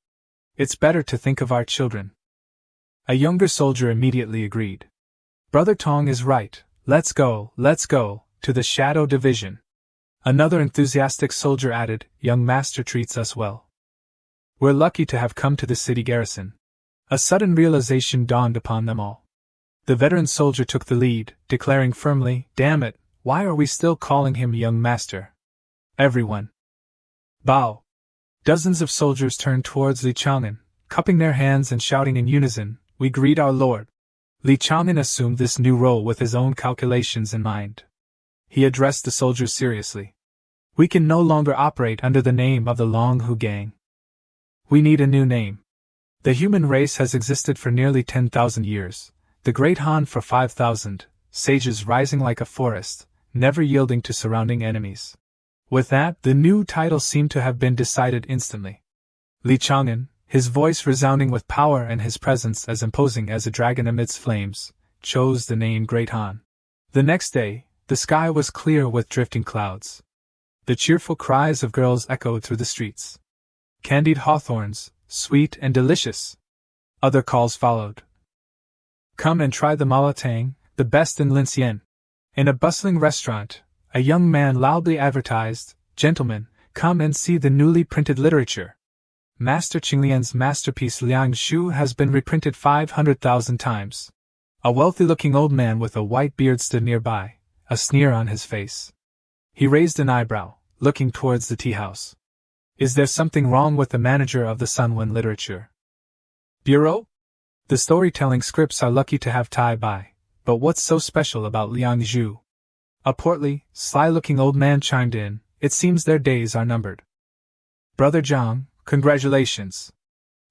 S1: It's better to think of our children." A younger soldier immediately agreed. "Brother Tong is right, let's go, to the Shadow Division." Another enthusiastic soldier added, "Young master treats us well. We're lucky to have come to the city garrison." A sudden realization dawned upon them all. The veteran soldier took the lead, declaring firmly, "Damn it, why are we still calling him young master?" Everyone bow. Dozens of soldiers turned towards Li Chang'an, cupping their hands and shouting in unison, "We greet our lord." Li Chang'an assumed this new role with his own calculations in mind. He addressed the soldiers seriously. "We can no longer operate under the name of the Longhu gang. We need a new name. The human race has existed for nearly 10,000 years, the Great Han for 5,000, sages rising like a forest, never yielding to surrounding enemies." With that, the new title seemed to have been decided instantly. Li Chang'an, his voice resounding with power and his presence as imposing as a dragon amidst flames, chose the name Great Han. The next day, the sky was clear with drifting clouds. The cheerful cries of girls echoed through the streets. "Candied hawthorns, sweet and delicious." Other calls followed. "Come and try the malatang, the best in Linsien." In a bustling restaurant, a young man loudly advertised, "Gentlemen, come and see the newly printed literature. Master Qinglian's masterpiece Liang Shu has been reprinted 500,000 times." A wealthy-looking old man with a white beard stood nearby, a sneer on his face. He raised an eyebrow, looking towards the tea-house. "Is there something wrong with the manager of the Sunwen Literature Bureau? The storytelling scripts are lucky to have Tai Bai, but what's so special about Liang Zhu?" A portly, sly-looking old man chimed in, "It seems their days are numbered. Brother Zhang, congratulations.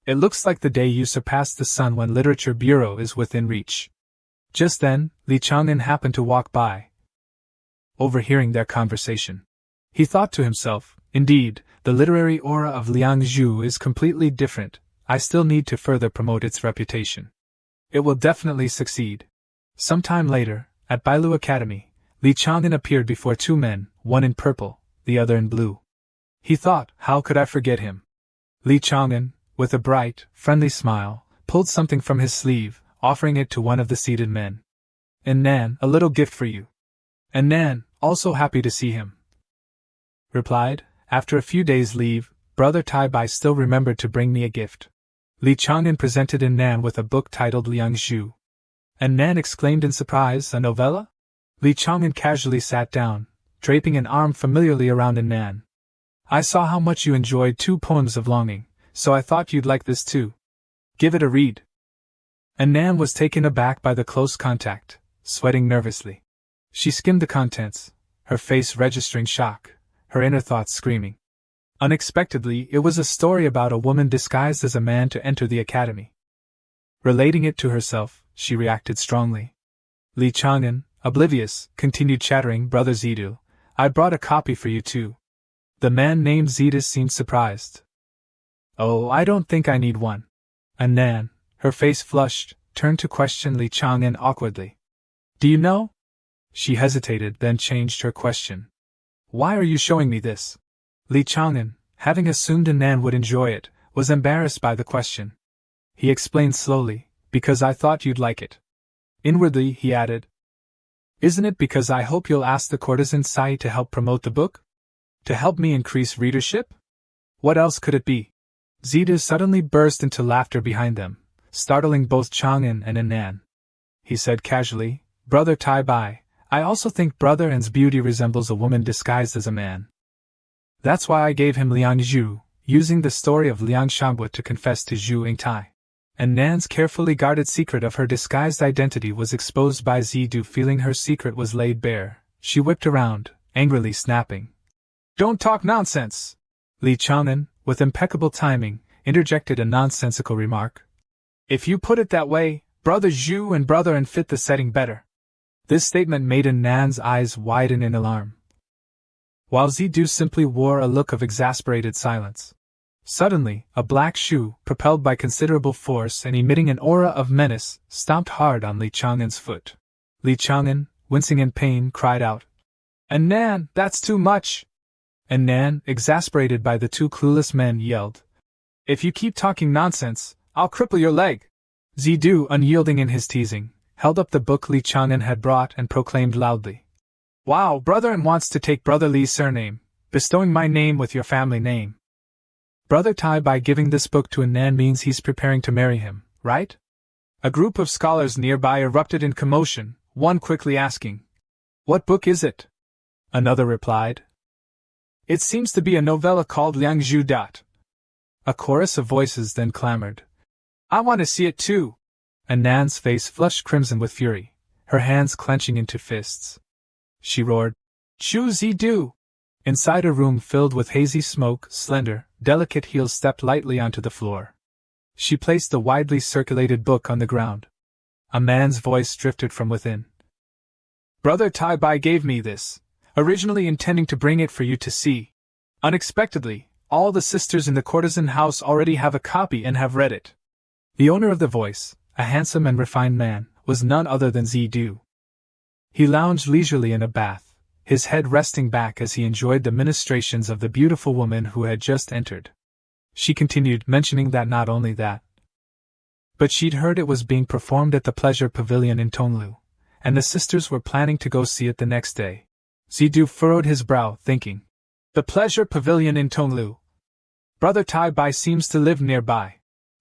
S1: It looks like the day you surpassed the Sunwen Literature Bureau is within reach." Just then, Li Chang'an happened to walk by. Overhearing their conversation, he thought to himself, "Indeed, the literary aura of Liang Zhu is completely different. I still need to further promote its reputation. It will definitely succeed." Some time later, at Balo Academy, Li Chang'an appeared before two men, one in purple, the other in blue. He thought, how could I forget him? Li Chang'an, with a bright, friendly smile, pulled something from his sleeve, offering it to one of the seated men. "And Nan, a little gift for you." And Nan, also happy to see him, replied, "After a few days' leave, Brother Tai Bai still remembered to bring me a gift." Li Chang'an presented Nan with a book titled Liang Zhu. And Nan exclaimed in surprise, "A novella?" Li Chang'an casually sat down, draping an arm familiarly around Nan. I saw how much you enjoyed 2 poems of longing, so I thought you'd like this too. Give it a read. Nan was taken aback by the close contact, sweating nervously. She skimmed the contents, her face registering shock, her inner thoughts screaming. Unexpectedly, it was a story about a woman disguised as a man to enter the academy. Relating it to herself, she reacted strongly. Li Chang'an, oblivious, continued chattering, Brother Zidu, I brought a copy for you too. The man named Zedus seemed surprised. Oh, I don't think I need one. Nan, her face flushed, turned to question Li Chang'an awkwardly. Do you know? She hesitated, then changed her question. Why are you showing me this? Li Chang'an, having assumed Nan would enjoy it, was embarrassed by the question. He explained slowly, because I thought you'd like it. Inwardly, he added, isn't it because I hope you'll ask the courtesan Sai to help promote the book? To help me increase readership? What else could it be? Zedus suddenly burst into laughter behind them, startling both Chang'an and Nan. He said casually, Brother Tai Bai, I also think Brother An's beauty resembles a woman disguised as a man. That's why I gave him Liang Zhu, using the story of Liang Shangbo to confess to Zhu Yingtai. And Nan's carefully guarded secret of her disguised identity was exposed by Zidu. Feeling her secret was laid bare, she whipped around, angrily snapping. Don't talk nonsense! Li Chang'an, with impeccable timing, interjected a nonsensical remark. If you put it that way, Brother Zhu and Brother An fit the setting better. This statement made Nan's eyes widen in alarm, while Zidu simply wore a look of exasperated silence. Suddenly, a black shoe, propelled by considerable force and emitting an aura of menace, stomped hard on Li Chang'an's foot. Li Chang'an, wincing in pain, cried out, Nan, that's too much! And Nan, exasperated by the 2 clueless men, yelled, If you keep talking nonsense, I'll cripple your leg! Zidu, unyielding in his teasing, held up the book Li Chang'an had brought and proclaimed loudly, Wow, Brother An wants to take Brother Li's surname, bestowing my name with your family name. Brother Tai by giving this book to Nan means he's preparing to marry him, right? A group of scholars nearby erupted in commotion, one quickly asking, What book is it? Another replied, It seems to be a novella called Liang Zhu. A chorus of voices then clamored, I want to see it too! And Nan's face flushed crimson with fury, her hands clenching into fists. She roared, Chu Zidu! Inside a room filled with hazy smoke, slender, delicate heels stepped lightly onto the floor. She placed the widely circulated book on the ground. A man's voice drifted from within. Brother Tai Bai gave me this, originally intending to bring it for you to see. Unexpectedly, all the sisters in the courtesan house already have a copy and have read it. The owner of the voice, a handsome and refined man, was none other than Zidu. He lounged leisurely in a bath, his head resting back as he enjoyed the ministrations of the beautiful woman who had just entered. She continued, mentioning that not only that, but she'd heard it was being performed at the Pleasure Pavilion in Tonglu, and the sisters were planning to go see it the next day. Zidu furrowed his brow, thinking, The Pleasure Pavilion in Tonglu. Brother Tai Bai seems to live nearby.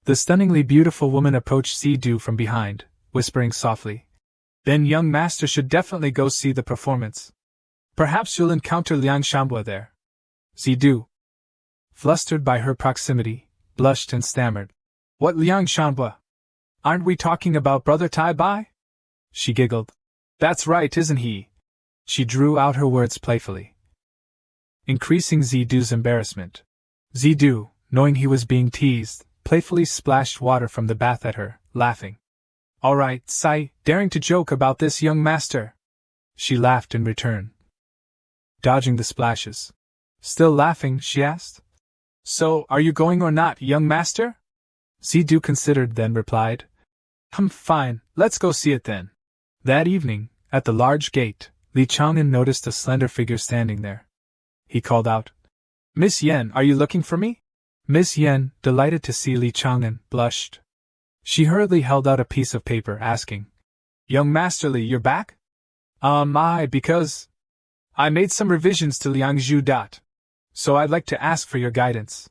S1: The stunningly beautiful woman approached Zidu from behind, whispering softly, Then young master should definitely go see the performance. Perhaps you'll encounter Liang Shangbo there. Zidu, flustered by her proximity, blushed and stammered, What Liang Shangbo? Aren't we talking about Brother Tai Bai? She giggled. That's right, isn't he? She drew out her words playfully, increasing Zidu's embarrassment. Zidu, knowing he was being teased, playfully splashed water from the bath at her, laughing. All right, Sai, daring to joke about this young master. She laughed in return, dodging the splashes. Still laughing, she asked, So, are you going or not, young master? Zidu considered, then replied, Fine, let's go see it then. That evening, at the large gate, Li Chang'an noticed a slender figure standing there. He called out, Miss Yen, are you looking for me? Miss Yen, delighted to see Li Chang'an, blushed. She hurriedly held out a piece of paper, asking, Young Master Li, you're back? Because I made some revisions to Liang Zhu. So I'd like to ask for your guidance.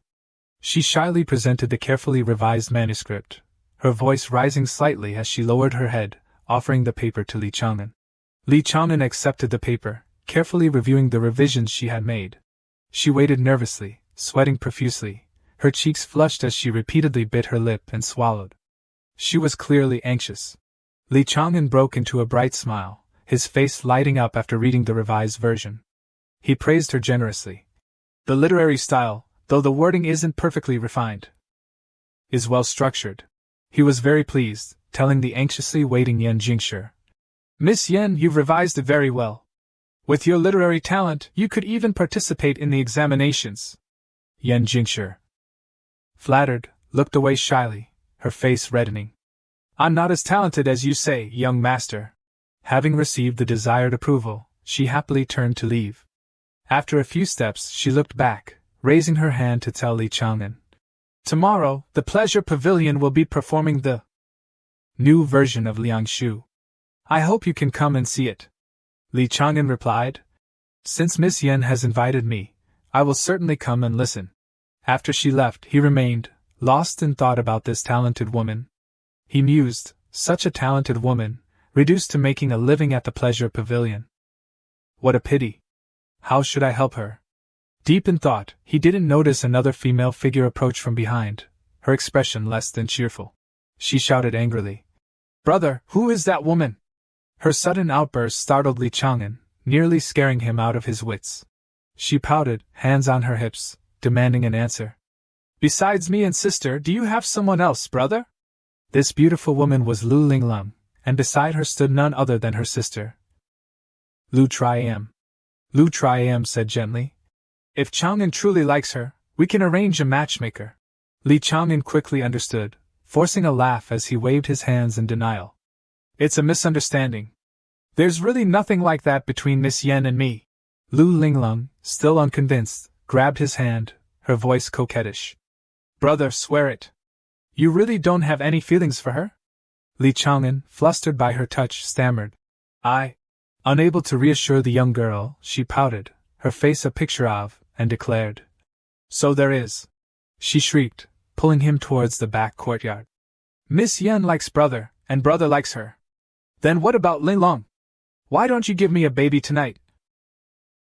S1: She shyly presented the carefully revised manuscript, her voice rising slightly as she lowered her head, offering the paper to Li Chang'an. Li Chang'an accepted the paper, carefully reviewing the revisions she had made. She waited nervously, sweating profusely, her cheeks flushed as she repeatedly bit her lip and swallowed. She was clearly anxious. Li Chang'an broke into a bright smile, his face lighting up after reading the revised version. He praised her generously. The literary style, though the wording isn't perfectly refined, is well structured. He was very pleased, telling the anxiously waiting Yen Jingshi, "Miss Yen, you've revised it very well. With your literary talent, you could even participate in the examinations." Yen Jingshi, flattered, looked away shyly, her face reddening. "I'm not as talented as you say, young master." Having received the desired approval, she happily turned to leave. After a few steps, she looked back, raising her hand to tell Li Chang'an, "Tomorrow, the Pleasure Pavilion will be performing the new version of Liang Shu. I hope you can come and see it." Li Chang'an replied, "Since Miss Yen has invited me, I will certainly come and listen." After she left, he remained, lost in thought about this talented woman. He mused, such a talented woman, reduced to making a living at the Pleasure Pavilion. What a pity. How should I help her? Deep in thought, he didn't notice another female figure approach from behind, her expression less than cheerful. She shouted angrily, "Brother, who is that woman?" Her sudden outburst startled Li Chang'an, nearly scaring him out of his wits. She pouted, hands on her hips, demanding an answer. "Besides me and sister, do you have someone else, brother?" This beautiful woman was Lu Linglong, and beside her stood none other than her sister, Lu Triam. Lu Triam said gently, "If Chang'an truly likes her, we can arrange a matchmaker." Li Chang'an quickly understood, forcing a laugh as he waved his hands in denial. "It's a misunderstanding. There's really nothing like that between Miss Yen and me." Lu Linglong, still unconvinced, grabbed his hand, her voice coquettish. "Brother, swear it. You really don't have any feelings for her?" Li Chang'an, flustered by her touch, stammered, "I..." Unable to reassure the young girl, she pouted, her face a picture of, and declared, "So there is." She shrieked, pulling him towards the back courtyard. "Miss Yen likes brother, and brother likes her. Then what about Linglong? Why don't you give me a baby tonight?"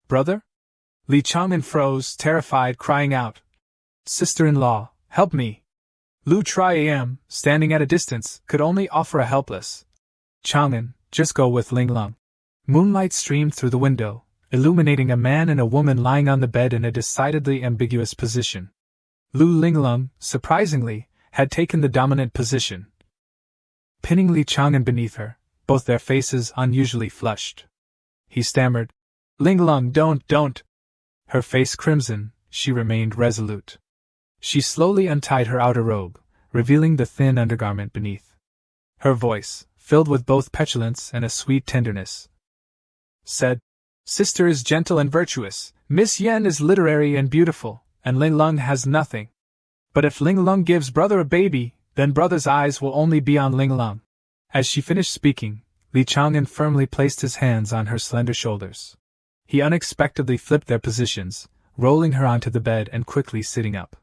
S1: "Brother?" Li Chang'an froze, terrified, crying out, "Sister-in-law, help me!" Lu Triam, standing at a distance, could only offer a helpless, "Chang'an, just go with Linglong." Moonlight streamed through the window, illuminating a man and a woman lying on the bed in a decidedly ambiguous position. Lu Linglong, surprisingly, had taken the dominant position, pinning Li Chang'an beneath her, both their faces unusually flushed. He stammered, "Linglong, don't!" Her face crimson, she remained resolute. She slowly untied her outer robe, revealing the thin undergarment beneath. Her voice, filled with both petulance and a sweet tenderness, said, "Sister is gentle and virtuous, Miss Yen is literary and beautiful, and Linglong has nothing. But if Linglong gives brother a baby, then brother's eyes will only be on Linglong." As she finished speaking, Li Chang'an firmly placed his hands on her slender shoulders. He unexpectedly flipped their positions, rolling her onto the bed and quickly sitting up.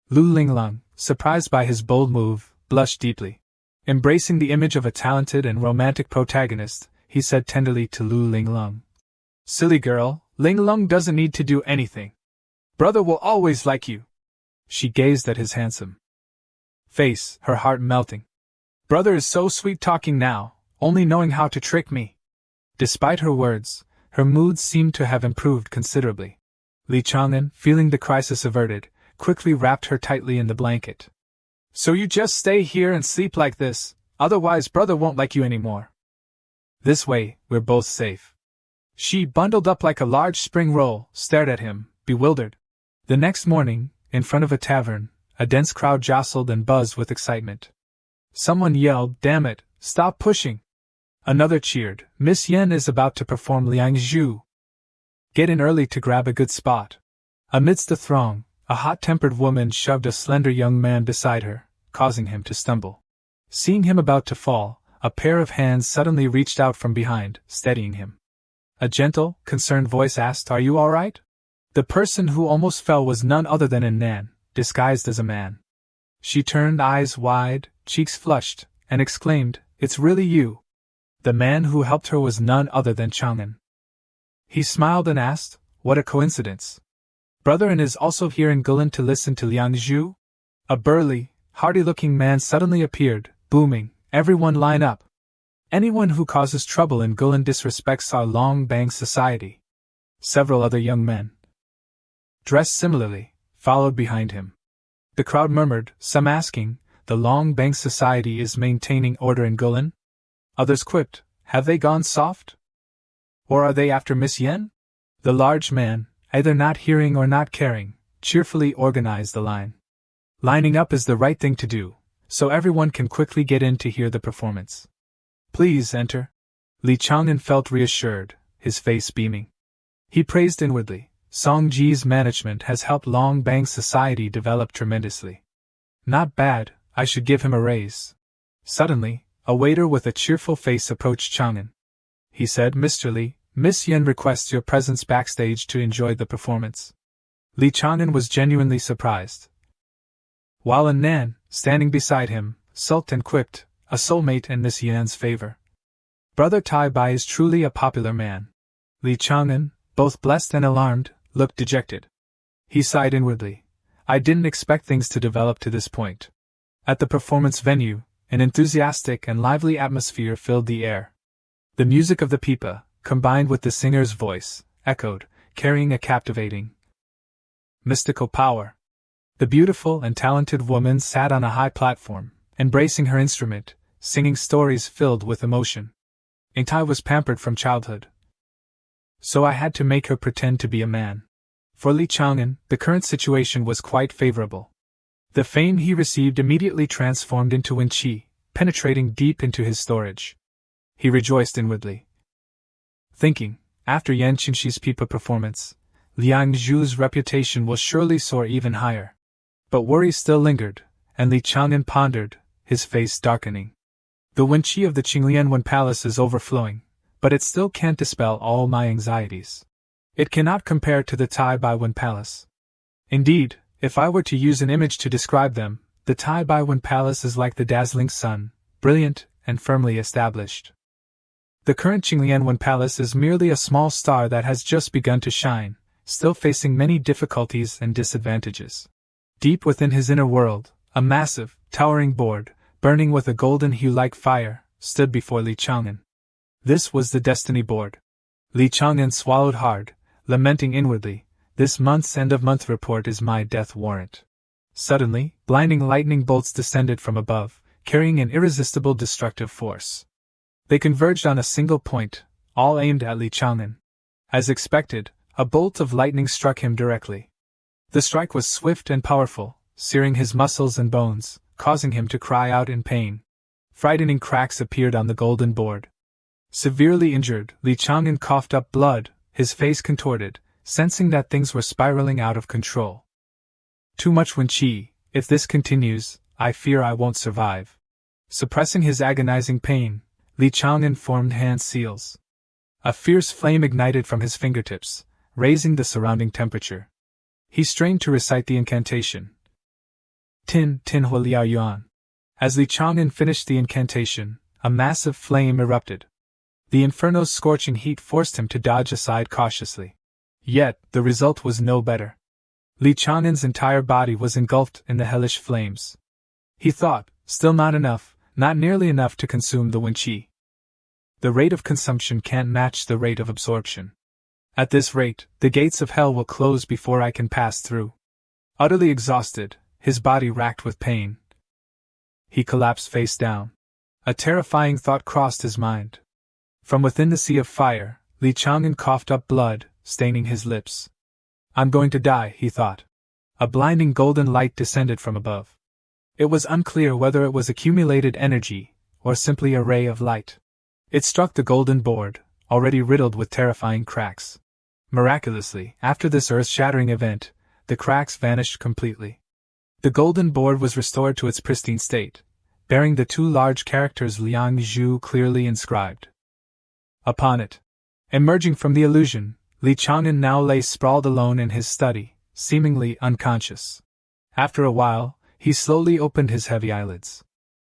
S1: Lu Linglong, surprised by his bold move, blushed deeply. Embracing the image of a talented and romantic protagonist, he said tenderly to Lu Linglong, "Silly girl, Linglong doesn't need to do anything. Brother will always like you." She gazed at his handsome face, her heart melting. "Brother is so sweet-talking now, only knowing how to trick me." Despite her words, her mood seemed to have improved considerably. Li Chang'an, feeling the crisis averted, quickly wrapped her tightly in the blanket. "So you just stay here and sleep like this, otherwise brother won't like you anymore. This way, we're both safe." She, bundled up like a large spring roll, stared at him, bewildered. The next morning, in front of a tavern, a dense crowd jostled and buzzed with excitement. Someone yelled, "Damn it, stop pushing!" Another cheered, "Miss Yen is about to perform Liang Zhu. Get in early to grab a good spot." Amidst the throng, a hot-tempered woman shoved a slender young man beside her, causing him to stumble. Seeing him about to fall, a pair of hands suddenly reached out from behind, steadying him. A gentle, concerned voice asked, "Are you all right?" The person who almost fell was none other than Nan, disguised as a man. She turned, eyes wide, cheeks flushed, and exclaimed, "It's really you." The man who helped her was none other than Chang'an. He smiled and asked, "What a coincidence. Brother-in is also here in Gulen to listen to Liang Zhu?" A burly, hardy-looking man suddenly appeared, booming, "Everyone line up. Anyone who causes trouble in Gulen disrespects our Long Bang society." Several other young men, dressed similarly, followed behind him. The crowd murmured, some asking, "The Long Bang society is maintaining order in Gulen?" Others quipped, "Have they gone soft? Or are they after Miss Yen?" The large man, either not hearing or not caring, cheerfully organized the line. "Lining up is the right thing to do, so everyone can quickly get in to hear the performance. Please enter." Li Chang'an felt reassured, his face beaming. He praised inwardly, Song Ji's management has helped Long Bang society develop tremendously. Not bad, I should give him a raise. Suddenly, a waiter with a cheerful face approached Chang'an. He said, "Mr. Li, Miss Yen requests your presence backstage to enjoy the performance." Li Chang'an was genuinely surprised. While Nan, standing beside him, sulked and quipped, "A soulmate in Miss Yen's favor. Brother Tai Bai is truly a popular man." Li Chang'an, both blessed and alarmed, looked dejected. He sighed inwardly. "I didn't expect things to develop to this point." At the performance venue, an enthusiastic and lively atmosphere filled the air. The music of the pipa, combined with the singer's voice, echoed, carrying a captivating, mystical power. The beautiful and talented woman sat on a high platform, embracing her instrument, singing stories filled with emotion. Ingtai was pampered from childhood, so I had to make her pretend to be a man. For Li Chang'an, the current situation was quite favorable. The fame he received immediately transformed into Wen Qi, penetrating deep into his storage. He rejoiced inwardly, thinking, after Yan Qingxi's pipa performance, Liang Zhu's reputation will surely soar even higher. But worry still lingered, and Li Chang'an pondered, his face darkening. The Wen Qi of the Qinglianwen Palace is overflowing, but it still can't dispel all my anxieties. It cannot compare to the Tai Bai Wen Palace. Indeed, if I were to use an image to describe them, the Tai Bai Wen Palace is like the dazzling sun, brilliant and firmly established. The current Qinglianwen Palace is merely a small star that has just begun to shine, still facing many difficulties and disadvantages. Deep within his inner world, a massive, towering board, burning with a golden hue like fire, stood before Li Chang'an. This was the Destiny Board. Li Chang'an swallowed hard, lamenting inwardly, "This month's end-of-month report is my death warrant." Suddenly, blinding lightning bolts descended from above, carrying an irresistible destructive force. They converged on a single point, all aimed at Li Chang'an. As expected, a bolt of lightning struck him directly. The strike was swift and powerful, searing his muscles and bones, causing him to cry out in pain. Frightening cracks appeared on the golden board. Severely injured, Li Chang'an coughed up blood, his face contorted, sensing that things were spiraling out of control. "Too much Wen Qi, if this continues, I fear I won't survive." Suppressing his agonizing pain, Li Chang'an formed hand seals. A fierce flame ignited from his fingertips, raising the surrounding temperature. He strained to recite the incantation. Tin Tin Hua Liao Yuan. As Li Chang'an finished the incantation, a massive flame erupted. The inferno's scorching heat forced him to dodge aside cautiously. Yet, the result was no better. Li Chang'an's entire body was engulfed in the hellish flames. He thought, still not enough, not nearly enough to consume the Wen Qi. The rate of consumption can't match the rate of absorption. At this rate, the gates of hell will close before I can pass through. Utterly exhausted, his body racked with pain, he collapsed face down. A terrifying thought crossed his mind. From within the sea of fire, Li Chang'an coughed up blood, staining his lips. "I'm going to die," he thought. A blinding golden light descended from above. It was unclear whether it was accumulated energy, or simply a ray of light. It struck the golden board, already riddled with terrifying cracks. Miraculously, after this earth-shattering event, the cracks vanished completely. The golden board was restored to its pristine state, bearing the two large characters Liang Zhu clearly inscribed upon it. Emerging from the illusion, Li Chang'an now lay sprawled alone in his study, seemingly unconscious. After a while, he slowly opened his heavy eyelids.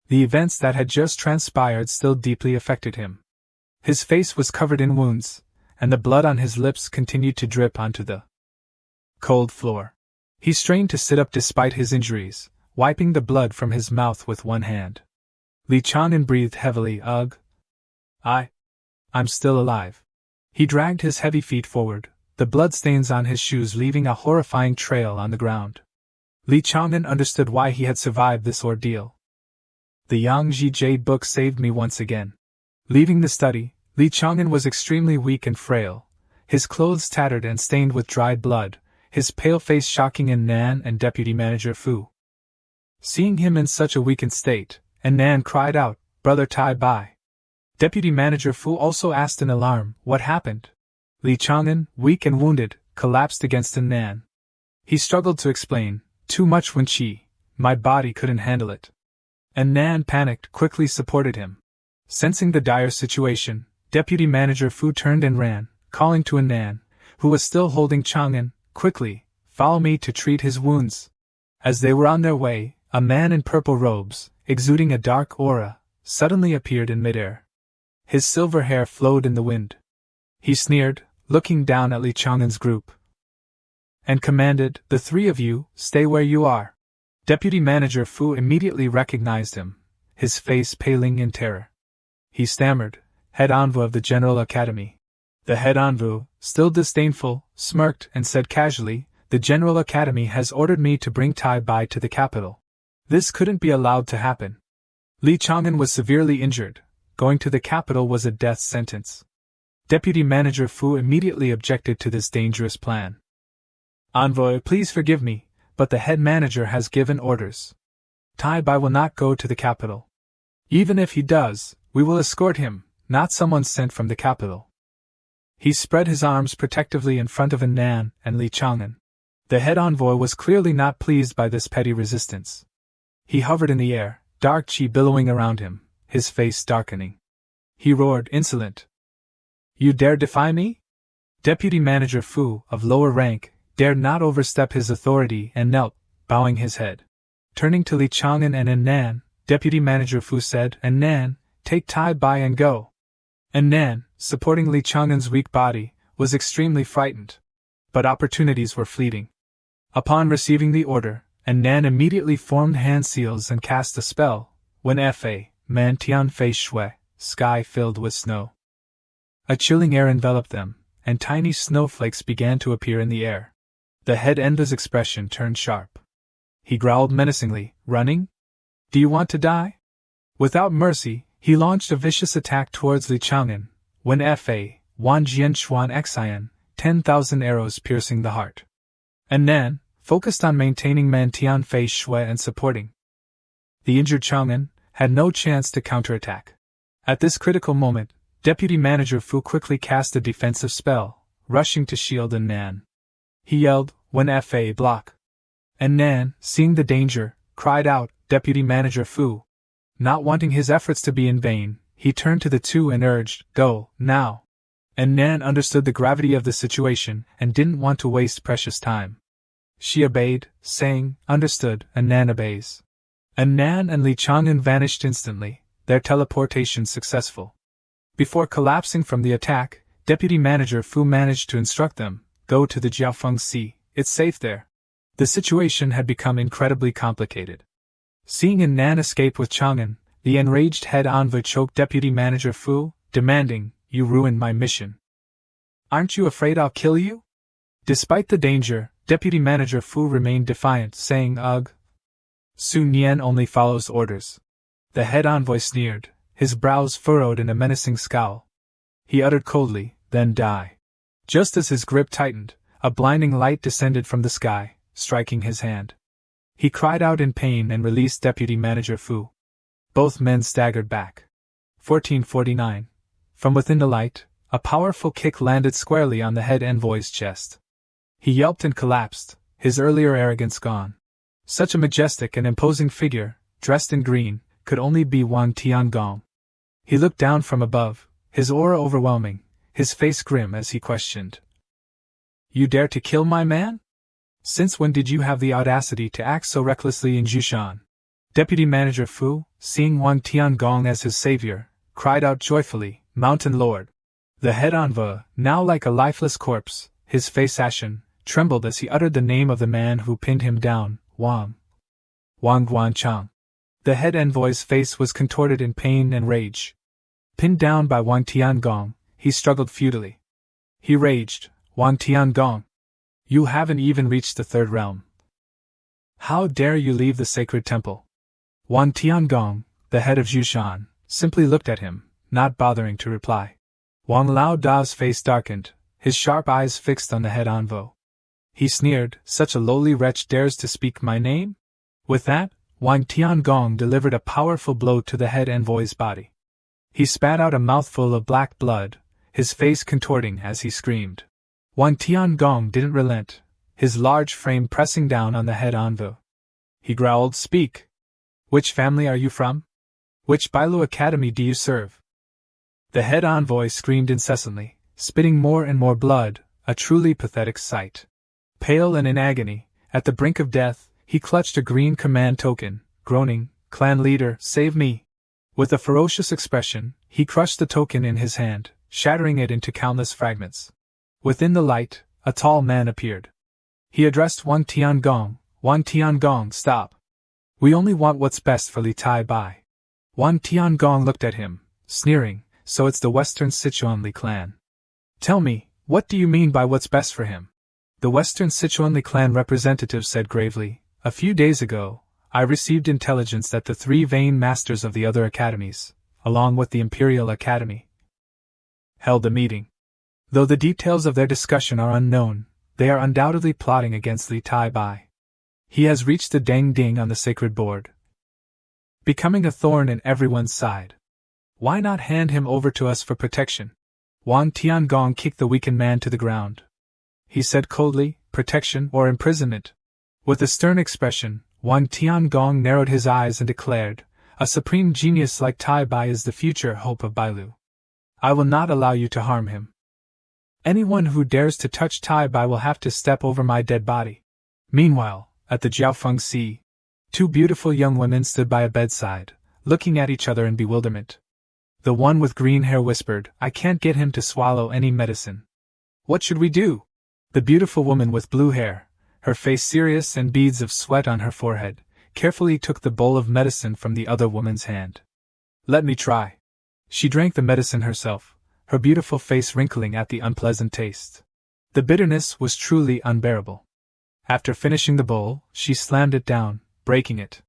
S1: The events that had just transpired still deeply affected him. His face was covered in wounds, and the blood on his lips continued to drip onto the cold floor. He strained to sit up despite his injuries, wiping the blood from his mouth with one hand. Li Chang'an breathed heavily. Ugh. I'm still alive. He dragged his heavy feet forward, the bloodstains on his shoes leaving a horrifying trail on the ground. Li Chang'an understood why he had survived this ordeal. The Yangji Jade book saved me once again. Leaving the study, Li Chang'an was extremely weak and frail, his clothes tattered and stained with dried blood, his pale face shocking Nan and Deputy Manager Fu. Seeing him in such a weakened state, Nan cried out, "Brother Tai Bai." Deputy Manager Fu also asked in alarm, "What happened?" Li Chang'an, weak and wounded, collapsed against Nan. He struggled to explain, "Too much Wen Qi, my body couldn't handle it." Nan panicked, quickly supported him. Sensing the dire situation, Deputy Manager Fu turned and ran, calling to Nan, who was still holding Chang'an, "Quickly, follow me to treat his wounds." As they were on their way, a man in purple robes, exuding a dark aura, suddenly appeared in midair. His silver hair flowed in the wind. He sneered, looking down at Li Chang'an's group, and commanded, "The three of you, stay where you are." Deputy Manager Fu immediately recognized him, his face paling in terror. He stammered, "Head envoy of the General Academy." The head envoy, still disdainful, smirked and said casually, "The General Academy has ordered me to bring Tai Bai to the capital. This couldn't be allowed to happen." Li Chang'an was severely injured. Going to the capital was a death sentence. Deputy Manager Fu immediately objected to this dangerous plan. "Envoy, please forgive me, but the head manager has given orders. Tai Bai will not go to the capital. Even if he does, we will escort him, not someone sent from the capital." He spread his arms protectively in front of Nan and Li Chang'an. The head envoy was clearly not pleased by this petty resistance. He hovered in the air, dark chi billowing around him, his face darkening. He roared, "Insolent! You dare defy me?" Deputy Manager Fu, of lower rank, dared not overstep his authority and knelt, bowing his head. Turning to Li Chang'an and Nan, Deputy Manager Fu said, "Nan, take Tai Bai and go." Nan, supporting Li Chang'an's weak body, was extremely frightened. But opportunities were fleeting. Upon receiving the order, Nan immediately formed hand seals and cast a spell, when Fa, Man Tian Fei Shui, sky filled with snow. A chilling air enveloped them, and tiny snowflakes began to appear in the air. The head envoy's expression turned sharp. He growled menacingly, "Running? Do you want to die?" Without mercy, he launched a vicious attack towards Li Chang'an, when Fa, Wan Jian Chuan Xian, 10,000 arrows piercing the heart. Nan, focused on maintaining Man Tian Fei Shui and supporting the injured Chang'an, had no chance to counterattack. At this critical moment, Deputy Manager Fu quickly cast a defensive spell, rushing to shield Nan. He yelled, "When Fa block!" Nan, seeing the danger, cried out, "Deputy Manager Fu!" Not wanting his efforts to be in vain, he turned to the two and urged, "Go, now!" Nan understood the gravity of the situation and didn't want to waste precious time. She obeyed, saying, "Understood," and Nan obeys. Nan and Li Chang'an vanished instantly, their teleportation successful. Before collapsing from the attack, Deputy Manager Fu managed to instruct them, "Go to the Jiaofeng Sea, it's safe there." The situation had become incredibly complicated. Seeing Nan escape with Chang'an, the enraged head envoy choked Deputy Manager Fu, demanding, "You ruined my mission. Aren't you afraid I'll kill you?" Despite the danger, Deputy Manager Fu remained defiant, saying, "Ugh. Sun Yan only follows orders." The head envoy sneered, his brows furrowed in a menacing scowl. He uttered coldly, "Then die." Just as his grip tightened, a blinding light descended from the sky, striking his hand. He cried out in pain and released Deputy Manager Fu. Both men staggered back. 1449. From within the light, a powerful kick landed squarely on the head envoy's chest. He yelped and collapsed, his earlier arrogance gone. Such a majestic and imposing figure, dressed in green, could only be Wang Tiangong. He looked down from above, his aura overwhelming, his face grim as he questioned, "You dare to kill my man? Since when did you have the audacity to act so recklessly in Jushan?" Deputy Manager Fu, seeing Wang Tiangong as his savior, cried out joyfully, "Mountain Lord! The head envoy, now like a lifeless corpse, his face ashen, trembled as he uttered the name of the man who pinned him down, Wang Guanchang. The head envoy's face was contorted in pain and rage. Pinned down by Wang Tiangong, he struggled futilely. He raged, Wang Tiangong, you haven't even reached the third realm. How dare you leave the sacred temple? Wang Tiangong, the head of Zhushan, simply looked at him, not bothering to reply. Wang Lao Da's face darkened, his sharp eyes fixed on the head envoy. He sneered, such a lowly wretch dares to speak my name? With that, Wang Tiangong delivered a powerful blow to the head envoy's body. He spat out a mouthful of black blood, his face contorting as he screamed. Wang Tiangong didn't relent, his large frame pressing down on the head envoy. He growled, speak! Which family are you from? Which Balo academy do you serve? The head envoy screamed incessantly, spitting more and more blood, a truly pathetic sight. Pale and in agony, at the brink of death, he clutched a green command token, groaning, Clan leader, save me! With a ferocious expression, he crushed the token in his hand, shattering it into countless fragments. Within the light, a tall man appeared. He addressed Wang Tiangong, stop! We only want what's best for Li Tai Bai. Wang Tiangong looked at him, sneering, so it's the Western Sichuanli clan. Tell me, what do you mean by what's best for him? The Western Sichuanli clan representative said gravely, a few days ago, I received intelligence that the three vain masters of the other academies, along with the Imperial Academy, held a meeting. Though the details of their discussion are unknown, they are undoubtedly plotting against Li Tai Bai. He has reached the Deng Ding on the sacred board, becoming a thorn in everyone's side. Why not hand him over to us for protection? Wang Tiangong kicked the weakened man to the ground. He said coldly, protection or imprisonment. With a stern expression, Wang Tiangong narrowed his eyes and declared, a supreme genius like Tai Bai is the future hope of Bailu. I will not allow you to harm him. Anyone who dares to touch Tai Bai will have to step over my dead body. Meanwhile, at the Jiaofeng Sea, two beautiful young women stood by a bedside, looking at each other in bewilderment. The one with green hair whispered, I can't get him to swallow any medicine. What should we do? The beautiful woman with blue hair, her face serious and beads of sweat on her forehead, carefully took the bowl of medicine from the other woman's hand. Let me try. She drank the medicine herself, her beautiful face wrinkling at the unpleasant taste. The bitterness was truly unbearable. After finishing the bowl, she slammed it down, breaking it.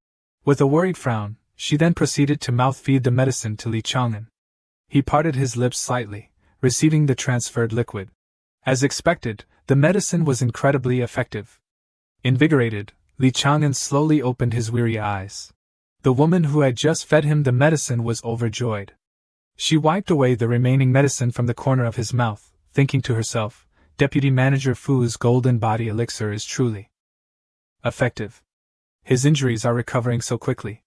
S1: With a worried frown, she then proceeded to mouth-feed the medicine to Li Chang'an. He parted his lips slightly, receiving the transferred liquid. As expected, the medicine was incredibly effective. Invigorated, Li Chang'an slowly opened his weary eyes. The woman who had just fed him the medicine was overjoyed. She wiped away the remaining medicine from the corner of his mouth, thinking to herself, Deputy Manager Fu's golden body elixir is truly effective. His injuries are recovering so quickly.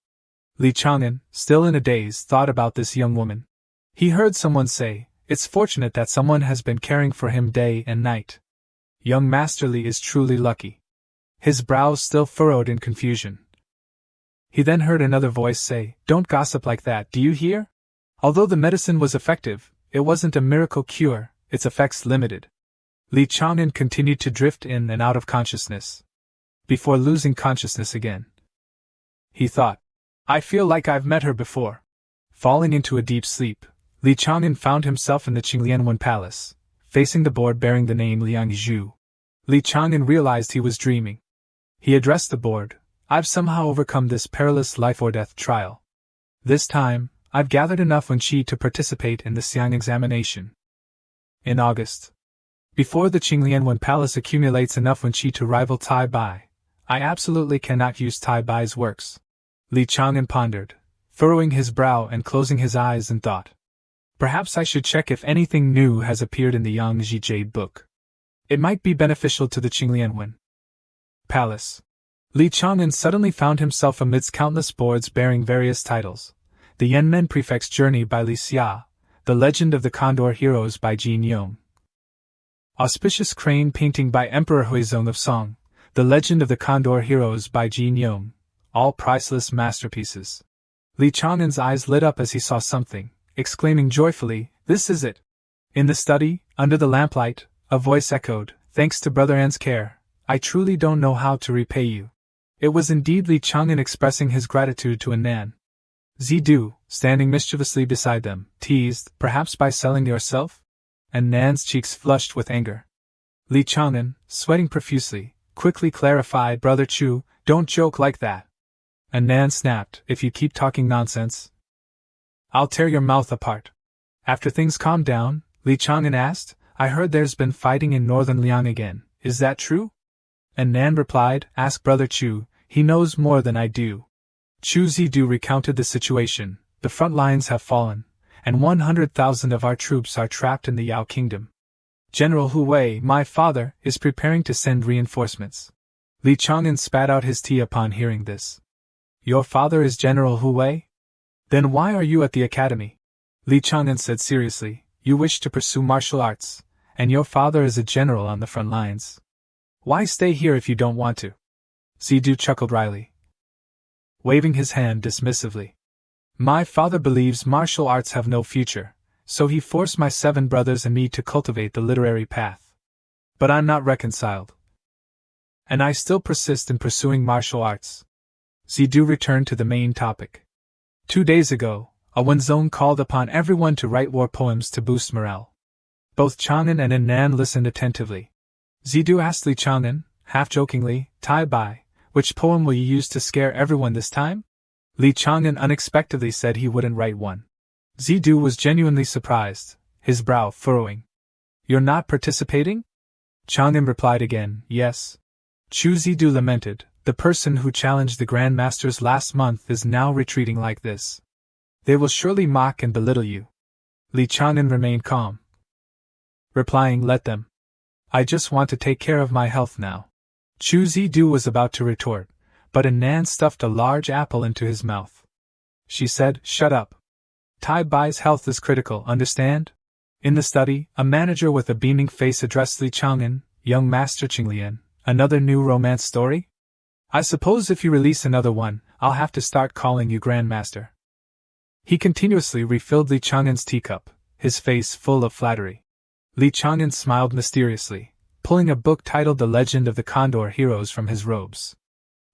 S1: Li Chang'an, still in a daze, thought about this young woman. He heard someone say, it's fortunate that someone has been caring for him day and night. Young Master Li is truly lucky. His brows still furrowed in confusion. He then heard another voice say, don't gossip like that, do you hear? Although the medicine was effective, it wasn't a miracle cure, its effects limited. Li Chang'an continued to drift in and out of consciousness, before losing consciousness again. He thought, I feel like I've met her before. Falling into a deep sleep, Li Chang'an found himself in the Qinglianwen Palace, facing the board bearing the name Liang Zhu. Li Chang'an realized he was dreaming. He addressed the board, I've somehow overcome this perilous life-or-death trial. This time, I've gathered enough Wen Qi to participate in the Xiang examination. In August, before the Qinglianwen Palace accumulates enough Wen Qi to rival Tai Bai, I absolutely cannot use Tai Bai's works. Li Chang'an pondered, furrowing his brow and closing his eyes in thought. Perhaps I should check if anything new has appeared in the Yangji Jade book. It might be beneficial to the Qinglianwen Palace. Li Chang'an suddenly found himself amidst countless boards bearing various titles. The Yanmen Prefect's Journey by Li Xia, The Legend of the Condor Heroes by Jin Yong, Auspicious Crane Painting by Emperor Huizong of Song, The Legend of the Condor Heroes by Jin Yong, all priceless masterpieces. Li Chang'an's eyes lit up as he saw something, exclaiming joyfully, this is it! In the study, under the lamplight, a voice echoed, "Thanks to Brother An's care, I truly don't know how to repay you." It was indeed Li Chang'an expressing his gratitude to Nan. Zidu, standing mischievously beside them, teased, "Perhaps by selling yourself?" And Nan's cheeks flushed with anger. Li Chang'an, sweating profusely, quickly clarified, "Brother Chu, don't joke like that." And Nan snapped, "If you keep talking nonsense, I'll tear your mouth apart." After things calmed down, Li Chang'an asked, "I heard there's been fighting in northern Liang again, is that true?" And Nan replied, "Ask Brother Chu, he knows more than I do." Chu Zidu recounted the situation. "The front lines have fallen, and 100,000 of our troops are trapped in the Yao Kingdom. General Hu Wei, my father, is preparing to send reinforcements." Li Chang'an spat out his tea upon hearing this. "Your father is General Hu Wei? Then why are you at the academy?" Li Chang'an said seriously, "You wish to pursue martial arts, and your father is a general on the front lines. Why stay here if you don't want to?" Zidu chuckled wryly, waving his hand dismissively. "My father believes martial arts have no future, so he forced my 7 brothers and me to cultivate the literary path. But I'm not reconciled, and I still persist in pursuing martial arts." Zidu returned to the main topic. 2 days ago, a Wenzong called upon everyone to write war poems to boost morale. Both Chang'an and Nan listened attentively. Zidu asked Li Chang'an, half-jokingly, "Tai Bai, which poem will you use to scare everyone this time?" Li Chang'an unexpectedly said he wouldn't write one. Zidu was genuinely surprised, his brow furrowing. "You're not participating?" Chang'an replied again, "Yes." Chu Zidu lamented, "The person who challenged the Grand Masters last month is now retreating like this. They will surely mock and belittle you." Li Chang'an remained calm, replying, "Let them. I just want to take care of my health now." Chu Zidu was about to retort, but Nan stuffed a large apple into his mouth. She said, "Shut up. Tai Bai's health is critical, understand?" In the study, a manager with a beaming face addressed Li Chang'an, "Young Master Qinglian, another new romance story? I suppose if you release another one, I'll have to start calling you Grandmaster." He continuously refilled Li Chang'an's teacup, his face full of flattery. Li Chang'an smiled mysteriously, pulling a book titled The Legend of the Condor Heroes from his robes.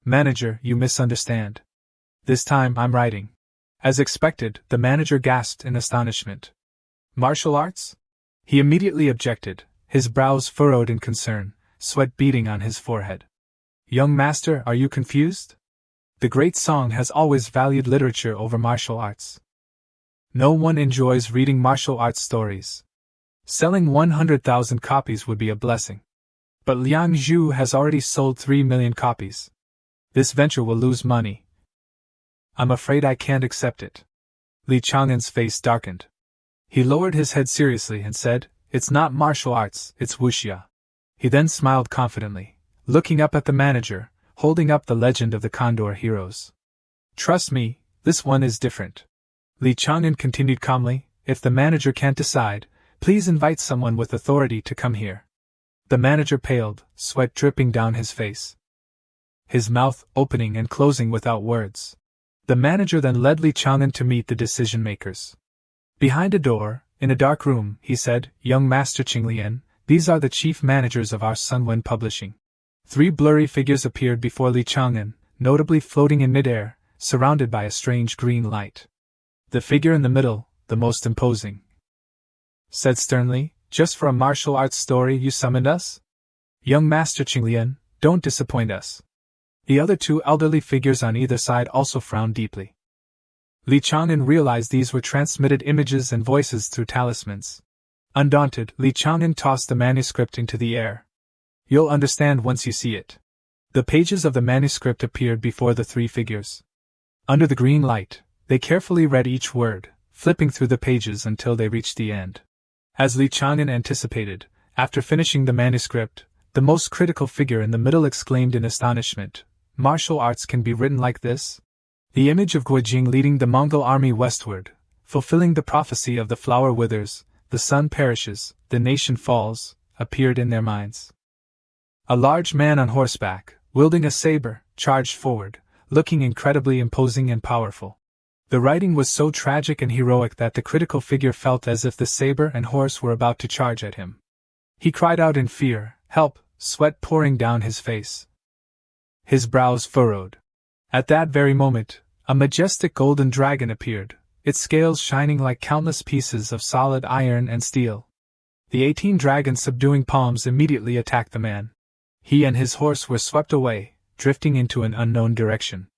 S1: "Manager, you misunderstand. This time I'm writing." As expected, the manager gasped in astonishment. "Martial arts?" He immediately objected, his brows furrowed in concern, sweat beading on his forehead. "Young master, are you confused? The great song has always valued literature over martial arts. No one enjoys reading martial arts stories. Selling 100,000 copies would be a blessing. But Liang Zhu has already sold 3 million copies. This venture will lose money. I'm afraid I can't accept it." Li Chang'an's face darkened. He lowered his head seriously and said, "It's not martial arts, it's wuxia." He then smiled confidently, looking up at the manager, holding up The Legend of the Condor Heroes. "Trust me, this one is different." Li Chang'an continued calmly, "If the manager can't decide, please invite someone with authority to come here." The manager paled, sweat dripping down his face, his mouth opening and closing without words. The manager then led Li Chang'an to meet the decision-makers. Behind a door, in a dark room, he said, "Young Master Qinglian, these are the chief managers of our Sunwen Publishing." 3 blurry figures appeared before Li Chang'an, notably floating in midair, surrounded by a strange green light. The figure in the middle, the most imposing, said sternly, "Just for a martial arts story you summoned us? Young Master Qinglian, don't disappoint us." The other 2 elderly figures on either side also frowned deeply. Li Chang'an realized these were transmitted images and voices through talismans. Undaunted, Li Chang'an tossed the manuscript into the air. "You'll understand once you see it." The pages of the manuscript appeared before the 3 figures. Under the green light, they carefully read each word, flipping through the pages until they reached the end. As Li Chang'an anticipated, after finishing the manuscript, the most critical figure in the middle exclaimed in astonishment, "Martial arts can be written like this?" The image of Guojing leading the Mongol army westward, fulfilling the prophecy of the flower withers, the sun perishes, the nation falls, appeared in their minds. A large man on horseback, wielding a saber, charged forward, looking incredibly imposing and powerful. The writing was so tragic and heroic that the critical figure felt as if the saber and horse were about to charge at him. He cried out in fear, "Help!" sweat pouring down his face. His brows furrowed. At that very moment, a majestic golden dragon appeared, its scales shining like countless pieces of solid iron and steel. The 18 dragons' subduing palms immediately attacked the man. He and his horse were swept away, drifting into an unknown direction.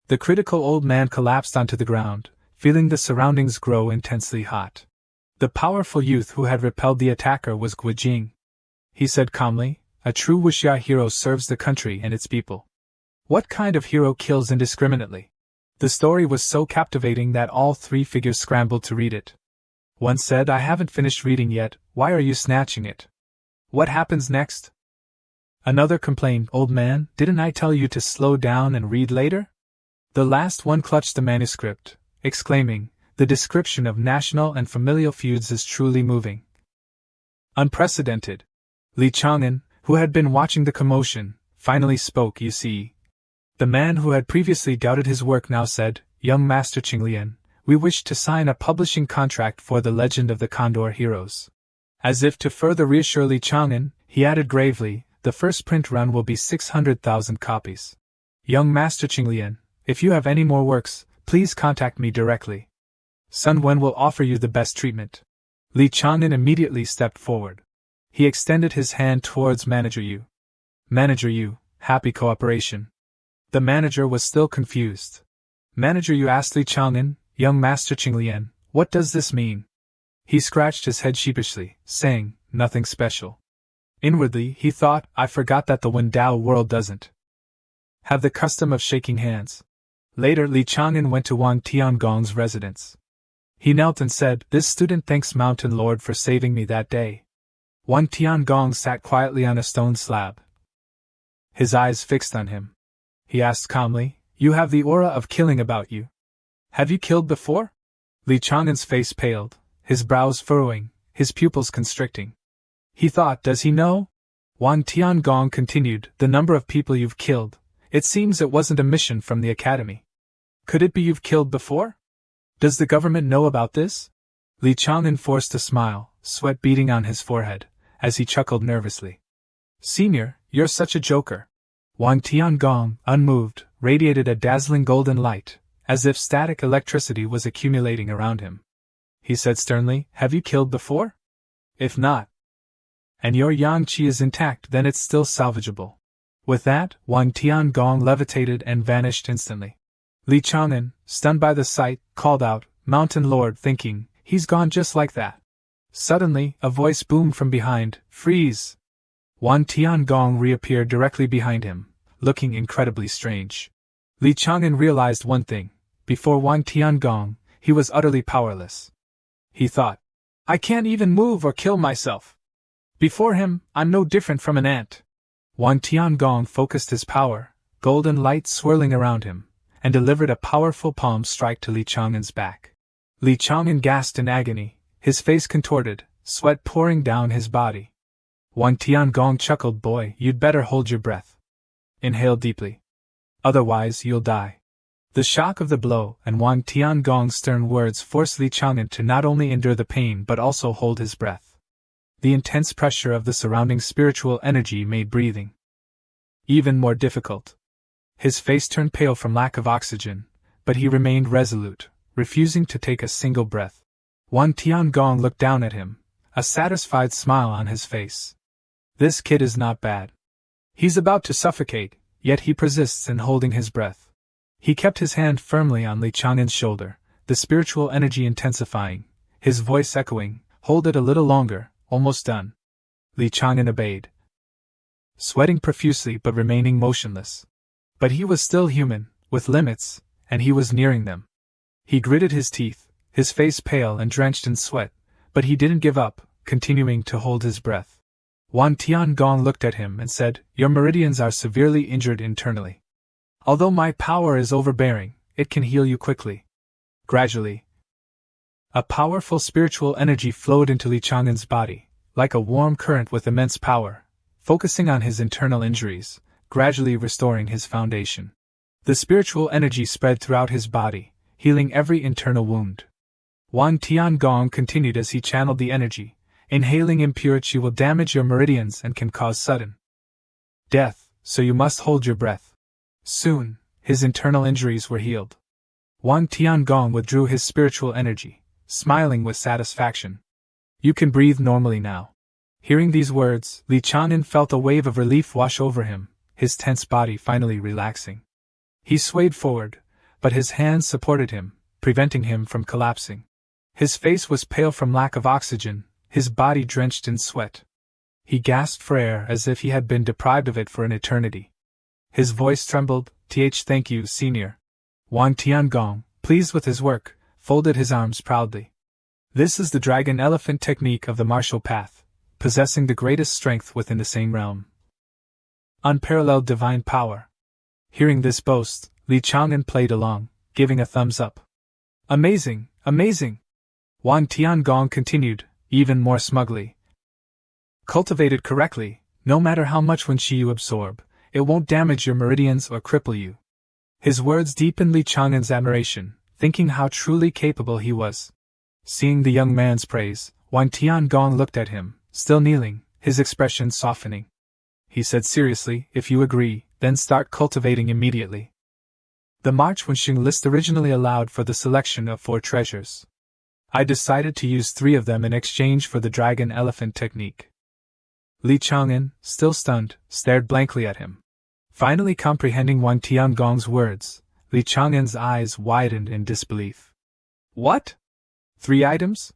S1: The critical old man collapsed onto the ground, feeling the surroundings grow intensely hot. The powerful youth who had repelled the attacker was Guijing. He said calmly, "A true wuxia hero serves the country and its people." What kind of hero kills indiscriminately? The story was so captivating that all three figures scrambled to read it. One said, "I haven't finished reading yet, why are you snatching it? What happens next?" Another complained, "Old man, didn't I tell you to slow down and read later?" The last one clutched the manuscript, exclaiming, "The description of national and familial feuds is truly moving. Unprecedented." Li Chang'an, who had been watching the commotion, finally spoke. "You see." The man who had previously doubted his work now said, "Young Master Qinglian, we wish to sign a publishing contract for the Legend of the Condor Heroes." As if to further reassure Li Chang'an, he added gravely, "The first print run will be 600,000 copies. Young Master Qinglian, if you have any more works, please contact me directly. Sun Wen will offer you the best treatment." Li Chang'an immediately stepped forward. He extended his hand towards Manager Yu. "Manager Yu, happy cooperation." The manager was still confused. "Manager Yu," asked Li Chang'an, "Young Master Qinglian, what does this mean?" He scratched his head sheepishly, saying, "Nothing special." Inwardly, he thought, "I forgot that the Wendao world doesn't have the custom of shaking hands." Later, Li Chang'an went to Wang Tiangong's residence. He knelt and said, "This student thanks Mountain Lord for saving me that day." Wang Tiangong sat quietly on a stone slab, his eyes fixed on him. He asked calmly, "You have the aura of killing about you. Have you killed before?" Li Chang'an's face paled, his brows furrowing, his pupils constricting. He thought, "Does he know?" Wang Tiangong continued, "The number of people you've killed, it seems it wasn't a mission from the academy. Could it be you've killed before? Does the government know about this?" Li Chang'an forced a smile, sweat beading on his forehead, as he chuckled nervously. "Senior, you're such a joker." Wang Tiangong, unmoved, radiated a dazzling golden light, as if static electricity was accumulating around him. He said sternly, "Have you killed before? If not, and your yang qi is intact, then it's still salvageable." With that, Wang Tiangong levitated and vanished instantly. Li Chang'an, stunned by the sight, called out, "Mountain Lord," thinking, "He's gone just like that." Suddenly, a voice boomed from behind, "Freeze!" Wang Tiangong reappeared directly behind him, looking incredibly strange. Li Chang'an realized one thing: before Wang Tiangong, he was utterly powerless. He thought, "I can't even move or kill myself. Before him, I'm no different from an ant." Wang Tiangong focused his power, golden light swirling around him, and delivered a powerful palm strike to Li Chang'an's back. Li Chang'an gasped in agony, his face contorted, sweat pouring down his body. Wang Tiangong chuckled, "Boy, you'd better hold your breath. Inhale deeply. Otherwise, you'll die." The shock of the blow and Wang Tiangong's stern words forced Li Chang'an to not only endure the pain but also hold his breath. The intense pressure of the surrounding spiritual energy made breathing even more difficult. His face turned pale from lack of oxygen, but he remained resolute, refusing to take a single breath. Wang Tiangong looked down at him, a satisfied smile on his face. "This kid is not bad. He's about to suffocate, yet he persists in holding his breath." He kept his hand firmly on Li Chang'an's shoulder, the spiritual energy intensifying, his voice echoing, "Hold it a little longer, almost done." Li Chang'an obeyed, sweating profusely but remaining motionless. But he was still human, with limits, and he was nearing them. He gritted his teeth, his face pale and drenched in sweat, but he didn't give up, continuing to hold his breath. Wang Tiangong looked at him and said, "Your meridians are severely injured internally. Although my power is overbearing, it can heal you quickly." Gradually, a powerful spiritual energy flowed into Li Chang'an's body, like a warm current with immense power, focusing on his internal injuries, gradually restoring his foundation. The spiritual energy spread throughout his body, healing every internal wound. Wang Tiangong continued as he channeled the energy. Inhaling impure qi will damage your meridians and can cause sudden death, so you must hold your breath. Soon, his internal injuries were healed. Wang Tiangong withdrew his spiritual energy, smiling with satisfaction. You can breathe normally now. Hearing these words, Li Chang'an felt a wave of relief wash over him, his tense body finally relaxing. He swayed forward, but his hands supported him, preventing him from collapsing. His face was pale from lack of oxygen, his body drenched in sweat. He gasped for air as if he had been deprived of it for an eternity. His voice trembled. Thank you, senior. Wang Tiangong, pleased with his work, folded his arms proudly. This is the dragon elephant technique of the martial path, possessing the greatest strength within the same realm. Unparalleled divine power. Hearing this boast, Li Chang'an played along, giving a thumbs up. Amazing, amazing! Wang Tiangong continued, even more smugly. Cultivated correctly, no matter how much Wen Qi you absorb, it won't damage your meridians or cripple you. His words deepened Li Chang'an's admiration, thinking how truly capable he was. Seeing the young man's praise, Wang Tiangong looked at him, still kneeling, his expression softening. He said seriously, if you agree, then start cultivating immediately. The March Wenxing list originally allowed for the selection of 4 treasures. I decided to use 3 of them in exchange for the dragon elephant technique. Li Chang'an, still stunned, stared blankly at him. Finally comprehending Wang Tiangong's words, Li Chang'an's eyes widened in disbelief. What? 3 items?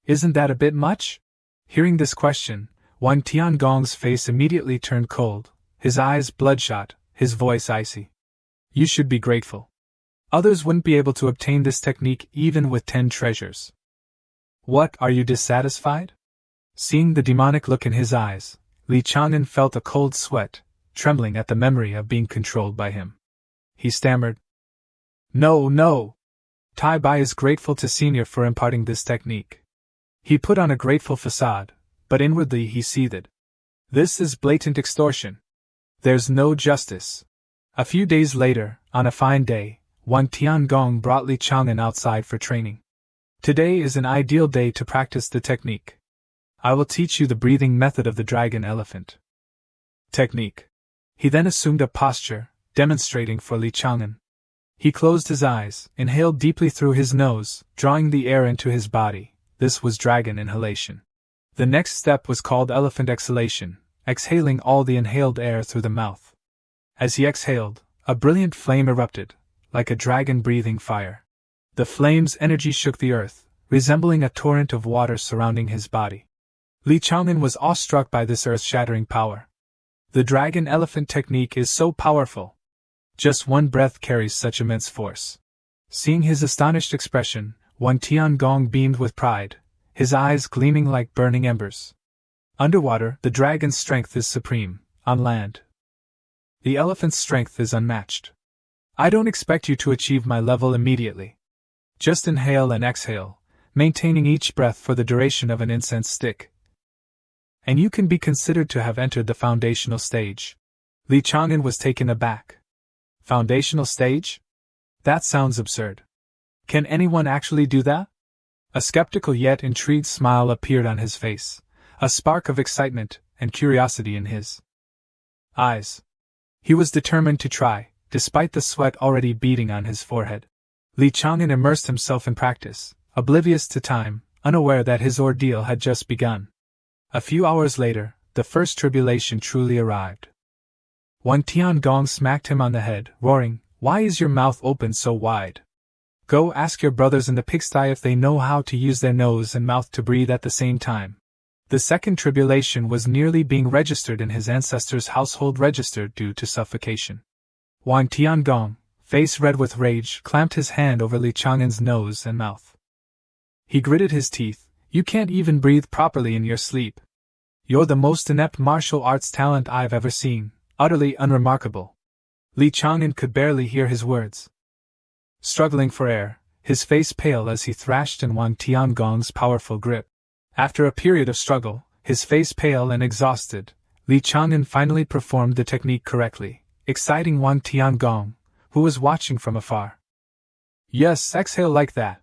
S1: Isn't that a bit much? Hearing this question, Wang Tiangong's face immediately turned cold, his eyes bloodshot, his voice icy. You should be grateful. Others wouldn't be able to obtain this technique even with 10 treasures. What, are you dissatisfied? Seeing the demonic look in his eyes, Li Chang'an felt a cold sweat, trembling at the memory of being controlled by him. He stammered. No. Tai Bai is grateful to Senior for imparting this technique. He put on a grateful facade, but inwardly he seethed. This is blatant extortion. There's no justice. A few days later, on a fine day, Wang Tiangong brought Li Chang'an outside for training. Today is an ideal day to practice the technique. I will teach you the breathing method of the dragon elephant technique. He then assumed a posture, demonstrating for Li Chang'an. He closed his eyes, inhaled deeply through his nose, drawing the air into his body. This was dragon inhalation. The next step was called elephant exhalation, exhaling all the inhaled air through the mouth. As he exhaled, a brilliant flame erupted, like a dragon breathing fire. The flame's energy shook the earth, resembling a torrent of water surrounding his body. Li Chang'an was awestruck by this earth-shattering power. The dragon elephant technique is so powerful. Just one breath carries such immense force. Seeing his astonished expression, Wang Tiangong beamed with pride, his eyes gleaming like burning embers. Underwater, the dragon's strength is supreme. On land, the elephant's strength is unmatched. I don't expect you to achieve my level immediately. Just inhale and exhale, maintaining each breath for the duration of an incense stick. And you can be considered to have entered the foundational stage. Li Chang'an was taken aback. Foundational stage? That sounds absurd. Can anyone actually do that? A skeptical yet intrigued smile appeared on his face, a spark of excitement and curiosity in his eyes. He was determined to try, despite the sweat already beading on his forehead. Li Chang'an immersed himself in practice, oblivious to time, unaware that his ordeal had just begun. A few hours later, the first tribulation truly arrived. Wang Tiangong smacked him on the head, roaring, "Why is your mouth open so wide? Go ask your brothers in the pigsty if they know how to use their nose and mouth to breathe at the same time." The second tribulation was nearly being registered in his ancestors' household register due to suffocation. Wang Tiangong, face red with rage, clamped his hand over Li Chang'an's nose and mouth. He gritted his teeth. "You can't even breathe properly in your sleep. You're the most inept martial arts talent I've ever seen, utterly unremarkable." Li Chang'an could barely hear his words. Struggling for air, his face pale as he thrashed in Wang Tiangong's powerful grip. After a period of struggle, his face pale and exhausted, Li Chang'an finally performed the technique correctly, exciting Wang Tiangong, who was watching from afar. Yes, exhale like that.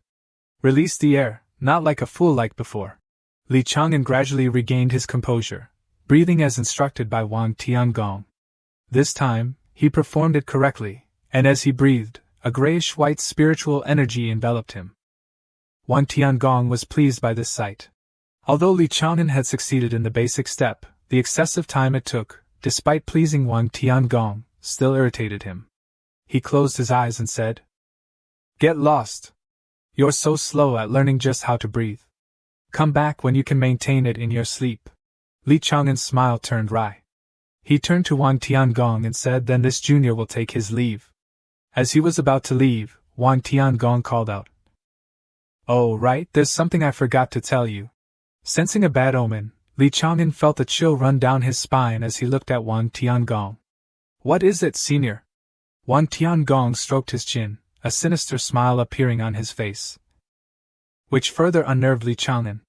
S1: Release the air, not like a fool like before. Li Chang'an gradually regained his composure, breathing as instructed by Wang Tiangong. This time, he performed it correctly, and as he breathed, a grayish-white spiritual energy enveloped him. Wang Tiangong was pleased by this sight. Although Li Chang'an had succeeded in the basic step, the excessive time it took, despite pleasing Wang Tiangong, still irritated him. He closed his eyes and said, "Get lost. You're so slow at learning just how to breathe. Come back when you can maintain it in your sleep." Li Chang'an's smile turned wry. He turned to Wang Tiangong and said, "Then this junior will take his leave." As he was about to leave, Wang Tiangong called out, "Oh right, there's something I forgot to tell you." Sensing a bad omen, Li Chang'an felt a chill run down his spine as he looked at Wang Tiangong. "What is it, senior?" Wang Tiangong stroked his chin, a sinister smile appearing on his face, which further unnerved Li Chang'an.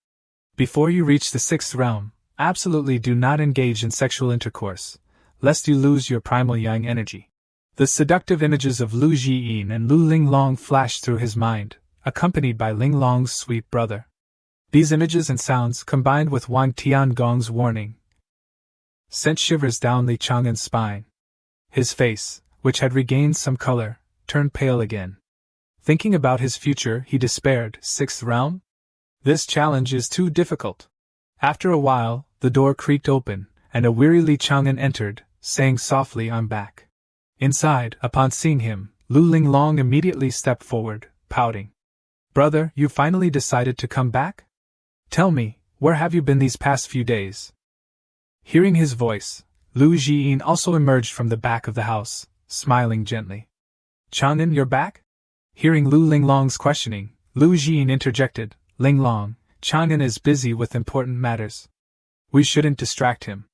S1: "Before you reach the sixth realm, absolutely do not engage in sexual intercourse, lest you lose your primal yang energy." The seductive images of Lu Jiyin and Lu Linglong flashed through his mind, accompanied by Linglong's sweet brother. These images and sounds, combined with Wang Tiangong's warning, sent shivers down Li Chang'an's spine. His face, which had regained some color, turned pale again. Thinking about his future, he despaired. Sixth realm? This challenge is too difficult. After a while, the door creaked open, and a weary Li Chang'an entered, saying softly, "I'm back." Inside, upon seeing him, Lu Linglong immediately stepped forward, pouting. "Brother, you finally decided to come back? Tell me, where have you been these past few days?" Hearing his voice, Lu Jiyin also emerged from the back of the house, smiling gently. "Chang'an, you're back?" Hearing Lu Linglong's questioning, Lu Jiyin interjected, "Linglong, Chang'an is busy with important matters. We shouldn't distract him."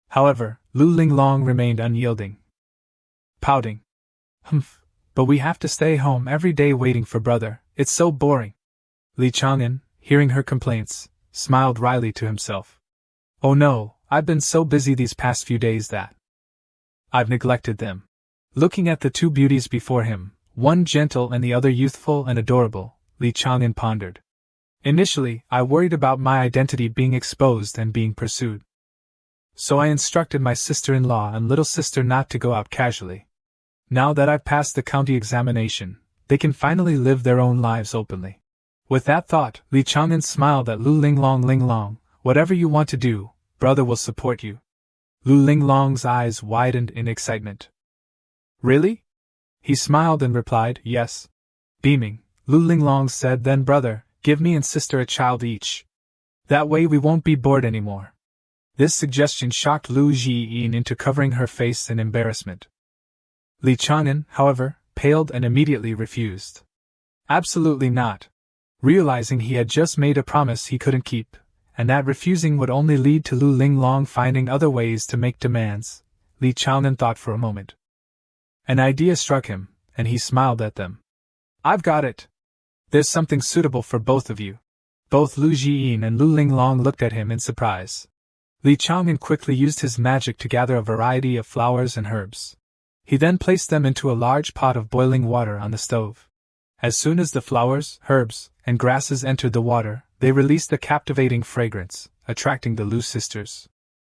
S1: However, Lu Linglong remained unyielding, pouting. "Humph, but we have to stay home every day waiting for brother, it's so boring." Li Chang'an, hearing her complaints, smiled wryly to himself. "Oh no, I've been so busy these past few days that I've neglected them." Looking at the two beauties before him, one gentle and the other youthful and adorable, Li Chang'an pondered. "Initially, I worried about my identity being exposed and being pursued. So I instructed my sister-in-law and little sister not to go out casually. Now that I've passed the county examination, they can finally live their own lives openly." With that thought, Li Chang'an smiled at Lu Linglong. "Linglong, whatever you want to do, brother will support you." Lu Linglong's eyes widened in excitement. "Really?" He smiled and replied, "Yes." Beaming, Lu Linglong said, "Then brother, give me and sister a child each. That way we won't be bored anymore." This suggestion shocked Lu Jiyin into covering her face in embarrassment. Li Chang'an, however, paled and immediately refused. Absolutely not. Realizing he had just made a promise he couldn't keep, and that refusing would only lead to Lu Linglong finding other ways to make demands, Li Chang'an thought for a moment. An idea struck him, and he smiled at them. "I've got it. There's something suitable for both of you." Both Lu Jiyin and Lu Linglong looked at him in surprise. Li Chang'an quickly used his magic to gather a variety of flowers and herbs. He then placed them into a large pot of boiling water on the stove. As soon as the flowers, herbs, and grasses entered the water, they released a captivating fragrance, attracting the Lu sisters.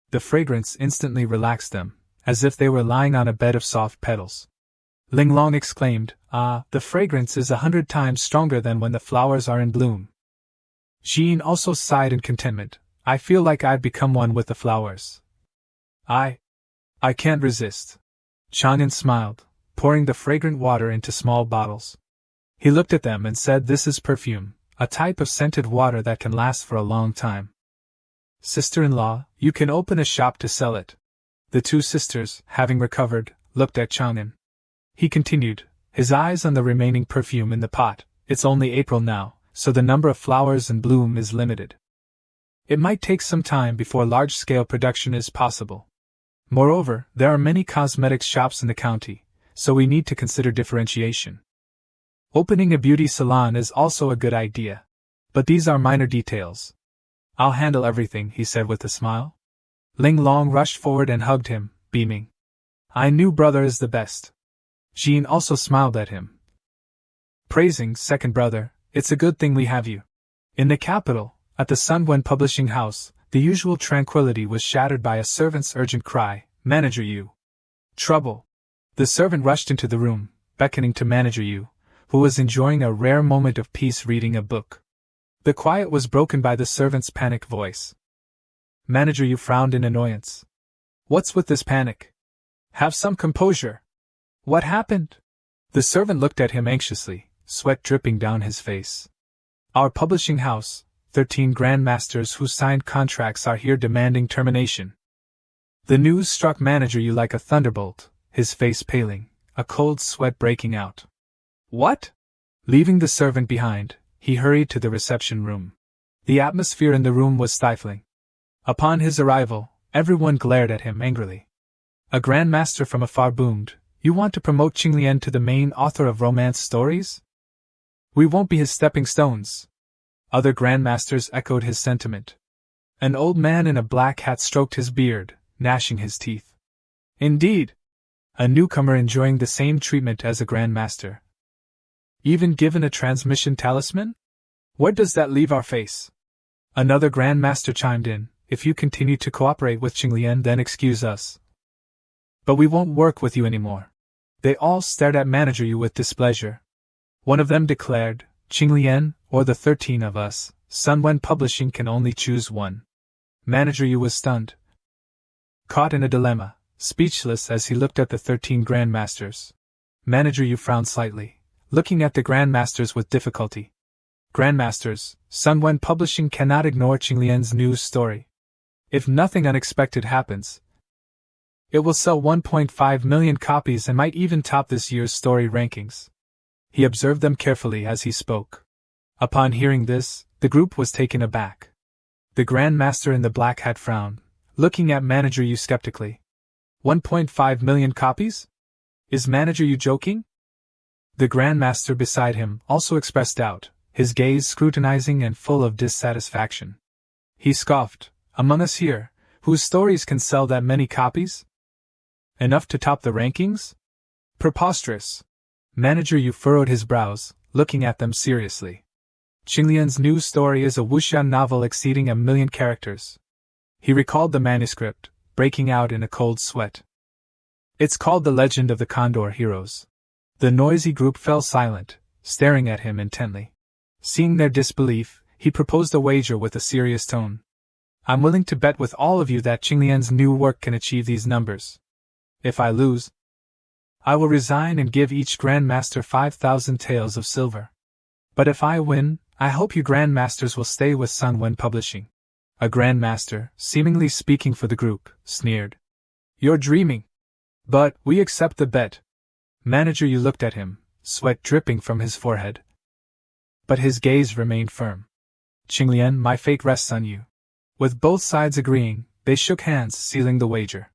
S1: The fragrance instantly relaxed them, as if they were lying on a bed of soft petals. Linglong exclaimed, "Ah, the fragrance is 100 times stronger than when the flowers are in bloom." Jiyin also sighed in contentment, "I feel like I've become one with the flowers. I can't resist." Chang'an smiled, pouring the fragrant water into small bottles. He looked at them and said, "This is perfume, a type of scented water that can last for a long time. Sister-in-law, you can open a shop to sell it." The two sisters, having recovered, looked at Chang'an. He continued, his eyes on the remaining perfume in the pot. "It's only April now, so the number of flowers in bloom is limited. It might take some time before large-scale production is possible. Moreover, there are many cosmetics shops in the county, so we need to consider differentiation. Opening a beauty salon is also a good idea. But these are minor details. I'll handle everything," he said with a smile. Linglong rushed forward and hugged him, beaming. "I knew brother is the best." Jean also smiled at him. praising, second brother, it's a good thing we have you. In the capital, at the Sunwen publishing house, the usual tranquility was shattered by a servant's urgent cry, Manager Yu. Trouble. The servant rushed into the room, beckoning to Manager Yu, who was enjoying a rare moment of peace reading a book. The quiet was broken by the servant's panicked voice. Manager Yu frowned in annoyance. What's with this panic? Have some composure. What happened? The servant looked at him anxiously, sweat dripping down his face. Our publishing house, 13 grandmasters who signed contracts are here demanding termination. The news struck Manager Yu like a thunderbolt, his face paling, a cold sweat breaking out. What? Leaving the servant behind, he hurried to the reception room. The atmosphere in the room was stifling. Upon his arrival, everyone glared at him angrily. A grandmaster from afar boomed, You want to promote Qinglian to the main author of romance stories? We won't be his stepping stones. Other grandmasters echoed his sentiment. An old man in a black hat stroked his beard, gnashing his teeth. Indeed. A newcomer enjoying the same treatment as a grandmaster. Even given a transmission talisman? Where does that leave our face? Another grandmaster chimed in, If you continue to cooperate with Qinglian, then excuse us. But we won't work with you anymore. They all stared at Manager Yu with displeasure. One of them declared, Qinglian, or the 13 of us, Sunwen Publishing can only choose one. Manager Yu was stunned. Caught in a dilemma, speechless as he looked at the 13 grandmasters. Manager Yu frowned slightly, looking at the grandmasters with difficulty. Grandmasters, Sunwen Publishing cannot ignore Qinglian's news story. If nothing unexpected happens, it will sell 1.5 million copies and might even top this year's story rankings. He observed them carefully as he spoke. Upon hearing this, the group was taken aback. The Grandmaster in the black hat frowned, looking at Manager Yu skeptically. 1.5 million copies? Is Manager Yu joking? The Grandmaster beside him also expressed doubt, his gaze scrutinizing and full of dissatisfaction. He scoffed, Among us here, whose stories can sell that many copies? Enough to top the rankings? Preposterous. Manager Yu furrowed his brows, looking at them seriously. Qinglian's new story is a wuxian novel exceeding 1 million characters. He recalled the manuscript, breaking out in a cold sweat. It's called The Legend of the Condor Heroes. The noisy group fell silent, staring at him intently. Seeing their disbelief, he proposed a wager with a serious tone. I'm willing to bet with all of you that Qinglian's new work can achieve these numbers. If I lose, I will resign and give each Grandmaster 5,000 taels of silver. But if I win, I hope you Grandmasters will stay with Sunwen Publishing. A Grandmaster, seemingly speaking for the group, sneered. You're dreaming. But we accept the bet. Manager Yu looked at him, sweat dripping from his forehead. But his gaze remained firm. Qinglian, my fate rests on you. With both sides agreeing, they shook hands, sealing the wager.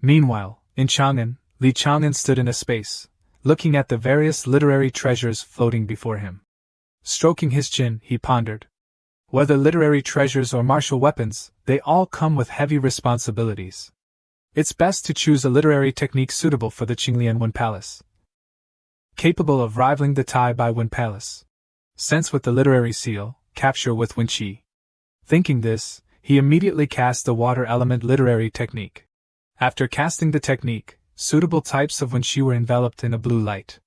S1: Meanwhile, in Chang'an, Li Chang'an stood in a space, looking at the various literary treasures floating before him. Stroking his chin, he pondered. Whether literary treasures or martial weapons, they all come with heavy responsibilities. It's best to choose a literary technique suitable for the Qinglian Wen Palace, capable of rivaling the Tai Bai Wen Palace. Sense with the literary seal, capture with Wen Qi. Thinking this, he immediately cast the water element literary technique. After casting the technique, suitable types of Wen Qi were enveloped in a blue light.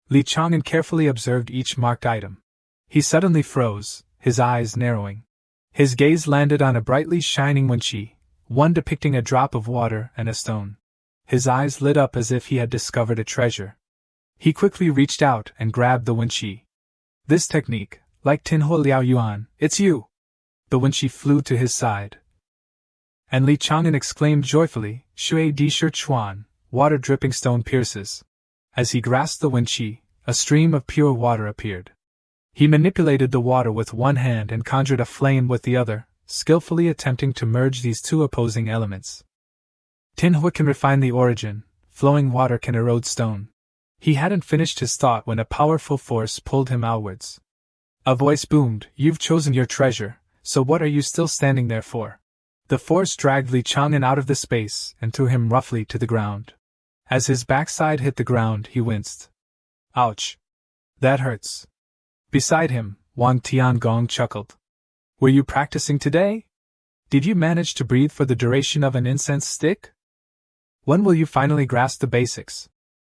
S1: Li Chang'an carefully observed each marked item. He suddenly froze, his eyes narrowing. His gaze landed on a brightly shining Wen Qi, one depicting a drop of water and a stone. His eyes lit up as if he had discovered a treasure. He quickly reached out and grabbed the Wen Qi. This technique, like Tinhuo Liao Yuan, it's you! The Wen Qi flew to his side. And Li Chang'an exclaimed joyfully, Shui Di Shi Chuan, water dripping stone pierces. As he grasped the Wen Qi, a stream of pure water appeared. He manipulated the water with one hand and conjured a flame with the other, skillfully attempting to merge these two opposing elements. Tinhuo can refine the origin, flowing water can erode stone. He hadn't finished his thought when a powerful force pulled him outwards. A voice boomed, You've chosen your treasure, so what are you still standing there for? The force dragged Li Chang'an out of the space and threw him roughly to the ground. As his backside hit the ground, he winced. Ouch! That hurts. Beside him, Wang Tiangong chuckled. Were you practicing today? Did you manage to breathe for the duration of an incense stick? When will you finally grasp the basics?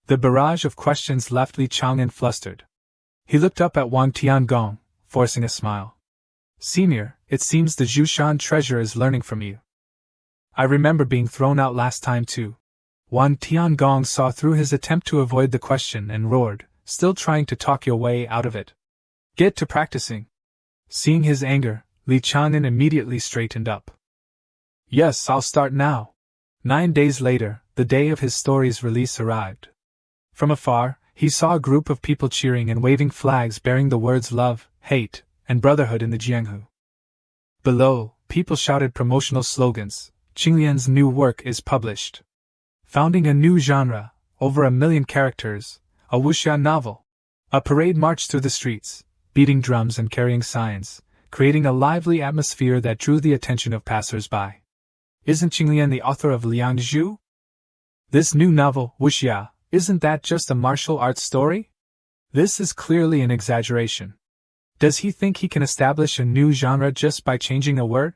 S1: The barrage of questions left Li Chang'an flustered. He looked up at Wang Tiangong, forcing a smile. Senior, it seems the Zhushan treasure is learning from you. I remember being thrown out last time too. Wang Tiangong saw through his attempt to avoid the question and roared, still trying to talk your way out of it. Get to practicing. Seeing his anger, Li Chang'an immediately straightened up. Yes, I'll start now. 9 days later, the day of his story's release arrived. From afar, he saw a group of people cheering and waving flags bearing the words love, hate, and brotherhood in the Jianghu. Below, people shouted promotional slogans. Qinglian's new work is published. Founding a new genre, over 1 million characters, a wuxia novel. A parade marched through the streets, beating drums and carrying signs, creating a lively atmosphere that drew the attention of passers-by. Isn't Qinglian the author of Liang Zhu? This new novel, wuxia, isn't that just a martial arts story? This is clearly an exaggeration. Does he think he can establish a new genre just by changing a word?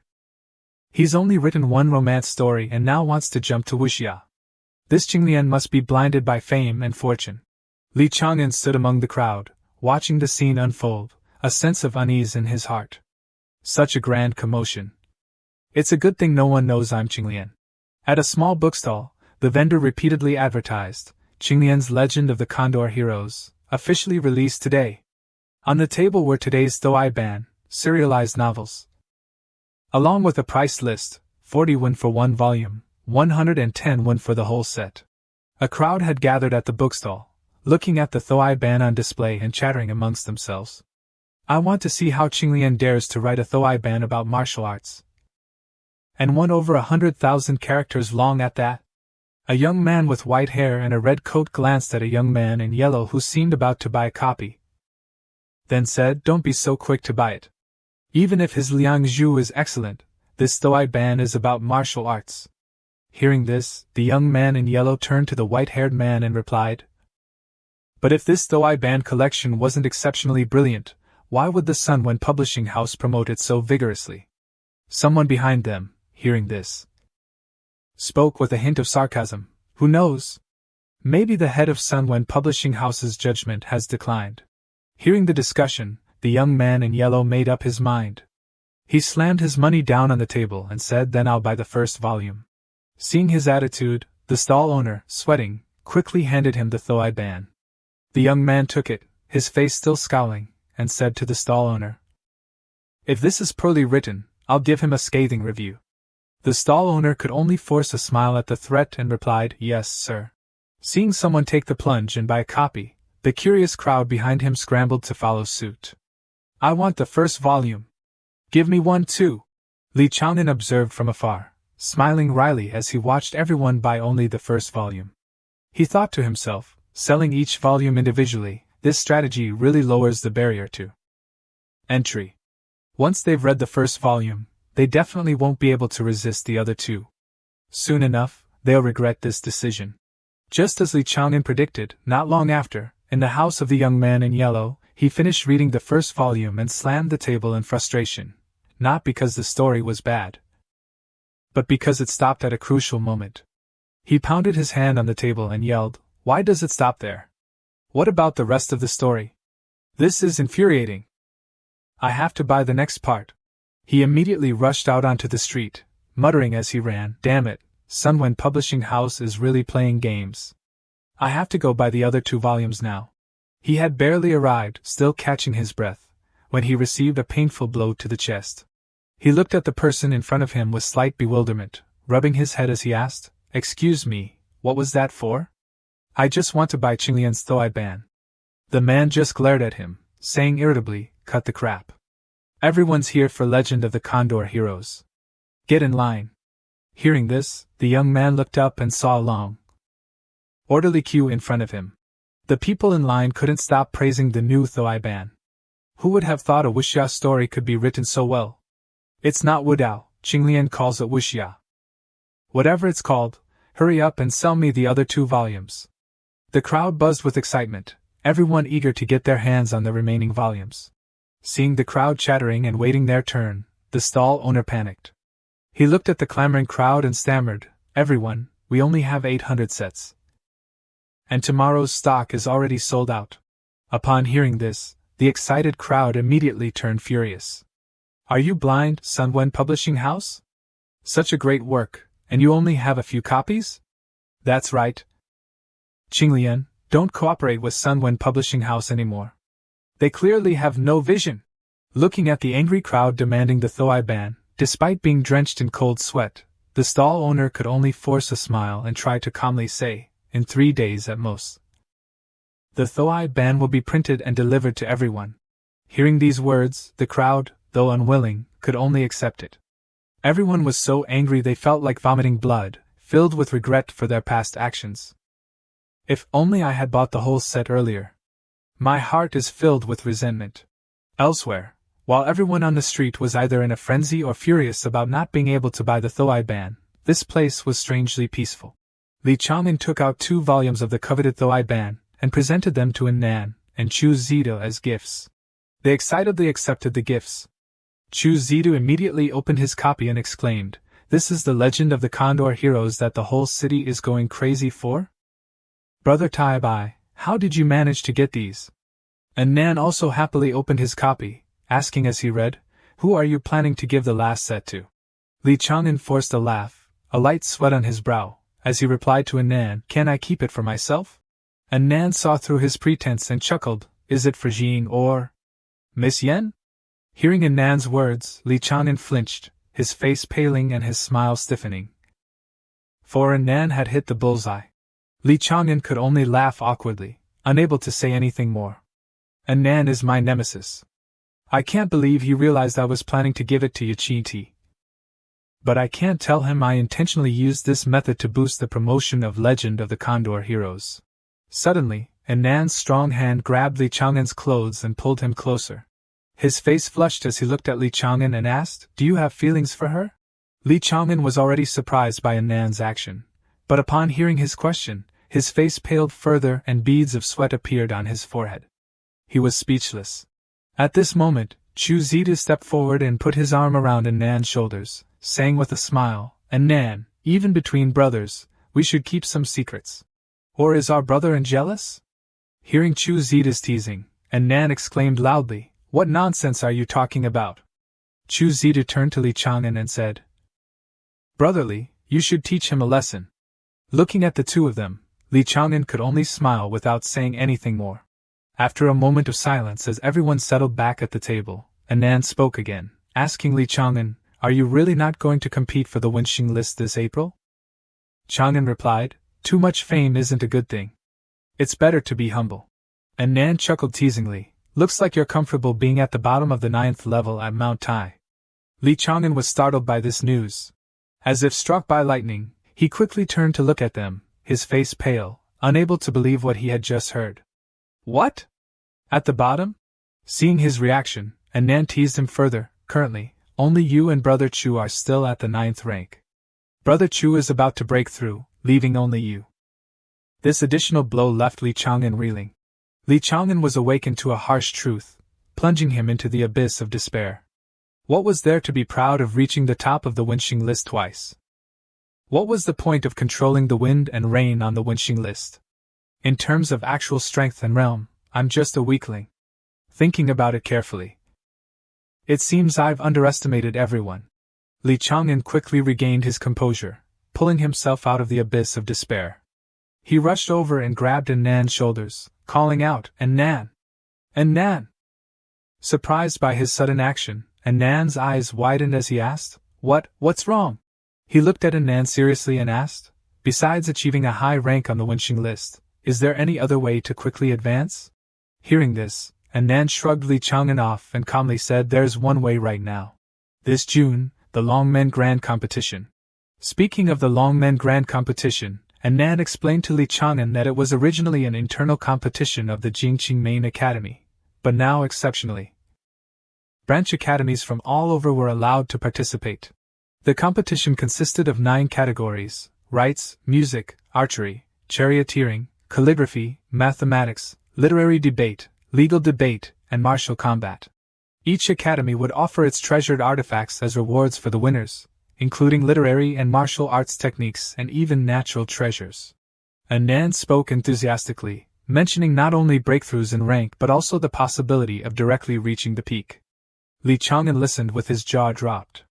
S1: He's only written one romance story and now wants to jump to wuxia. This Qinglian must be blinded by fame and fortune. Li Chang'an stood among the crowd, watching the scene unfold, a sense of unease in his heart. Such a grand commotion. It's a good thing no one knows I'm Qinglian. At a small bookstall, the vendor repeatedly advertised, Qinglian's Legend of the Condor Heroes, officially released today. On the table were today's Douai Ban, serialized novels. Along with a price list, 40 won for one volume, 110 won for the whole set. A crowd had gathered at the bookstall, looking at the Douai Ban on display and chattering amongst themselves. I want to see how Qinglian dares to write a Douai Ban about martial arts. And one over 100,000 characters long at that. A young man with white hair and a red coat glanced at a young man in yellow who seemed about to buy a copy. Then said, "Don't be so quick to buy it. Even if his Liang Zhu is excellent, this Douai Ban is about martial arts." Hearing this, the young man in yellow turned to the white-haired man and replied, "But if this Douai Ban collection wasn't exceptionally brilliant, why would the Sun Wen Publishing House promote it so vigorously?" Someone behind them, hearing this, spoke with a hint of sarcasm. Who knows? Maybe the head of Sun Wen Publishing House's judgment has declined. Hearing the discussion, the young man in yellow made up his mind. He slammed his money down on the table and said, "Then I'll buy the first volume." Seeing his attitude, the stall owner, sweating, quickly handed him the Douai Ban. The young man took it, his face still scowling, and said to the stall owner, "If this is poorly written, I'll give him a scathing review." The stall owner could only force a smile at the threat and replied, "Yes, sir." Seeing someone take the plunge and buy a copy, the curious crowd behind him scrambled to follow suit. "I want the first volume. Give me one too," Li Chang'an observed from afar, smiling wryly as he watched everyone buy only the first volume. He thought to himself, selling each volume individually, this strategy really lowers the barrier to entry. Once they've read the first volume, they definitely won't be able to resist the other two. Soon enough, they'll regret this decision. Just as Li Chang'an predicted, not long after, in the house of the young man in yellow, he finished reading the first volume and slammed the table in frustration, not because the story was bad, but because it stopped at a crucial moment. He pounded his hand on the table and yelled, "Why does it stop there? What about the rest of the story? This is infuriating. I have to buy the next part." He immediately rushed out onto the street, muttering as he ran, "Damn it, Sun Wen Publishing House is really playing games. I have to go buy the other 2 volumes now." He had barely arrived, still catching his breath, when he received a painful blow to the chest. He looked at the person in front of him with slight bewilderment, rubbing his head as he asked, "Excuse me, what was that for?" "I just want to buy Qinglian's Douai Ban." The man just glared at him, saying irritably, "Cut the crap. Everyone's here for Legend of the Condor Heroes. Get in line." Hearing this, the young man looked up and saw a long, orderly queue in front of him. The people in line couldn't stop praising the new Douai Ban. Who would have thought a wuxia story could be written so well? "It's not wudao, Qinglian calls it wuxia. Whatever it's called, hurry up and sell me the other 2 volumes." The crowd buzzed with excitement, everyone eager to get their hands on the remaining volumes. Seeing the crowd chattering and waiting their turn, the stall owner panicked. He looked at the clamoring crowd and stammered, "Everyone, we only have 800 sets. And tomorrow's stock is already sold out." Upon hearing this, the excited crowd immediately turned furious. "Are you blind, Sunwen Publishing House? Such a great work, and you only have a few copies?" "That's right. Qinglian, don't cooperate with Sunwen Publishing House anymore. They clearly have no vision." Looking at the angry crowd demanding the Thoai ban, despite being drenched in cold sweat, the stall owner could only force a smile and try to calmly say, "In 3 days at most. The Thoai ban will be printed and delivered to everyone." Hearing these words, the crowd, though unwilling, could only accept it. Everyone was so angry they felt like vomiting blood, filled with regret for their past actions. "If only I had bought the whole set earlier. My heart is filled with resentment." Elsewhere, while everyone on the street was either in a frenzy or furious about not being able to buy the Thoai ban, this place was strangely peaceful. Li Chang'an took out 2 volumes of the coveted Thoai ban, and presented them to Nan and Chu Zidu as gifts. They excitedly accepted the gifts. Chu Zidu immediately opened his copy and exclaimed, "This is the legend of the Condor heroes that the whole city is going crazy for? Brother Taibai, how did you manage to get these?" And Nan also happily opened his copy, asking as he read, "Who are you planning to give the last set to?" Li Chang'an forced a laugh, a light sweat on his brow, as he replied to Nan, "Can I keep it for myself?" And Nan saw through his pretense and chuckled, "Is it for Jing or Miss Yen?" Hearing Nan's words, Li Chang'an flinched, his face paling and his smile stiffening. For Nan had hit the bullseye. Li Chang'an could only laugh awkwardly, unable to say anything more. "Nan is my nemesis. I can't believe he realized I was planning to give it to Yaqinti. But I can't tell him I intentionally used this method to boost the promotion of Legend of the Condor Heroes." Suddenly, Nan's strong hand grabbed Li Chang'an's clothes and pulled him closer. His face flushed as he looked at Li Chang'an and asked, "Do you have feelings for her?" Li Chang'an was already surprised by Nan's action, but upon hearing his question, his face paled further and beads of sweat appeared on his forehead. He was speechless. At this moment, Chu Zidu stepped forward and put his arm around Nan's shoulders, saying with a smile, "Nan, even between brothers, we should keep some secrets. Or is our brother jealous?" Hearing Chu Zidu's teasing, Nan exclaimed loudly, "What nonsense are you talking about?" Chu Zidu turned to Li Chang'an and said, "Brotherly, you should teach him a lesson." Looking at the two of them, Li Chang'an could only smile without saying anything more. After a moment of silence as everyone settled back at the table, Nan spoke again, asking Li Chang'an, "Are you really not going to compete for the Wenxing list this April?" Chang'an replied, "Too much fame isn't a good thing. It's better to be humble." And Nan chuckled teasingly, "Looks like you're comfortable being at the bottom of the 9th level at Mount Tai." Li Chang'an was startled by this news. As if struck by lightning, he quickly turned to look at them, his face pale, unable to believe what he had just heard. "What? At the bottom?" Seeing his reaction, Nan teased him further, "Currently, only you and Brother Chu are still at the 9th rank. Brother Chu is about to break through, leaving only you." This additional blow left Li Chang'an reeling. Li Chang'an was awakened to a harsh truth, plunging him into the abyss of despair. What was there to be proud of reaching the top of the Wenxing list twice? What was the point of controlling the wind and rain on the Wenxing list? In terms of actual strength and realm, I'm just a weakling. Thinking about it carefully, it seems I've underestimated everyone. Li Chang'an quickly regained his composure, pulling himself out of the abyss of despair. He rushed over and grabbed Nan's shoulders, calling out, "Nan! Nan!" Surprised by his sudden action, Nan's eyes widened as he asked, What's wrong?" He looked at Nan seriously and asked, "Besides achieving a high rank on the Wenxing list, is there any other way to quickly advance?" Hearing this, Nan shrugged Li Chang'an off and calmly said, "There's one way right now. This June, the Longmen Grand Competition." Speaking of the Longmen Grand Competition, Nan explained to Li Chang'an that it was originally an internal competition of the Jingqing Main Academy, but now exceptionally, branch academies from all over were allowed to participate. The competition consisted of 9 categories: rites, music, archery, charioteering, calligraphy, mathematics, literary debate, legal debate, and martial combat. Each academy would offer its treasured artifacts as rewards for the winners, including literary and martial arts techniques and even natural treasures. Anan spoke enthusiastically, mentioning not only breakthroughs in rank but also the possibility of directly reaching the peak. Li Chang'an listened with his jaw dropped.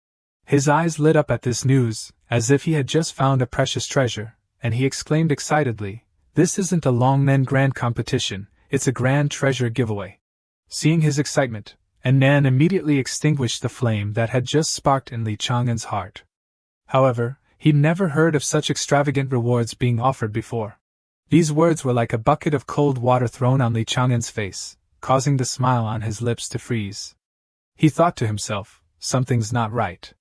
S1: His eyes lit up at this news, as if he had just found a precious treasure, and he exclaimed excitedly, "This isn't a Longmen Grand competition, it's a grand treasure giveaway." Seeing his excitement, Anan immediately extinguished the flame that had just sparked in Li Chang'an's heart. However, he'd never heard of such extravagant rewards being offered before. These words were like a bucket of cold water thrown on Li Chang'an's face, causing the smile on his lips to freeze. He thought to himself, something's not right.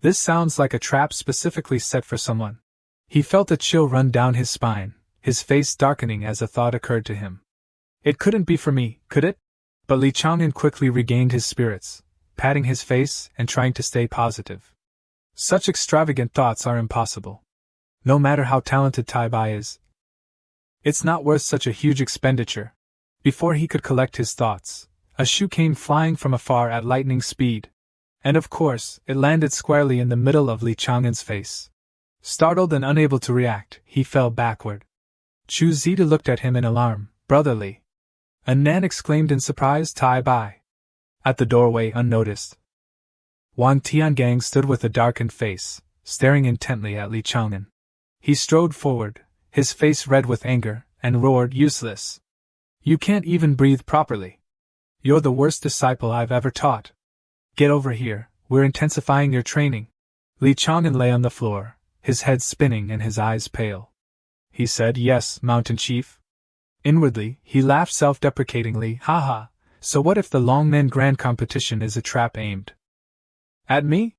S1: This sounds like a trap specifically set for someone. He felt a chill run down his spine, his face darkening as a thought occurred to him. It couldn't be for me, could it? But Li Chang'an quickly regained his spirits, patting his face and trying to stay positive. Such extravagant thoughts are impossible. No matter how talented Tai Bai is, it's not worth such a huge expenditure. Before he could collect his thoughts, a shoe came flying from afar at lightning speed. And of course, it landed squarely in the middle of Li Chang'an's face. Startled and unable to react, he fell backward. Chu Zita looked at him in alarm. "Brotherly!" Anan exclaimed in surprise. "Tai Bai!" At the doorway unnoticed, Wang Tiangang stood with a darkened face, staring intently at Li Chang'an. He strode forward, his face red with anger, and roared, "Useless! You can't even breathe properly! You're the worst disciple I've ever taught! Get over here, we're intensifying your training." Li Chang'an lay on the floor, his head spinning and his eyes pale. He said, "Yes, Mountain Chief." Inwardly, he laughed self-deprecatingly, "Haha, so what if the Longmen Grand competition is a trap aimed at me?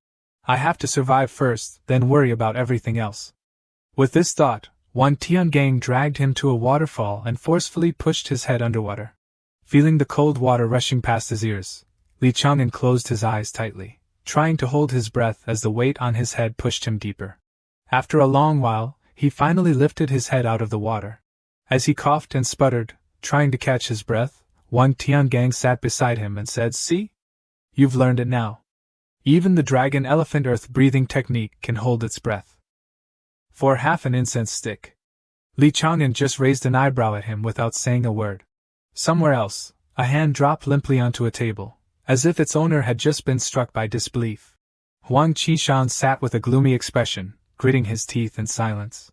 S1: I have to survive first, then worry about everything else." With this thought, Wan Tiangang dragged him to a waterfall and forcefully pushed his head underwater. Feeling the cold water rushing past his ears, Li Chang'an closed his eyes tightly, trying to hold his breath as the weight on his head pushed him deeper. After a long while, he finally lifted his head out of the water. As he coughed and sputtered, trying to catch his breath, Wang Tiangang sat beside him and said, "See? You've learned it now. Even the dragon elephant earth breathing technique can hold its breath." For half an incense stick, Li Chang'an just raised an eyebrow at him without saying a word. Somewhere else, a hand dropped limply onto a table, as if its owner had just been struck by disbelief. Huang Qishan sat with a gloomy expression, gritting his teeth in silence.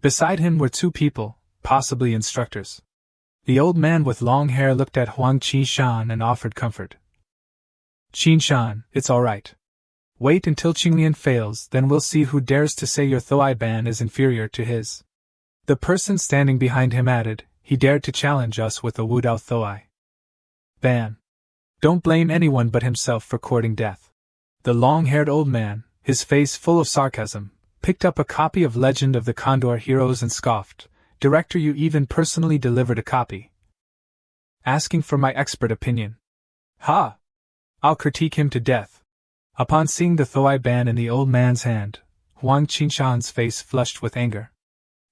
S1: Beside him were two people, possibly instructors. The old man with long hair looked at Huang Qishan and offered comfort. "Qinshan, it's all right. Wait until Qinglian fails, then we'll see who dares to say your Thoai ban is inferior to his." The person standing behind him added, "He dared to challenge us with a Wudao Thoai ban. Don't blame anyone but himself for courting death." The long-haired old man, his face full of sarcasm, picked up a copy of Legend of the Condor Heroes and scoffed, "Director, you even personally delivered a copy, asking for my expert opinion. Ha! I'll critique him to death." Upon seeing the Thoai ban in the old man's hand, Huang Qinshan's face flushed with anger.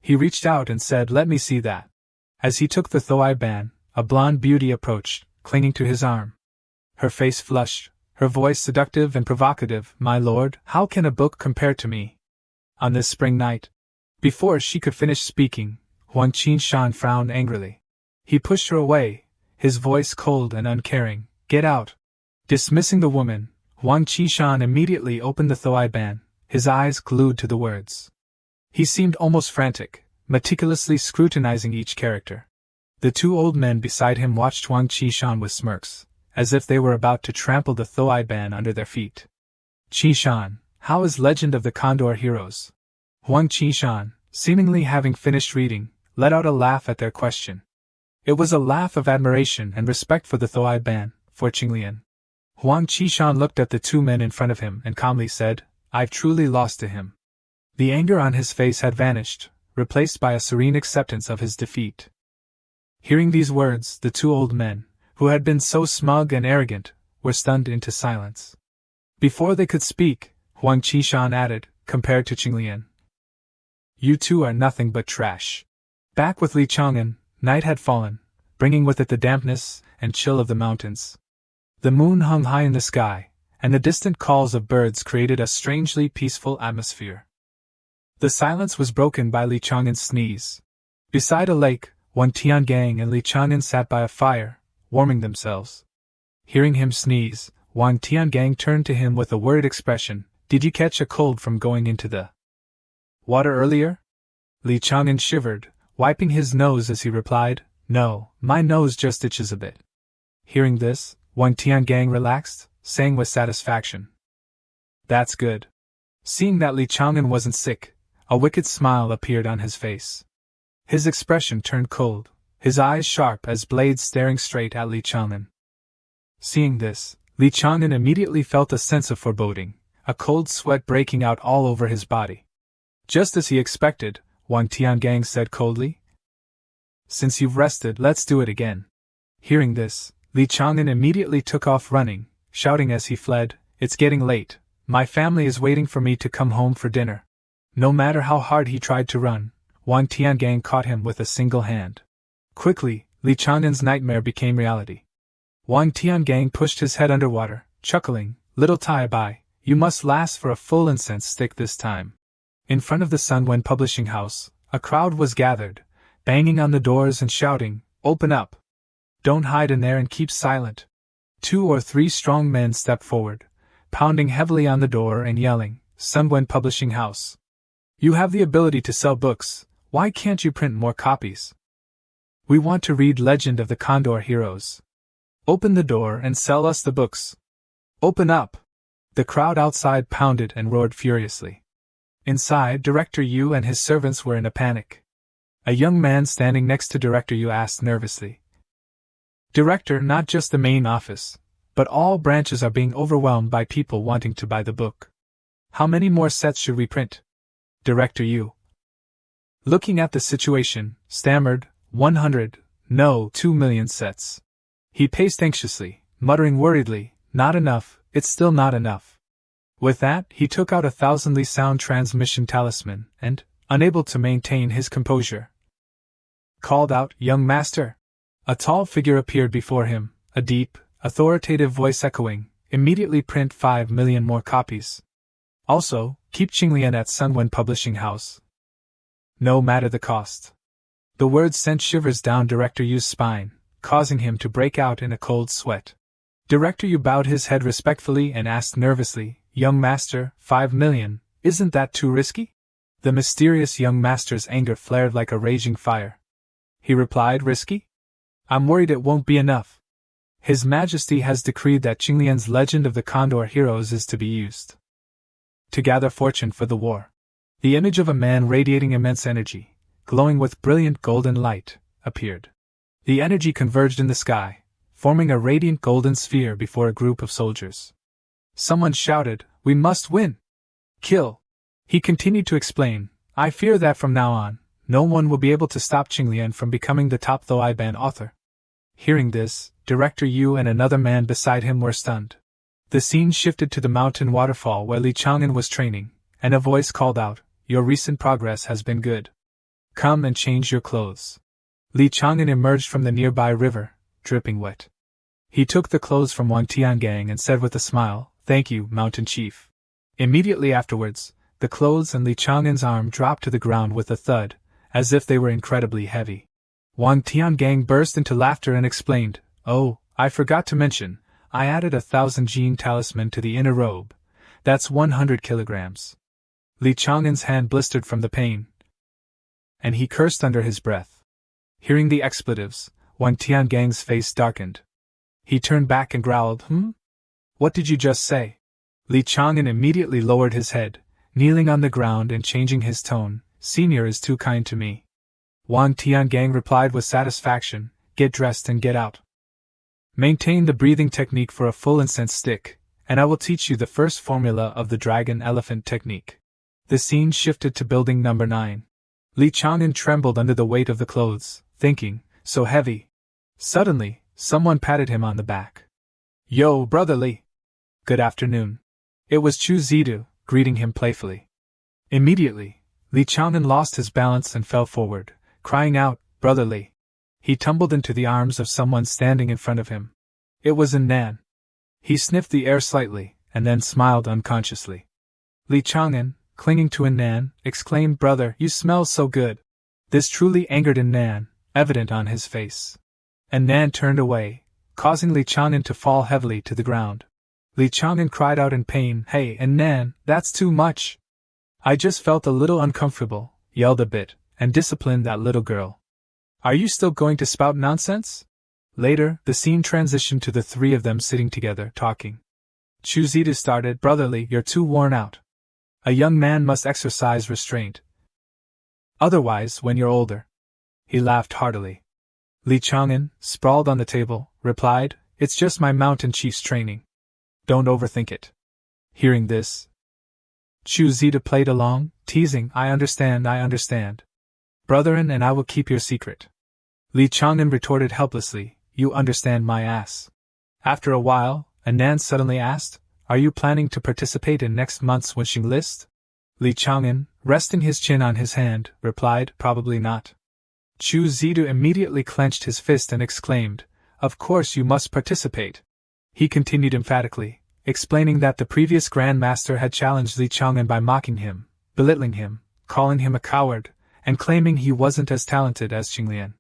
S1: He reached out and said, "Let me see that." As he took the Thoai ban, a blonde beauty approached, clinging to his arm. Her face flushed, her voice seductive and provocative. "My lord, how can a book compare to me on this spring night?" Before she could finish speaking, Huang Qinshan frowned angrily. He pushed her away, his voice cold and uncaring. "Get out!" Dismissing the woman, Huang Qinshan immediately opened the Thoai ban, his eyes glued to the words. He seemed almost frantic, meticulously scrutinizing each character. The two old men beside him watched Huang Qinshan with smirks, as if they were about to trample the Thoai ban under their feet. "Qinshan, how is Legend of the Condor Heroes?" Huang Qinshan, seemingly having finished reading, let out a laugh at their question. It was a laugh of admiration and respect for the Thoai ban, for Qinglian. Huang Qinshan looked at the two men in front of him and calmly said, "I've truly lost to him." The anger on his face had vanished, replaced by a serene acceptance of his defeat. Hearing these words, the two old men, who had been so smug and arrogant, were stunned into silence. Before they could speak, Huang Qinshan added, "Compared to Qinglian, you two are nothing but trash." Back with Li Chang'an, night had fallen, bringing with it the dampness and chill of the mountains. The moon hung high in the sky, and the distant calls of birds created a strangely peaceful atmosphere. The silence was broken by Li Chang'an's sneeze. Beside a lake, Wang Tiangang and Li Chang'an sat by a fire, warming themselves. Hearing him sneeze, Wang Tiangang turned to him with a worried expression. Did you catch a cold from going into the water earlier? Li Chang'an shivered, wiping his nose as he replied, No, my nose just itches a bit. Hearing this, Wang Tiangang relaxed, saying with satisfaction, That's good. Seeing that Li Chang'an wasn't sick, a wicked smile appeared on his face. His expression turned cold, his eyes sharp as blades staring straight at Li Chang'an. Seeing this, Li Chang'an immediately felt a sense of foreboding, a cold sweat breaking out all over his body. Just as he expected, Wang Tiangang said coldly, Since you've rested, let's do it again. Hearing this, Li Chang'an immediately took off running, shouting as he fled, It's getting late, my family is waiting for me to come home for dinner. No matter how hard he tried to run, Wang Tiangang caught him with a single hand. Quickly, Li Chang'an's nightmare became reality. Wang Tiangang pushed his head underwater, chuckling, Little Tai Bai, you must last for a full incense stick this time. In front of the Sunwen publishing house, a crowd was gathered, banging on the doors and shouting, Open up! Don't hide in there and keep silent. 2 or 3 strong men stepped forward, pounding heavily on the door and yelling, Sunwen publishing house. You have the ability to sell books, why can't you print more copies? We want to read Legend of the Condor Heroes. Open the door and sell us the books. Open up! The crowd outside pounded and roared furiously. Inside, Director Yu and his servants were in a panic. A young man standing next to Director Yu asked nervously, Director, not just the main office, but all branches are being overwhelmed by people wanting to buy the book. How many more sets should we print? Director Yu, looking at the situation, stammered, 100, no, 2 million sets. He paced anxiously, muttering worriedly, Not enough, it's still not enough. With that, he took out a 1,000-li sound transmission talisman, and, unable to maintain his composure, called out, Young master! A tall figure appeared before him, a deep, authoritative voice echoing, Immediately print 5 million more copies. Also, keep Qinglian at Sunwen Publishing House. No matter the cost. The words sent shivers down Director Yu's spine, causing him to break out in a cold sweat. Director Yu bowed his head respectfully and asked nervously, Young master, 5 million, isn't that too risky? The mysterious young master's anger flared like a raging fire. He replied, Risky? I'm worried it won't be enough. His Majesty has decreed that Qinglian's Legend of the Condor Heroes is to be used to gather fortune for the war. The image of a man radiating immense energy, glowing with brilliant golden light, appeared. The energy converged in the sky, forming a radiant golden sphere before a group of soldiers. Someone shouted, We must win! Kill! He continued to explain, I fear that from now on, no one will be able to stop Qinglian from becoming the top Thoiban author. Hearing this, Director Yu and another man beside him were stunned. The scene shifted to the mountain waterfall where Li Chang'an was training, and a voice called out, Your recent progress has been good. Come and change your clothes. Li Chang'an emerged from the nearby river, dripping wet. He took the clothes from Wang Tiangang and said with a smile, Thank you, Mountain Chief. Immediately afterwards, the clothes and Li Chang'an's arm dropped to the ground with a thud, as if they were incredibly heavy. Wang Tiangang burst into laughter and explained, Oh, I forgot to mention, I added 1,000 gene talisman to the inner robe. That's 100 kilograms. Li Chang'an's hand blistered from the pain, and he cursed under his breath. Hearing the expletives, Wang Tiangang's face darkened. He turned back and growled, What did you just say? Li Chang'an immediately lowered his head, kneeling on the ground and changing his tone, Senior is too kind to me. Wang Tiangang replied with satisfaction, Get dressed and get out. Maintain the breathing technique for a full incense stick, and I will teach you the first formula of the dragon-elephant technique. The scene shifted to building number 9. Li Chang'an trembled under the weight of the clothes, thinking, so heavy. Suddenly, someone patted him on the back. Yo, brother Li! Good afternoon. It was Chu Zidu, greeting him playfully. Immediately, Li Chang'an lost his balance and fell forward, crying out, Brother Li! He tumbled into the arms of someone standing in front of him. It was Nan. He sniffed the air slightly, and then smiled unconsciously. Li Chang'an, clinging to Nan, exclaimed, "Brother, you smell so good." This truly angered Nan, evident on his face. And Nan turned away, causing Li Chang'an to fall heavily to the ground. Li Chang'an cried out in pain, "Hey, Nan, that's too much! I just felt a little uncomfortable," yelled a bit, and disciplined that little girl. "Are you still going to spout nonsense?" Later, the scene transitioned to the three of them sitting together, talking. Chu Zidu started, "Brotherly, you're too worn out. A young man must exercise restraint. Otherwise, when you're older." He laughed heartily. Li Chang'an, sprawled on the table, replied, "It's just my mountain chief's training. Don't overthink it." Hearing this, Chu Zidu played along, teasing, I understand. Brethren, and I will keep your secret." Li Chang'an retorted helplessly, "You understand my ass." After a while, Nan suddenly asked, "Are you planning to participate in next month's wishing list?" Li Chang'an, resting his chin on his hand, replied, "Probably not." Chu Zidu immediately clenched his fist and exclaimed, "Of course you must participate." He continued emphatically, explaining that the previous Grand Master had challenged Li Chang'an by mocking him, belittling him, calling him a coward, and claiming he wasn't as talented as Qinglian.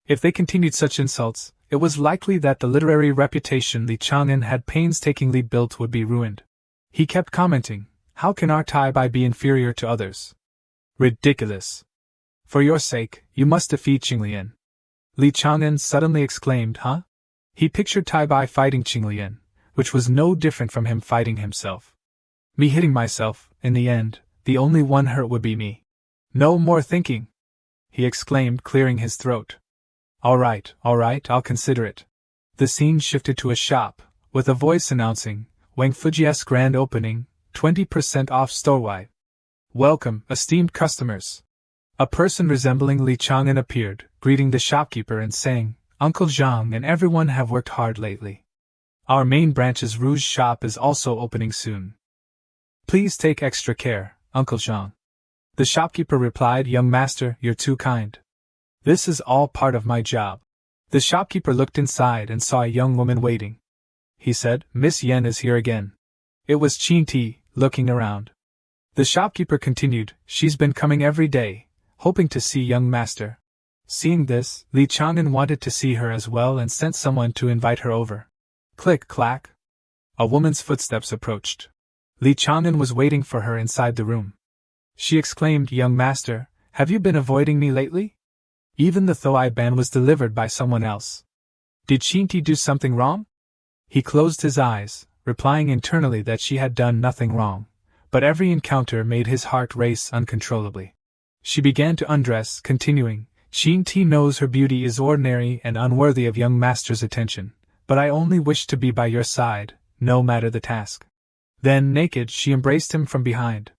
S1: If they continued such insults, it was likely that the literary reputation Li Chang'an had painstakingly built would be ruined. He kept commenting, "How can our Tai Bai be inferior to others? Ridiculous! For your sake, you must defeat Qinglian." Li Chang'an suddenly exclaimed, "Huh?" He pictured Tai Bai fighting Qinglian, which was no different from him fighting himself. "Me hitting myself, in the end, the only one hurt would be me. No more thinking!" he exclaimed, clearing his throat. All right, I'll consider it." The scene shifted to a shop, with a voice announcing, "Wang Fuji's grand opening, 20% off store-wide. Welcome, esteemed customers." A person resembling Li Chang'an appeared, greeting the shopkeeper and saying, "Uncle Zhang and everyone have worked hard lately. Our main branch's Rouge shop is also opening soon. Please take extra care, Uncle Zhang." The shopkeeper replied, "Young master, you're too kind. This is all part of my job." The shopkeeper looked inside and saw a young woman waiting. He said, "Miss Yen is here again." It was Qin Ti, looking around. The shopkeeper continued, "She's been coming every day, hoping to see young master." Seeing this, Li Chang'an wanted to see her as well and sent someone to invite her over. Click, clack. A woman's footsteps approached. Li Chang'an was waiting for her inside the room. She exclaimed, "Young master, have you been avoiding me lately? Even the Thoai ban was delivered by someone else. Did Qin do something wrong?" He closed his eyes, replying internally that she had done nothing wrong, but every encounter made his heart race uncontrollably. She began to undress, continuing, "Qin knows her beauty is ordinary and unworthy of young master's attention, but I only wish to be by your side, no matter the task." Then, naked, she embraced him from behind.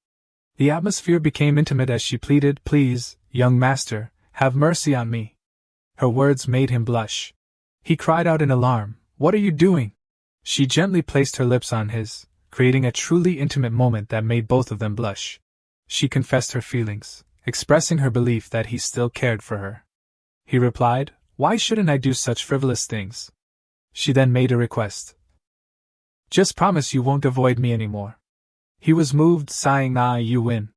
S1: The atmosphere became intimate as she pleaded, "Please, young master, have mercy on me." Her words made him blush. He cried out in alarm, "What are you doing?" She gently placed her lips on his, creating a truly intimate moment that made both of them blush. She confessed her feelings, expressing her belief that he still cared for her. He replied, "Why shouldn't I do such frivolous things?" She then made a request. "Just promise you won't avoid me anymore." He was moved, sighing, "Ah, you win."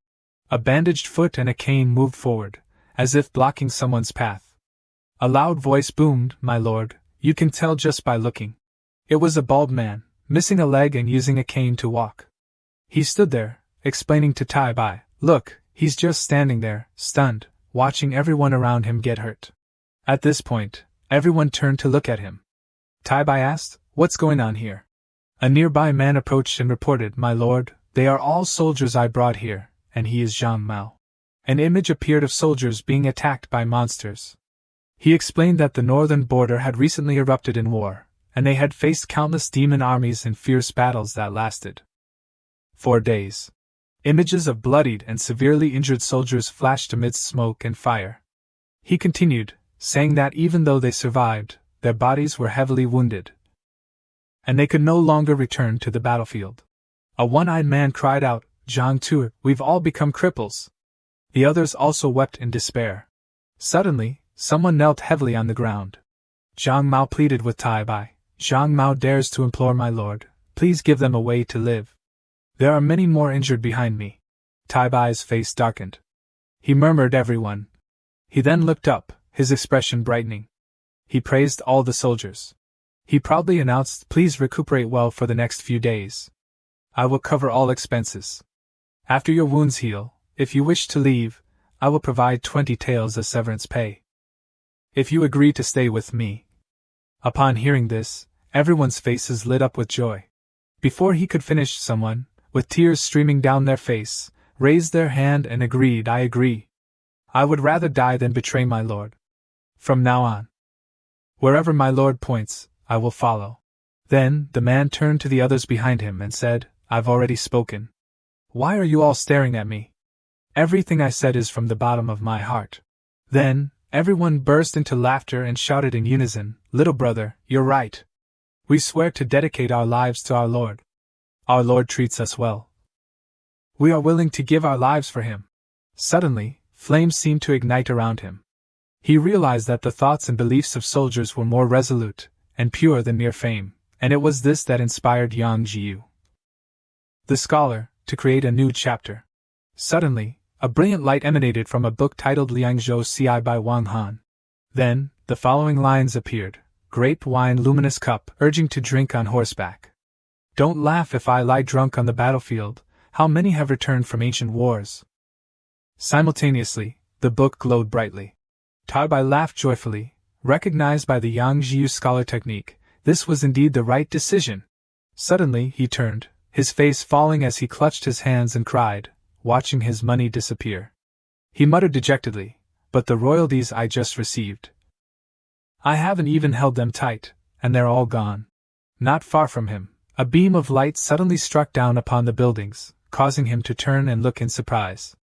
S1: A bandaged foot and a cane moved forward, as if blocking someone's path. A loud voice boomed, "My lord, you can tell just by looking." It was a bald man, missing a leg and using a cane to walk. He stood there, explaining to Tai Bai, "Look, he's just standing there, stunned, watching everyone around him get hurt." At this point, everyone turned to look at him. Tai Bai asked, "What's going on here?" A nearby man approached and reported, "My lord, they are all soldiers I brought here, and he is Zhang Mao." An image appeared of soldiers being attacked by monsters. He explained that the northern border had recently erupted in war, and they had faced countless demon armies in fierce battles that lasted 4 days. Images of bloodied and severely injured soldiers flashed amidst smoke and fire. He continued, saying that even though they survived, their bodies were heavily wounded, and they could no longer return to the battlefield. A one-eyed man cried out, "Zhang Tu, we've all become cripples." The others also wept in despair. Suddenly, someone knelt heavily on the ground. Zhang Mao pleaded with Tai Bai. Zhang Mao dares to implore my lord, please give them a way to live. There are many more injured behind me. Tai Bai's face darkened. He murmured everyone. He then looked up, his expression brightening. He praised all the soldiers. He proudly announced, please recuperate well for the next few days. I will cover all expenses. After your wounds heal, if you wish to leave, I will provide 20 taels as severance pay. If you agree to stay with me. Upon hearing this, everyone's faces lit up with joy. Before he could finish, someone, with tears streaming down their face, raised their hand and agreed, I agree. I would rather die than betray my lord. From now on, wherever my lord points, I will follow. Then, the man turned to the others behind him and said, I've already spoken. Why are you all staring at me? Everything I said is from the bottom of my heart. Then, everyone burst into laughter and shouted in unison, little brother, you're right. We swear to dedicate our lives to our Lord. Our Lord treats us well. We are willing to give our lives for him. Suddenly, flames seemed to ignite around him. He realized that the thoughts and beliefs of soldiers were more resolute and pure than mere fame, and it was this that inspired Yang Jiu, the scholar, to create a new chapter. Suddenly, a brilliant light emanated from a book titled Liangzhou Ci by Wang Han. Then, the following lines appeared. Grape wine luminous cup, urging to drink on horseback. Don't laugh if I lie drunk on the battlefield, how many have returned from ancient wars. Simultaneously, the book glowed brightly. Tai Bai laughed joyfully, recognized by the Yang Jiu scholar technique, this was indeed the right decision. Suddenly he turned, his face falling as he clutched his hands and cried, watching his money disappear. He muttered dejectedly, but the royalties I just received. I haven't even held them tight, and they're all gone. Not far from him, a beam of light suddenly struck down upon the buildings, causing him to turn and look in surprise.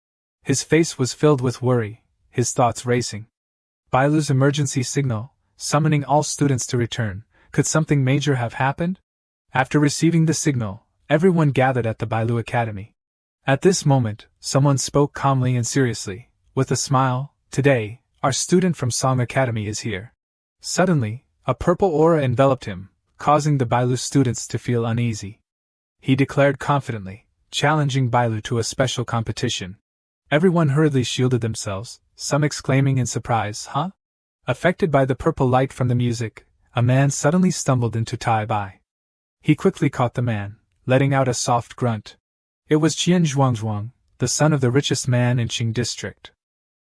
S1: His face was filled with worry, his thoughts racing. Bailu's emergency signal, summoning all students to return, could something major have happened? After receiving the signal, everyone gathered at the Bailu Academy. At this moment, someone spoke calmly and seriously, with a smile, today, our student from Song Academy is here. Suddenly, a purple aura enveloped him, causing the Bailu students to feel uneasy. He declared confidently, challenging Bailu to a special competition. Everyone hurriedly shielded themselves, some exclaiming in surprise, huh? Affected by the purple light from the music, a man suddenly stumbled into Tai Bai. He quickly caught the man, letting out a soft grunt. It was Qian Zhuangzhuang, the son of the richest man in Qing district.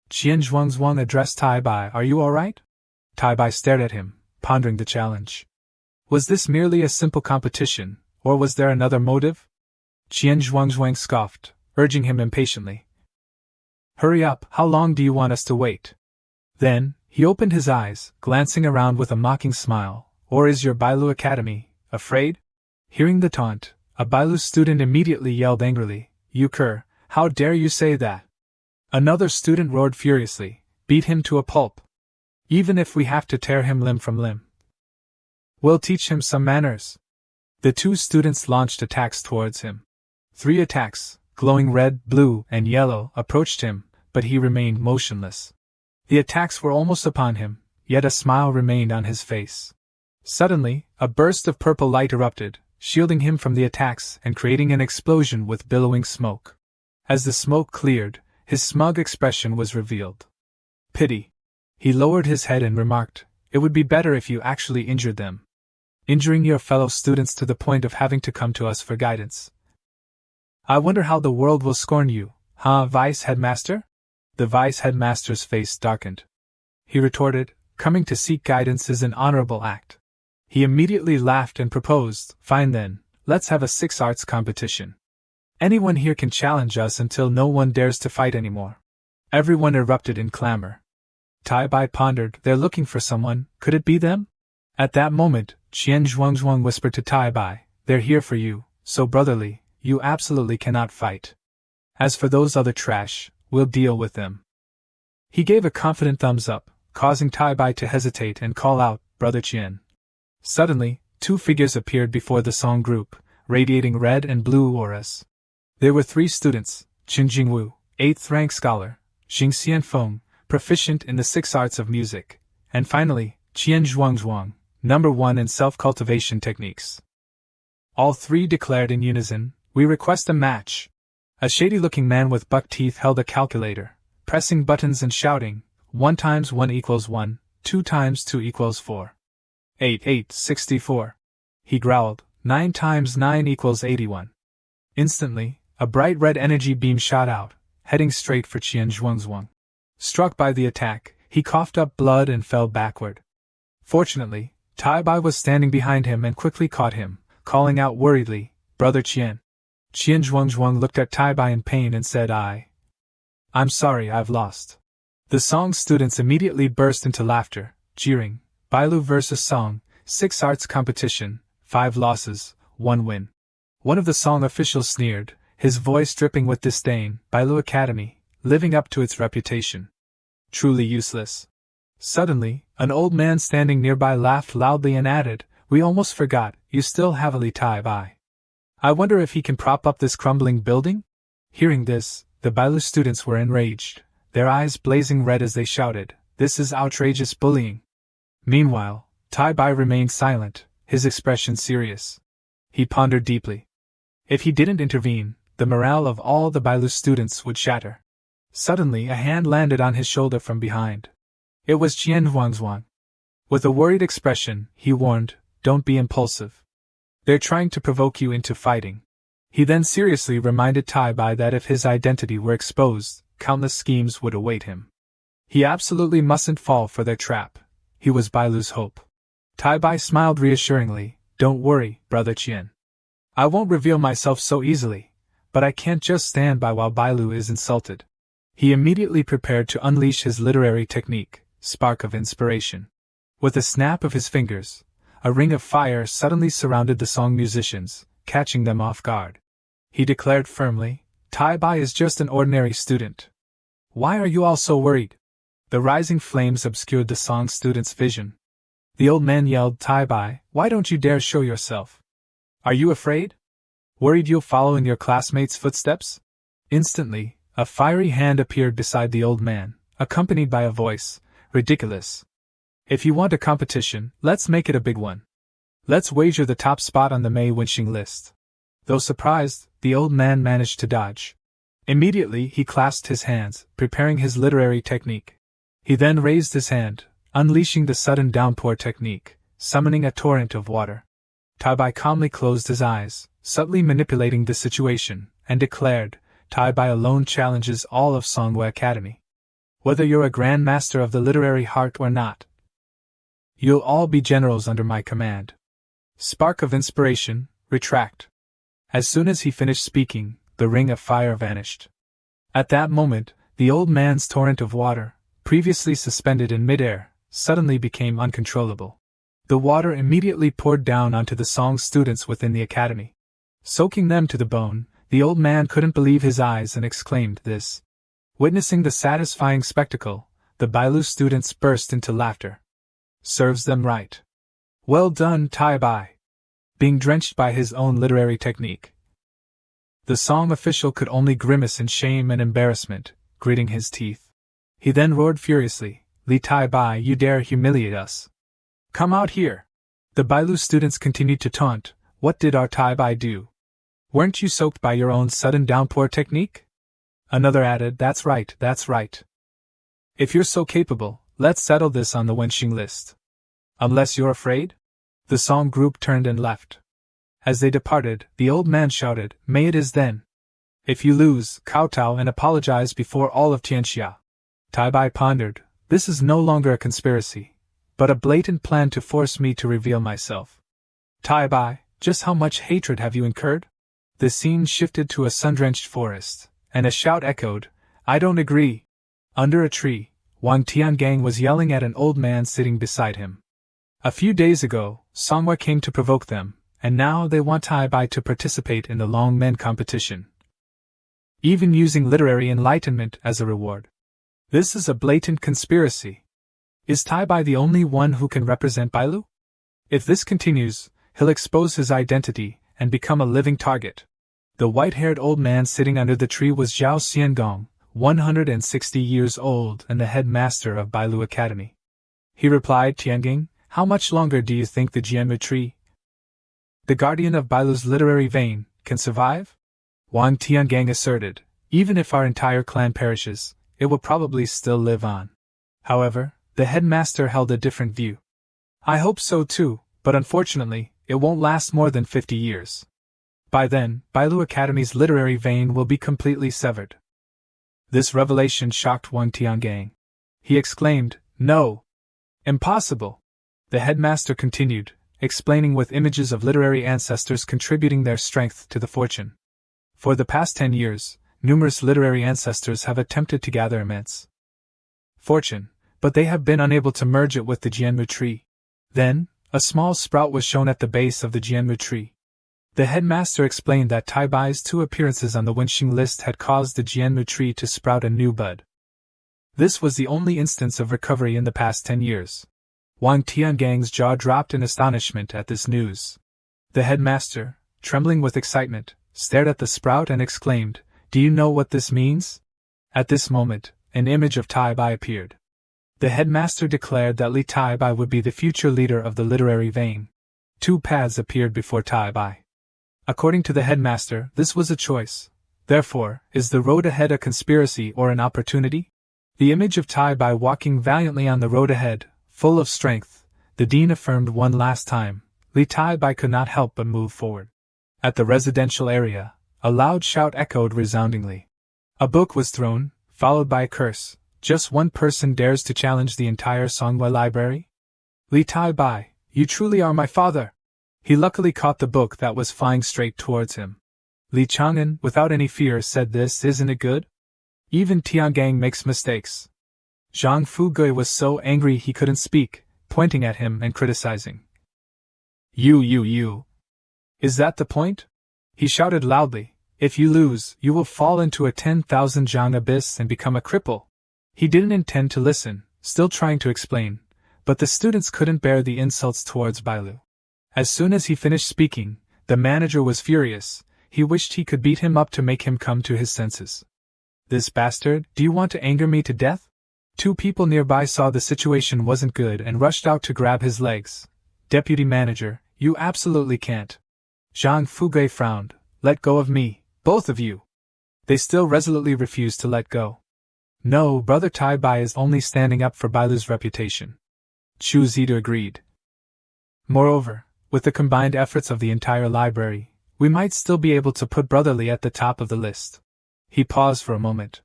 S1: Qian Zhuangzhuang addressed Tai Bai, are you all right? Tai Bai stared at him, pondering the challenge. Was this merely a simple competition, or was there another motive? Qian Zhuangzhuang scoffed, urging him impatiently. Hurry up, how long do you want us to wait? Then, he opened his eyes, glancing around with a mocking smile. Or is your Bailu Academy afraid? Hearing the taunt, a Bailu student immediately yelled angrily, you cur, how dare you say that? Another student roared furiously, beat him to a pulp. Even if we have to tear him limb from limb. We'll teach him some manners. The two students launched attacks towards him. 3 attacks, glowing red, blue, and yellow, approached him, but he remained motionless. The attacks were almost upon him, yet a smile remained on his face. Suddenly, a burst of purple light erupted, shielding him from the attacks and creating an explosion with billowing smoke. As the smoke cleared, his smug expression was revealed. Pity. He lowered his head and remarked, it would be better if you actually injured them. Injuring your fellow students to the point of having to come to us for guidance. I wonder how the world will scorn you, huh, Vice Headmaster? The Vice Headmaster's face darkened. He retorted, coming to seek guidance is an honorable act. He immediately laughed and proposed, fine then, let's have a 6 arts competition. Anyone here can challenge us until no one dares to fight anymore. Everyone erupted in clamor. Tai Bai pondered, they're looking for someone, could it be them? At that moment, Qian Zhuangzhuang whispered to Tai Bai, they're here for you, so brotherly, you absolutely cannot fight. As for those other trash, we'll deal with them. He gave a confident thumbs up, causing Tai Bai to hesitate and call out, Brother Qian. Suddenly, 2 figures appeared before the Song group, radiating red and blue auras. There were 3 students, Qin Jingwu, 8th rank scholar, Xing Xianfeng, proficient in the 6 arts of music, and finally, Qian Zhuangzhuang, number 1 in self-cultivation techniques. All 3 declared in unison, "We request a match." A shady-looking man with buck teeth held a calculator, pressing buttons and shouting, 1 times 1 equals 1, 2 times 2 equals 4. 64. He growled, 9 times 9 equals 81. Instantly, a bright red energy beam shot out, heading straight for Qian Zhuangzhuang. Struck by the attack, he coughed up blood and fell backward. Fortunately, Tai Bai was standing behind him and quickly caught him, calling out worriedly, "Brother Qian." Qian Zhuangzhuang looked at Tai Bai in pain and said, I'm sorry, I've lost." The Song students immediately burst into laughter, jeering, "Balo vs. Song, 6 arts competition, 5 losses, 1 win." One of the Song officials sneered, his voice dripping with disdain, "Balo Academy, living up to its reputation. Truly useless." Suddenly, an old man standing nearby laughed loudly and added, "We almost forgot, you still have a Tai Bai. I wonder if he can prop up this crumbling building?" Hearing this, the Balo students were enraged, their eyes blazing red as they shouted, "This is outrageous bullying." Meanwhile, Tai Bai remained silent, his expression serious. He pondered deeply. If he didn't intervene, the morale of all the Balo students would shatter. Suddenly a hand landed on his shoulder from behind. It was Qian Huangzuan. With a worried expression, he warned, "Don't be impulsive. They're trying to provoke you into fighting." He then seriously reminded Tai Bai that if his identity were exposed, countless schemes would await him. He absolutely mustn't fall for their trap. He was Bailu's hope. Tai Bai smiled reassuringly, "Don't worry, Brother Qian. I won't reveal myself so easily, but I can't just stand by while Bailu is insulted." He immediately prepared to unleash his literary technique, Spark of Inspiration. With a snap of his fingers, a ring of fire suddenly surrounded the Song musicians, catching them off guard. He declared firmly, "Tai Bai is just an ordinary student. Why are you all so worried?" The rising flames obscured the Song students' vision. The old man yelled, "Tai Bai, why don't you dare show yourself? Are you afraid? Worried you'll follow in your classmates' footsteps?" Instantly, a fiery hand appeared beside the old man, accompanied by a voice, "Ridiculous. If you want a competition, let's make it a big one. Let's wager the top spot on the Mei Wenxing list." Though surprised, the old man managed to dodge. Immediately he clasped his hands, preparing his literary technique. He then raised his hand, unleashing the sudden downpour technique, summoning a torrent of water. Tai Bai calmly closed his eyes, subtly manipulating the situation, and declared, "Tai Bai alone challenges all of Songhua Academy. Whether you're a Grand Master of the literary heart or not, you'll all be generals under my command." Spark of Inspiration, retract. As soon as he finished speaking, the ring of fire vanished. At that moment, the old man's torrent of water, previously suspended in midair, suddenly became uncontrollable. The water immediately poured down onto the Song students within the academy. Soaking them to the bone, the old man couldn't believe his eyes and exclaimed this. Witnessing the satisfying spectacle, the Bailu students burst into laughter. Serves them right. Well done, Tai Bai. Being drenched by his own literary technique, the Song official could only grimace in shame and embarrassment, gritting his teeth. He then roared furiously, "Li Tai Bai, you dare humiliate us? Come out here!" The Bailu students continued to taunt, "What did our Tai Bai do? Weren't you soaked by your own sudden downpour technique?" Another added, that's right. If you're so capable, let's settle this on the Wenxing list. Unless you're afraid?" The Song group turned and left. As they departed, the old man shouted, "May it is then. If you lose, kowtow and apologize before all of Tianxia." Tai Bai pondered, "This is no longer a conspiracy, but a blatant plan to force me to reveal myself. Tai Bai, just how much hatred have you incurred?" The scene shifted to a sun-drenched forest, and a shout echoed, "I don't agree." Under a tree, Wang Tiangang was yelling at an old man sitting beside him. A few days ago, Songhua came to provoke them, and now they want Tai Bai to participate in the Long Men competition, even using literary enlightenment as a reward. This is a blatant conspiracy. Is Tai Bai the only one who can represent Bailu? If this continues, he'll expose his identity and become a living target. The white-haired old man sitting under the tree was Zhao Xiangong, 160 years old and the headmaster of Bailu Academy. He replied, Tiangang, how much longer do you think the Jianmu tree, the guardian of Bailu's literary vein, can survive? Wang Tiangang asserted, even if our entire clan perishes, it will probably still live on. However, the headmaster held a different view. I hope so too, but unfortunately, it won't last more than 50 years. By then, Bailu Academy's literary vein will be completely severed. This revelation shocked Wang Tiangang. He exclaimed, No! Impossible! The headmaster continued, explaining with images of literary ancestors contributing their strength to the fortune. For the past 10 years, numerous literary ancestors have attempted to gather immense fortune, but they have been unable to merge it with the Jianmu tree. Then, a small sprout was shown at the base of the Jianmu tree. The headmaster explained that Tai Bai's 2 appearances on the Wenxing list had caused the Jianmu tree to sprout a new bud. This was the only instance of recovery in the past 10 years. Wang Tiangang's jaw dropped in astonishment at this news. The headmaster, trembling with excitement, stared at the sprout and exclaimed, Do you know what this means? At this moment, an image of Tai Bai appeared. The headmaster declared that Li Tai Bai would be the future leader of the literary vein. 2 paths appeared before Tai Bai. According to the headmaster, this was a choice. Therefore, is the road ahead a conspiracy or an opportunity? The image of Tai Bai walking valiantly on the road ahead, full of strength, the dean affirmed one last time. Li Tai Bai could not help but move forward. At the residential area, a loud shout echoed resoundingly. A book was thrown, followed by a curse. Just one person dares to challenge the entire Songhua library? Li Tai Bai, you truly are my father! He luckily caught the book that was flying straight towards him. Li Chang'an, without any fear, said, This isn't it good? Even Tiangang makes mistakes. Zhang Fugui was so angry he couldn't speak, pointing at him and criticizing. You. Is that the point? He shouted loudly, If you lose, you will fall into a 10,000 zhang abyss and become a cripple. He didn't intend to listen, still trying to explain, but the students couldn't bear the insults towards Bailu. As soon as he finished speaking, the manager was furious. He wished he could beat him up to make him come to his senses. This bastard, do you want to anger me to death? 2 people nearby saw the situation wasn't good and rushed out to grab his legs. Deputy manager, you absolutely can't. Zhang Fugui frowned. Let go of me, both of you. They still resolutely refused to let go. No, Brother Tai Bai is only standing up for Bailu's reputation. Chu Zidu agreed. Moreover, with the combined efforts of the entire library, we might still be able to put Brother Li at the top of the list. He paused for a moment.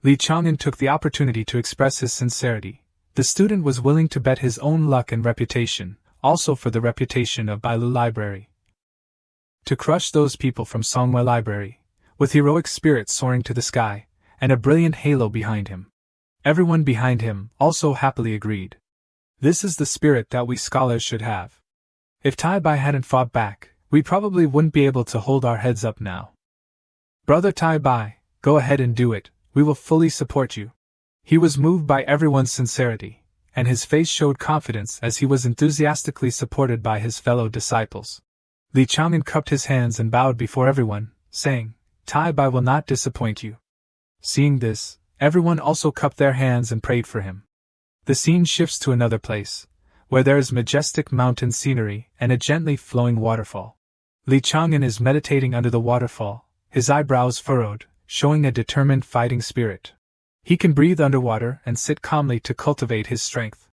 S1: Li Chang'an took the opportunity to express his sincerity. The student was willing to bet his own luck and reputation, also for the reputation of Bailu Library, to crush those people from Songhua Library, with heroic spirit soaring to the sky, and a brilliant halo behind him. Everyone behind him also happily agreed. This is the spirit that we scholars should have. If Tai Bai hadn't fought back, we probably wouldn't be able to hold our heads up now. Brother Tai Bai, go ahead and do it, we will fully support you. He was moved by everyone's sincerity, and his face showed confidence as he was enthusiastically supported by his fellow disciples. Li Chang'an cupped his hands and bowed before everyone, saying, Tai Bai will not disappoint you. Seeing this, everyone also cupped their hands and prayed for him. The scene shifts to another place, where there is majestic mountain scenery and a gently flowing waterfall. Li Chang'an is meditating under the waterfall, his eyebrows furrowed, showing a determined fighting spirit. He can breathe underwater and sit calmly to cultivate his strength.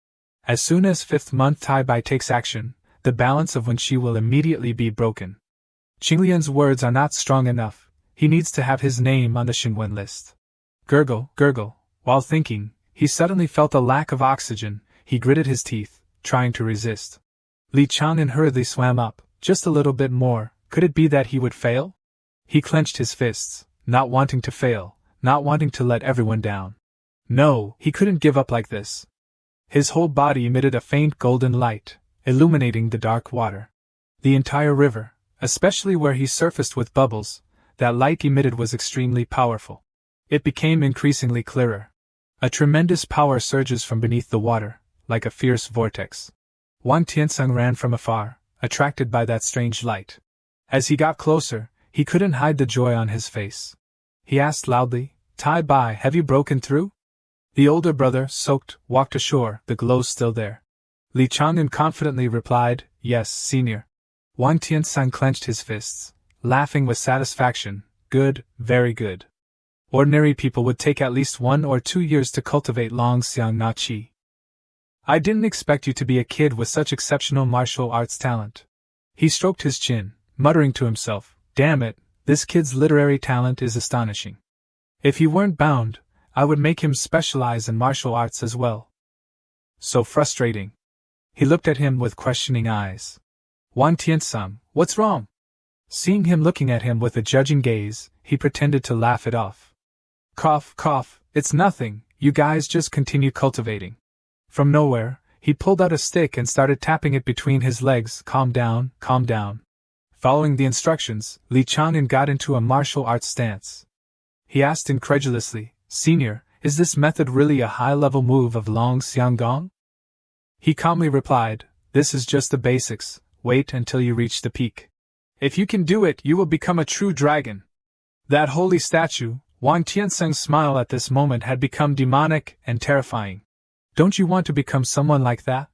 S1: As soon as 5th month Tai Bai takes action, the balance of Wenxi will immediately be broken. Qinglian's words are not strong enough, he needs to have his name on the Xinwen list. Gurgle, gurgle. While thinking, he suddenly felt a lack of oxygen. He gritted his teeth, trying to resist. Li Chang'an hurriedly swam up. Just a little bit more. Could it be that he would fail? He clenched his fists, not wanting to fail, not wanting to let everyone down. No, he couldn't give up like this. His whole body emitted a faint golden light, illuminating the dark water. The entire river, especially where he surfaced with bubbles, that light emitted was extremely powerful. It became increasingly clearer. A tremendous power surges from beneath the water, like a fierce vortex. Wang Tiansung ran from afar, attracted by that strange light. As he got closer, he couldn't hide the joy on his face. He asked loudly, Tai Bai, have you broken through? The older brother, soaked, walked ashore, the glow still there. Li Chang'an confidently replied, yes, senior. Wang Tiansan clenched his fists, laughing with satisfaction. Good, very good. Ordinary people would take at least 1 or 2 years to cultivate Long Xiang Na Qi. I didn't expect you to be a kid with such exceptional martial arts talent. He stroked his chin, muttering to himself, damn it, this kid's literary talent is astonishing. If he weren't bound, I would make him specialize in martial arts as well. So frustrating. He looked at him with questioning eyes. Wang Tiansang, what's wrong? Seeing him looking at him with a judging gaze, he pretended to laugh it off. Cough, cough, it's nothing, you guys just continue cultivating. From nowhere, he pulled out a stick and started tapping it between his legs. Calm down, calm down. Following the instructions, Li Chang'an got into a martial arts stance. He asked incredulously, Senior, is this method really a high-level move of Long Xiang Gong? He calmly replied, this is just the basics, wait until you reach the peak. If you can do it, you will become a true dragon. That holy statue, Wang Tianseng's smile at this moment had become demonic and terrifying. Don't you want to become someone like that?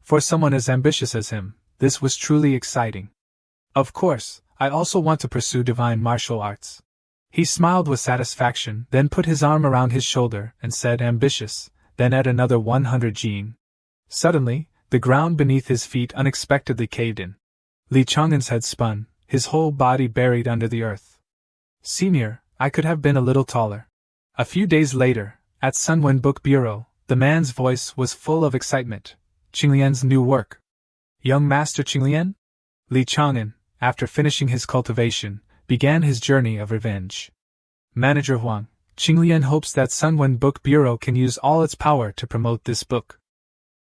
S1: For someone as ambitious as him, this was truly exciting. Of course, I also want to pursue divine martial arts. He smiled with satisfaction, then put his arm around his shoulder and said ambitious, then add another 100 jin. Suddenly, the ground beneath his feet unexpectedly caved in. Li Chang'an's head spun, his whole body buried under the earth. Senior, I could have been a little taller. A few days later, at Sunwen Book Bureau, the man's voice was full of excitement. Qinglian's new work. Young Master Qinglian? Li Chang'an, after finishing his cultivation, began his journey of revenge. Manager Huang, Qinglian hopes that Sunwen Book Bureau can use all its power to promote this book.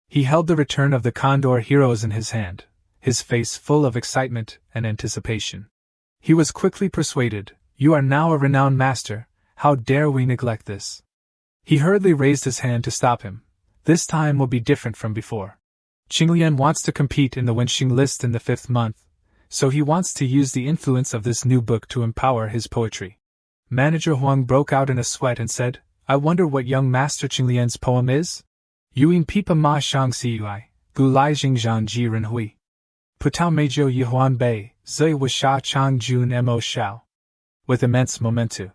S1: He held the Return of the Condor Heroes in his hand, his face full of excitement and anticipation. He was quickly persuaded, you are now a renowned master, how dare we neglect this? He hurriedly raised his hand to stop him. This time will be different from before. Qinglian wants to compete in the Wenxing list in the 5th month, so he wants to use the influence of this new book to empower his poetry. Manager Huang broke out in a sweat and said, I wonder what young Master Qinglian's poem is? Yuing Pipa Ma Shang Si Yui, Gu Lai Jing Zhang Ji Ren Hui. Putao Meijiu Yihuan Bei, Zui Wa Sha Chang Jun Mo Shao. With immense momentum.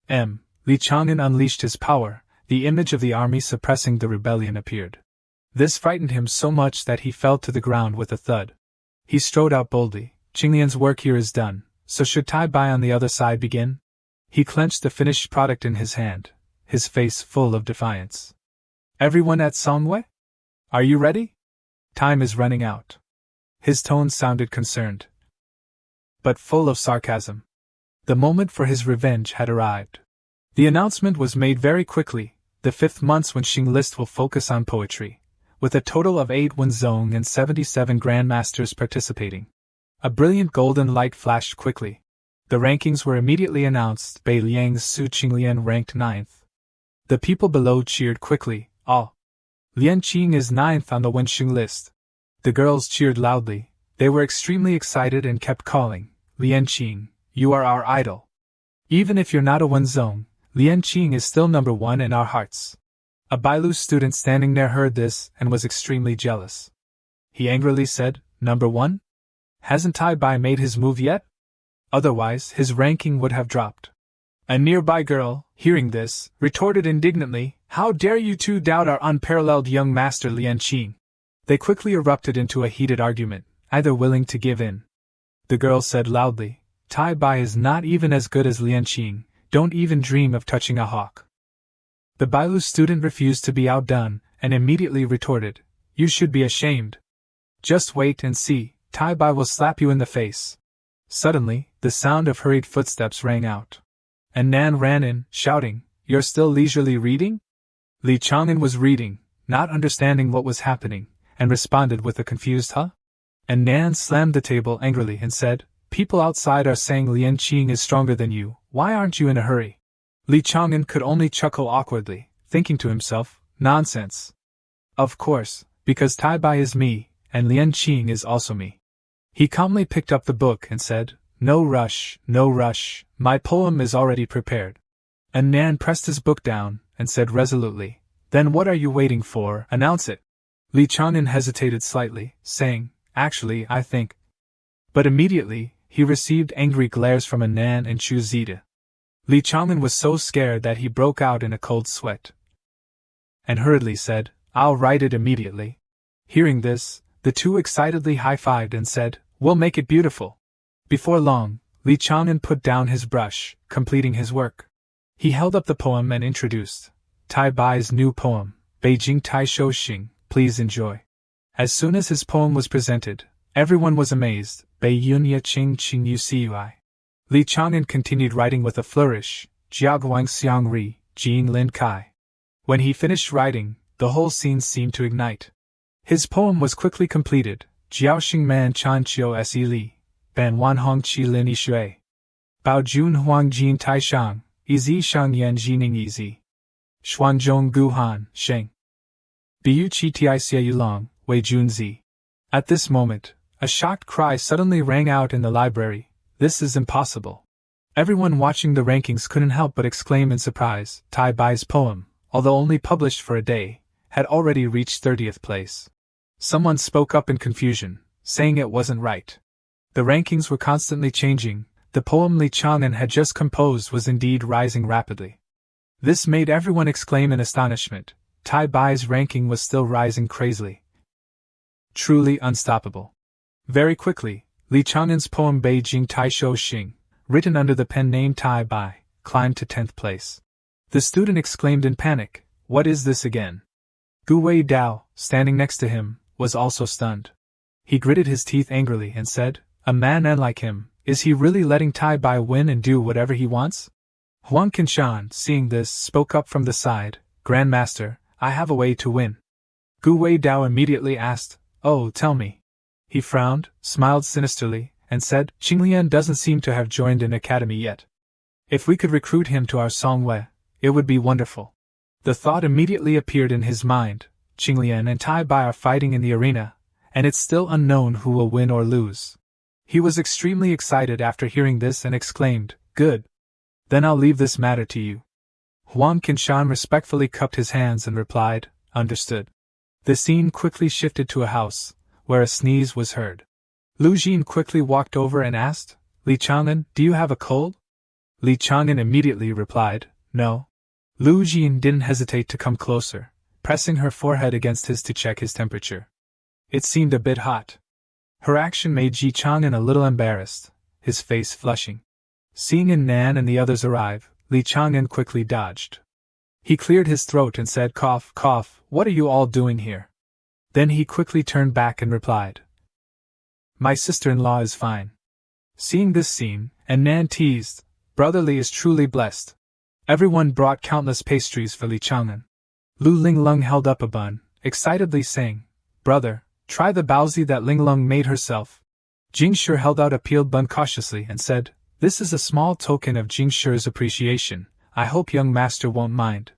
S1: Li Chang'an unleashed his power, the image of the army suppressing the rebellion appeared. This frightened him so much that he fell to the ground with a thud. He strode out boldly, Qinglian's work here is done, so should Tai Bai on the other side begin? He clenched the finished product in his hand, his face full of defiance. Everyone at Songwei? Are you ready? Time is running out. His tone sounded concerned, but full of sarcasm. The moment for his revenge had arrived. The announcement was made very quickly, the 5th month's Wenxing list will focus on poetry, with a total of 8 Wenzong and 77 grandmasters participating. A brilliant golden light flashed quickly. The rankings were immediately announced. Bei Liang's Su Qinglian ranked 9th. The people below cheered quickly, ah! Lian Qing is 9th on the Wenxing list. The girls cheered loudly, they were extremely excited and kept calling, Lian Qing, you are our idol. Even if you're not a Wenzong, Lian Qing is still number 1 in our hearts. A Bailu student standing there heard this and was extremely jealous. He angrily said, Number 1? Hasn't Tai Bai made his move yet? Otherwise, his ranking would have dropped. A nearby girl, hearing this, retorted indignantly, How dare you two doubt our unparalleled young master Lian Qing? They quickly erupted into a heated argument, either willing to give in. The girl said loudly, Tai Bai is not even as good as Lian Qing, don't even dream of touching a hawk. The Bailu student refused to be outdone, and immediately retorted, You should be ashamed. Just wait and see, Tai Bai will slap you in the face. Suddenly, the sound of hurried footsteps rang out. And Nan ran in, shouting, You're still leisurely reading? Li Chang'an was reading, not understanding what was happening, and responded with a confused huh? And Nan slammed the table angrily and said, People outside are saying Lian Qing is stronger than you, why aren't you in a hurry? Li Chang'an could only chuckle awkwardly, thinking to himself, Nonsense. Of course, because Tai Bai is me, and Lian Qing is also me. He calmly picked up the book and said, No rush, my poem is already prepared. Nan pressed his book down, and said resolutely, "Then what are you waiting for? Announce it." Li Chang'an hesitated slightly, saying, "Actually, I think—" But immediately, he received angry glares from Nan and Chu Zita. Li Chang'an was so scared that he broke out in a cold sweat, and hurriedly said, "I'll write it immediately." Hearing this, the two excitedly high-fived and said, "We'll make it beautiful." Before long, Li Chang'an put down his brush, completing his work. He held up the poem and introduced, "Tai Bai's new poem, Beijing Tai Shou Xing, please enjoy." As soon as his poem was presented, everyone was amazed. Bei Yun Ya Qing Qing Yu Cui. Li Chang'an continued writing with a flourish, Jiaguang Xiang Ri, Jin Lin Kai. When he finished writing, the whole scene seemed to ignite. His poem was quickly completed, Jiaoxing Man Chan Chiu Se Li, Ban Wan Hong Qi Lin Yi Shui. Bao Jun Huang Jin Tai Shang, Yizi Shang Yan Jining Yizi. Xuanzhong Gu Han, Sheng. Biu Qi Ti Xie Yulong, Wei Jun Zi. At this moment, a shocked cry suddenly rang out in the library, "This is impossible." Everyone watching the rankings couldn't help but exclaim in surprise. Tai Bai's poem, although only published for a day, had already reached 30th place. Someone spoke up in confusion, saying it wasn't right. The rankings were constantly changing. The poem Li Chang'an had just composed was indeed rising rapidly. This made everyone exclaim in astonishment. Tai Bai's ranking was still rising crazily. Truly unstoppable. Very quickly, Li Chang'an's poem Beijing Tai Shou Xing, written under the pen name Tai Bai, climbed to 10th place. The student exclaimed in panic, "What is this again?" Gu Wei Dao, standing next to him, was also stunned. He gritted his teeth angrily and said, "A man like him, is he really letting Tai Bai win and do whatever he wants?" Huang Qinshan, seeing this, spoke up from the side, "Grandmaster, I have a way to win." Gu Wei Dao immediately asked, "Oh, tell me." He frowned, smiled sinisterly, and said, "Qinglian doesn't seem to have joined an academy yet. If we could recruit him to our Songwei, it would be wonderful." The thought immediately appeared in his mind, Qinglian and Tai Bai are fighting in the arena, and it's still unknown who will win or lose. He was extremely excited after hearing this and exclaimed, "Good. Then I'll leave this matter to you." Huang Qinshan respectfully cupped his hands and replied, "Understood." The scene quickly shifted to a house, where a sneeze was heard. Lu Jin quickly walked over and asked, "Li Chang'an, do you have a cold?" Li Chang'an immediately replied, "No." Lu Jin didn't hesitate to come closer, pressing her forehead against his to check his temperature. It seemed a bit hot. Her action made Ji Chang'an a little embarrassed, his face flushing. Seeing Nan and the others arrive, Li Chang'an quickly dodged. He cleared his throat and said, "Cough, cough, what are you all doing here?" Then he quickly turned back and replied, "My sister-in-law is fine." Seeing this scene, Nan teased, "Brother Li is truly blessed." Everyone brought countless pastries for Li Chang'an. Lu Linglong held up a bun, excitedly saying, "Brother, try the baozi that Linglong made herself." Jingshi held out a peeled bun cautiously and said, "This is a small token of Jingshi's appreciation. I hope young master won't mind."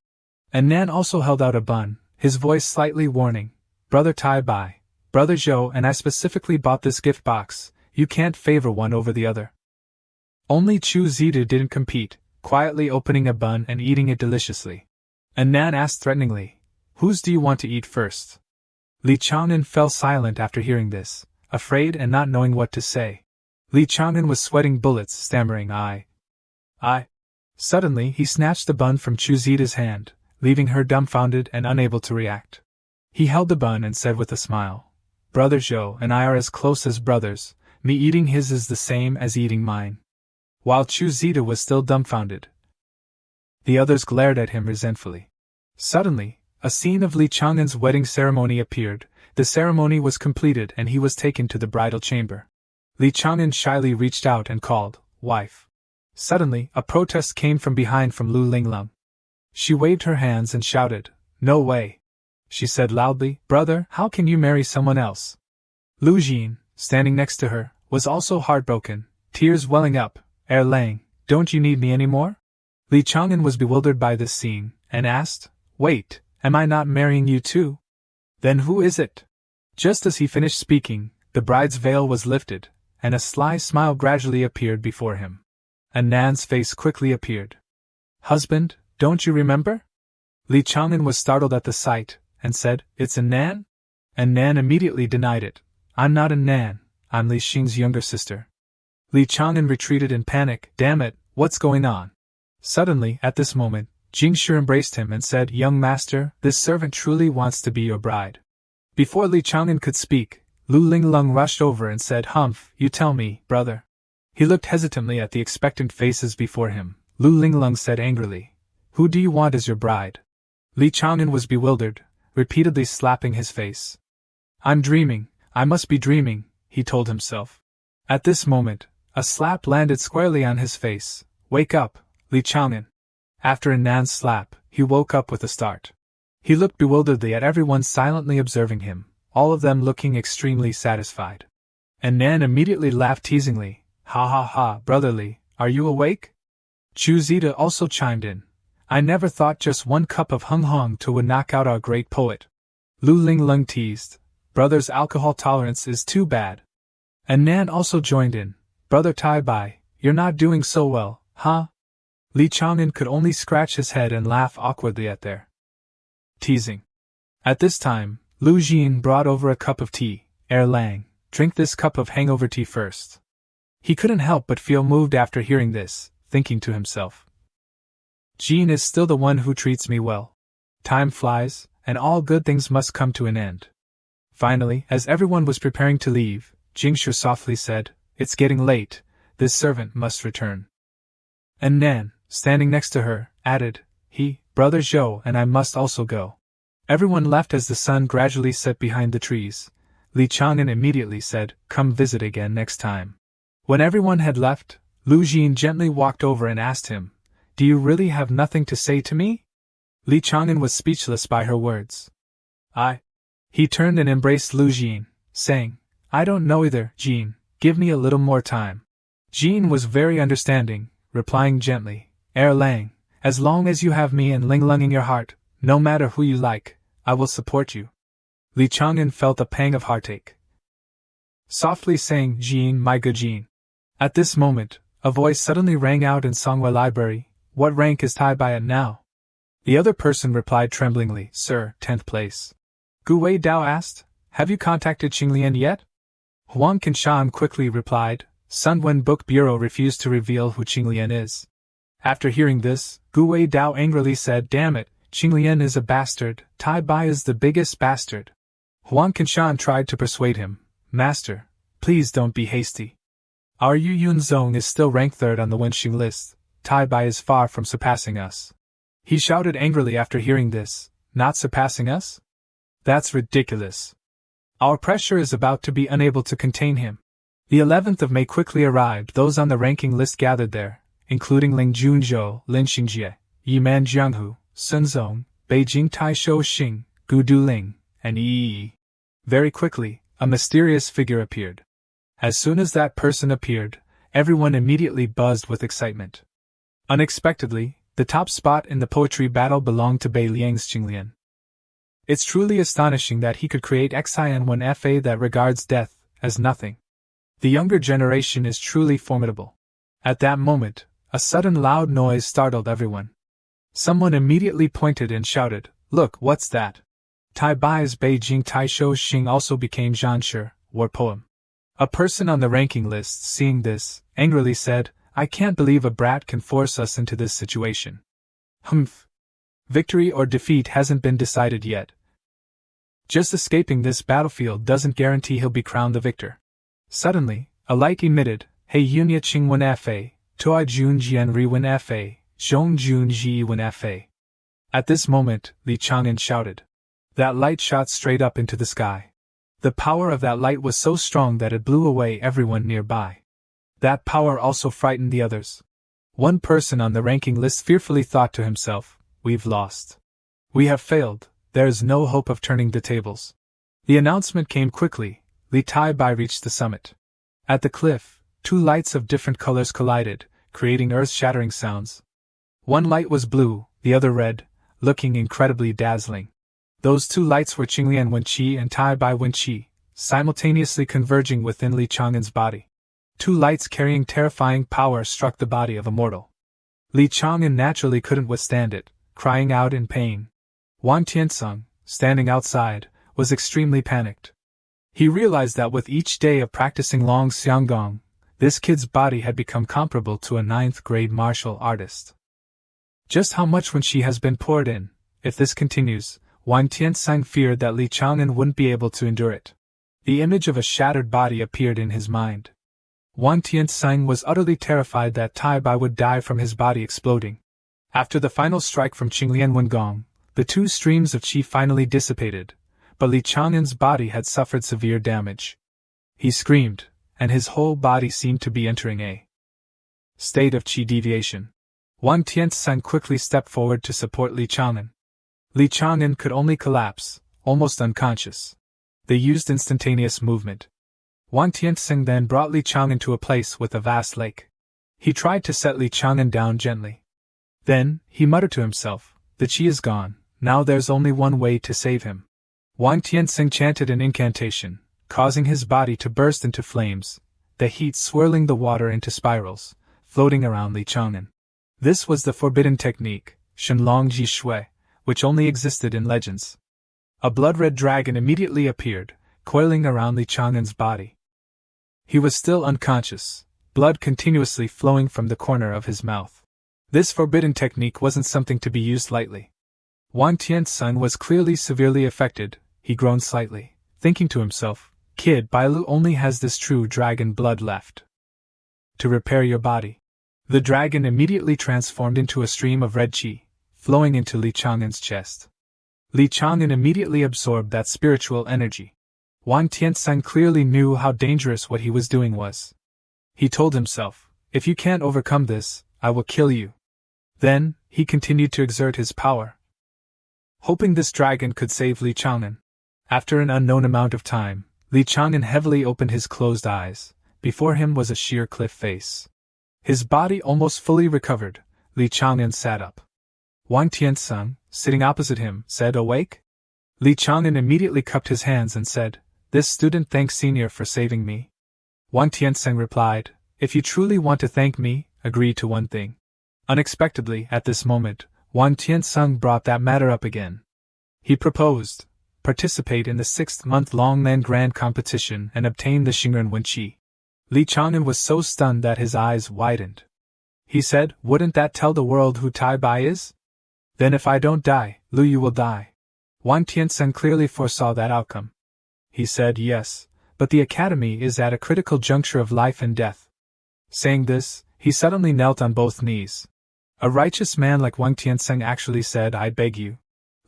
S1: And Nan also held out a bun, his voice slightly warning, "Brother Tai Bai, Brother Zhou and I specifically bought this gift box, you can't favor one over the other." Only Chu Zita didn't compete, quietly opening a bun and eating it deliciously. And Nan asked threateningly, "Whose do you want to eat first?" Li Chang'an fell silent after hearing this, afraid and not knowing what to say. Li Chang'an was sweating bullets, stammering, I. Suddenly he snatched the bun from Chu Zita's hand, leaving her dumbfounded and unable to react. He held the bun and said with a smile, "Brother Zhou and I are as close as brothers, me eating his is the same as eating mine." While Chu Zita was still dumbfounded, the others glared at him resentfully. Suddenly, a scene of Li Chang'an's wedding ceremony appeared. The ceremony was completed and he was taken to the bridal chamber. Li Chang'an shyly reached out and called, "Wife." Suddenly, a protest came from behind from Lu Linglong. She waved her hands and shouted, "No way!" She said loudly, "Brother, how can you marry someone else?" Lu Jin, standing next to her, was also heartbroken, tears welling up. "Erlang, don't you need me anymore?" Li Chang'an was bewildered by this scene, and asked, "Wait, am I not marrying you too? Then who is it?" Just as he finished speaking, the bride's veil was lifted, and a sly smile gradually appeared before him. And Nan's face quickly appeared. Husband, don't you remember? Li Chang'an was startled at the sight, and said, It's a Nan? And Nan immediately denied it. I'm not a Nan, I'm Li Xing's younger sister. Li Chang'an retreated in panic. Damn it, what's going on? Suddenly, at this moment, Jingshi embraced him and said, Young master, this servant truly wants to be your bride. Before Li Chang'an could speak, Lu Linglong rushed over and said, Humph, you tell me, brother. He looked hesitantly at the expectant faces before him. Lu Linglong said angrily, Who do you want as your bride? Li Chang'an was bewildered, repeatedly slapping his face. I'm dreaming, I must be dreaming, he told himself. At this moment, a slap landed squarely on his face. Wake up, Li Chang'an. After a Nan's slap, he woke up with a start. He looked bewilderedly at everyone silently observing him, all of them looking extremely satisfied. And Nan immediately laughed teasingly. Ha ha ha, brother Li, are you awake? Chu Zita also chimed in. I never thought just 1 cup of Hung Hong Tu would knock out our great poet. Lu Linglong teased. Brother's alcohol tolerance is too bad. And Nan also joined in. Brother Tai Bai, you're not doing so well, huh? Li Chang'an could only scratch his head and laugh awkwardly at their teasing. At this time, Lu Jin brought over a cup of tea. Lang, drink this cup of hangover tea first. He couldn't help but feel moved after hearing this, thinking to himself. Jin is still the one who treats me well. Time flies, and all good things must come to an end. Finally, as everyone was preparing to leave, Jingshi softly said, It's getting late, this servant must return. And Nan, standing next to her, added, Brother Zhou and I must also go. Everyone left as the sun gradually set behind the trees. Li Chang'an immediately said, Come visit again next time. When everyone had left, Lu Jin gently walked over and asked him, Do you really have nothing to say to me? Li Chang'an was speechless by her words. He turned and embraced Lu Jin, saying, I don't know either, Jin, give me a little more time. Jin was very understanding, replying gently, Lang, as long as you have me and Linglong in your heart, no matter who you like, I will support you. Li Chang'an felt a pang of heartache. Softly saying, Jin, my good Jin. At this moment, a voice suddenly rang out in Songhua Library, What rank is Tai Bai at now? The other person replied tremblingly, Sir, 10th place. Gu Wei Dao asked, Have you contacted Qinglian yet? Huang Qinshan quickly replied, Sun Wen Book Bureau refused to reveal who Qinglian is. After hearing this, Gu Wei Dao angrily said, Damn it, Qinglian is a bastard, Tai Bai is the biggest bastard. Huang Qinshan tried to persuade him, Master, please don't be hasty. Our Yu Yunzong is still ranked 3rd on the Wenxing list, Tai Bai is far from surpassing us. He shouted angrily after hearing this, Not surpassing us? That's ridiculous. Our pressure is about to be unable to contain him. The 11th of May quickly arrived. Those on the ranking list gathered there, including Ling Junzhou, Lin Xingjie, Yiman Jianghu, Sun Zong, Beijing Taishou Xing, Gu Duling, and Yi. Very quickly, a mysterious figure appeared. As soon as that person appeared, everyone immediately buzzed with excitement. Unexpectedly, the top spot in the poetry battle belonged to Bai Liang's Qinglian. It's truly astonishing that he could create Xin1fa that regards death as nothing. The younger generation is truly formidable. At that moment, a sudden loud noise startled everyone. Someone immediately pointed and shouted, Look, what's that? Tai Bai's Beijing Taishou Xing also became Zhanshi, war poem. A person on the ranking list, seeing this, angrily said, I can't believe a brat can force us into this situation. Humph. Victory or defeat hasn't been decided yet. Just escaping this battlefield doesn't guarantee he'll be crowned the victor. Suddenly, a light emitted, Hey Yunya Qingwen Fa, Toi Jun Jian Riwen Fa, Zhong Jun Ji Wen Fa. At this moment, Li Chang'an shouted. That light shot straight up into the sky. The power of that light was so strong that it blew away everyone nearby. That power also frightened the others. One person on the ranking list fearfully thought to himself, We've lost. We have failed, there is no hope of turning the tables. The announcement came quickly, Li Tai Bai reached the summit. At the cliff, 2 lights of different colors collided, creating earth-shattering sounds. One light was blue, the other red, looking incredibly dazzling. Those 2 lights were Qinglian Wenqi and Tai Bai Wenqi, simultaneously converging within Li Chang'an's body. 2 lights carrying terrifying power struck the body of a mortal. Li Chang'an naturally couldn't withstand it, crying out in pain. Wang Tiansung, standing outside, was extremely panicked. He realized that with each day of practicing Long Xianggong, this kid's body had become comparable to a 9th-grade martial artist. Just how much when she has been poured in? If this continues, Wang Tiansung feared that Li Chang'an wouldn't be able to endure it. The image of a shattered body appeared in his mind. Wang Tiansung was utterly terrified that Tai Bai would die from his body exploding. After the final strike from Qinglian Wengong, the 2 streams of qi finally dissipated, but Li Chang'an's body had suffered severe damage. He screamed, and his whole body seemed to be entering a state of qi deviation. Wang Tiansung quickly stepped forward to support Li Chang'an. Li Chang'an could only collapse, almost unconscious. They used instantaneous movement. Wang Tiansung then brought Li Chang'an to a place with a vast lake. He tried to set Li Chang'an down gently. Then, he muttered to himself, "The qi is gone, now there's only one way to save him." Wang Tiansung chanted an incantation, causing his body to burst into flames, the heat swirling the water into spirals, floating around Li Chang'an. This was the forbidden technique, Shenlong Ji Shui, which only existed in legends. A blood-red dragon immediately appeared, coiling around Li Chang'an's body. He was still unconscious, blood continuously flowing from the corner of his mouth. This forbidden technique wasn't something to be used lightly. Wang Tiansung was clearly severely affected. He groaned slightly, thinking to himself, "Kid Bailu only has this true dragon blood left to repair your body." The dragon immediately transformed into a stream of red qi, flowing into Li Chang'an's chest. Li Chang'an immediately absorbed that spiritual energy. Wang Tiansung clearly knew how dangerous what he was doing was. He told himself, "If you can't overcome this, I will kill you." Then, he continued to exert his power, hoping this dragon could save Li Chang'an. After an unknown amount of time, Li Chang'an heavily opened his closed eyes. Before him was a sheer cliff face. His body almost fully recovered. Li Chang'an sat up. Wang Tiansung, sitting opposite him, said, "Awake?" Li Chang'an immediately cupped his hands and said, "This student thanks senior for saving me." Wang Tiansung replied, "If you truly want to thank me, agree to one thing." Unexpectedly, at this moment, Wang Tiansung brought that matter up again. He proposed, participate in the 6-month-long Lan Grand competition and obtain the Xingren Wen Qi. Li Chang'an was so stunned that his eyes widened. He said, "Wouldn't that tell the world who Tai Bai is?" "Then if I don't die, Lu Yu will die." Wang Tiansung clearly foresaw that outcome. He said, "Yes, but the academy is at a critical juncture of life and death." Saying this, he suddenly knelt on both knees. A righteous man like Wang Tiansung actually said, "I beg you."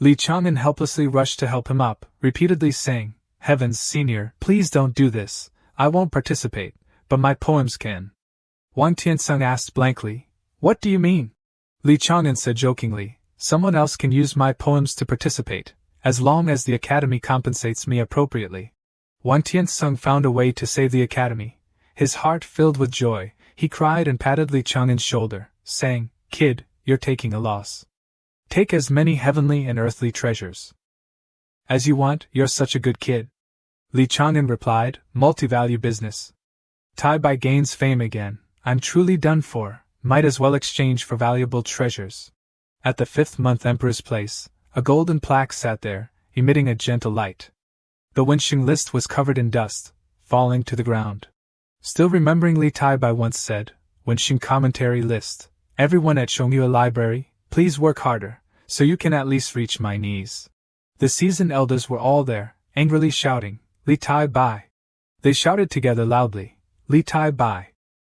S1: Li Chang'an helplessly rushed to help him up, repeatedly saying, "Heavens, senior, please don't do this. I won't participate, but my poems can." Wang Tiansung asked blankly, "What do you mean?" Li Chang'an said jokingly, "Someone else can use my poems to participate, as long as the academy compensates me appropriately." Wang Tiansung found a way to save the academy. His heart filled with joy, he cried and patted Li Chang'an's shoulder, saying, "Kid, you're taking a loss. Take as many heavenly and earthly treasures as you want, you're such a good kid." Li Chang'an replied, "Multi-value business. Tai Bai gains fame again, I'm truly done for, might as well exchange for valuable treasures." At the 5th-month Emperor's place, a golden plaque sat there, emitting a gentle light. The Wenxing list was covered in dust, falling to the ground. Still remembering Li Tai Bai once said, "Wenxing commentary list. Everyone at Shongyue Library, please work harder, so you can at least reach my knees." The seasoned elders were all there, angrily shouting, "Li Tai Bai!" They shouted together loudly, "Li Tai Bai!"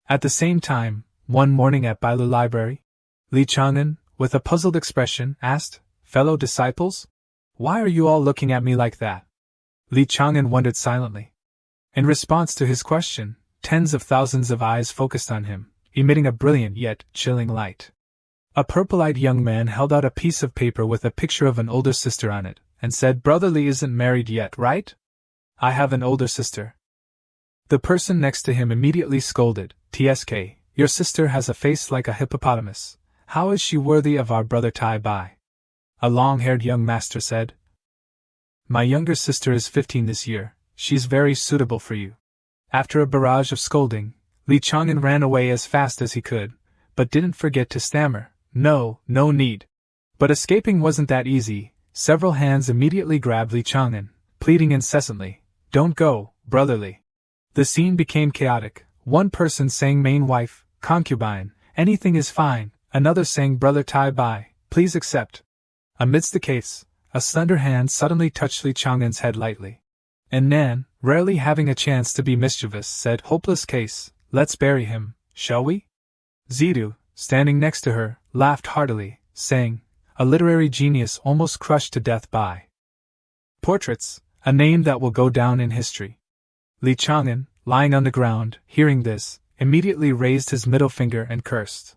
S1: At the same time, one morning at Balo Library, Li Chang'an, with a puzzled expression, asked, "Fellow disciples? Why are you all looking at me like that?" Li Chang'an wondered silently. In response to his question, tens of thousands of eyes focused on him, emitting a brilliant yet chilling light. A purple-eyed young man held out a piece of paper with a picture of an older sister on it, and said, "Brother Li isn't married yet, right?" "I have an older sister." The person next to him immediately scolded, "TSK, your sister has a face like a hippopotamus. How is she worthy of our brother Tai Bai?" A long-haired young master said, "My younger sister is 15 this year, she's very suitable for you." After a barrage of scolding, Li Chang'an ran away as fast as he could, but didn't forget to stammer, "No, no need." But escaping wasn't that easy. Several hands immediately grabbed Li Chang'an, pleading incessantly, "Don't go, brotherly." The scene became chaotic, one person saying main wife, concubine, anything is fine, another saying brother Tai Bai, please accept. Amidst the case, a slender hand suddenly touched Li Chang'an's head lightly. And Nan, rarely having a chance to be mischievous, said, "Hopeless case, let's bury him, shall we?" Zidu, standing next to her, laughed heartily, saying, "A literary genius almost crushed to death by portraits, a name that will go down in history." Li Chang'an, lying on the ground, hearing this, immediately raised his middle finger and cursed.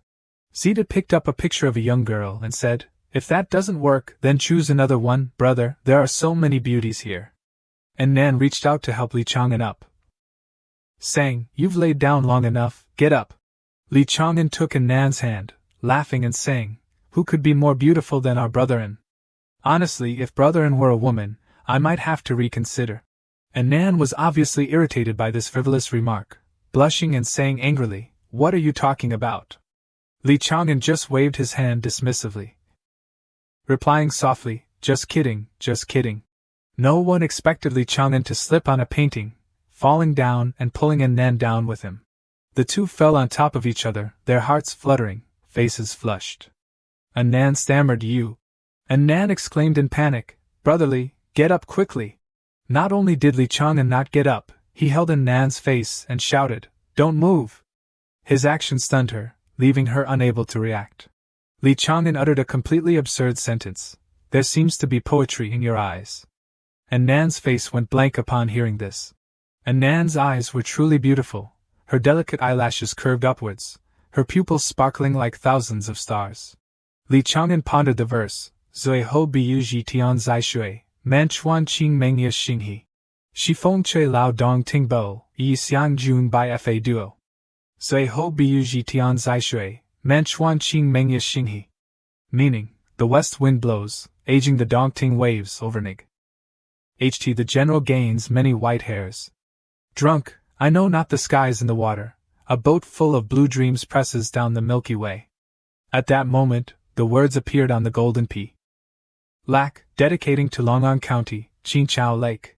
S1: Zidu picked up a picture of a young girl and said, "If that doesn't work, then choose another one, brother, there are so many beauties here." And Nan reached out to help Li Chang'an up, saying, "You've laid down long enough, get up." Li Chang'an took in Nan's hand, laughing and saying, "Who could be more beautiful than our brother-in? Honestly, if brother-in were a woman, I might have to reconsider." And Nan was obviously irritated by this frivolous remark, blushing and saying angrily, "What are you talking about?" Li Chang'an just waved his hand dismissively, replying softly, just kidding, just kidding." No one expected Li Chang'an to slip on a painting, falling down and pulling Nan down with him. The two fell on top of each other, their hearts fluttering, faces flushed. And Nan stammered, "You." And Nan exclaimed in panic, "Brotherly, get up quickly." Not only did Li Chang'an not get up, he held in Nan's face and shouted, "Don't move." His action stunned her, leaving her unable to react. Li Chang'an uttered a completely absurd sentence, "There seems to be poetry in your eyes." And Nan's face went blank upon hearing this. And Nan's eyes were truly beautiful, her delicate eyelashes curved upwards, her pupils sparkling like thousands of stars. Li Chang'an pondered the verse, "Zui ho biu ji tian zai shui, man chuan qing meng ye xing he. Shi feng che lao dong ting bo, yi xiang jun bai fa duo. Zui ho biu ji tian zai shui, man chuan qing meng ye xing he." Meaning, the west wind blows, aging the Dongting waves over Nig. The general gains many white hairs. Drunk, I know not the skies and the water, a boat full of blue dreams presses down the Milky Way. At that moment, the words appeared on the golden P. Lac, dedicating to Longon County, Qingchao Lake.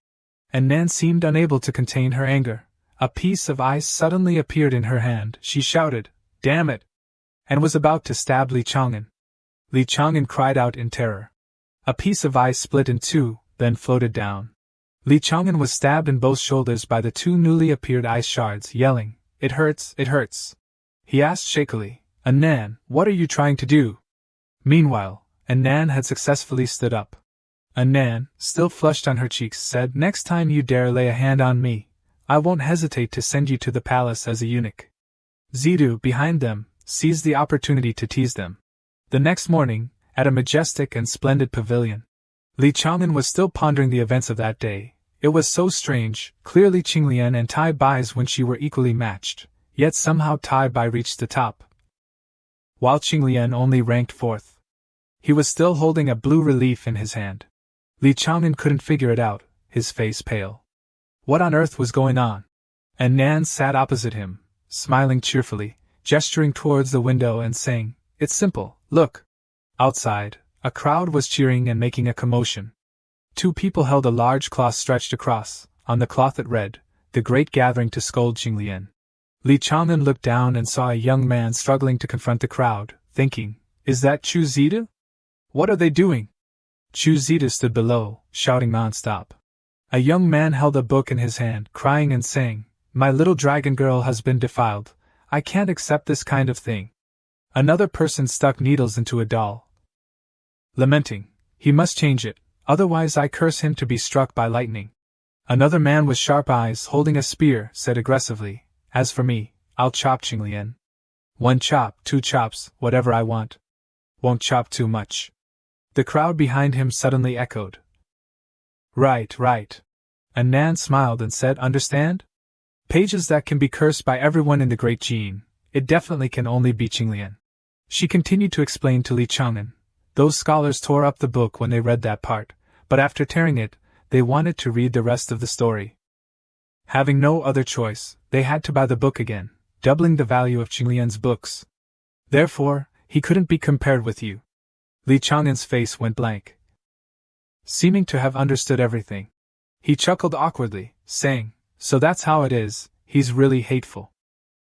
S1: And Nan seemed unable to contain her anger. A piece of ice suddenly appeared in her hand. She shouted, "Damn it!" and was about to stab Li Chang'an. Li Chang'an cried out in terror. A piece of ice split in two, then floated down. Li Chang'an was stabbed in both shoulders by the two newly appeared ice shards, yelling, "It hurts, it hurts." He asked shakily, "Nan, what are you trying to do?" Meanwhile, Nan had successfully stood up. Nan, still flushed on her cheeks, said, "Next time you dare lay a hand on me, I won't hesitate to send you to the palace as a eunuch." Zidu, behind them, seized the opportunity to tease them. The next morning, at a majestic and splendid pavilion, Li Chang'an was still pondering the events of that day. It was so strange, clearly Qinglian and Tai Bai's when she were equally matched, yet somehow Tai Bai reached the top, while Qinglian only ranked fourth. He was still holding a blue relief in his hand. Li Chang'an couldn't figure it out, his face pale. What on earth was going on? And Nan sat opposite him, smiling cheerfully, gesturing towards the window and saying, "It's simple, look." Outside, a crowd was cheering and making a commotion. Two people held a large cloth stretched across. On the cloth it read, "The Great Gathering to Scold Qinglian." Li Chang'an looked down and saw a young man struggling to confront the crowd, thinking, "Is that Chu Zidu? What are they doing?" Chu Zidu stood below, shouting non-stop. A young man held a book in his hand, crying and saying, "My little dragon girl has been defiled. I can't accept this kind of thing." Another person stuck needles into a doll, lamenting, "He must change it, otherwise I curse him to be struck by lightning." Another man with sharp eyes holding a spear said aggressively, "As for me, I'll chop Qinglian. 1 chop, 2 chops, whatever I want. Won't chop too much." The crowd behind him suddenly echoed, "Right, right." And Nan smiled and said, "Understand? Pages that can be cursed by everyone in the Great Gene, it definitely can only be Qinglian." She continued to explain to Li Chang'an. Those scholars tore up the book when they read that part, but after tearing it, they wanted to read the rest of the story. Having no other choice, they had to buy the book again, doubling the value of Qinglian's books. Therefore, he couldn't be compared with you. Li Chang'an's face went blank, seeming to have understood everything. He chuckled awkwardly, saying, "So that's how it is, he's really hateful."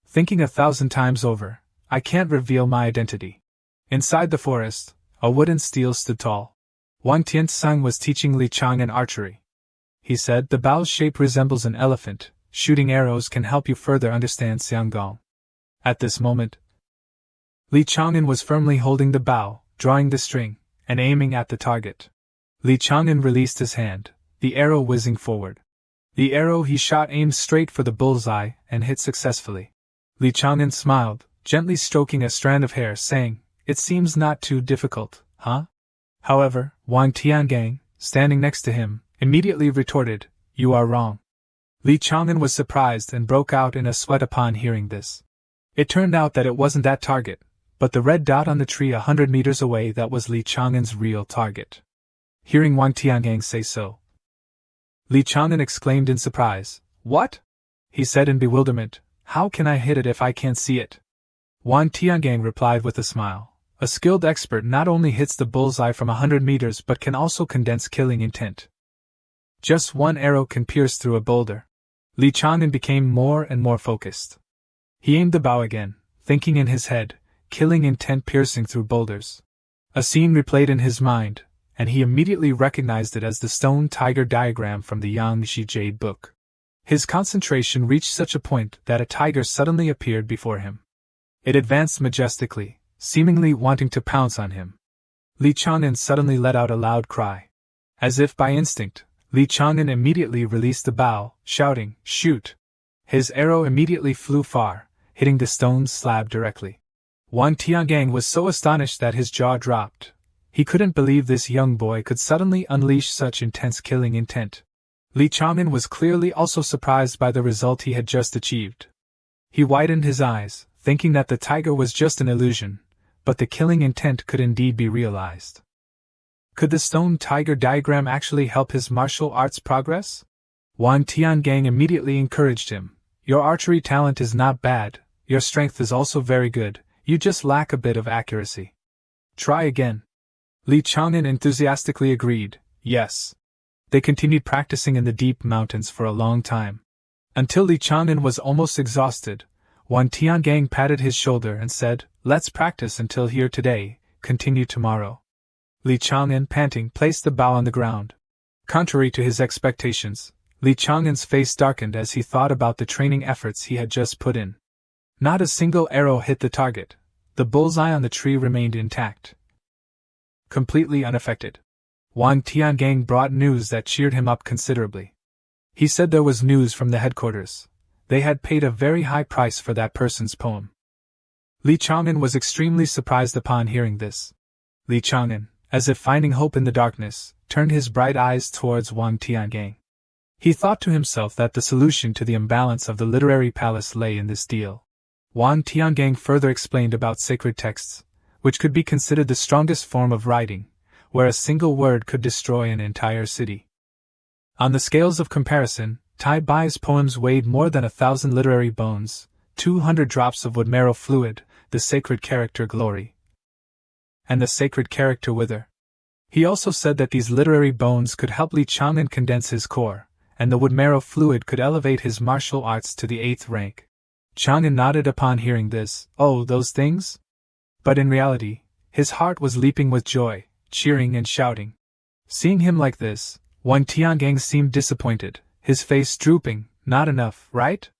S1: Thinking 1,000 times over, I can't reveal my identity. Inside the forest, a wooden stele stood tall. Wang Tiantsang was teaching Li Chang'an archery. He said, "The bow's shape resembles an elephant. Shooting arrows can help you further understand Xianggong." At this moment, Li Chang'an was firmly holding the bow, drawing the string, and aiming at the target. Li Chang'an released his hand, the arrow whizzing forward. The arrow he shot aimed straight for the bullseye and hit successfully. Li Chang'an smiled, gently stroking a strand of hair, saying, "It seems not too difficult, huh?" However, Wang Tiangang, standing next to him, immediately retorted, "You are wrong." Li Chang'an was surprised and broke out in a sweat upon hearing this. It turned out that it wasn't that target, but the red dot on the tree 100 meters away that was Li Chang'an's real target. Hearing Wang Tiangang say so, Li Chang'an exclaimed in surprise, "What?" He said in bewilderment, "How can I hit it if I can't see it?" Wang Tiangang replied with a smile, "A skilled expert not only hits the bullseye from 100 meters but can also condense killing intent. Just one arrow can pierce through a boulder." Li Chang'an became more and more focused. He aimed the bow again, thinking in his head, killing intent piercing through boulders. A scene replayed in his mind, and he immediately recognized it as the stone tiger diagram from the Yangshi Jade book. His concentration reached such a point that a tiger suddenly appeared before him. It advanced majestically, seemingly wanting to pounce on him. Li Chang'an suddenly let out a loud cry. As if by instinct, Li Chang'an immediately released the bow, shouting, "Shoot!" His arrow immediately flew far, hitting the stone slab directly. Wang Tiangang was so astonished that his jaw dropped. He couldn't believe this young boy could suddenly unleash such intense killing intent. Li Chang'an was clearly also surprised by the result he had just achieved. He widened his eyes, thinking that the tiger was just an illusion, but the killing intent could indeed be realized. Could the stone tiger diagram actually help his martial arts progress? Wang Tiangang immediately encouraged him. "Your archery talent is not bad, your strength is also very good, you just lack a bit of accuracy. Try again." Li Chang'an enthusiastically agreed, "Yes." They continued practicing in the deep mountains for a long time. Until Li Chang'an was almost exhausted, Wang Tiangang patted his shoulder and said, "Let's practice until here today, continue tomorrow." Li Chang'an, panting, placed the bow on the ground. Contrary to his expectations, Li Chang'an's face darkened as he thought about the training efforts he had just put in. Not a single arrow hit the target. The bullseye on the tree remained intact, completely unaffected. Wang Tiangang brought news that cheered him up considerably. He said there was news from the headquarters. They had paid a very high price for that person's poem. Li Chang'an was extremely surprised upon hearing this. Li Chang'an, as if finding hope in the darkness, turned his bright eyes towards Wang Tiangang. He thought to himself that the solution to the imbalance of the literary palace lay in this deal. Wang Tiangang further explained about sacred texts, which could be considered the strongest form of writing, where a single word could destroy an entire city. On the scales of comparison, Tai Bai's poems weighed more than 1,000 literary bones, 200 drops of wood marrow fluid, the sacred character glory, and the sacred character wither. He also said that these literary bones could help Li Chang'an condense his core, and the wood marrow fluid could elevate his martial arts to the 8th rank. Chang'an nodded upon hearing this. "Oh, those things?" But in reality, his heart was leaping with joy, cheering and shouting. Seeing him like this, Wang Tiangang seemed disappointed, his face drooping. "Not enough, right?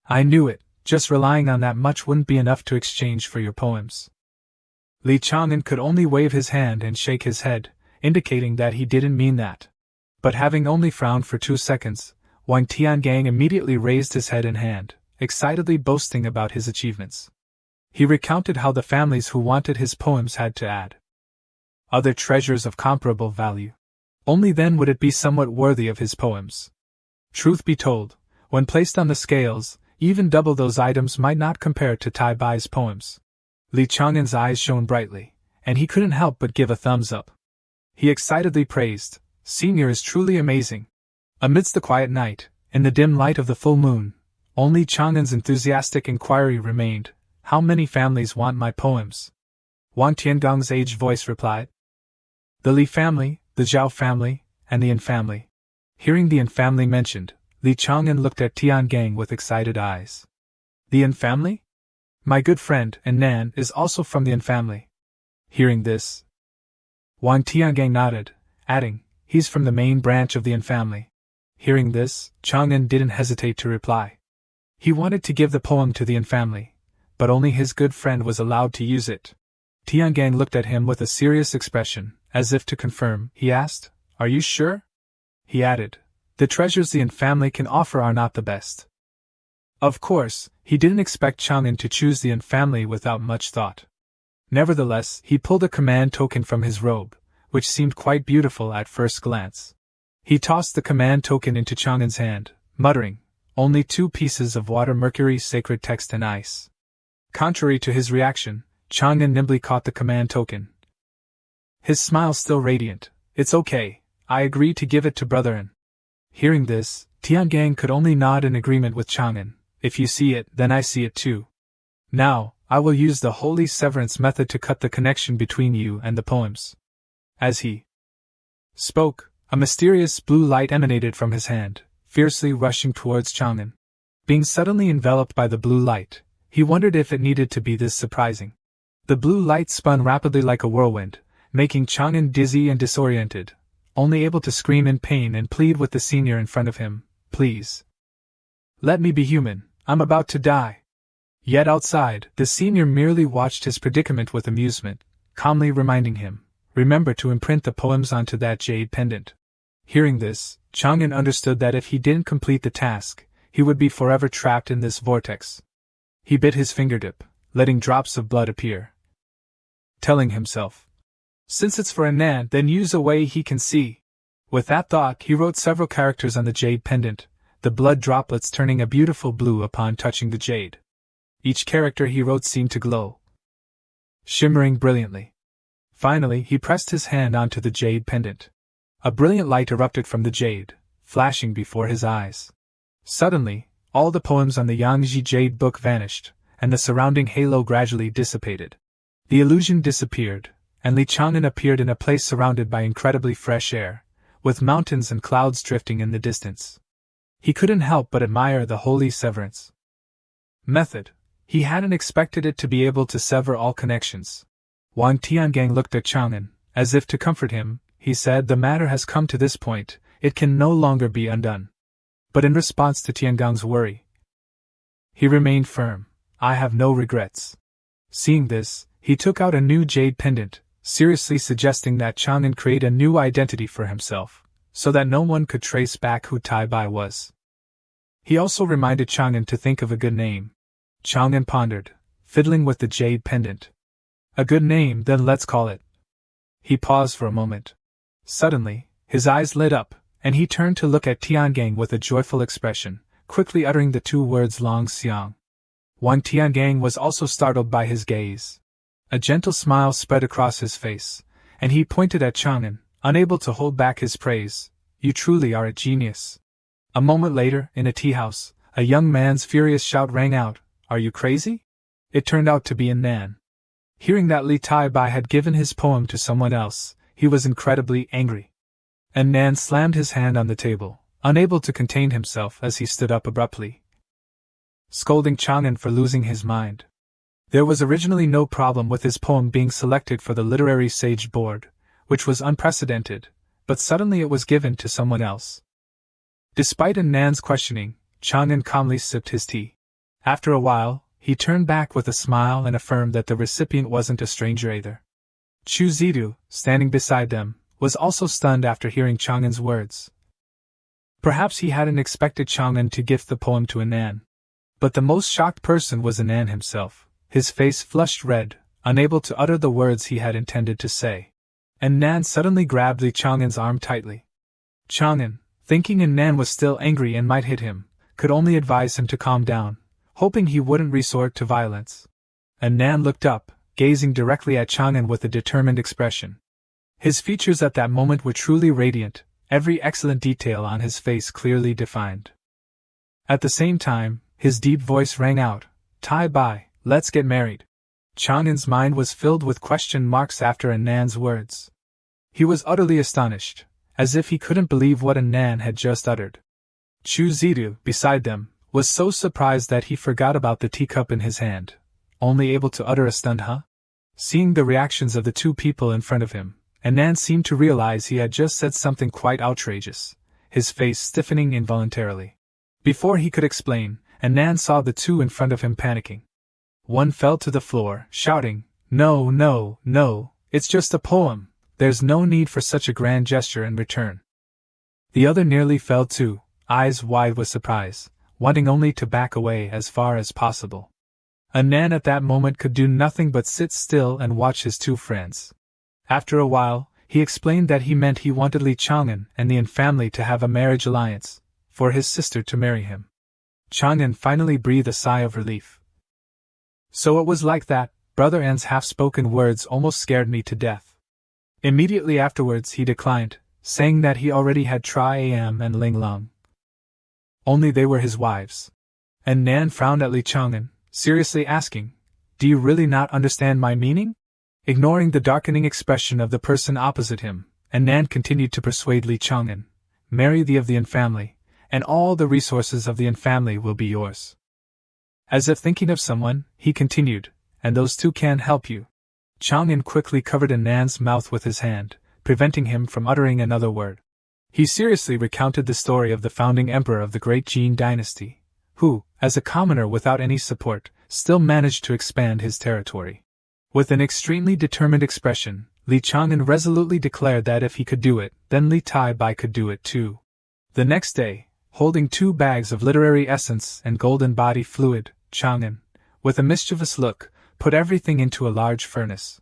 S1: I knew it, just relying on that much wouldn't be enough to exchange for your poems." Li Chang'an could only wave his hand and shake his head, indicating that he didn't mean that. But having only frowned for 2 seconds, Wang Tiangang immediately raised his head and hand, excitedly boasting about his achievements. He recounted how the families who wanted his poems had to add other treasures of comparable value. Only then would it be somewhat worthy of his poems. Truth be told, when placed on the scales, even double those items might not compare to Tai Bai's poems. Li Chang'an's eyes shone brightly, and he couldn't help but give a thumbs up. He excitedly praised, "Senior is truly amazing." Amidst the quiet night, in the dim light of the full moon, only Chang'an's enthusiastic inquiry remained, How many families want my poems? Wang Tiangong's aged voice replied. The Li family, the Zhao family, and the Yin family. Hearing the Yin family mentioned, Li Chang'an looked at Tiangang with excited eyes. The Yin family? My good friend, Nan, is also from the Yin family. Hearing this, Wang Tiangang nodded, adding, he's from the main branch of the Yin family. Hearing this, Chang'an didn't hesitate to reply. He wanted to give the poem to the Yin family, but only his good friend was allowed to use it. Tiangang looked at him with a serious expression, as if to confirm. He asked, Are you sure? He added, The treasures the Yin family can offer are not the best. Of course, he didn't expect Chang'an to choose the Yin family without much thought. Nevertheless, he pulled a command token from his robe, which seemed quite beautiful at first glance. He tossed the command token into Chang'an's hand, muttering, Only 2 pieces of water, mercury, sacred text, and ice. Contrary to his reaction, Chang'an nimbly caught the command token. His smile still radiant. It's okay, I agree to give it to Brother N. Hearing this, Tiangang could only nod in agreement with Chang'an. If you see it, then I see it too. Now, I will use the holy severance method to cut the connection between you and the poems. As he spoke, a mysterious blue light emanated from his hand, fiercely rushing towards Chang'an. Being suddenly enveloped by the blue light, he wondered if it needed to be this surprising. The blue light spun rapidly like a whirlwind, making Chang'an dizzy and disoriented, only able to scream in pain and plead with the senior in front of him, Please. Let me be human, I'm about to die. Yet outside, the senior merely watched his predicament with amusement, calmly reminding him, Remember to imprint the poems onto that jade pendant. Hearing this, Chang'an understood that if he didn't complete the task, he would be forever trapped in this vortex. He bit his fingertip, letting drops of blood appear. Telling himself, Since it's for Nan, then use a way he can see. With that thought, he wrote several characters on the jade pendant, the blood droplets turning a beautiful blue upon touching the jade. Each character he wrote seemed to glow, shimmering brilliantly. Finally, he pressed his hand onto the jade pendant. A brilliant light erupted from the jade, flashing before his eyes. Suddenly, all the poems on the Yangji jade book vanished, and the surrounding halo gradually dissipated. The illusion disappeared, and Li Chang'an appeared in a place surrounded by incredibly fresh air, with mountains and clouds drifting in the distance. He couldn't help but admire the holy severance method. He hadn't expected it to be able to sever all connections. Wang Tiangang looked at Chang'an, as if to comfort him. He said, The matter has come to this point, it can no longer be undone. But in response to Tiangang's worry, he remained firm. I have no regrets. Seeing this, he took out a new jade pendant, seriously suggesting that Chang'an create a new identity for himself, so that no one could trace back who Tai Bai was. He also reminded Chang'an to think of a good name. Chang'an pondered, fiddling with the jade pendant. A good name, then let's call it. He paused for a moment. Suddenly, his eyes lit up, and he turned to look at Tiangang with a joyful expression, quickly uttering the 2 words Long Xiang. Wang Tiangang was also startled by his gaze. A gentle smile spread across his face, and he pointed at Chang'an, unable to hold back his praise. You truly are a genius. A moment later, in a tea house, a young man's furious shout rang out, Are you crazy? It turned out to be Nan. Hearing that Li Tai Bai had given his poem to someone else, he was incredibly angry. And Nan slammed his hand on the table, unable to contain himself as he stood up abruptly, scolding Chang'an for losing his mind. There was originally no problem with his poem being selected for the Literary Sage Board, which was unprecedented, but suddenly it was given to someone else. Despite Nan's questioning, Chang'an calmly sipped his tea. After a while, he turned back with a smile and affirmed that the recipient wasn't a stranger either. Chu Zidu, standing beside them, was also stunned after hearing Chang'an's words. Perhaps he hadn't expected Chang'an to gift the poem to Nan. But the most shocked person was Nan himself, his face flushed red, unable to utter the words he had intended to say. And Nan suddenly grabbed Li Chang'an's arm tightly. Chang'an, thinking Nan was still angry and might hit him, could only advise him to calm down, hoping he wouldn't resort to violence. And Nan looked up, gazing directly at Chang'an with a determined expression. His features at that moment were truly radiant, every excellent detail on his face clearly defined. At the same time, his deep voice rang out, Tai Bai, Let's get married. Chang'an's mind was filled with question marks after Annan's words. He was utterly astonished, as if he couldn't believe what Annan had just uttered. Chu Zidu, beside them, was so surprised that he forgot about the teacup in his hand, only able to utter a stunned huh? Seeing the reactions of the two people in front of him, Annan seemed to realize he had just said something quite outrageous, his face stiffening involuntarily. Before he could explain, Annan saw the two in front of him panicking. One fell to the floor, shouting, "No, no, no, it's just a poem, there's no need for such a grand gesture in return." The other nearly fell too, eyes wide with surprise, wanting only to back away as far as possible. Annan at that moment could do nothing but sit still and watch his two friends. After a while, he explained that he meant he wanted Li Chang'an and the An family to have a marriage alliance, for his sister to marry him. Chang'an finally breathed a sigh of relief. So it was like that. Brother An's half-spoken words almost scared me to death. Immediately afterwards he declined, saying that he already had Tri-Am and Linglong. Only they were his wives. And Nan frowned at Li Chang'an, seriously asking, "Do you really not understand my meaning?" Ignoring the darkening expression of the person opposite him, Nan continued to persuade Li Chang'an, "Marry the of the An family, and all the resources of the An family will be yours." As if thinking of someone, he continued, "And those two can help you." Chang'an quickly covered Annan's mouth with his hand, preventing him from uttering another word. He seriously recounted the story of the founding emperor of the great Jin dynasty, who, as a commoner without any support, still managed to expand his territory. With an extremely determined expression, Li Chang'an resolutely declared that if he could do it, then Li Tai-bai could do it too. The next day, holding 2 bags of literary essence and golden body fluid, Chang'an, with a mischievous look, put everything into a large furnace.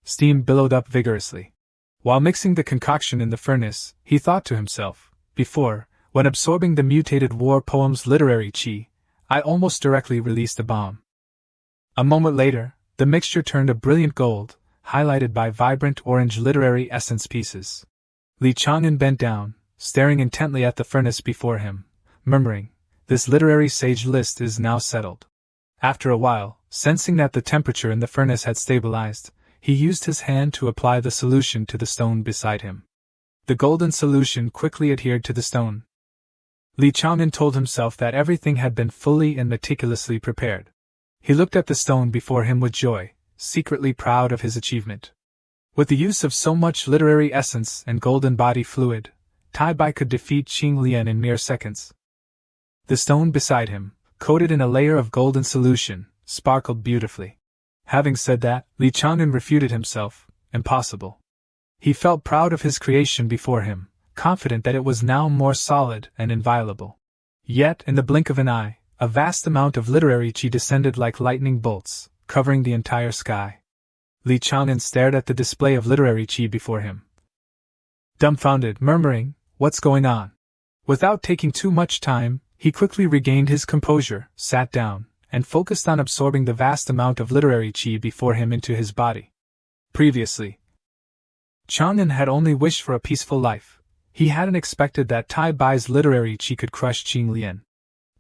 S1: Steam billowed up vigorously. While mixing the concoction in the furnace, he thought to himself, "Before, when absorbing the mutated war poem's literary chi, I almost directly released a bomb." A moment later, the mixture turned a brilliant gold, highlighted by vibrant orange literary essence pieces. Li Chang'an bent down, staring intently at the furnace before him, murmuring, "This literary sage list is now settled." After a while, sensing that the temperature in the furnace had stabilized, he used his hand to apply the solution to the stone beside him. The golden solution quickly adhered to the stone. Li Chang'an told himself that everything had been fully and meticulously prepared. He looked at the stone before him with joy, secretly proud of his achievement. With the use of so much literary essence and golden body fluid, Tai-bai could defeat Qing Lian in mere seconds. The stone beside him, coated in a layer of golden solution, sparkled beautifully. Having said that, Li Chang'an refuted himself, impossible. He felt proud of his creation before him, confident that it was now more solid and inviolable. Yet, in the blink of an eye, a vast amount of literary chi descended like lightning bolts, covering the entire sky. Li Chang'an stared at the display of literary chi before him, dumbfounded, murmuring, "What's going on?" Without taking too much time, he quickly regained his composure, sat down, and focused on absorbing the vast amount of literary chi before him into his body. Previously, Chang'an had only wished for a peaceful life. He hadn't expected that Tai-bai's literary chi could crush Qing Lian.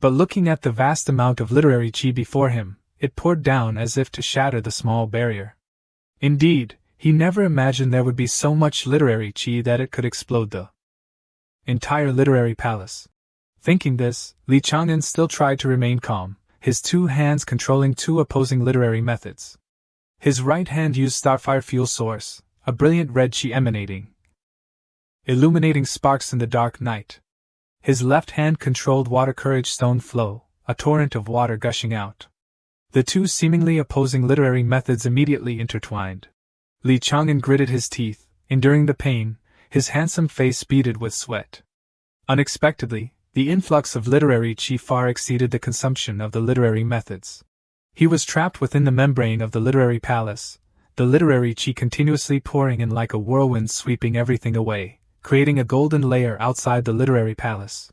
S1: But looking at the vast amount of literary chi before him, it poured down as if to shatter the small barrier. Indeed, he never imagined there would be so much literary chi that it could explode the entire literary palace. Thinking this, Li Chang'an still tried to remain calm, his 2 hands controlling 2 opposing literary methods. His right hand used starfire fuel source, a brilliant red chi emanating, illuminating sparks in the dark night. His left hand controlled water courage stone flow, a torrent of water gushing out. The 2 seemingly opposing literary methods immediately intertwined. Li Chang'an gritted his teeth, enduring the pain, his handsome face beaded with sweat. Unexpectedly, the influx of literary chi far exceeded the consumption of the literary methods. He was trapped within the membrane of the literary palace, the literary chi continuously pouring in like a whirlwind sweeping everything away, creating a golden layer outside the literary palace.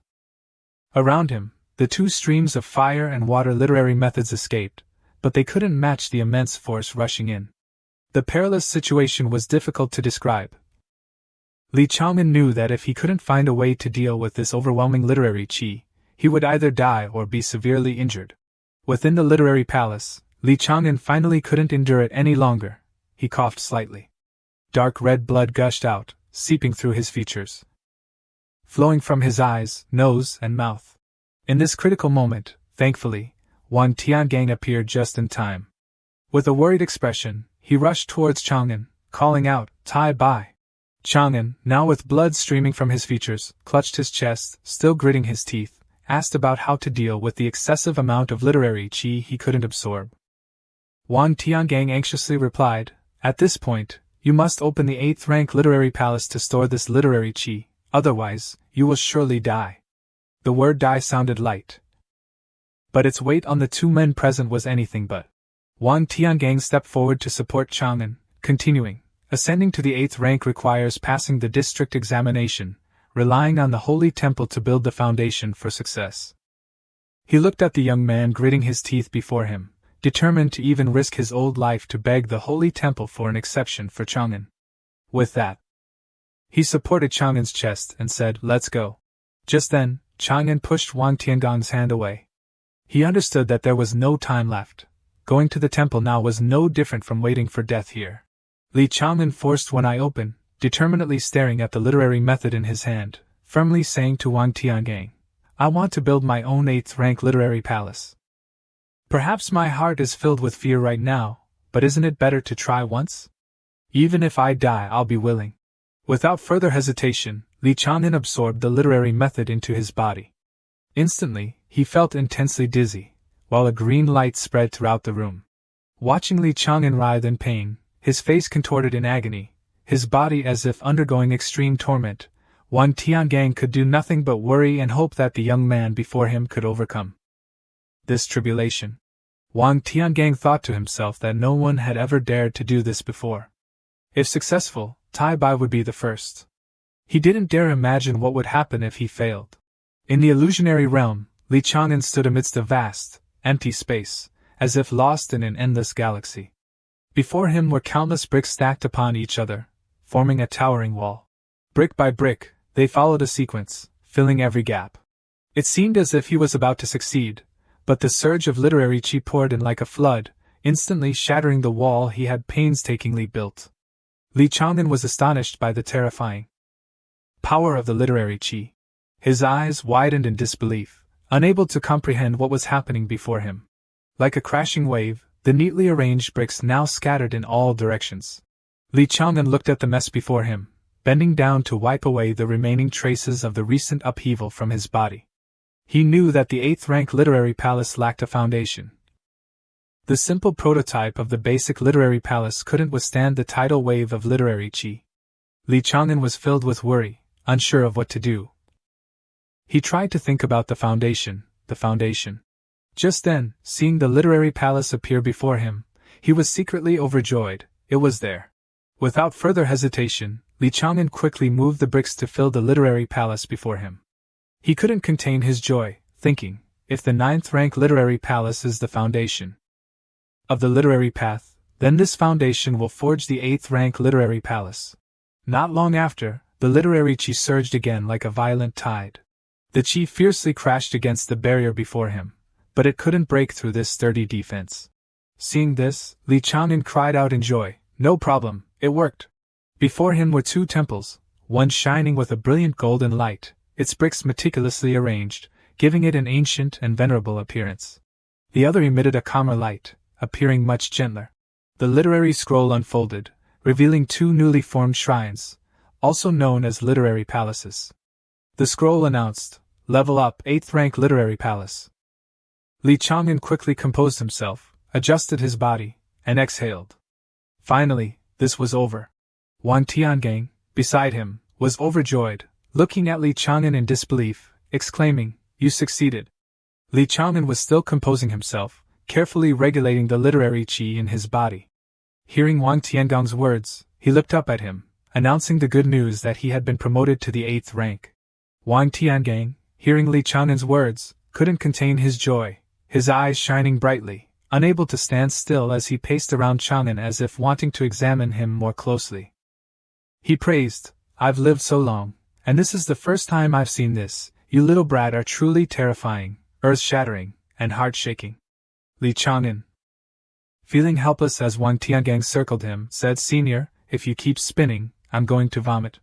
S1: Around him, the 2 streams of fire and water literary methods escaped, but they couldn't match the immense force rushing in. The perilous situation was difficult to describe. Li Chang'an knew that if he couldn't find a way to deal with this overwhelming literary chi, he would either die or be severely injured. Within the literary palace, Li Chang'an finally couldn't endure it any longer. He coughed slightly. Dark red blood gushed out, seeping through his features, flowing from his eyes, nose, and mouth. In this critical moment, thankfully, Wang Tiangang appeared just in time. With a worried expression, he rushed towards Chang'an, calling out, "Tai Bai!" Chang'an, now with blood streaming from his features, clutched his chest, still gritting his teeth, asked about how to deal with the excessive amount of literary qi he couldn't absorb. Wang Tiangang anxiously replied, "At this point, you must open the 8th rank literary palace to store this literary qi, otherwise, you will surely die." The word die sounded light, but its weight on the two men present was anything but. Wang Tiangang stepped forward to support Chang'an, continuing, "Ascending to the 8th rank requires passing the district examination, relying on the holy temple to build the foundation for success." He looked at the young man gritting his teeth before him, determined to even risk his old life to beg the holy temple for an exception for Chang'an. With that, he supported Chang'an's chest and said, "Let's go." Just then, Chang'an pushed Wang Tiangong's hand away. He understood that there was no time left. Going to the temple now was no different from waiting for death here. Li Chang'an forced one eye open, determinedly staring at the literary method in his hand, firmly saying to Wang Tiangang, "I want to build my own 8th rank literary palace. Perhaps my heart is filled with fear right now, but isn't it better to try once? Even if I die, I'll be willing." Without further hesitation, Li Chang'an absorbed the literary method into his body. Instantly, he felt intensely dizzy, while a green light spread throughout the room. Watching Li Chang'an writhe in pain, his face contorted in agony, his body as if undergoing extreme torment, Wang Tiangang could do nothing but worry and hope that the young man before him could overcome this tribulation. Wang Tiangang thought to himself that no one had ever dared to do this before. If successful, Tai Bai would be the first. He didn't dare imagine what would happen if he failed. In the illusionary realm, Li Chang'an stood amidst a vast, empty space, as if lost in an endless galaxy. Before him were countless bricks stacked upon each other, forming a towering wall. Brick by brick, they followed a sequence, filling every gap. It seemed as if he was about to succeed, but the surge of literary qi poured in like a flood, instantly shattering the wall he had painstakingly built. Li Chang'an was astonished by the terrifying power of the literary qi. His eyes widened in disbelief, unable to comprehend what was happening before him. Like a crashing wave, the neatly arranged bricks now scattered in all directions. Li Chang'an looked at the mess before him, bending down to wipe away the remaining traces of the recent upheaval from his body. He knew that the 8th rank literary palace lacked a foundation. The simple prototype of the basic literary palace couldn't withstand the tidal wave of literary qi. Li Chang'an was filled with worry, unsure of what to do. He tried to think about the foundation. Just then, seeing the literary palace appear before him, he was secretly overjoyed. It was there. Without further hesitation, Li Chang'an quickly moved the bricks to fill the literary palace before him. He couldn't contain his joy, thinking, if the 9th rank literary palace is the foundation of the literary path, then this foundation will forge the 8th rank literary palace. Not long after, the literary qi surged again like a violent tide. The qi fiercely crashed against the barrier before him, but it couldn't break through this sturdy defense. Seeing this, Li Chang'an cried out in joy, "No problem, it worked!" Before him were two temples, one shining with a brilliant golden light, its bricks meticulously arranged, giving it an ancient and venerable appearance. The other emitted a calmer light, appearing much gentler. The literary scroll unfolded, revealing two newly formed shrines, also known as literary palaces. The scroll announced, "Level up 8th rank literary palace." Li Chang'an quickly composed himself, adjusted his body, and exhaled. Finally, this was over. Wang Tiangang, beside him, was overjoyed, looking at Li Chang'an in disbelief, exclaiming, "You succeeded." Li Chang'an was still composing himself, carefully regulating the literary qi in his body. Hearing Wang Tiangong's words, he looked up at him, announcing the good news that he had been promoted to the 8th rank. Wang Tiangang, hearing Li Chang'an's words, couldn't contain his joy, his eyes shining brightly, unable to stand still as he paced around Chang'an as if wanting to examine him more closely. He praised, "I've lived so long, and this is the first time I've seen this. You little brat are truly terrifying, earth-shattering, and heart-shaking." Li Chang'an Feeling helpless as Wang Tiangang circled him, said, "Senior, if you keep spinning, I'm going to vomit."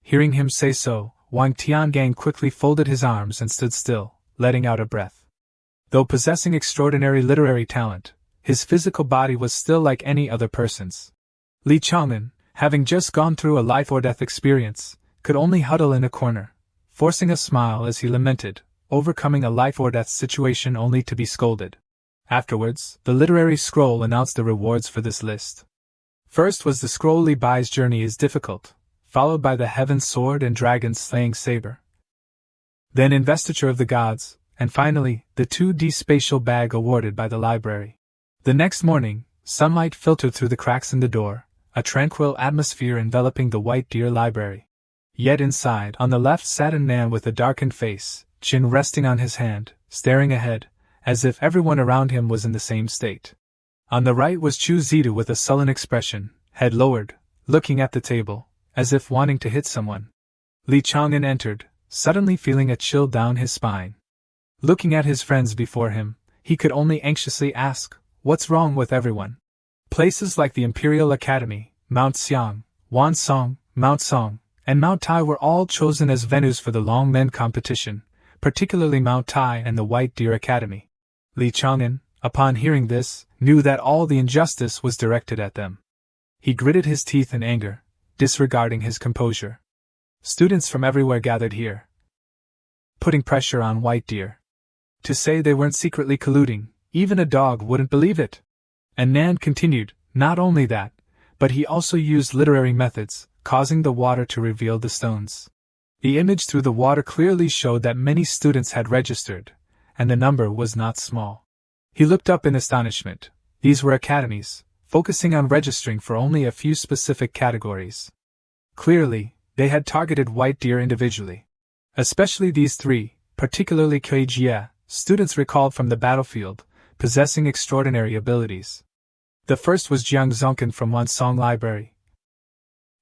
S1: Hearing him say so, Wang Tiangang quickly folded his arms and stood still, letting out a breath. Though possessing extraordinary literary talent, his physical body was still like any other person's. Li Chang'an, having just gone through a life-or-death experience, could only huddle in a corner, forcing a smile as he lamented, overcoming a life-or-death situation only to be scolded. Afterwards, the literary scroll announced the rewards for this list. First was the scroll Li Bai's journey is difficult, followed by the Heaven Sword and Dragon's Slaying Saber. Then Investiture of the Gods, and finally, the 2D spatial bag awarded by the library. The next morning, sunlight filtered through the cracks in the door, a tranquil atmosphere enveloping the White Deer Library. Yet inside, on the left sat a man with a darkened face, chin resting on his hand, staring ahead, as if everyone around him was in the same state. On the right was Chu Zidu with a sullen expression, head lowered, looking at the table, as if wanting to hit someone. Li Chang'an entered, suddenly feeling a chill down his spine. Looking at his friends before him, he could only anxiously ask, "What's wrong with everyone?" Places like the Imperial Academy, Mount Xiang, Wansong, Mount Song, and Mount Tai were all chosen as venues for the Long Men competition, particularly Mount Tai and the White Deer Academy. Li Chang'an, upon hearing this, knew that all the injustice was directed at them. He gritted his teeth in anger, disregarding his composure. Students from everywhere gathered here, putting pressure on White Deer. To say they weren't secretly colluding, even a dog wouldn't believe it. And Nan continued, not only that, but he also used literary methods, causing the water to reveal the stones. The image through the water clearly showed that many students had registered, and the number was not small. He looked up in astonishment. These were academies, focusing on registering for only a few specific categories. Clearly, they had targeted White Deer individually. Especially these three, particularly Keijie, students recalled from the battlefield, possessing extraordinary abilities. The first was Jiang Zonken from Wansong Library,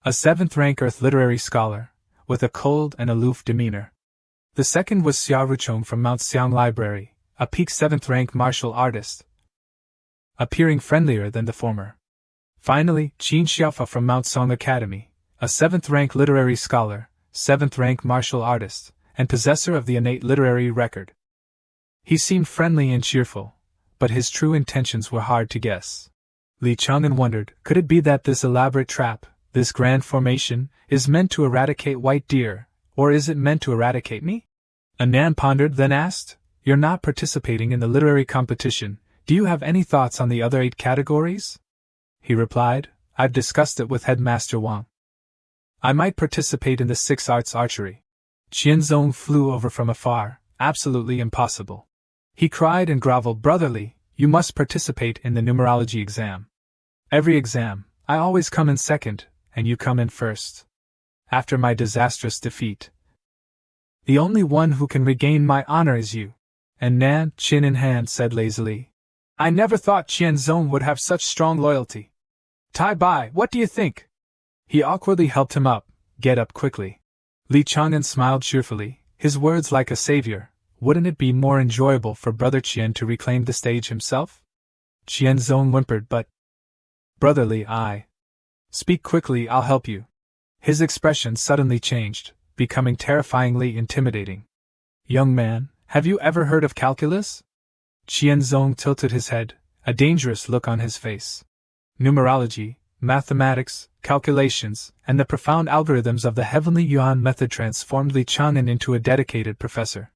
S1: a 7th-rank Earth literary scholar, with a cold and aloof demeanor. The second was Xia Ruchong from Mount Xiang Library, a peak 7th-rank martial artist, appearing friendlier than the former. Finally, Qin Xiaofa from Mount Song Academy, a 7th-rank literary scholar, 7th-rank martial artist, and possessor of the innate literary record. He seemed friendly and cheerful, but his true intentions were hard to guess. Li Chang'an wondered, could it be that this elaborate trap, this grand formation, is meant to eradicate White Deer, or is it meant to eradicate me? Anan pondered, then asked, "You're not participating in the literary competition, do you have any thoughts on the other 8 categories?" He replied, "I've discussed it with Headmaster Wang. I might participate in the 6 arts archery." Qianzong flew over from afar, absolutely impossible. He cried and groveled, "Brotherly, you must participate in the numerology exam. Every exam, I always come in second, and you come in first. After my disastrous defeat, the only one who can regain my honor is you." And Nan, chin in hand, said lazily, "I never thought Qianzong would have such strong loyalty. Tai Bai, what do you think?" He awkwardly helped him up. "Get up quickly." Li Chang'an smiled cheerfully, his words like a savior. Wouldn't it be more enjoyable for Brother Qian to reclaim the stage himself? Qianzong whimpered, "But, brotherly, Speak quickly, I'll help you." His expression suddenly changed, becoming terrifyingly intimidating. "Young man, have you ever heard of calculus?" Qianzong tilted his head, a dangerous look on his face. Numerology, mathematics, calculations, and the profound algorithms of the heavenly Yuan method transformed Li Chang'an into a dedicated professor.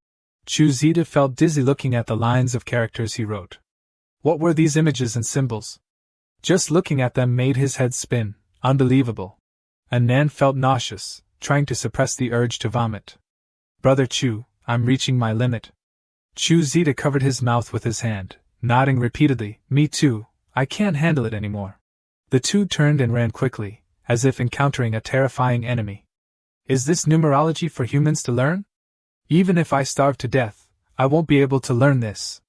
S1: Chu Zida felt dizzy looking at the lines of characters he wrote. What were these images and symbols? Just looking at them made his head spin. Unbelievable. Anan felt nauseous, trying to suppress the urge to vomit. "Brother Chu, I'm reaching my limit." Chu Zida covered his mouth with his hand, nodding repeatedly, "Me too, I can't handle it anymore." The two turned and ran quickly, as if encountering a terrifying enemy. Is this numerology for humans to learn? Even if I starve to death, I won't be able to learn this.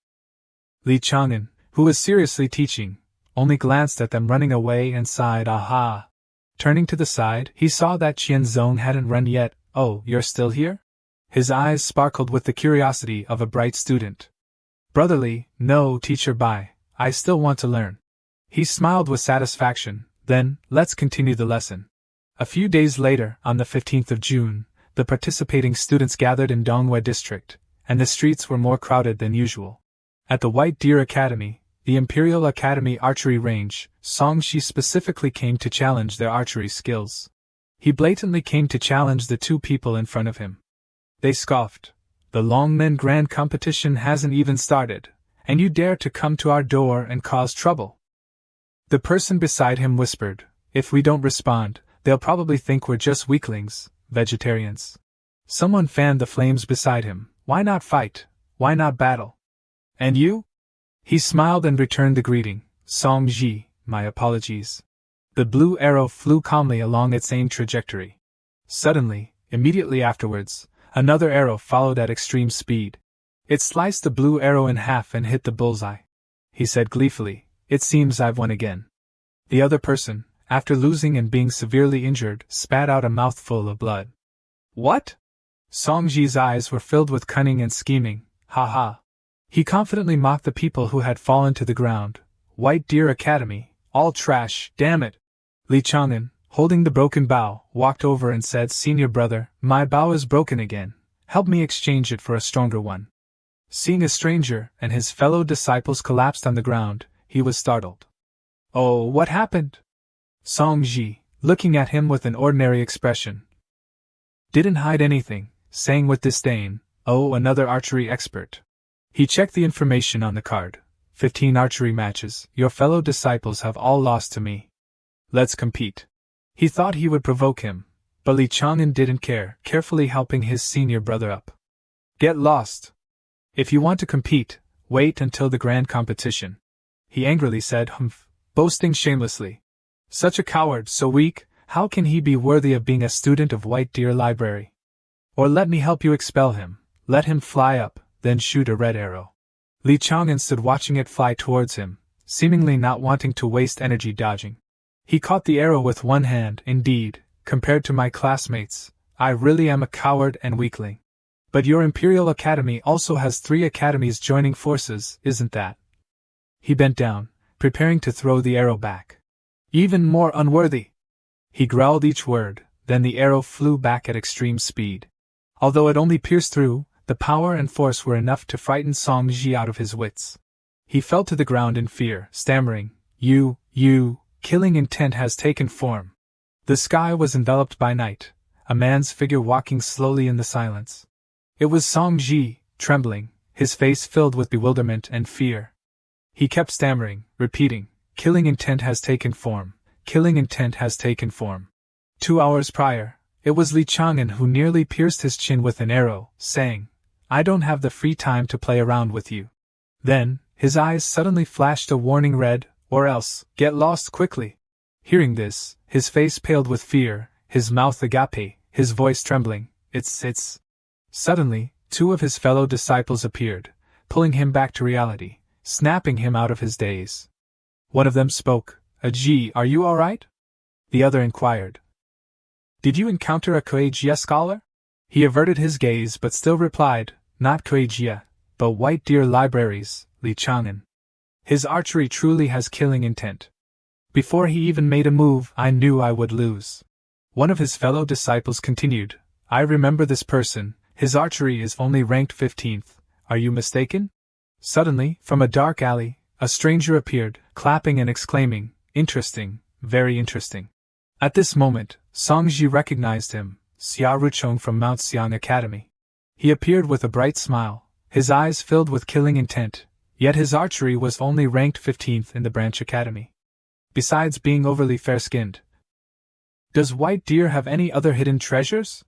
S1: Li Chang'an, who was seriously teaching, only glanced at them running away and sighed, "Aha." Turning to the side, he saw that Qianzong hadn't run yet. "Oh, you're still here?" His eyes sparkled with the curiosity of a bright student. "Brotherly, no, Teacher Bai, I still want to learn." He smiled with satisfaction. Then, let's continue the lesson. A few days later, on the 15th of June, the participating students gathered in Dongwei District, and the streets were more crowded than usual. At the White Deer Academy, the Imperial Academy archery range, Song Shi specifically came to challenge their archery skills. He blatantly came to challenge the two people in front of him. They scoffed. The Longmen Grand Competition hasn't even started, and you dare to come to our door and cause trouble. The person beside him whispered, if we don't respond, they'll probably think we're just weaklings, vegetarians. Someone fanned the flames beside him. Why not fight? Why not battle? And you? He smiled and returned the greeting. Song Ji, my apologies. The blue arrow flew calmly along its aimed trajectory. Suddenly, immediately afterwards, another arrow followed at extreme speed. It sliced the blue arrow in half and hit the bullseye. He said gleefully, it seems I've won again. The other person, after losing and being severely injured, spat out a mouthful of blood. What? Song Ji's eyes were filled with cunning and scheming. Ha ha. He confidently mocked the people who had fallen to the ground. White Deer Academy, all trash, damn it. Li Chang'an, holding the broken bow, walked over and said, Senior brother, my bow is broken again. Help me exchange it for a stronger one. Seeing a stranger and his fellow disciples collapsed on the ground, he was startled. Oh, what happened? Song Ji, looking at him with an ordinary expression, didn't hide anything, saying with disdain, oh, another archery expert. He checked the information on the card. 15 archery matches, your fellow disciples have all lost to me. Let's compete. He thought he would provoke him, but Li Chang'an didn't care, carefully helping his senior brother up. Get lost. If you want to compete, wait until the grand competition. He angrily said, humph, boasting shamelessly. Such a coward, so weak, how can he be worthy of being a student of White Deer Library? Or let me help you expel him, let him fly up, then shoot a red arrow. Li Chang'an stood watching it fly towards him, seemingly not wanting to waste energy dodging. He caught the arrow with one hand. Indeed, compared to my classmates, I really am a coward and weakling. But your Imperial Academy also has 3 academies joining forces, isn't that? He bent down, preparing to throw the arrow back. Even more unworthy. He growled each word, then the arrow flew back at extreme speed. Although it only pierced through, the power and force were enough to frighten Song Ji out of his wits. He fell to the ground in fear, stammering, You, killing intent has taken form. The sky was enveloped by night, a man's figure walking slowly in the silence. It was Song Ji, trembling, his face filled with bewilderment and fear. He kept stammering, repeating, Killing intent has taken form. Killing intent has taken form. 2 hours prior, it was Li Chang'an who nearly pierced his chin with an arrow, saying, I don't have the free time to play around with you. Then, his eyes suddenly flashed a warning red, or else, get lost quickly. Hearing this, his face paled with fear, his mouth agape, his voice trembling, it's. Suddenly, 2 of his fellow disciples appeared, pulling him back to reality, snapping him out of his daze. One of them spoke, Ji, are you alright? The other inquired. Did you encounter a Kuei-jie scholar? He averted his gaze but still replied, not Kuei-jie, but White Deer Libraries, Li Chang'an. His archery truly has killing intent. Before he even made a move, I knew I would lose. One of his fellow disciples continued, I remember this person, his archery is only ranked 15th, are you mistaken? Suddenly, from a dark alley, a stranger appeared, clapping and exclaiming, Interesting, very interesting. At this moment, Song Ji recognized him, Xia Ruchong from Mount Xiang Academy. He appeared with a bright smile, his eyes filled with killing intent, yet his archery was only ranked 15th in the branch academy. Besides being overly fair-skinned. Does White Deer have any other hidden treasures?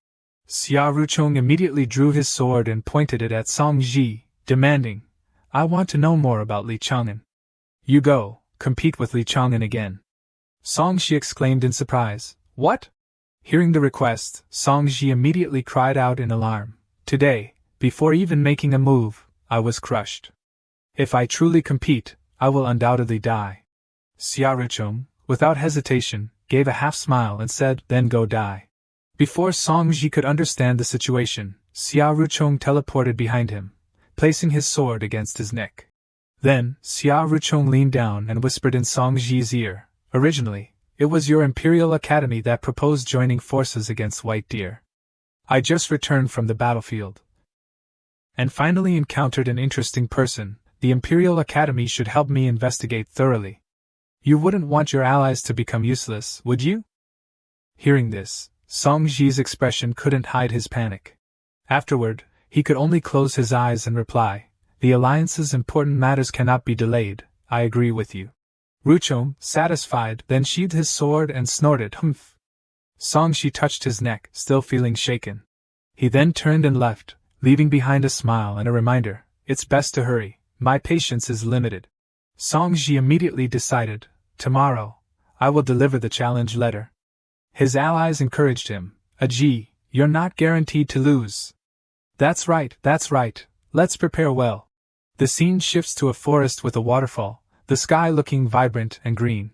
S1: Xia Ruchong immediately drew his sword and pointed it at Song Ji, demanding, I want to know more about Li Chang'an. You go, compete with Li Chang'an again. Song Ji exclaimed in surprise, What? Hearing the request, Song Ji immediately cried out in alarm, Today, before even making a move, I was crushed. If I truly compete, I will undoubtedly die. Xia Ruchong, without hesitation, gave a half-smile and said, Then go die. Before Song Ji could understand the situation, Xia Ruchong teleported behind him, placing his sword against his neck. Then, Xia Ruchong leaned down and whispered in Song Ji's ear, "Originally, it was your Imperial Academy that proposed joining forces against White Deer. I just returned from the battlefield and finally encountered an interesting person. The Imperial Academy should help me investigate thoroughly. You wouldn't want your allies to become useless, would you?" Hearing this, Song Ji's expression couldn't hide his panic. Afterward, he could only close his eyes and reply, "The Alliance's important matters cannot be delayed, I agree with you." Ruchong, satisfied, then sheathed his sword and snorted, "Humph." Song Ji touched his neck, still feeling shaken. He then turned and left, leaving behind a smile and a reminder, "It's best to hurry, my patience is limited." Song Ji immediately decided, "Tomorrow, I will deliver the challenge letter." His allies encouraged him, "Ji, you're not guaranteed to lose." That's right, let's prepare well." The scene shifts to a forest with a waterfall, the sky looking vibrant and green.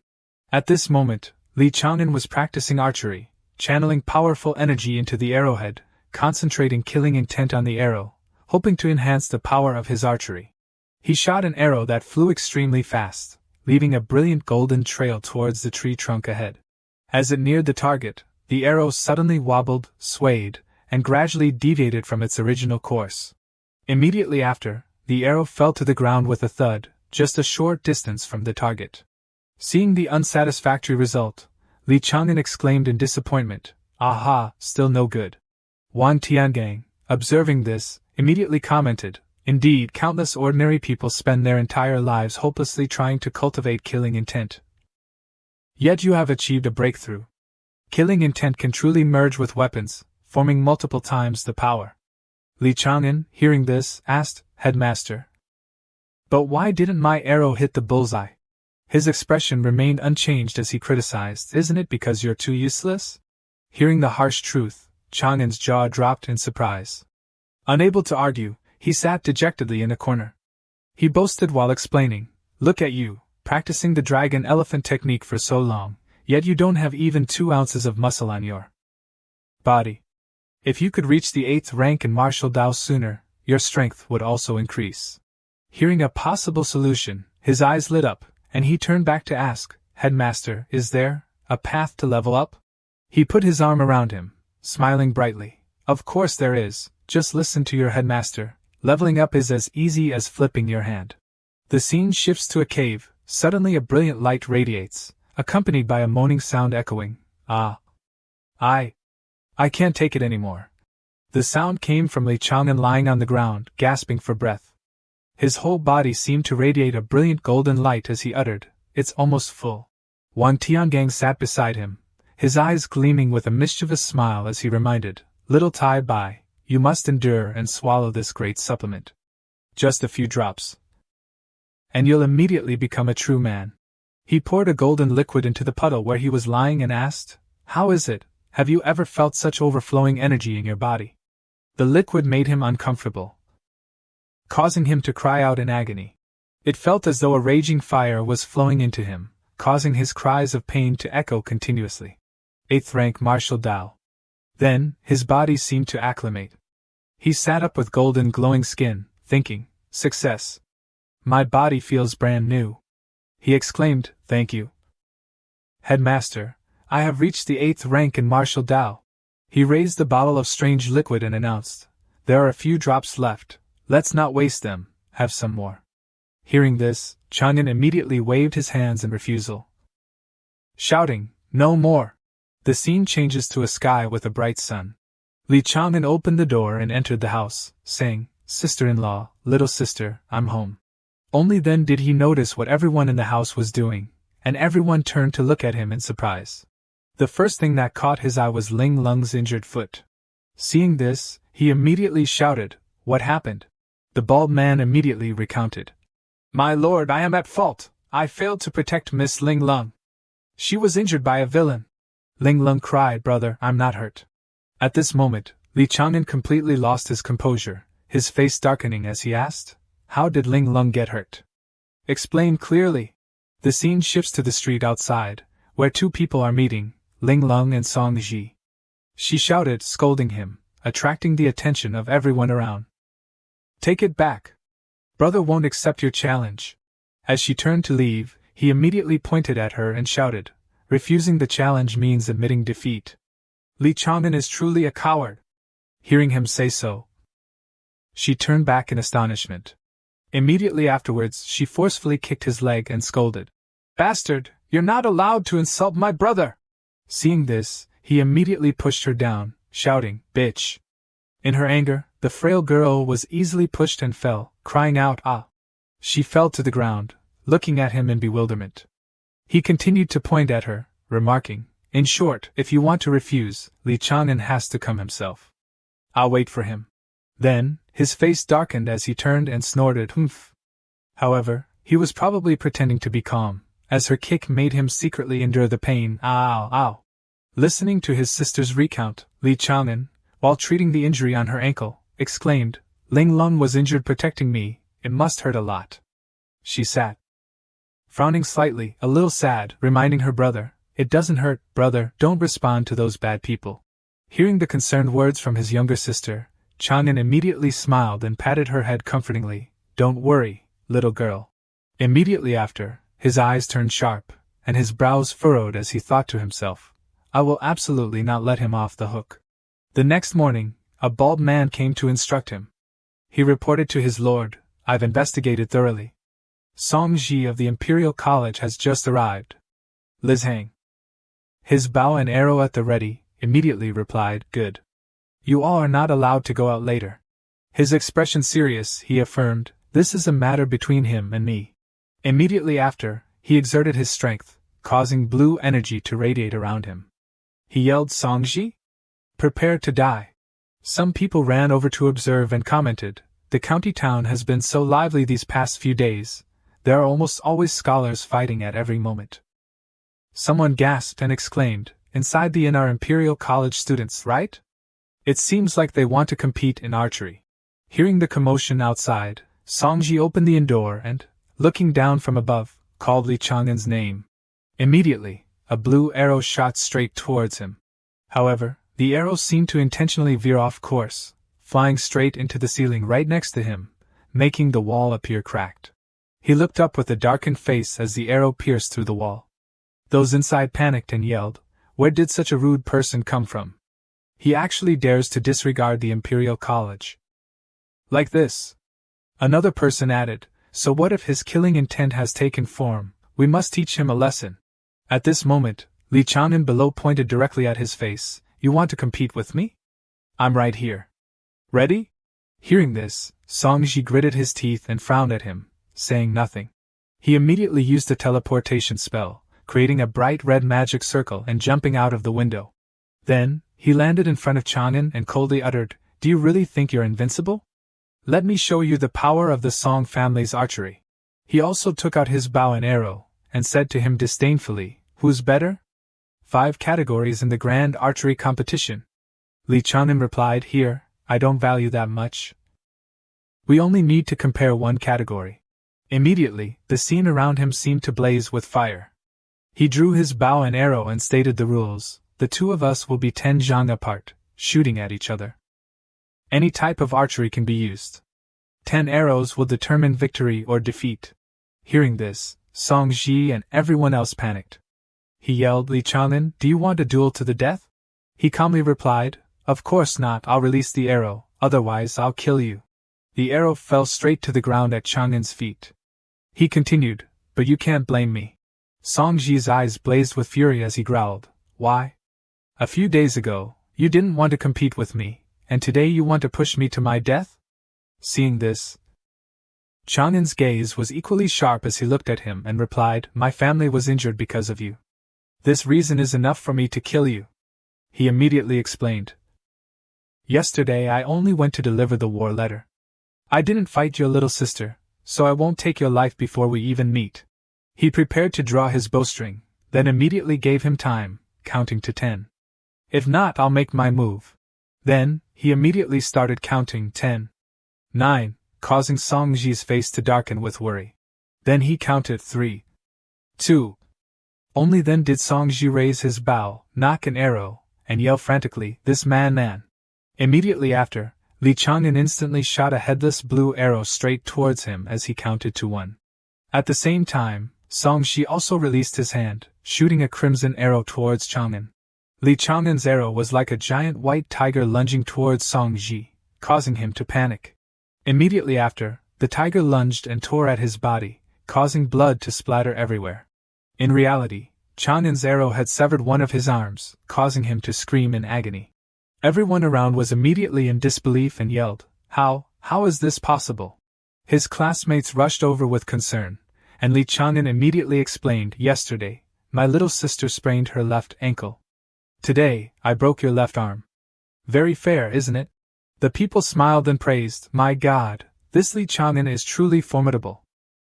S1: At this moment, Li Chang'an was practicing archery, channeling powerful energy into the arrowhead, concentrating killing intent on the arrow, hoping to enhance the power of his archery. He shot an arrow that flew extremely fast, leaving a brilliant golden trail towards the tree trunk ahead. As it neared the target, the arrow suddenly wobbled, swayed, and gradually deviated from its original course. Immediately after, the arrow fell to the ground with a thud, just a short distance from the target. Seeing the unsatisfactory result, Li Chang'an exclaimed in disappointment, "Aha, still no good." Wan Tiangang, observing this, immediately commented, "Indeed, countless ordinary people spend their entire lives hopelessly trying to cultivate killing intent. Yet you have achieved a breakthrough. Killing intent can truly merge with weapons, forming multiple times the power." Li Chang'an, hearing this, asked, "Headmaster, but why didn't my arrow hit the bullseye?" His expression remained unchanged as he criticized, "Isn't it because you're too useless?" Hearing the harsh truth, Chang'an's jaw dropped in surprise. Unable to argue, he sat dejectedly in a corner. He boasted while explaining, "Look at you, practicing the dragon-elephant technique for so long, yet you don't have even 2 ounces of muscle on your body. If you could reach the 8th rank in martial Dao sooner, your strength would also increase." Hearing a possible solution, his eyes lit up, and he turned back to ask, "Headmaster, is there a path to level up?" He put his arm around him, smiling brightly. "Of course there is, just listen to your headmaster, leveling up is as easy as flipping your hand." The scene shifts to a cave, suddenly a brilliant light radiates, accompanied by a moaning sound echoing, "Ah! I can't take it anymore." The sound came from Li Chang'an lying on the ground, gasping for breath. His whole body seemed to radiate a brilliant golden light as he uttered, "It's almost full." Wan Tiangang sat beside him, his eyes gleaming with a mischievous smile as he reminded, "Little Tai Bai, you must endure and swallow this great supplement. Just a few drops, and you'll immediately become a true man." He poured a golden liquid into the puddle where he was lying and asked, "How is it? Have you ever felt such overflowing energy in your body?" The liquid made him uncomfortable, causing him to cry out in agony. It felt as though a raging fire was flowing into him, causing his cries of pain to echo continuously. 8th rank martial Dao. Then, his body seemed to acclimate. He sat up with golden glowing skin, thinking, "Success. My body feels brand new." He exclaimed, "Thank you, Headmaster. I have reached the 8th rank in martial Dao." He raised the bottle of strange liquid and announced, "There are a few drops left, let's not waste them, have some more." Hearing this, Chang'an immediately waved his hands in refusal, shouting, "No more!" The scene changes to a sky with a bright sun. Li Chang'an opened the door and entered the house, saying, "Sister-in-law, little sister, I'm home." Only then did he notice what everyone in the house was doing, and everyone turned to look at him in surprise. The first thing that caught his eye was Linglong's injured foot. Seeing this, he immediately shouted, "What happened?" The bald man immediately recounted, "My lord, I am at fault. I failed to protect Miss Linglong. She was injured by a villain." Linglong cried, "Brother, I'm not hurt." At this moment, Li Chang'an completely lost his composure, his face darkening as he asked, "How did Linglong get hurt? Explain clearly." The scene shifts to the street outside, where 2 people are meeting, Linglong and Song Ji. She shouted, scolding him, attracting the attention of everyone around. "Take it back. Brother won't accept your challenge. As she turned to leave, he immediately pointed at her and shouted, refusing the challenge means admitting defeat. Li Chang'an is truly a coward. Hearing him say so, she turned back in astonishment. Immediately afterwards, she forcefully kicked his leg and scolded, "Bastard, you're not allowed to insult my brother!" Seeing this, he immediately pushed her down, shouting, "Bitch!" In her anger, the frail girl was easily pushed and fell, crying out, "Ah!" She fell to the ground, looking at him in bewilderment. He continued to point at her, remarking, "In short, if you want to refuse, Li Chang'an has to come himself. I'll wait for him." Then, his face darkened as he turned and snorted, "Humph." However, he was probably pretending to be calm, as her kick made him secretly endure the pain. "Ow, ow." Listening to his sister's recount, Li Chang'an, while treating the injury on her ankle, exclaimed, "Linglong was injured protecting me, it must hurt a lot." She sat, frowning slightly, a little sad, reminding her brother, "It doesn't hurt, brother, don't respond to those bad people." Hearing the concerned words from his younger sister, Chang'an immediately smiled and patted her head comfortingly, "Don't worry, little girl." Immediately after, his eyes turned sharp, and his brows furrowed as he thought to himself, "I will absolutely not let him off the hook." The next morning, a bald man came to instruct him. He reported to his lord, "I've investigated thoroughly. Song Ji of the Imperial College has just arrived." Liz Hang, his bow and arrow at the ready, immediately replied, "Good. You all are not allowed to go out later." His expression serious, he affirmed, "This is a matter between him and me." Immediately after, he exerted his strength, causing blue energy to radiate around him. He yelled, "Songji? Prepare to die." Some people ran over to observe and commented, "The county town has been so lively these past few days, there are almost always scholars fighting at every moment." Someone gasped and exclaimed, "Inside the inn are Imperial College students, right? It seems like they want to compete in archery." Hearing the commotion outside, Songji opened the inn door and, looking down from above, called Li Chang'an's name. Immediately, a blue arrow shot straight towards him. However, the arrow seemed to intentionally veer off course, flying straight into the ceiling right next to him, making the wall appear cracked. He looked up with a darkened face as the arrow pierced through the wall. Those inside panicked and yelled, "Where did such a rude person come from? He actually dares to disregard the Imperial College like this." Another person added, "So what if his killing intent has taken form? We must teach him a lesson." At this moment, Li Chang'an below pointed directly at his face, "You want to compete with me? I'm right here. Ready?" Hearing this, Songji gritted his teeth and frowned at him, saying nothing. He immediately used a teleportation spell, creating a bright red magic circle and jumping out of the window. Then, he landed in front of Chang'an and coldly uttered, "Do you really think you're invincible? Let me show you the power of the Song family's archery." He also took out his bow and arrow, and said to him disdainfully, "Who's better? 5 categories in the grand archery competition." Li Chang'an replied, "Here, I don't value that much. We only need to compare 1 category." Immediately, the scene around him seemed to blaze with fire. He drew his bow and arrow and stated the rules, "The two of us will be 10 zhang apart, shooting at each other. Any type of archery can be used. 10 arrows will determine victory or defeat." Hearing this, Song Ji and everyone else panicked. He yelled, "Li Chang'an, do you want a duel to the death?" He calmly replied, "Of course not, I'll release the arrow, otherwise I'll kill you." The arrow fell straight to the ground at Chang'an's feet. He continued, "But you can't blame me." Song Ji's eyes blazed with fury as he growled, "Why? A few days ago, you didn't want to compete with me, and today you want to push me to my death?" Seeing this, Chang'an's gaze was equally sharp as he looked at him and replied, "My family was injured because of you. This reason is enough for me to kill you." He immediately explained, "Yesterday I only went to deliver the war letter. I didn't fight your little sister, so I won't take your life before we even meet." He prepared to draw his bowstring, then immediately gave him time, counting to 10. "If not, I'll make my move." Then, he immediately started counting 10, 9, causing Song Ji's face to darken with worry. Then he counted 3, 2. Only then did Song Ji raise his bow, knock an arrow, and yell frantically, "This man! Immediately after, Li Chang'an instantly shot a headless blue arrow straight towards him as he counted to 1. At the same time, Song Shi also released his hand, shooting a crimson arrow towards Chang'an. Li Chang'an's arrow was like a giant white tiger lunging towards Song Ji, causing him to panic. Immediately after, the tiger lunged and tore at his body, causing blood to splatter everywhere. In reality, Chang'an's arrow had severed one of his arms, causing him to scream in agony. Everyone around was immediately in disbelief and yelled, How is this possible? His classmates rushed over with concern, and Li Chang'an immediately explained, Yesterday, my little sister sprained her left ankle. Today, I broke your left arm. Very fair, isn't it? The people smiled and praised, My God, this Li Chang'an is truly formidable.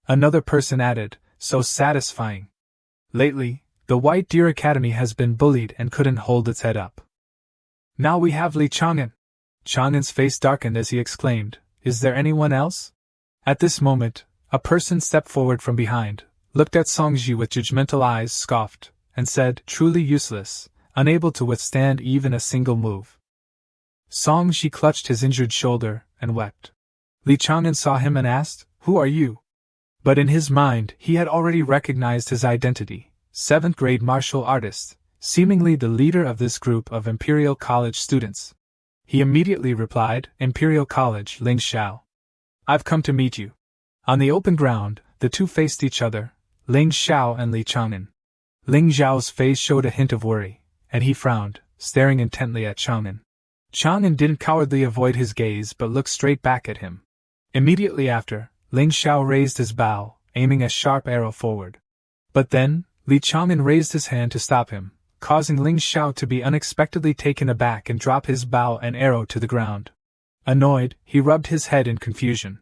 S1: Another person added, So satisfying. Lately, the White Deer Academy has been bullied and couldn't hold its head up. Now we have Li Chang'an. Chang'an's face darkened as he exclaimed, Is there anyone else? At this moment, a person stepped forward from behind, looked at Song Ji with judgmental eyes, scoffed, and said, Truly useless, unable to withstand even a single move. Song Ji clutched his injured shoulder and wept. Li Chang'an saw him and asked, Who are you? But in his mind, he had already recognized his identity, 7th-grade martial artist, seemingly the leader of this group of Imperial College students. He immediately replied, Imperial College, Ling Xiao. I've come to meet you. On the open ground, the two faced each other, Ling Xiao and Li Chang'an. Ling Xiao's face showed a hint of worry, and he frowned, staring intently at Chang'an. Chang'an didn't cowardly avoid his gaze but looked straight back at him. Immediately after, Ling Xiao raised his bow, aiming a sharp arrow forward. But then, Li Chang'an raised his hand to stop him, causing Ling Xiao to be unexpectedly taken aback and drop his bow and arrow to the ground. Annoyed, he rubbed his head in confusion.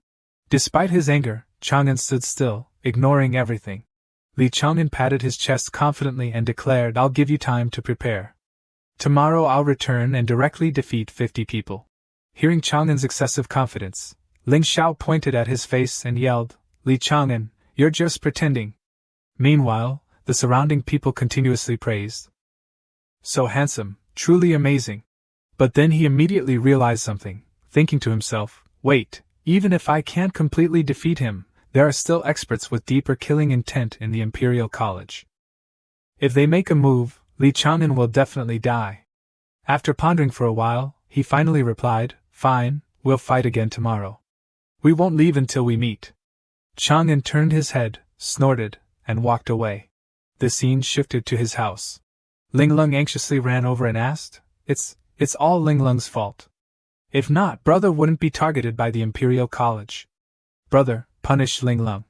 S1: Despite his anger, Chang'an stood still, ignoring everything. Li Chang'an patted his chest confidently and declared, I'll give you time to prepare. Tomorrow I'll return and directly defeat 50 people. Hearing Chang'an's excessive confidence, Ling Xiao pointed at his face and yelled, Li Chang'an, you're just pretending. Meanwhile, the surrounding people continuously praised. So handsome, truly amazing. But then he immediately realized something, thinking to himself, Wait, even if I can't completely defeat him, there are still experts with deeper killing intent in the Imperial College. If they make a move, Li Chang'an will definitely die. After pondering for a while, he finally replied, Fine, we'll fight again tomorrow. We won't leave until we meet. Chang'an turned his head, snorted, and walked away. The scene shifted to his house. Linglong anxiously ran over and asked, It's all Linglong's fault. If not, brother wouldn't be targeted by the Imperial College. Brother, punish Linglong.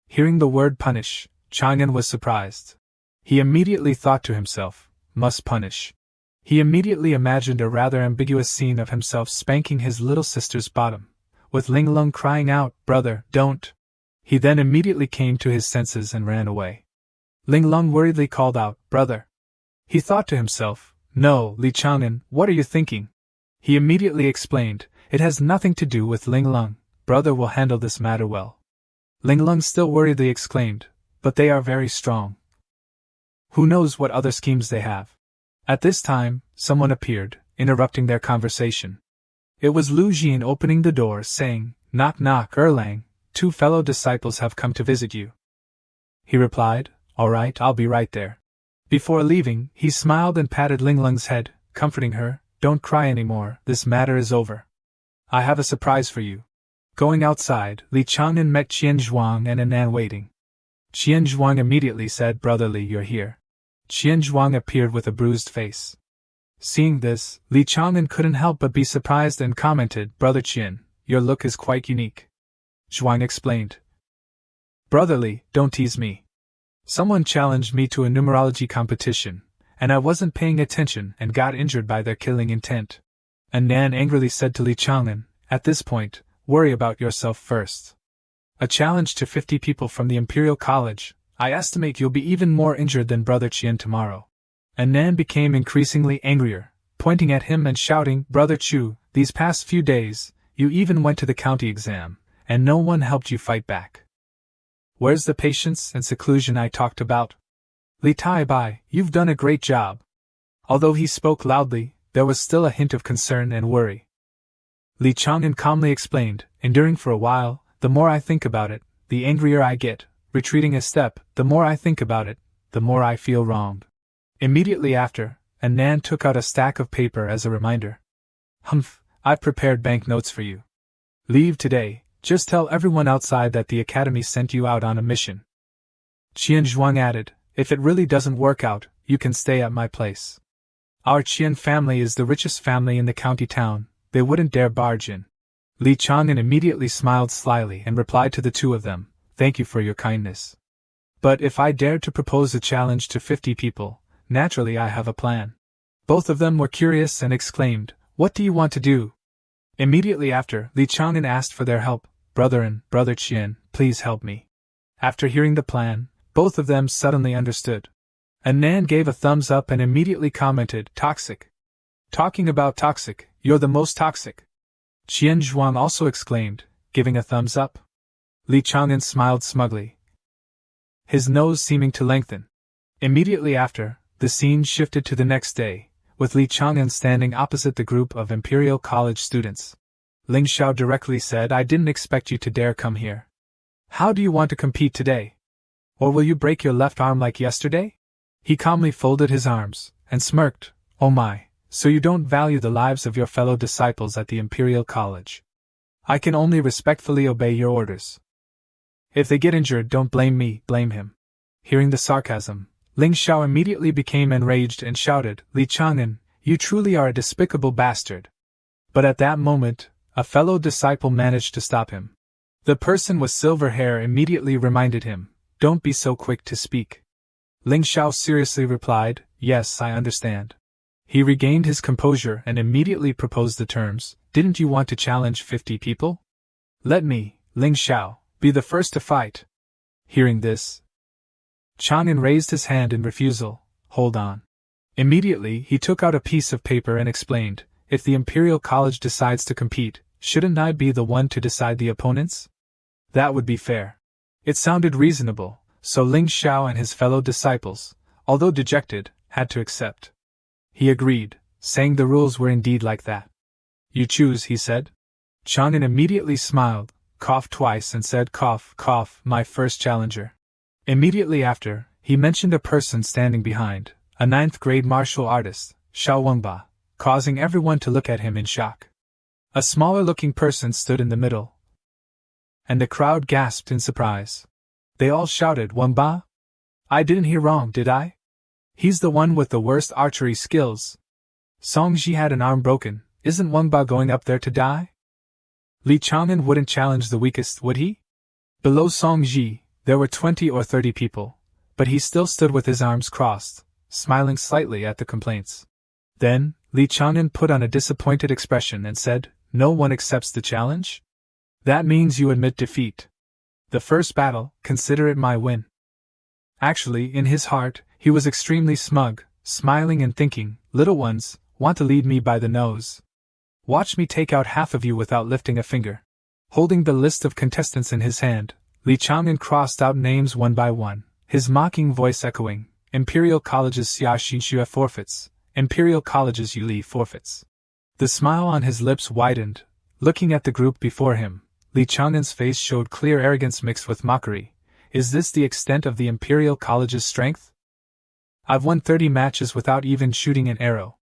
S1: Hearing the word punish, Chang'an was surprised. He immediately thought to himself, must punish. He immediately imagined a rather ambiguous scene of himself spanking his little sister's bottom, with Linglong crying out, Brother, don't. He then immediately came to his senses and ran away. Linglong worriedly called out, Brother. He thought to himself, No, Li Chang'an, what are you thinking? He immediately explained, It has nothing to do with Linglong, brother will handle this matter well. Linglong still worriedly exclaimed, But they are very strong. Who knows what other schemes they have? At this time, someone appeared, interrupting their conversation. It was Lu Jian opening the door, saying, Knock knock, Erlang, 2 fellow disciples have come to visit you. He replied, All right, I'll be right there. Before leaving, he smiled and patted Linglong's head, comforting her, Don't cry anymore, this matter is over. I have a surprise for you. Going outside, Li Chang'an met Qian Zhuang and Anan waiting. Qian Zhuang immediately said, Brotherly, you're here. Qian Zhuang appeared with a bruised face. Seeing this, Li Chang'an couldn't help but be surprised and commented, Brother Qian, your look is quite unique. Zhuang explained. Brotherly, don't tease me. Someone challenged me to a numerology competition, and I wasn't paying attention and got injured by their killing intent. Anan angrily said to Li Chang'an, At this point, worry about yourself first. A challenge to 50 people from the Imperial College, I estimate you'll be even more injured than Brother Qian tomorrow. Anan became increasingly angrier, pointing at him and shouting, Brother Chu, these past few days, you even went to the county exam, and no one helped you fight back. Where's the patience and seclusion I talked about? Li Tai Bai, you've done a great job. Although he spoke loudly, there was still a hint of concern and worry. Li Chang'an calmly explained, enduring for a while. The more I think about it, the angrier I get. Retreating a step, the more I think about it, the more I feel wronged. Immediately after, Nan took out a stack of paper as a reminder. Humph, I've prepared banknotes for you. Leave today, just tell everyone outside that the academy sent you out on a mission. Qian Zhuang added, if it really doesn't work out, you can stay at my place. Our Qian family is the richest family in the county town, they wouldn't dare barge in. Li Chang'an immediately smiled slyly and replied to the two of them, thank you for your kindness. But if I dared to propose a challenge to 50 people, naturally I have a plan. Both of them were curious and exclaimed, what do you want to do? Immediately after, Li Chang'an asked for their help, Brother Qian, please help me. After hearing the plan, both of them suddenly understood. Nan gave a thumbs up and immediately commented, toxic. Talking about toxic, you're the most toxic. Qian Zhuang also exclaimed, giving a thumbs up. Li Chang'an smiled smugly, his nose seeming to lengthen. Immediately after, the scene shifted to the next day, with Li Chang'an standing opposite the group of Imperial College students. Ling Xiao directly said, I didn't expect you to dare come here. How do you want to compete today? Or will you break your left arm like yesterday? He calmly folded his arms, and smirked, oh my, so you don't value the lives of your fellow disciples at the Imperial College. I can only respectfully obey your orders. If they get injured, don't blame me, blame him. Hearing the sarcasm, Ling Xiao immediately became enraged and shouted, Li Chang'an, you truly are a despicable bastard. But at that moment, a fellow disciple managed to stop him. The person with silver hair immediately reminded him, don't be so quick to speak. Ling Xiao seriously replied, yes, I understand. He regained his composure and immediately proposed the terms, didn't you want to challenge 50 people? Let me, Ling Xiao, be the first to fight. Hearing this, Chang'an raised his hand in refusal, hold on. Immediately he took out a piece of paper and explained, if the Imperial College decides to compete, shouldn't I be the one to decide the opponents? That would be fair. It sounded reasonable, so Ling Xiao and his fellow disciples, although dejected, had to accept. He agreed, saying the rules were indeed like that. You choose, he said. Chang'an immediately smiled, coughed twice and said, cough, cough, my first challenger. Immediately after, he mentioned a person standing behind, a 9th-grade martial artist, Xiao Wengba, causing everyone to look at him in shock. A smaller-looking person stood in the middle, and the crowd gasped in surprise. They all shouted, Wengba? I didn't hear wrong, did I? He's the one with the worst archery skills. Songji had an arm broken, isn't Wengba going up there to die? Li Chang'an wouldn't challenge the weakest, would he? Below Songji, there were 20 or 30 people, but he still stood with his arms crossed, smiling slightly at the complaints. Then, Li Chang'an put on a disappointed expression and said, no one accepts the challenge? That means you admit defeat. The first battle, consider it my win. Actually, in his heart, he was extremely smug, smiling and thinking, little ones, want to lead me by the nose. Watch me take out half of you without lifting a finger. Holding the list of contestants in his hand, Li Chang'an crossed out names one by one, his mocking voice echoing, Imperial College's Xia Xinxue forfeits, Imperial College's Yuli forfeits. The smile on his lips widened. Looking at the group before him, Li Chang'an's face showed clear arrogance mixed with mockery. Is this the extent of the Imperial College's strength? I've won 30 matches without even shooting an arrow.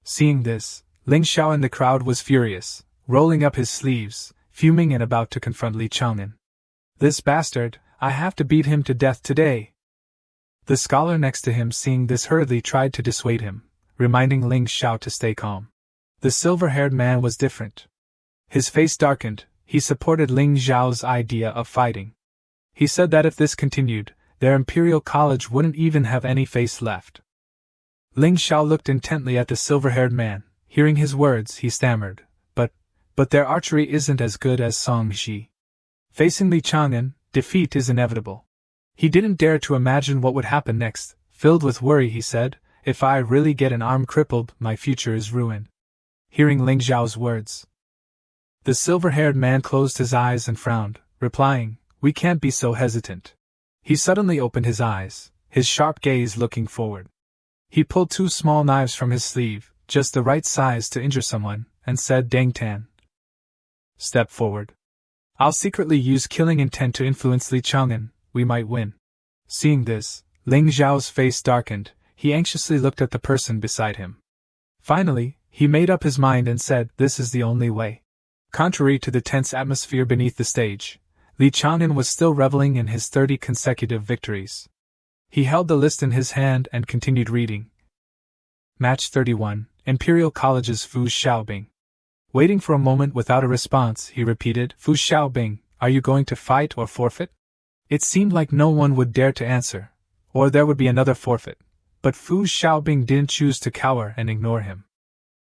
S1: Seeing this, Ling Xiao in the crowd was furious, rolling up his sleeves, fuming and about to confront Li Chang'an. This bastard, I have to beat him to death today. The scholar next to him seeing this hurriedly tried to dissuade him, reminding Ling Xiao to stay calm. The silver-haired man was different. His face darkened, he supported Ling Xiao's idea of fighting. He said that if this continued, their Imperial College wouldn't even have any face left. Ling Xiao looked intently at the silver-haired man. Hearing his words, he stammered, but their archery isn't as good as Song Ji. Facing Li Chang'an, defeat is inevitable. He didn't dare to imagine what would happen next. Filled with worry, he said, if I really get an arm crippled, my future is ruined. Hearing Ling Xiao's words, the silver-haired man closed his eyes and frowned, replying, we can't be so hesitant. He suddenly opened his eyes, his sharp gaze looking forward. He pulled 2 small knives from his sleeve, just the right size to injure someone, and said, Dang Tan. Step forward. I'll secretly use killing intent to influence Li Chang'an, we might win. Seeing this, Ling Zhao's face darkened, he anxiously looked at the person beside him. Finally, he made up his mind and said, this is the only way. Contrary to the tense atmosphere beneath the stage, Li Chang'an was still reveling in his 30 consecutive victories. He held the list in his hand and continued reading. Match 31, Imperial College's Fu Xiaobing. Waiting for a moment without a response, he repeated, Fu Xiaobing, are you going to fight or forfeit? It seemed like no one would dare to answer, or there would be another forfeit, but Fu Xiaobing didn't choose to cower and ignore him.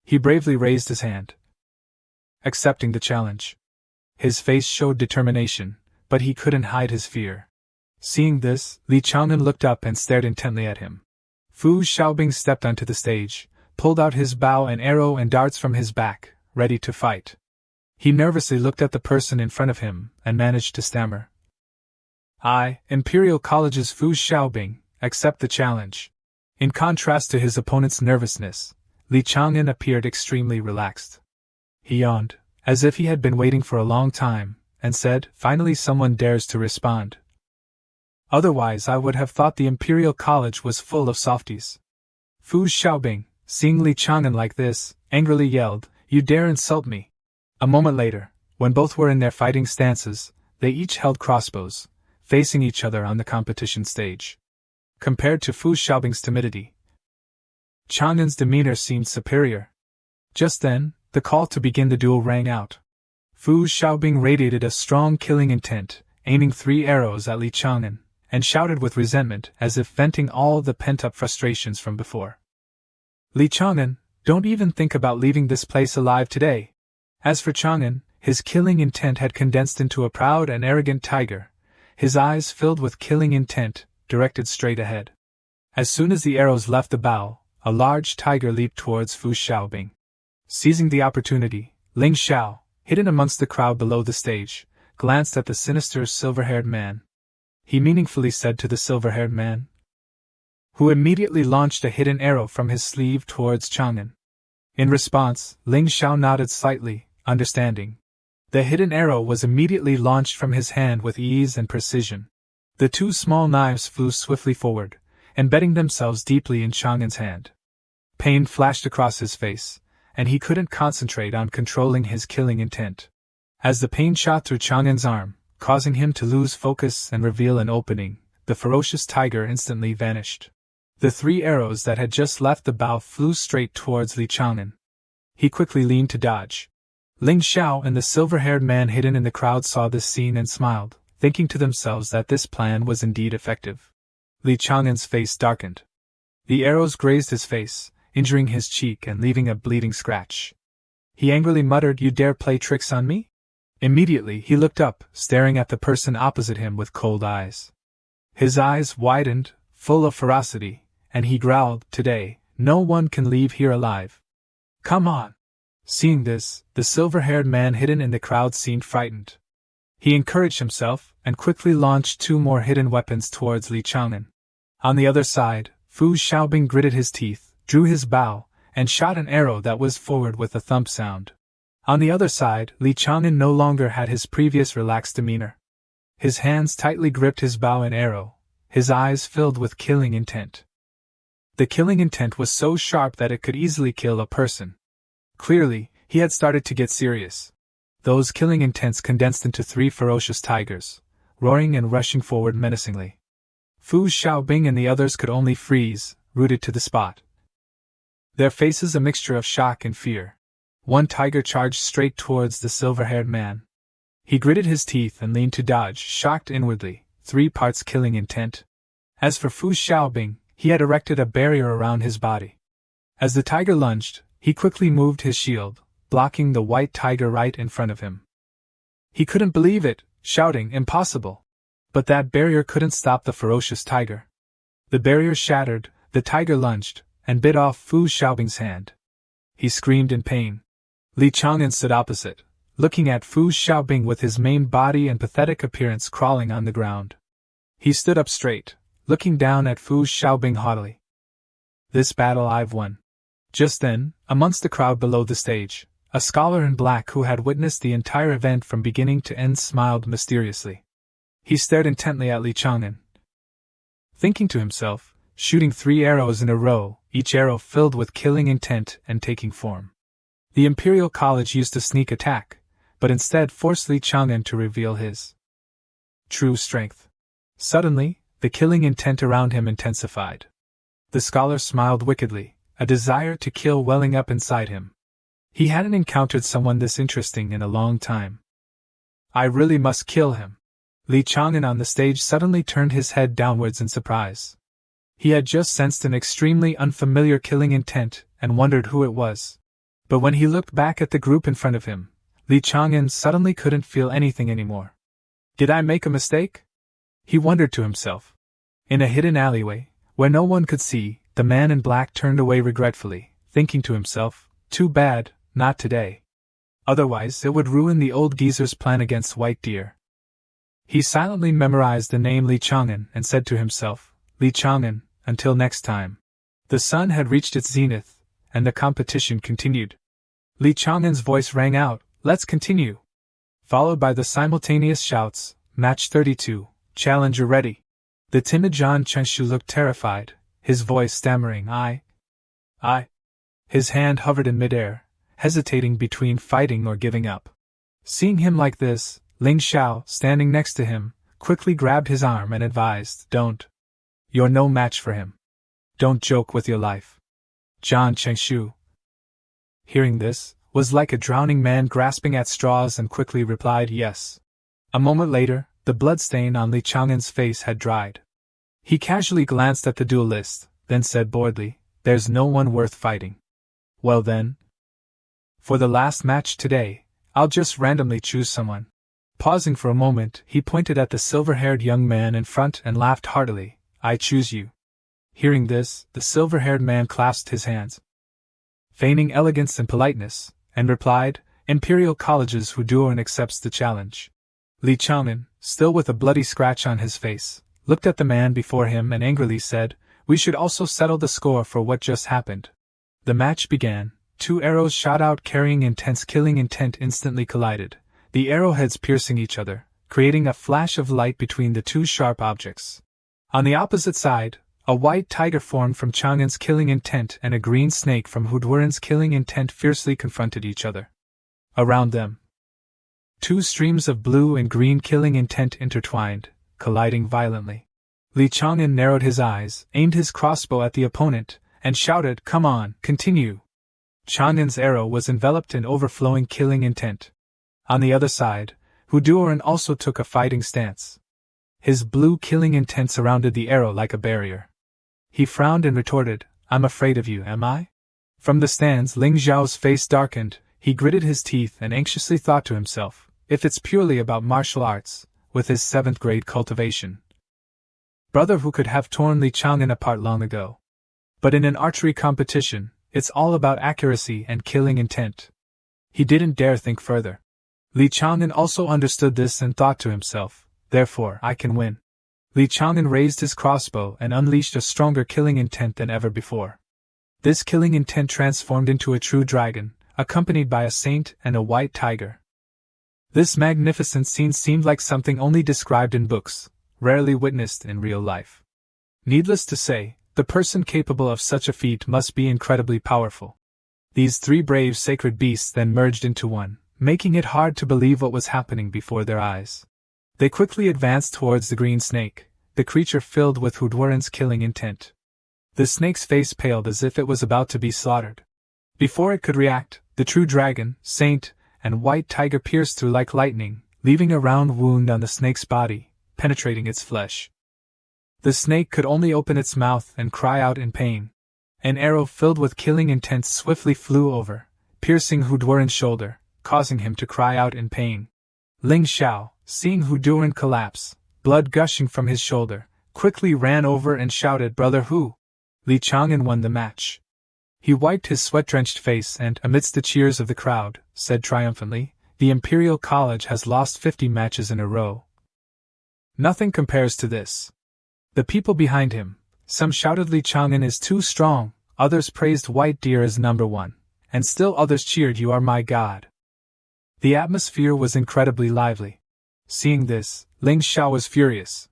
S1: He bravely raised his hand, accepting the challenge. His face showed determination, but he couldn't hide his fear. Seeing this, Li Chang'an looked up and stared intently at him. Fu Xiaobing stepped onto the stage, pulled out his bow and arrow and darts from his back, ready to fight. He nervously looked at the person in front of him and managed to stammer. I, Imperial College's Fu Xiaobing, accept the challenge. In contrast to his opponent's nervousness, Li Chang'an appeared extremely relaxed. He yawned, as if he had been waiting for a long time, and said, finally someone dares to respond. Otherwise I would have thought the Imperial College was full of softies. Fu Xiaobing, seeing Li Chang'an like this, angrily yelled, you dare insult me. A moment later, when both were in their fighting stances, they each held crossbows, facing each other on the competition stage. Compared to Fu Xiaobing's timidity, Chang'an's demeanor seemed superior. Just then, the call to begin the duel rang out. Fu Xiaobing radiated a strong killing intent, aiming 3 arrows at Li Chang'an, and shouted with resentment as if venting all the pent-up frustrations from before. Li Chang'an, don't even think about leaving this place alive today. As for Chang'an, his killing intent had condensed into a proud and arrogant tiger, his eyes filled with killing intent, directed straight ahead. As soon as the arrows left the bow, a large tiger leaped towards Fu Xiaobing. Seizing the opportunity, Ling Xiao, hidden amongst the crowd below the stage, glanced at the sinister silver-haired man. He meaningfully said to the silver-haired man, who immediately launched a hidden arrow from his sleeve towards Chang'an. In response, Ling Xiao nodded slightly, understanding. The hidden arrow was immediately launched from his hand with ease and precision. The 2 small knives flew swiftly forward, embedding themselves deeply in Chang'an's hand. Pain flashed across his face, and he couldn't concentrate on controlling his killing intent. As the pain shot through Chang'an's arm, causing him to lose focus and reveal an opening, the ferocious tiger instantly vanished. The 3 arrows that had just left the bow flew straight towards Li Chang'an. He quickly leaned to dodge. Ling Xiao and the silver-haired man hidden in the crowd saw this scene and smiled, thinking to themselves that this plan was indeed effective. Li Chang'an's face darkened. The arrows grazed his face, injuring his cheek and leaving a bleeding scratch. He angrily muttered, you dare play tricks on me? Immediately he looked up, staring at the person opposite him with cold eyes. His eyes widened, full of ferocity, and he growled, today, no one can leave here alive. Come on! Seeing this, the silver-haired man hidden in the crowd seemed frightened. He encouraged himself, and quickly launched 2 more hidden weapons towards Li Chang'an. On the other side, Fu Xiaobing gritted his teeth, drew his bow, and shot an arrow that whizzed forward with a thump sound. On the other side, Li Chang'an no longer had his previous relaxed demeanor. His hands tightly gripped his bow and arrow, his eyes filled with killing intent. The killing intent was so sharp that it could easily kill a person. Clearly, he had started to get serious. Those killing intents condensed into 3 ferocious tigers, roaring and rushing forward menacingly. Fu Xiaobing and the others could only freeze, rooted to the spot. Their faces a mixture of shock and fear. One tiger charged straight towards the silver-haired man. He gritted his teeth and leaned to dodge, shocked inwardly, 3 parts killing intent. As for Fu Xiaobing, he had erected a barrier around his body. As the tiger lunged, he quickly moved his shield, blocking the white tiger right in front of him. He couldn't believe it, shouting, impossible! But that barrier couldn't stop the ferocious tiger. The barrier shattered, the tiger lunged, and bit off Fu Xiaobing's hand. He screamed in pain. Li Chang'an stood opposite, looking at Fu Xiaobing with his maimed body and pathetic appearance crawling on the ground. He stood up straight, looking down at Fu Xiaobing haughtily. This battle I've won. Just then, amongst the crowd below the stage, a scholar in black who had witnessed the entire event from beginning to end, smiled mysteriously. He stared intently at Li Chang'an, thinking to himself, shooting 3 arrows in a row, each arrow filled with killing intent and taking form. The Imperial College used to sneak attack, but instead forced Li Chang'an to reveal his true strength. Suddenly, the killing intent around him intensified. The scholar smiled wickedly, a desire to kill welling up inside him. He hadn't encountered someone this interesting in a long time. I really must kill him. Li Chang'an on the stage suddenly turned his head downwards in surprise. He had just sensed an extremely unfamiliar killing intent and wondered who it was. But when he looked back at the group in front of him, Li Chang'an suddenly couldn't feel anything anymore. Did I make a mistake? He wondered to himself. In a hidden alleyway, where no one could see, the man in black turned away regretfully, thinking to himself, too bad, not today. Otherwise it would ruin the old geezer's plan against White Deer. He silently memorized the name Li Chang'an and said to himself, Li Chang'an, until next time. The sun had reached its zenith, and the competition continued. Li Chang'an's voice rang out, let's continue. Followed by the simultaneous shouts, match 32, challenger ready. The timid Zhang Chenshu looked terrified, his voice stammering, I. His hand hovered in midair, hesitating between fighting or giving up. Seeing him like this, Ling Xiao, standing next to him, quickly grabbed his arm and advised, don't. You're no match for him. Don't joke with your life. Zhang Chenshu, hearing this, was like a drowning man grasping at straws and quickly replied yes. A moment later, the bloodstain on Li Chang'an's face had dried. He casually glanced at the duelist, then said boredly, there's no one worth fighting. Well then. For the last match today, I'll just randomly choose someone. Pausing for a moment, he pointed at the silver-haired young man in front and laughed heartily, I choose you. Hearing this, the silver-haired man clasped his hands, feigning elegance and politeness, and replied, Imperial College's Hawthorn accepts the challenge. Li Chang'an, still with a bloody scratch on his face, looked at the man before him and angrily said, we should also settle the score for what just happened. The match began. 2 arrows shot out carrying intense killing intent instantly collided, the arrowheads piercing each other, creating a flash of light between the 2 sharp objects. On the opposite side, a white tiger formed from Chang'an's killing intent and a green snake from Hawthorn's killing intent fiercely confronted each other. Around them, 2 streams of blue and green killing intent intertwined, colliding violently. Li Chang'an narrowed his eyes, aimed his crossbow at the opponent, and shouted, come on, continue. Chang'an's arrow was enveloped in overflowing killing intent. On the other side, Hawthorn also took a fighting stance. His blue killing intent surrounded the arrow like a barrier. He frowned and retorted, I'm afraid of you, am I? From the stands, Ling Xiao's face darkened, he gritted his teeth and anxiously thought to himself, if it's purely about martial arts, with his 7th grade cultivation, brother who could have torn Li Chang'an apart long ago. But in an archery competition, it's all about accuracy and killing intent. He didn't dare think further. Li Chang'an also understood this and thought to himself, therefore I can win. Li Chang'an raised his crossbow and unleashed a stronger killing intent than ever before. This killing intent transformed into a true dragon, accompanied by a saint and a white tiger. This magnificent scene seemed like something only described in books, rarely witnessed in real life. Needless to say, the person capable of such a feat must be incredibly powerful. These 3 brave sacred beasts then merged into one, making it hard to believe what was happening before their eyes. They quickly advanced towards the green snake, the creature filled with Hawthorn's killing intent. The snake's face paled as if it was about to be slaughtered. Before it could react, the true dragon, saint, and white tiger pierced through like lightning, leaving a round wound on the snake's body, penetrating its flesh. The snake could only open its mouth and cry out in pain. An arrow filled with killing intent swiftly flew over, piercing Hawthorn's shoulder, causing him to cry out in pain. Ling Xiao, seeing Hawthorn collapse, blood gushing from his shoulder, quickly ran over and shouted, Brother Hu! Li Chang'an won the match. He wiped his sweat-drenched face and, amidst the cheers of the crowd, said triumphantly, The Imperial College has lost 50 matches in a row. Nothing compares to this. The people behind him, some shouted Li Chang'an is too strong, others praised White Deer as number 1, and still others cheered, "You are my god." The atmosphere was incredibly lively. Seeing this, Ling Xiao was furious.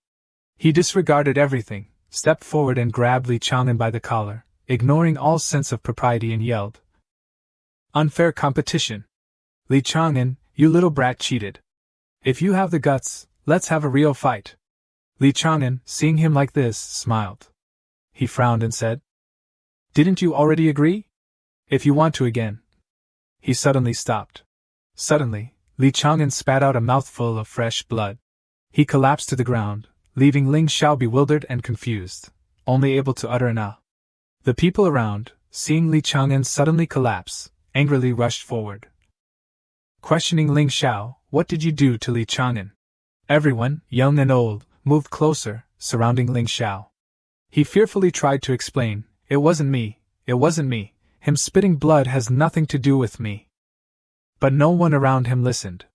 S1: He disregarded everything, stepped forward and grabbed Li Chang'an by the collar, ignoring all sense of propriety, and yelled, "Unfair competition! Li Chang'an, you little brat, cheated. If you have the guts, let's have a real fight." Li Chang'an, seeing him like this, smiled. He frowned and said, "Didn't you already agree? If you want to again." He suddenly stopped. Suddenly, Li Chang'an spat out a mouthful of fresh blood. He collapsed to the ground, leaving Ling Xiao bewildered and confused, only able to utter an ah. The people around, seeing Li Chang'an suddenly collapse, angrily rushed forward, questioning Ling Xiao, "What did you do to Li Chang'an?" Everyone, young and old, moved closer, surrounding Ling Xiao. He fearfully tried to explain, "It wasn't me, it wasn't me, him spitting blood has nothing to do with me." But no one around him listened.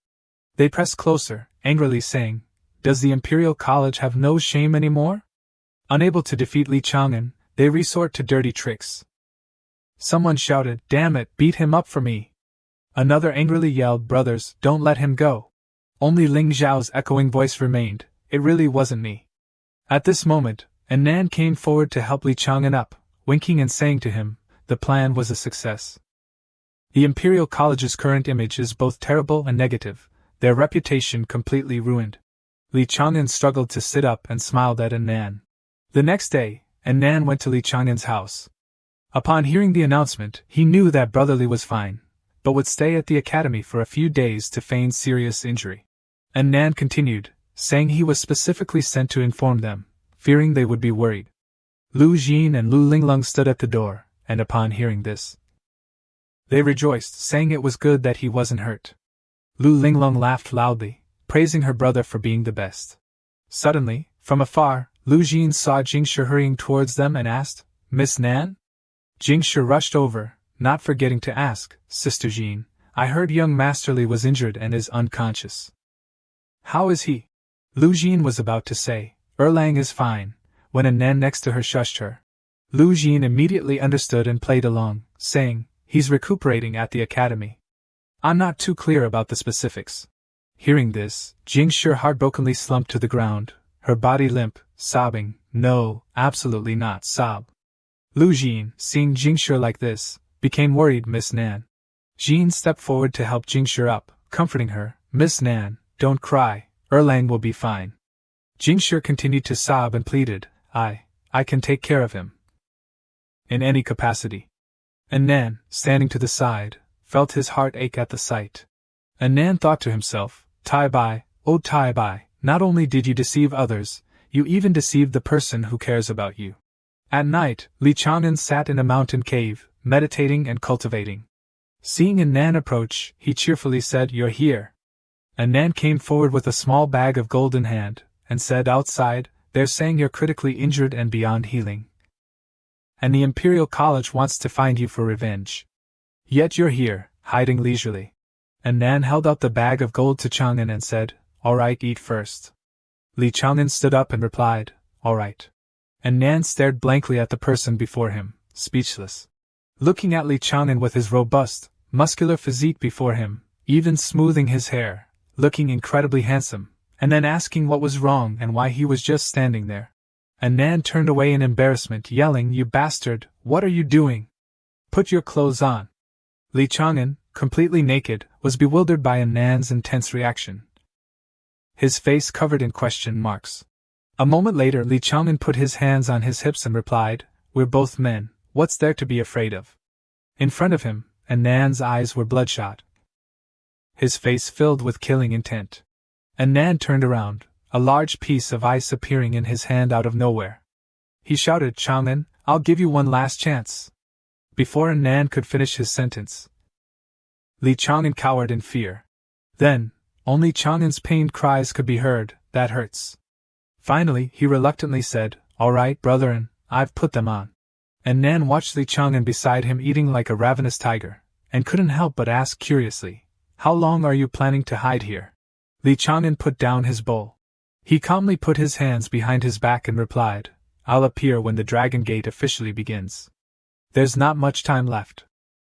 S1: They pressed closer, angrily saying, "Does the Imperial College have no shame anymore?" Unable to defeat Li Chang'an, they resort to dirty tricks. Someone shouted, "Damn it, beat him up for me!" Another angrily yelled, "Brothers, don't let him go!" Only Ling Xiao's echoing voice remained, "It really wasn't me." At this moment, Nan came forward to help Li Chang'an up, winking and saying to him, the plan was a success. The Imperial College's current image is both terrible and negative, their reputation completely ruined. Li Chang'an struggled to sit up and smiled at Nan. The next day, Nan went to Li Chang'an's house. Upon hearing the announcement, he knew that Brother Li was fine, but would stay at the academy for a few days to feign serious injury. Nan continued, saying he was specifically sent to inform them, fearing they would be worried. Lu Jin and Lu Linglong stood at the door, and upon hearing this, they rejoiced, saying it was good that he wasn't hurt. Lu Linglong laughed loudly, praising her brother for being the best. Suddenly, from afar, Lu Jin saw Jingshi hurrying towards them and asked, "Miss Nan?" Jingshi rushed over, not forgetting to ask, "Sister Jin, I heard young Master Li was injured and is unconscious. How is he?" Lu Jin was about to say, "Erlang is fine," when a Nan next to her shushed her. Lu Jin immediately understood and played along, saying, "He's recuperating at the academy. I'm not too clear about the specifics." Hearing this, Jingshi heartbrokenly slumped to the ground, her body limp, sobbing, "No, absolutely not, sob." Lu Jin, seeing Jingshi like this, became worried. "Miss Nan." Jin stepped forward to help Jingshi up, comforting her, "Miss Nan, don't cry, Erlang will be fine." Jingshi continued to sob and pleaded, I can take care of him. In any capacity." Nan, standing to the side, felt his heart ache at the sight. Nan thought to himself, Tai Bai, oh Tai Bai, not only did you deceive others, you even deceived the person who cares about you. At night, Li Chang'an sat in a mountain cave, meditating and cultivating. Seeing Nan approach, he cheerfully said, "You're here." Nan came forward with a small bag of gold in hand, and said, "Outside, they're saying you're critically injured and beyond healing. And the Imperial College wants to find you for revenge. Yet you're here, hiding leisurely." Nan held out the bag of gold to Chang'an and said, "All right, eat first." Li Chang'an stood up and replied, "All right." Nan stared blankly at the person before him, speechless. Looking at Li Chang'an with his robust, muscular physique before him, even smoothing his hair, looking incredibly handsome, and then asking what was wrong and why he was just standing there. Nan turned away in embarrassment, yelling, "You bastard, what are you doing? Put your clothes on." Li Chang'an, completely naked, was bewildered by Nan's intense reaction. His face covered in question marks. A moment later, Li Chang'an put his hands on his hips and replied, "We're both men, what's there to be afraid of?" In front of him, Nan's eyes were bloodshot, his face filled with killing intent. Nan turned around, a large piece of ice appearing in his hand out of nowhere. He shouted, "Chang'an, I'll give you one last chance." Before Nan could finish his sentence, Li Chang'an cowered in fear. Then, only Chang'an's pained cries could be heard, "That hurts." Finally, he reluctantly said, "All right, brethren, I've put them on." Nan watched Li Chang'an beside him eating like a ravenous tiger, and couldn't help but ask curiously, "How long are you planning to hide here?" Li Chang'an put down his bowl. He calmly put his hands behind his back and replied, "I'll appear when the Dragon Gate officially begins. There's not much time left."